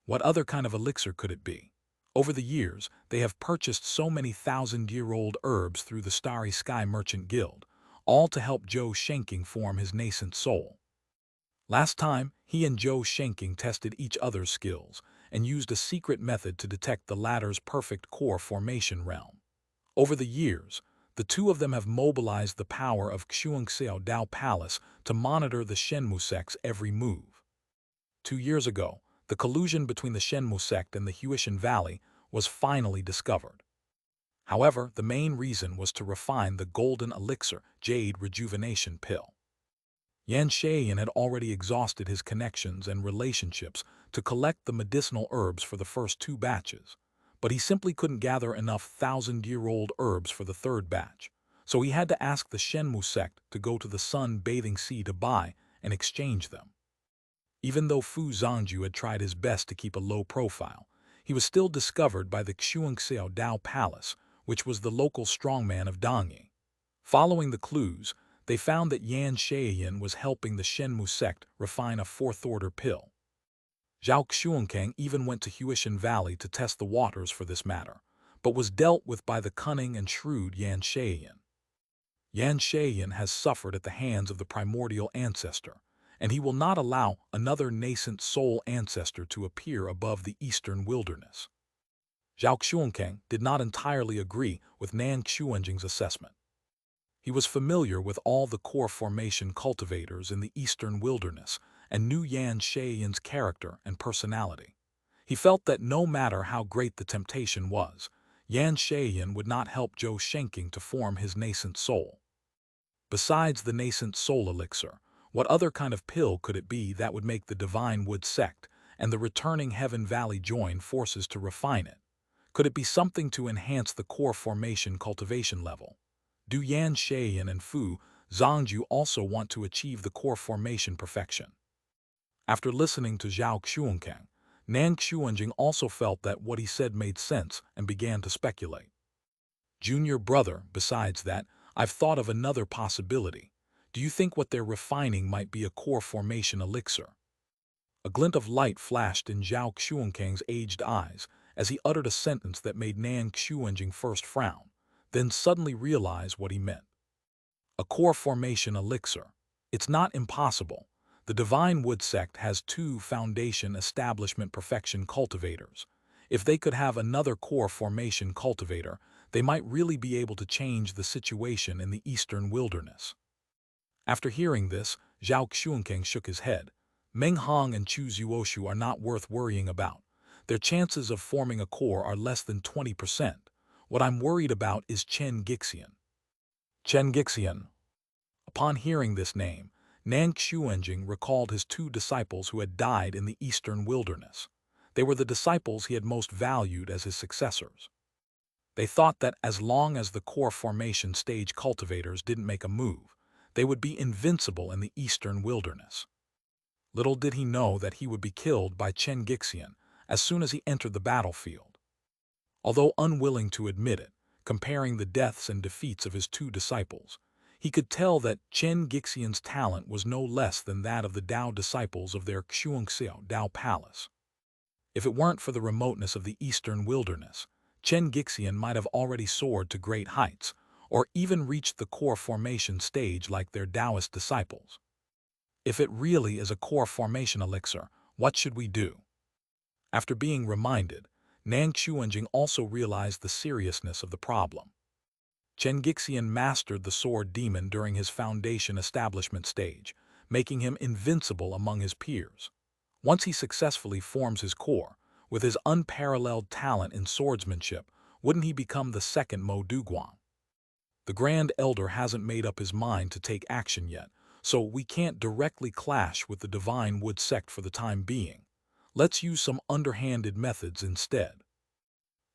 What other kind of elixir could it be? Over the years, they have purchased so many thousand-year-old herbs through the Starry Sky Merchant Guild, all to help Zhou Shenking form his nascent soul. Last time, he and Zhou Shenking tested each other's skills and used a secret method to detect the latter's perfect core formation realm. Over the years, the two of them have mobilized the power of Xuanxiao Dao Palace to monitor the Shenmu sect's every move. 2 years ago, the collusion between the Shenmu sect and the Huishan Valley was finally discovered. However, the main reason was to refine the golden elixir jade rejuvenation pill. Yan Shaiyan had already exhausted his connections and relationships to collect the medicinal herbs for the first 2 batches, but he simply couldn't gather enough thousand-year-old herbs for the 3rd batch, so he had to ask the Shenmu sect to go to the Sun-Bathing Sea to buy and exchange them. Even though Fu Zhangju had tried his best to keep a low profile, he was still discovered by the Xuanxiao Dao Palace, which was the local strongman of Dangyi. Following the clues, they found that Yan Shaiyan was helping the Shenmu sect refine a 4th-order pill. Zhao Xuankang even went to Huishan Valley to test the waters for this matter, but was dealt with by the cunning and shrewd Yan Shaiyan. Yan Shaiyan has suffered at the hands of the primordial ancestor, and he will not allow another nascent soul ancestor to appear above the eastern wilderness. Zhao Xuankang did not entirely agree with Nan Xuanjing's assessment. He was familiar with all the core formation cultivators in the eastern wilderness and knew Yan Shaiyan's character and personality. He felt that no matter how great the temptation was, Yan Shaiyan would not help Zhou Shenking to form his nascent soul. Besides the nascent soul elixir, what other kind of pill could it be that would make the Divine Wood sect and the returning Heaven Valley join forces to refine it? Could it be something to enhance the core formation cultivation level? Do Yan Shaiyan and Fu Zhangju also want to achieve the core formation perfection? After listening to Zhao Xuankang, Nan Xuanjing also felt that what he said made sense and began to speculate. Junior brother, besides that, I've thought of another possibility. Do you think what they're refining might be a core formation elixir? A glint of light flashed in Zhao Xuankang's aged eyes as he uttered a sentence that made Nan Xuanjing first frown, then suddenly realize what he meant. A core formation elixir. It's not impossible. The Divine Wood sect has 2 foundation establishment perfection cultivators. If they could have another core formation cultivator, they might really be able to change the situation in the eastern wilderness. After hearing this, Zhao Xuankang shook his head. Meng Hong and Chu Zuoshu are not worth worrying about. Their chances of forming a core are less than 20%. What I'm worried about is Chen Gixian. Chen Gixian. Upon hearing this name, Nan Xuanjing recalled his 2 disciples who had died in the eastern wilderness. They were the disciples he had most valued as his successors. They thought that as long as the core formation stage cultivators didn't make a move, they would be invincible in the eastern wilderness. Little did he know that he would be killed by Chen Gixian as soon as he entered the battlefield. Although unwilling to admit it, comparing the deaths and defeats of his 2 disciples, he could tell that Chen Gixian's talent was no less than that of the Dao disciples of their Xuanxiao Dao Palace. If it weren't for the remoteness of the eastern wilderness, Chen Gixian might have already soared to great heights, or even reached the core formation stage like their Taoist disciples. If it really is a core formation elixir, what should we do? After being reminded, Nang Xuanjing also realized the seriousness of the problem. Chen Gixian mastered the sword demon during his foundation establishment stage, making him invincible among his peers. Once he successfully forms his core, with his unparalleled talent in swordsmanship, wouldn't he become the second Mo Duguang? The Grand Elder hasn't made up his mind to take action yet, so we can't directly clash with the Divine Wood sect for the time being. Let's use some underhanded methods instead.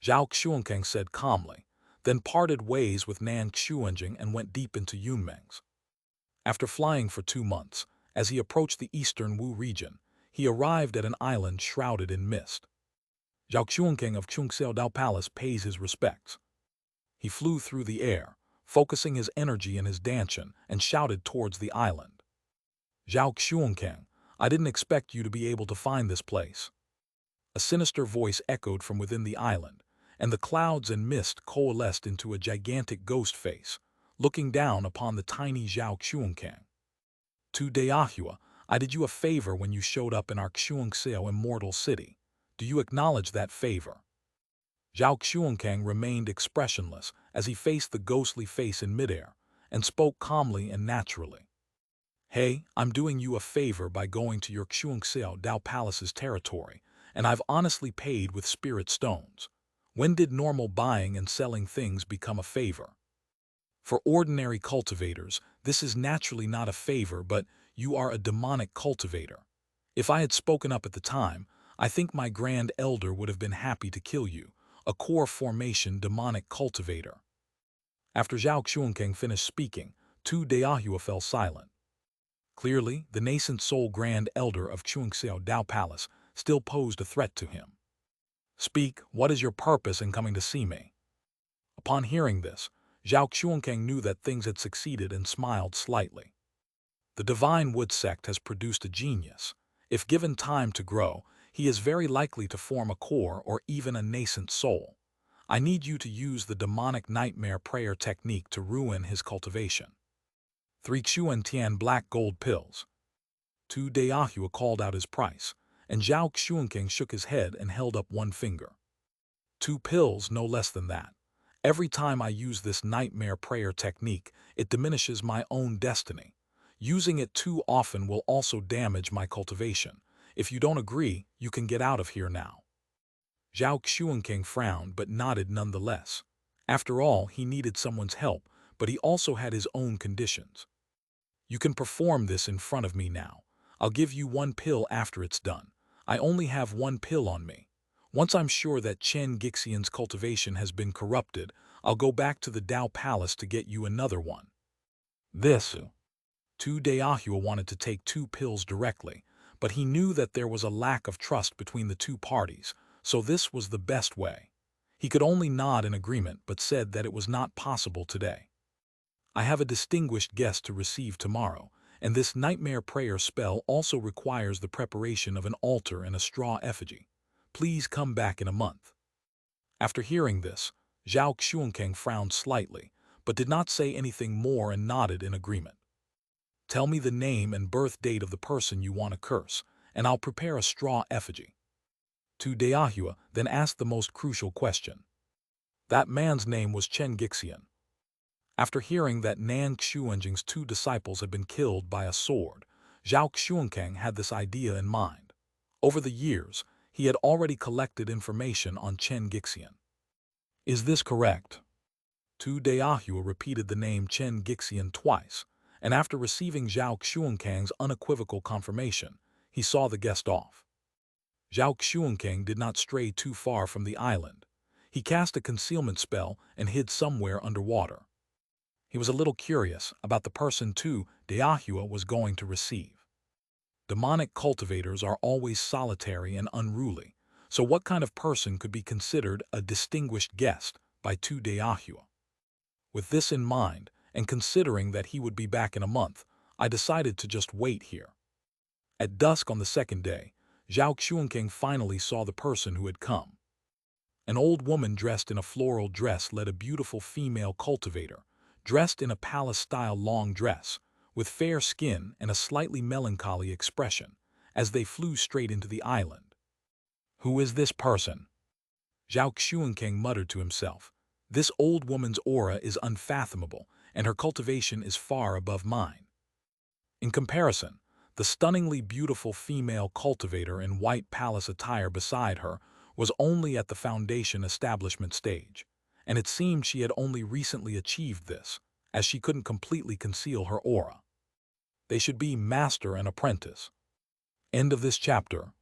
Zhao Xuankang said calmly, then parted ways with Nan Xuanjing and went deep into Yunmeng's. After flying for 2 months, as he approached the eastern Wu region, he arrived at an island shrouded in mist. Zhao Xuankang of Chungxiao Dao Palace pays his respects. He flew through the air, focusing his energy in his dantian, and shouted towards the island. Zhao Xuankang, I didn't expect you to be able to find this place. A sinister voice echoed from within the island, and the clouds and mist coalesced into a gigantic ghost face, looking down upon the tiny Zhao Xuankang. To Deahua, I did you a favor when you showed up in our Xuanxiao immortal city. Do you acknowledge that favor? Zhao Xuankang remained expressionless as he faced the ghostly face in midair, and spoke calmly and naturally. Hey, I'm doing you a favor by going to your Xuanxiao Dao Palace's territory, and I've honestly paid with spirit stones. When did normal buying and selling things become a favor? For ordinary cultivators, this is naturally not a favor, but you are a demonic cultivator. If I had spoken up at the time, I think my Grand Elder would have been happy to kill you, a core formation demonic cultivator. After Zhao Xuankang finished speaking, Tu Deahua fell silent. Clearly, the nascent soul Grand Elder of Chungxiao Dao Palace still posed a threat to him. Speak, what is your purpose in coming to see me? Upon hearing this, Zhao Xuankang knew that things had succeeded and smiled slightly. The Divine Wood sect has produced a genius. If given time to grow, he is very likely to form a core or even a nascent soul. I need you to use the demonic nightmare prayer technique to ruin his cultivation. 3 Xuantian black gold pills. Tu Deahua called out his price, and Zhao Xuankang shook his head and held up one finger. 2 pills, no less than that. Every time I use this nightmare prayer technique, it diminishes my own destiny. Using it too often will also damage my cultivation. If you don't agree, you can get out of here now. Zhao Xuankang frowned but nodded nonetheless. After all, he needed someone's help, but he also had his own conditions. You can perform this in front of me now. I'll give you 1 pill after it's done. I only have 1 pill on me. Once I'm sure that Chen Gixian's cultivation has been corrupted, I'll go back to the Dao Palace to get you another one. This. Tu Deahua wanted to take 2 pills directly, but he knew that there was a lack of trust between the 2 parties, so this was the best way. He could only nod in agreement but said that it was not possible today. I have a distinguished guest to receive tomorrow, and this nightmare prayer spell also requires the preparation of an altar and a straw effigy. Please come back in a month. After hearing this, Zhao Xuankang frowned slightly, but did not say anything more and nodded in agreement. Tell me the name and birth date of the person you want to curse, and I'll prepare a straw effigy. Tu Deahua then asked the most crucial question. That man's name was Chen Gixian. After hearing that Nan Xuanjing's 2 disciples had been killed by a sword, Zhao Xuankang had this idea in mind. Over the years, he had already collected information on Chen Gixian. Is this correct? Tu Deahua repeated the name Chen Gixian twice, and after receiving Zhao Xuankang's unequivocal confirmation, he saw the guest off. Zhao Xuankang did not stray too far from the island. He cast a concealment spell and hid somewhere underwater. He was a little curious about the person Tu Deahua was going to receive. Demonic cultivators are always solitary and unruly, so what kind of person could be considered a distinguished guest by Tu Deahua? With this in mind, and considering that he would be back in a month, I decided to just wait here. At dusk on the 2nd day, Zhao Xuankang finally saw the person who had come. An old woman dressed in a floral dress led a beautiful female cultivator, dressed in a palace-style long dress, with fair skin and a slightly melancholy expression, as they flew straight into the island. Who is this person? Zhao Xuanking muttered to himself, "This old woman's aura is unfathomable, and her cultivation is far above mine." In comparison, the stunningly beautiful female cultivator in white palace attire beside her was only at the foundation establishment stage, and it seemed she had only recently achieved this, as she couldn't completely conceal her aura. They should be master and apprentice. End of this chapter.